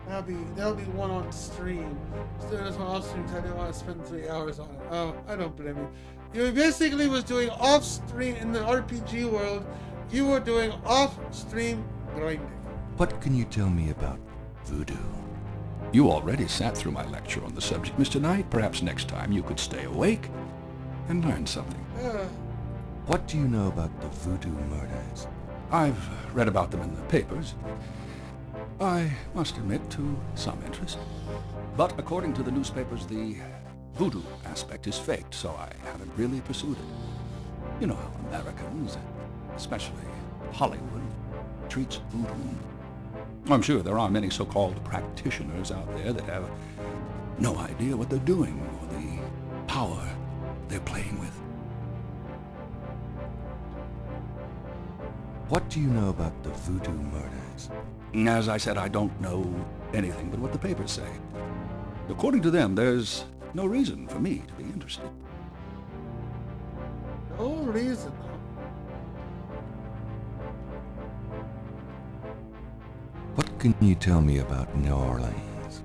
That'll be one on stream. Doing this one off stream because I didn't want to spend 3 hours on it. Oh, I don't blame you. You basically was doing off stream in the RPG world. You were doing off stream grinding. What can you tell me about voodoo? You already sat through my lecture on the subject, Mr. Knight. Perhaps next time you could stay awake and learn something. What do you know about the voodoo murders? I've read about them in the papers. I must admit to some interest. But according to the newspapers, the voodoo aspect is faked, so I haven't really pursued it. You know how Americans, especially Hollywood, treats voodoo. I'm sure there are many so-called practitioners out there that have no idea what they're doing or the power they're playing with. What do you know about the voodoo murders? As I said, I don't know anything but what the papers say. According to them, there's no reason for me to be interested. No reason. What can you tell me about New Orleans?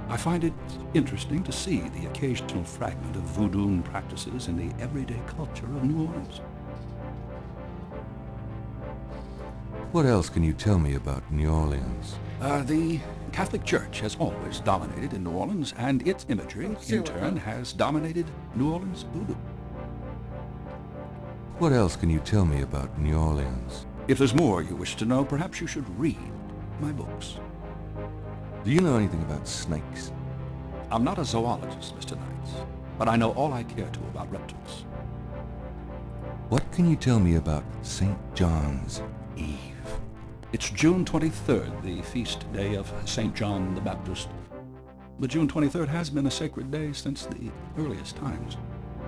I find it interesting to see the occasional fragment of voodoo practices in the everyday culture of New Orleans. What else can you tell me about New Orleans? The Catholic Church has always dominated in New Orleans, and its imagery, in turn, has dominated New Orleans voodoo. What else can you tell me about New Orleans? If there's more you wish to know, perhaps you should read my books. Do you know anything about snakes? I'm not a zoologist, Mr. Knight, but I know all I care to about reptiles. What can you tell me about St. John's Eve? It's June 23rd, the feast day of St. John the Baptist. But June 23rd has been a sacred day since the earliest times.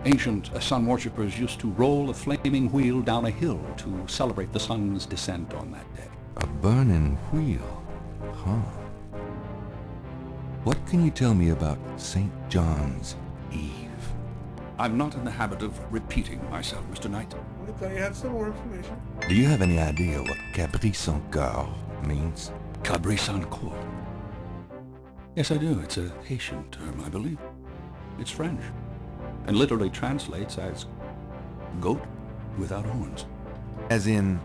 Ancient sun worshippers used to roll a flaming wheel down a hill to celebrate the sun's descent on that day. A burning wheel? Huh. What can you tell me about St. John's Eve? I'm not in the habit of repeating myself, Mr. Knight. I thought you had some more information. Do you have any idea what Cabri sans Coeur means? Cabri sans Coeur? Yes, I do. It's a Haitian term, I believe. It's French, and literally translates as goat without horns. As in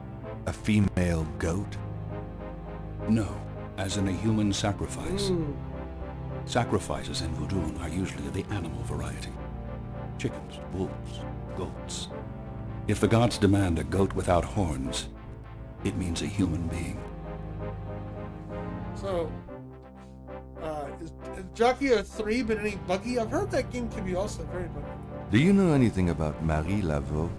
a female goat? No, as in a human sacrifice. Sacrifices in voodoo are usually of the animal variety. Chickens, wolves, goats. If the gods demand a goat without horns, it means a human being. So, is Jockey a 3 but any buggy? I've heard that game can be also very buggy. Do you know anything about Marie Laveau?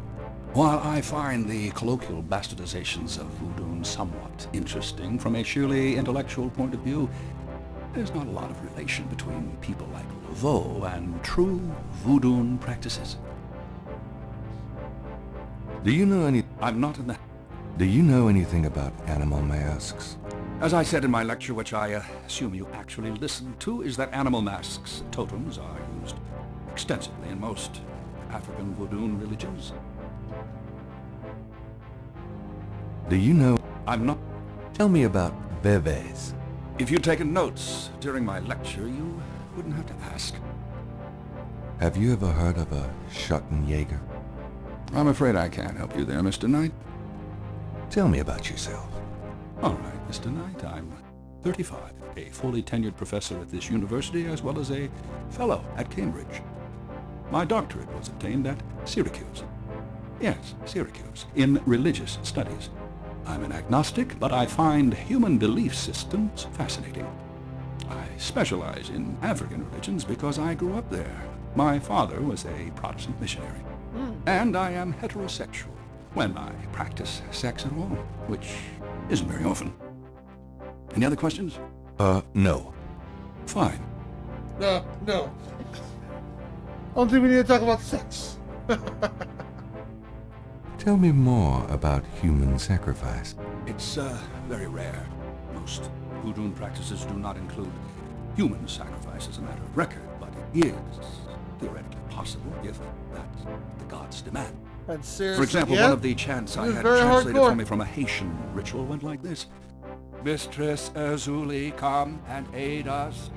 While I find the colloquial bastardizations of voodoo somewhat interesting from a sheerly intellectual point of view, there's not a lot of relation between people like Laveau and true voodoo practices. Do you know any... I'm not in that. Do you know anything about animal masks? As I said in my lecture, which I assume you actually listened to, is that animal masks, totems, are used extensively in most African voodoo religions. Do you know... I'm not... Tell me about bebés. If you'd taken notes during my lecture, you wouldn't have to ask. Have you ever heard of a Schottenjäger? I'm afraid I can't help you there, Mr. Knight. Tell me about yourself. All right, Mr. Knight, I'm 35, a fully tenured professor at this university, as well as a fellow at Cambridge. My doctorate was obtained at Syracuse. Yes, Syracuse, in religious studies. I'm an agnostic, but I find human belief systems fascinating. I specialize in African religions because I grew up there. My father was a Protestant missionary. And I am heterosexual when I practice sex at all, which isn't very often. Any other questions? No. Fine. No. I don't think we need to talk about sex. Tell me more about human sacrifice. It's very rare. Most voodoo practices do not include human sacrifice as a matter of record, but it is theoretically possible if that's the gods demand. And seriously, for example, one of the chants I had translated for me from a Haitian ritual went like this. Mistress Azuli, come and aid us.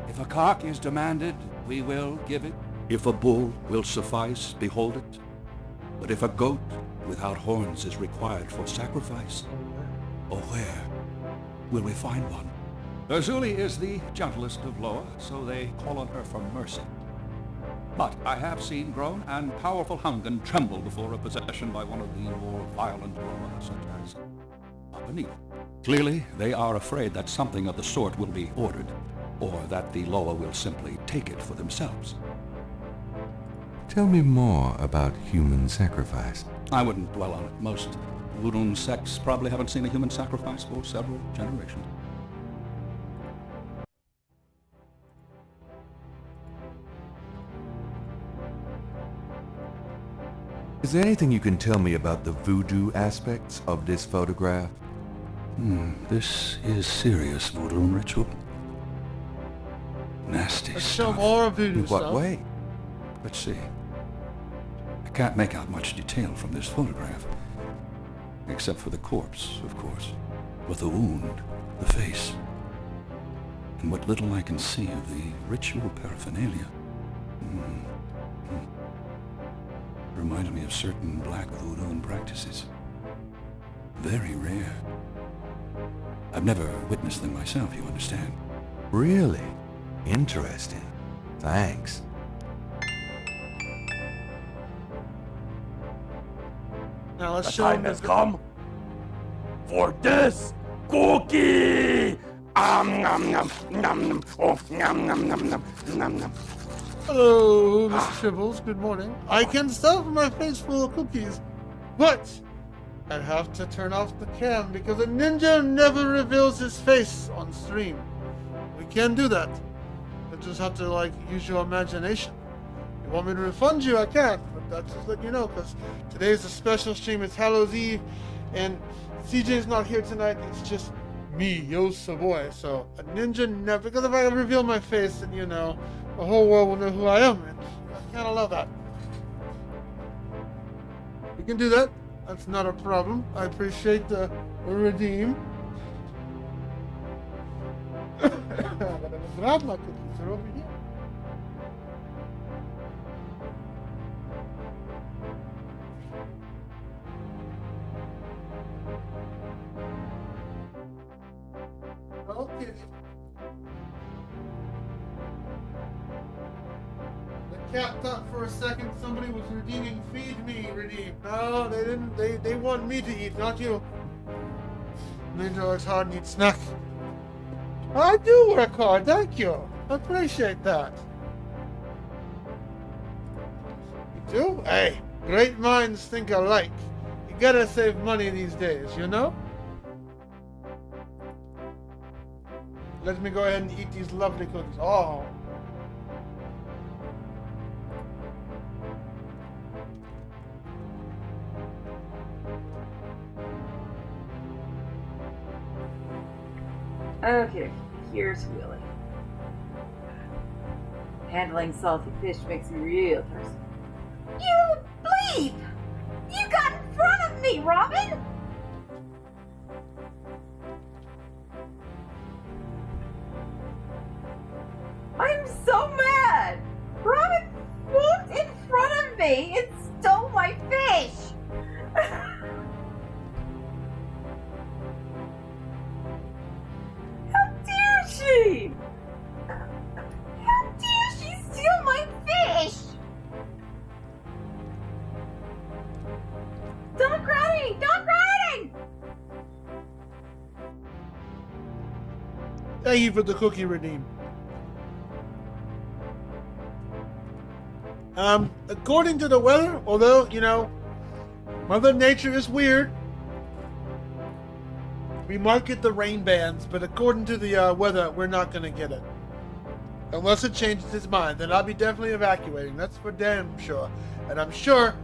If a cock is demanded, we will give it. If a bull will suffice, behold it. But if a goat without horns is required for sacrifice, oh, where will we find one? Azuli is the gentlest of Loa, so they call on her for mercy. But I have seen grown and powerful Hungan tremble before a possession by one of the more violent Loa, such as Papanita. Clearly, they are afraid that something of the sort will be ordered, or that the Loa will simply take it for themselves. Tell me more about human sacrifice. I wouldn't dwell on it. Most voodoo sects probably haven't seen a human sacrifice for several generations. Is there anything you can tell me about the voodoo aspects of this photograph? This is serious voodoo ritual. Nasty Let's stuff. show more voodoo In what stuff. way? Let's see. I can't make out much detail from this photograph. Except for the corpse, of course. But the wound, the face, and what little I can see of the ritual paraphernalia. Reminds me of certain black voodoo practices. Very rare. I've never witnessed them myself, you understand. Really? Interesting. Thanks. Now let's The show time them has come for this cookie! Nom nom nom. Oh, nom nom nom nom nom nom. Hello, Mr. Tribbles. Good morning. I can stuff my face full of cookies, but I'd have to turn off the cam because a ninja never reveals his face on stream. We can't do that. You just have to, use your imagination. If you want me to refund you, I can, but that's just letting you know because today's a special stream. It's Hallows Eve, and CJ's not here tonight. It's just me, YOCBOI. So a ninja never, because if I reveal my face, then the whole world will know who I am, and I kind of love that. We can do that. That's not a problem. I appreciate the redeem. But I'm glad my cookies are over here. kitty. The cat thought for a second somebody was redeeming feed me redeem. No, they didn't. They want me to eat, not you. Ninja works hard and eats snack. I do work hard, thank you. I appreciate that. You do? Hey, great minds think alike. You gotta save money these days, you know? Let me go ahead and eat these lovely cookies. Oh. Okay, here's Willie. Handling salty fish makes me real thirsty. You bleep! You got in front of me, Robin! I'm so mad! Robin walked in front of me and stole my fish! How dare she? How dare she steal my fish? Stop crying! Stop crying! Thank you for the cookie redeem. According to the weather, although, you know, Mother Nature is weird. We might get the rain bands, but according to the weather, we're not going to get it. Unless it changes its mind, then I'll be definitely evacuating. That's for damn sure. And I'm sure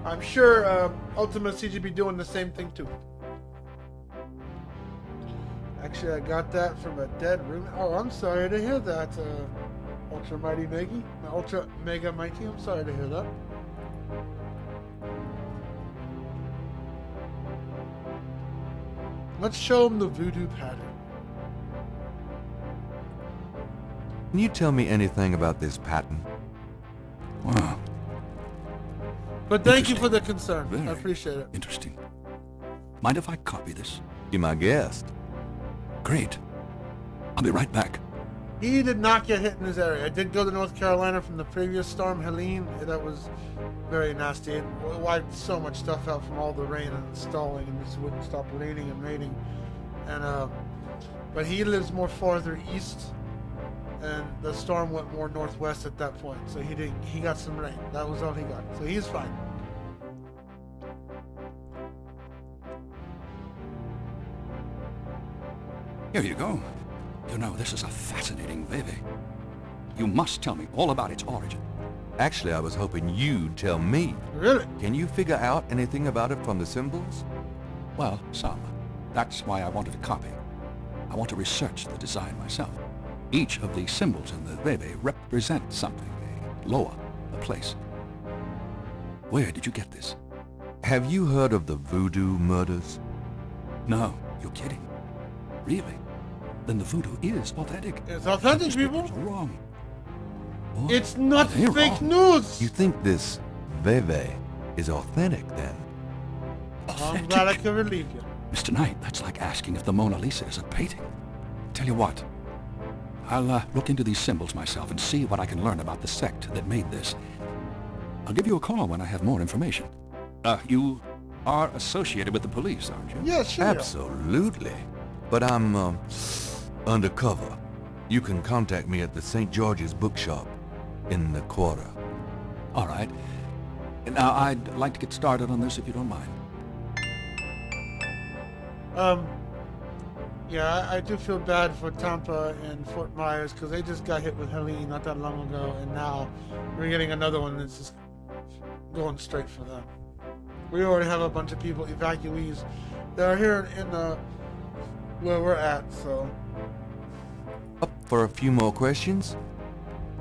ultimacj will be doing the same thing too. Actually, I got that from a dead room. Oh, I'm sorry to hear that, Ultra Mighty Meggy. Ultra Mega Mighty, I'm sorry to hear that. Let's show him the voodoo pattern. Can you tell me anything about this pattern? Wow. But thank you for the concern. Very I appreciate it. Interesting. Mind if I copy this? Be my guest. Great. I'll be right back. He did not get hit in his area. I did go to North Carolina from the previous storm, Helene. That was very nasty. It wiped so much stuff out from all the rain and stalling, and just wouldn't stop raining and raining. And but he lives more farther east, and the storm went more northwest at that point. So he got some rain. That was all he got. So he's fine. Here you go. You know, this is a fascinating baby. You must tell me all about its origin. Actually, I was hoping you'd tell me. Really? Can you figure out anything about it from the symbols? Well, some. That's why I wanted a copy. I want to research the design myself. Each of the symbols in the baby represents something, a loa, a place. Where did you get this? Have you heard of the voodoo murders? No, you're kidding. Really? Then the voodoo is authentic. It's authentic, people. Wrong. What? It's not They're fake wrong. news. You think this Veve is authentic, then? I'm glad I could relieve you. Mr. Knight, that's like asking if the Mona Lisa is a painting. Tell you what, I'll look into these symbols myself and see what I can learn about the sect that made this. I'll give you a call when I have more information. You are associated with the police, aren't you? Yeah, sure. Absolutely. But I'm, undercover. You can contact me at the St. George's bookshop in the quarter. All right. Now, I'd like to get started on this if you don't mind. Yeah, I do feel bad for Tampa and Fort Myers because they just got hit with Helene not that long ago, and now we're getting another one that's just going straight for them. We already have a bunch of people, evacuees, that are here in where we're at, so. Up for a few more questions?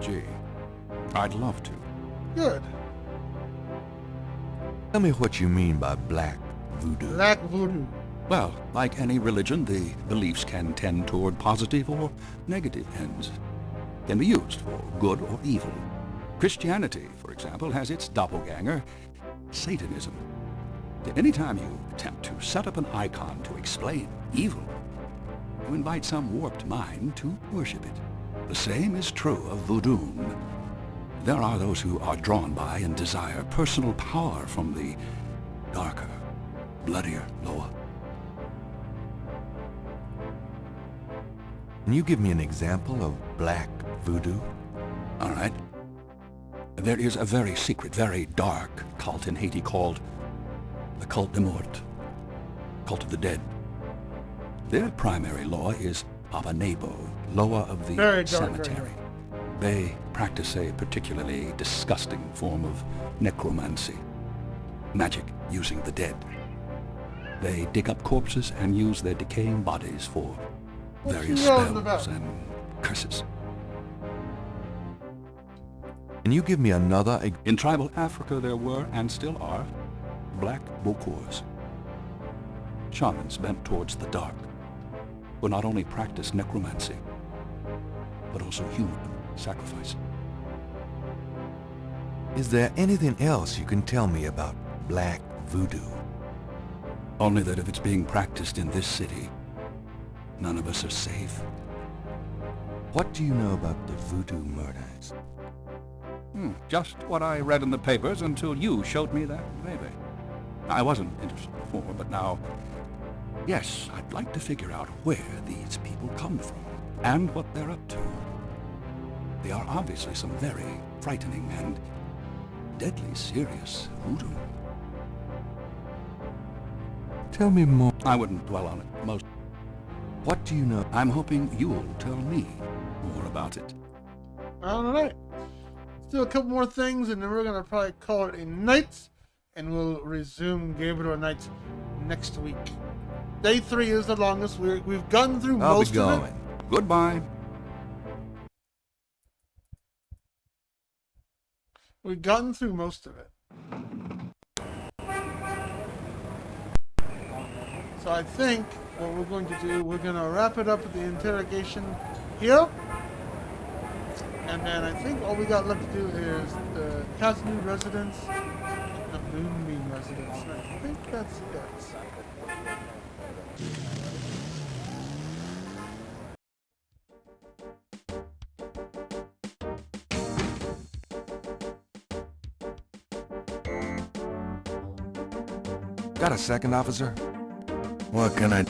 Gee, I'd love to. Good. Tell me what you mean by black voodoo. Black voodoo. Well, like any religion, the beliefs can tend toward positive or negative ends. Can be used for good or evil. Christianity, for example, has its doppelganger, Satanism. Anytime you attempt to set up an icon to explain evil, to invite some warped mind to worship it. The same is true of voodoo. There are those who are drawn by and desire personal power from the darker, bloodier Loa. Can you give me an example of black voodoo? All right. There is a very secret, very dark cult in Haiti called the Cult de Mort, Cult of the Dead. Their primary law is Papa Nebo, Loa of the Cemetery. They practice a particularly disgusting form of necromancy, magic using the dead. They dig up corpses and use their decaying bodies for various spells and curses. Can you give me another? In tribal Africa there were, and still are, black bokors, shamans bent towards the dark, who not only practice necromancy, but also human sacrifice. Is there anything else you can tell me about black voodoo? Only that if it's being practiced in this city, none of us are safe. What do you know about the voodoo murders? Just what I read in the papers until you showed me that baby. I wasn't interested before, but now, yes, I'd like to figure out where these people come from and what they're up to. They are obviously some very frightening and deadly serious voodoo. Tell me more. I wouldn't dwell on it most. What do you know? I'm hoping you'll tell me more about it. All right. Let's do a couple more things, and then we're going to probably call it a night, and we'll resume Gabriel Knight next week. Day 3 is the longest. We've gotten through most of it. Goodbye. We've gotten through most of it. So I think what we're going to do, we're going to wrap it up with the interrogation here. And then I think all we got left to do is the Kaznu residence and the Moonbeam residence. And I think that's it. Got a second, officer? What can I...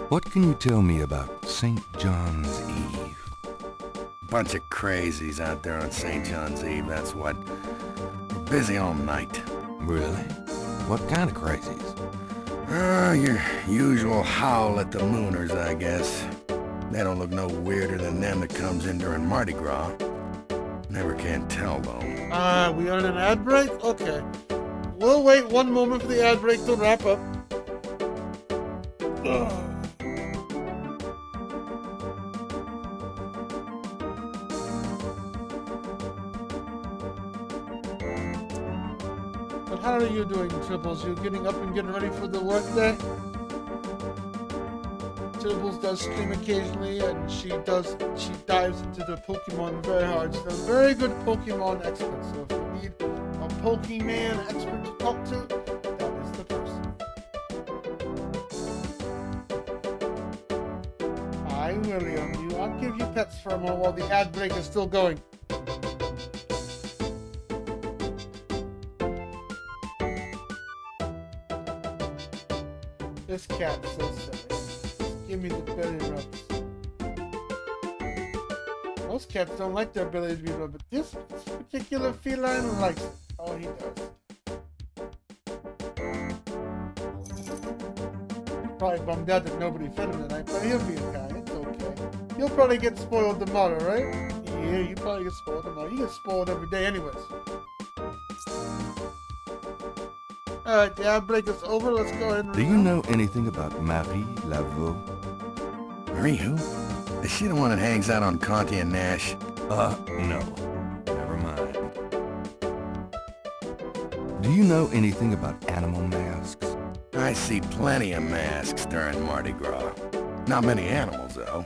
What can you tell me about St. John's Eve? Bunch of crazies out there on St. John's Eve, that's what. We're busy all night. Really? What kind of crazies? Your usual howl at the mooners, I guess. They don't look no weirder than them that comes in during Mardi Gras. Never can tell, though. We are in an ad break? Okay. We'll wait one moment for the ad break to wrap up. But how are you doing, Tribbles? You getting up and getting ready for the work day? Tribbles does stream occasionally, and she dives into the Pokemon very hard. She's a very good Pokemon expert, so if you need a Pokemon expert to talk to, that is the person. I will, you. I'll give you pets for a moment while the ad break is still going. This cat's so silly. Give me the belly rubs. Most cats don't like their bellies to be rubbed, but this particular feline likes it. Oh, he does. Probably bummed out that nobody fed him tonight, but he'll be okay. It's okay. He'll probably get spoiled tomorrow, right? Yeah, you probably get spoiled tomorrow. You get spoiled every day anyways. Alright, the ad break is over. Let's go ahead and... Do you know anything about Marie Laveau? Marie who? Is she the one that hangs out on Conti and Nash? No. Never mind. Do you know anything about animal masks? I see plenty of masks during Mardi Gras. Not many animals, though.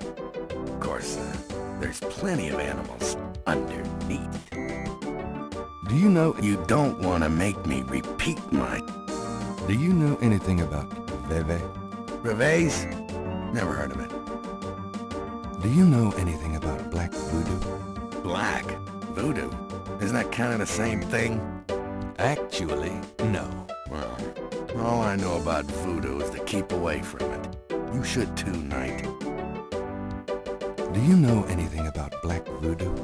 Of course, there's plenty of animals underneath. Do you know... You don't want to make me repeat my... Do you know anything about Veve? Brevet's? Never heard of it. Do you know anything about black voodoo? Black? Voodoo? Isn't that kind of the same thing? Actually, no. Well, all I know about voodoo is to keep away from it. You should too, Knight. Do you know anything about black voodoo?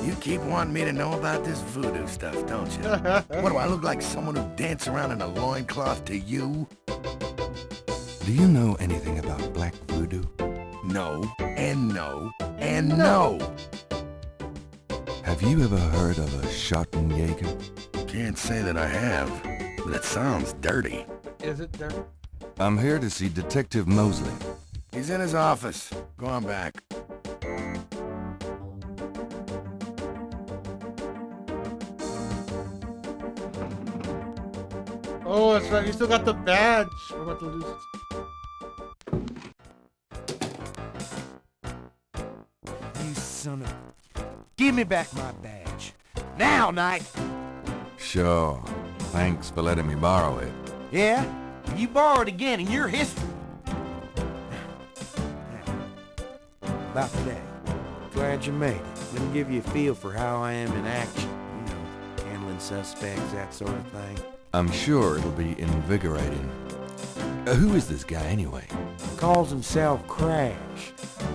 You keep wanting me to know about this voodoo stuff, don't you? What, do I look like someone who dances around in a loincloth to you? Do you know anything about black voodoo? No, and no, and no! Have you ever heard of a Schottenjäger? Can't say that I have, but it sounds dirty. Is it dirty? I'm here to see Detective Mosley. He's in his office. Go on back. Oh, that's right. You still got the badge. We're about to lose it. You son of... Give me back my badge. Now, Knight! Sure. Thanks for letting me borrow it. Yeah? You borrow it again in your history. About today. Glad you made it. Let me give you a feel for how I am in action. You know, handling suspects, that sort of thing. I'm sure it'll be invigorating. Who is this guy anyway? Calls himself Crash.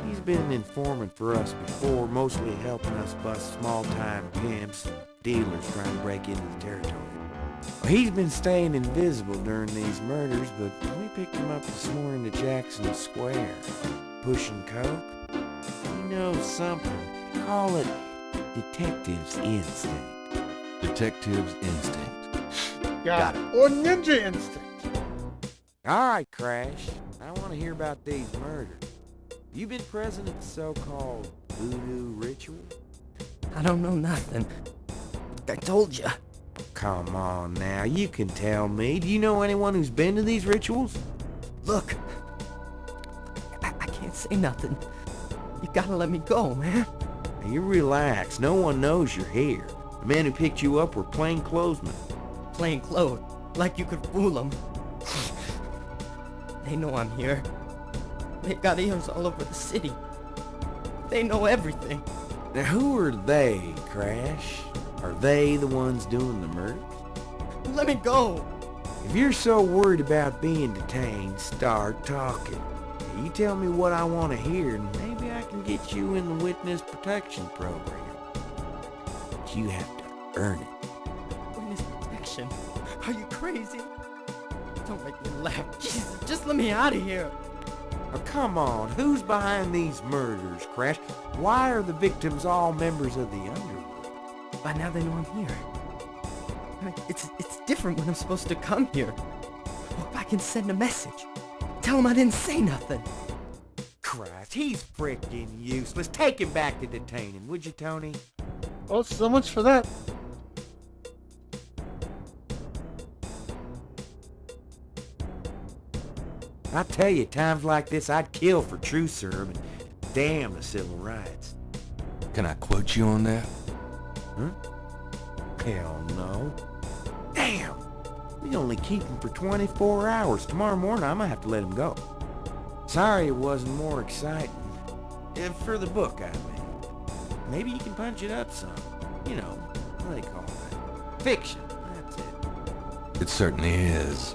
He's been an informant for us before, mostly helping us bust small-time pimps and dealers trying to break into the territory. He's been staying invisible during these murders, but we picked him up this morning at Jackson Square. Pushing coke? He knows something. Call it detective's instinct. Detective's instinct. Got it. Or ninja instinct. All right, Crash. I want to hear about these murders. You been present at the so-called voodoo ritual? I don't know nothing. I told you. Come on now, you can tell me. Do you know anyone who's been to these rituals? Look, I can't say nothing. You gotta let me go, man. Now, you relax. No one knows you're here. The men who picked you up were plainclothesmen. Plain clothes, like you could fool them. They know I'm here. They've got ears all over the city. They know everything. Now who are they, Crash? Are they the ones doing the murder? Let me go! If you're so worried about being detained, start talking. You tell me what I want to hear, and maybe I can get you in the witness protection program. But you have to earn it. Witness protection? Are you crazy? Don't make me laugh. Jesus, just let me out of here. Oh, come on, who's behind these murders, Crash? Why are the victims all members of the underworld? By now they know I'm here. I mean, it's different when I'm supposed to come here. Hope I can send a message. Tell him I didn't say nothing. Christ, he's freaking useless. Take him back to detaining, would you, Tony? Oh, so much for that. I tell you, times like this, I'd kill for truth serum and damn the civil rights. Can I quote you on that? Huh? Hell no. Damn! We only keep him for 24 hours. Tomorrow morning, I might have to let him go. Sorry it wasn't more exciting. For the book I made. Maybe you can punch it up some. You know, what do they call that? Fiction. That's it. It certainly is.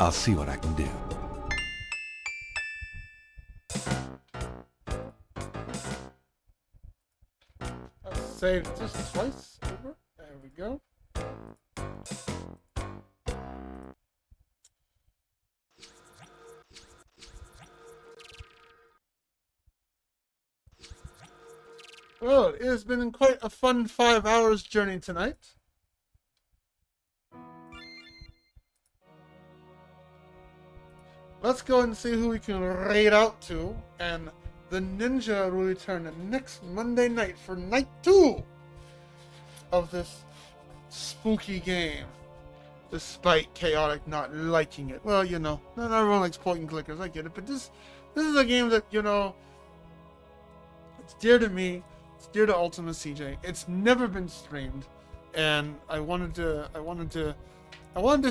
I'll see what I can do. Save just twice over. There we go. Well, it has been quite a fun 5 hours journey tonight. Let's go and see who we can raid out to, and the ninja will return next Monday night for night 2 of this spooky game. Despite Chaotic not liking it. Well, you know, not everyone likes point and clickers, I get it, but this is a game that, you know, it's dear to me, it's dear to ultimacj. It's never been streamed, and I wanted to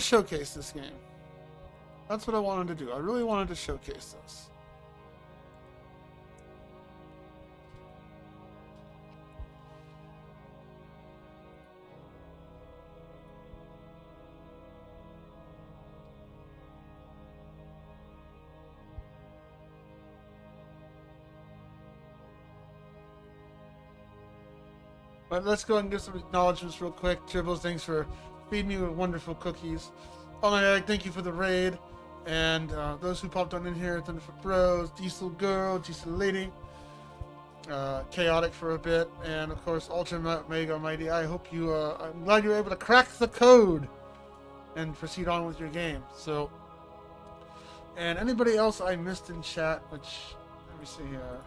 showcase this game. That's what I wanted to do. I really wanted to showcase this. But let's go and give some acknowledgements real quick. Tribbles, thanks for feeding me with wonderful cookies. Oh my god, thank you for the raid. And those who popped on in here, Thunder for Bros, Diesel Girl, Diesel Lady, Chaotic for a bit, and of course ultimacj Mighty. I hope you, I'm glad you were able to crack the code and proceed on with your game. So, and anybody else I missed in chat, which, let me see here.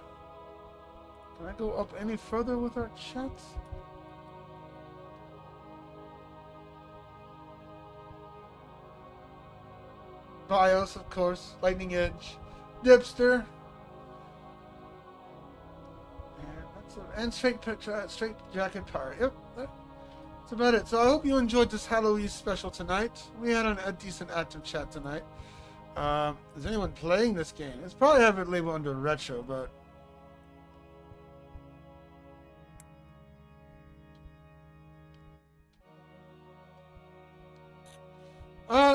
Can I go up any further with our chats? Bios, of course, Lightning Edge, Dipster, and Straight Jacket Power. Yep, that's about it. So I hope you enjoyed this Halloween special tonight. We had a decent active chat tonight. Is anyone playing this game? It's probably have it labeled under retro, but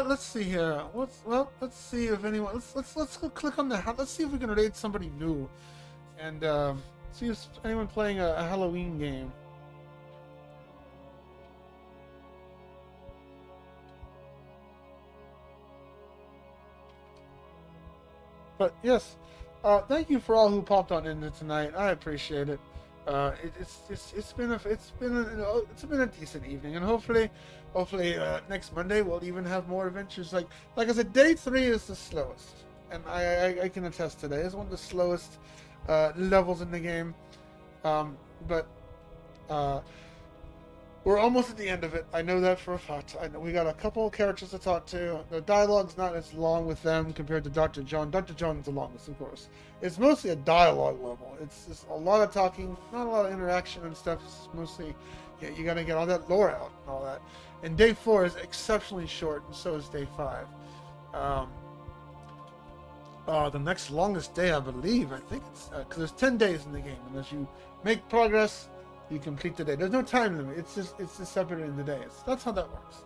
let's see here. Let's see if anyone. Let's go click on the. Let's see if we can raid somebody new, and see if anyone playing a Halloween game. But yes, thank you for all who popped on in tonight. I appreciate it. It's been a decent evening, and hopefully next Monday we'll even have more adventures. Like I said, day 3 is the slowest, and I can attest to that. It's one of the slowest levels in the game, but we're almost at the end of it. I know that for a fact. I know we got a couple of characters to talk to. The dialogue's not as long with them compared to Dr. John. Dr. John's the longest, of course. It's mostly a dialogue level. It's just a lot of talking, not a lot of interaction and stuff. It's mostly, yeah, you got to get all that lore out and all that. And day 4 is exceptionally short, and so is day 5. The next longest day, I believe, I think it's because there's 10 days in the game, and as you make progress, you complete the day. There's no time limit. It's just separated in the days. That's how that works.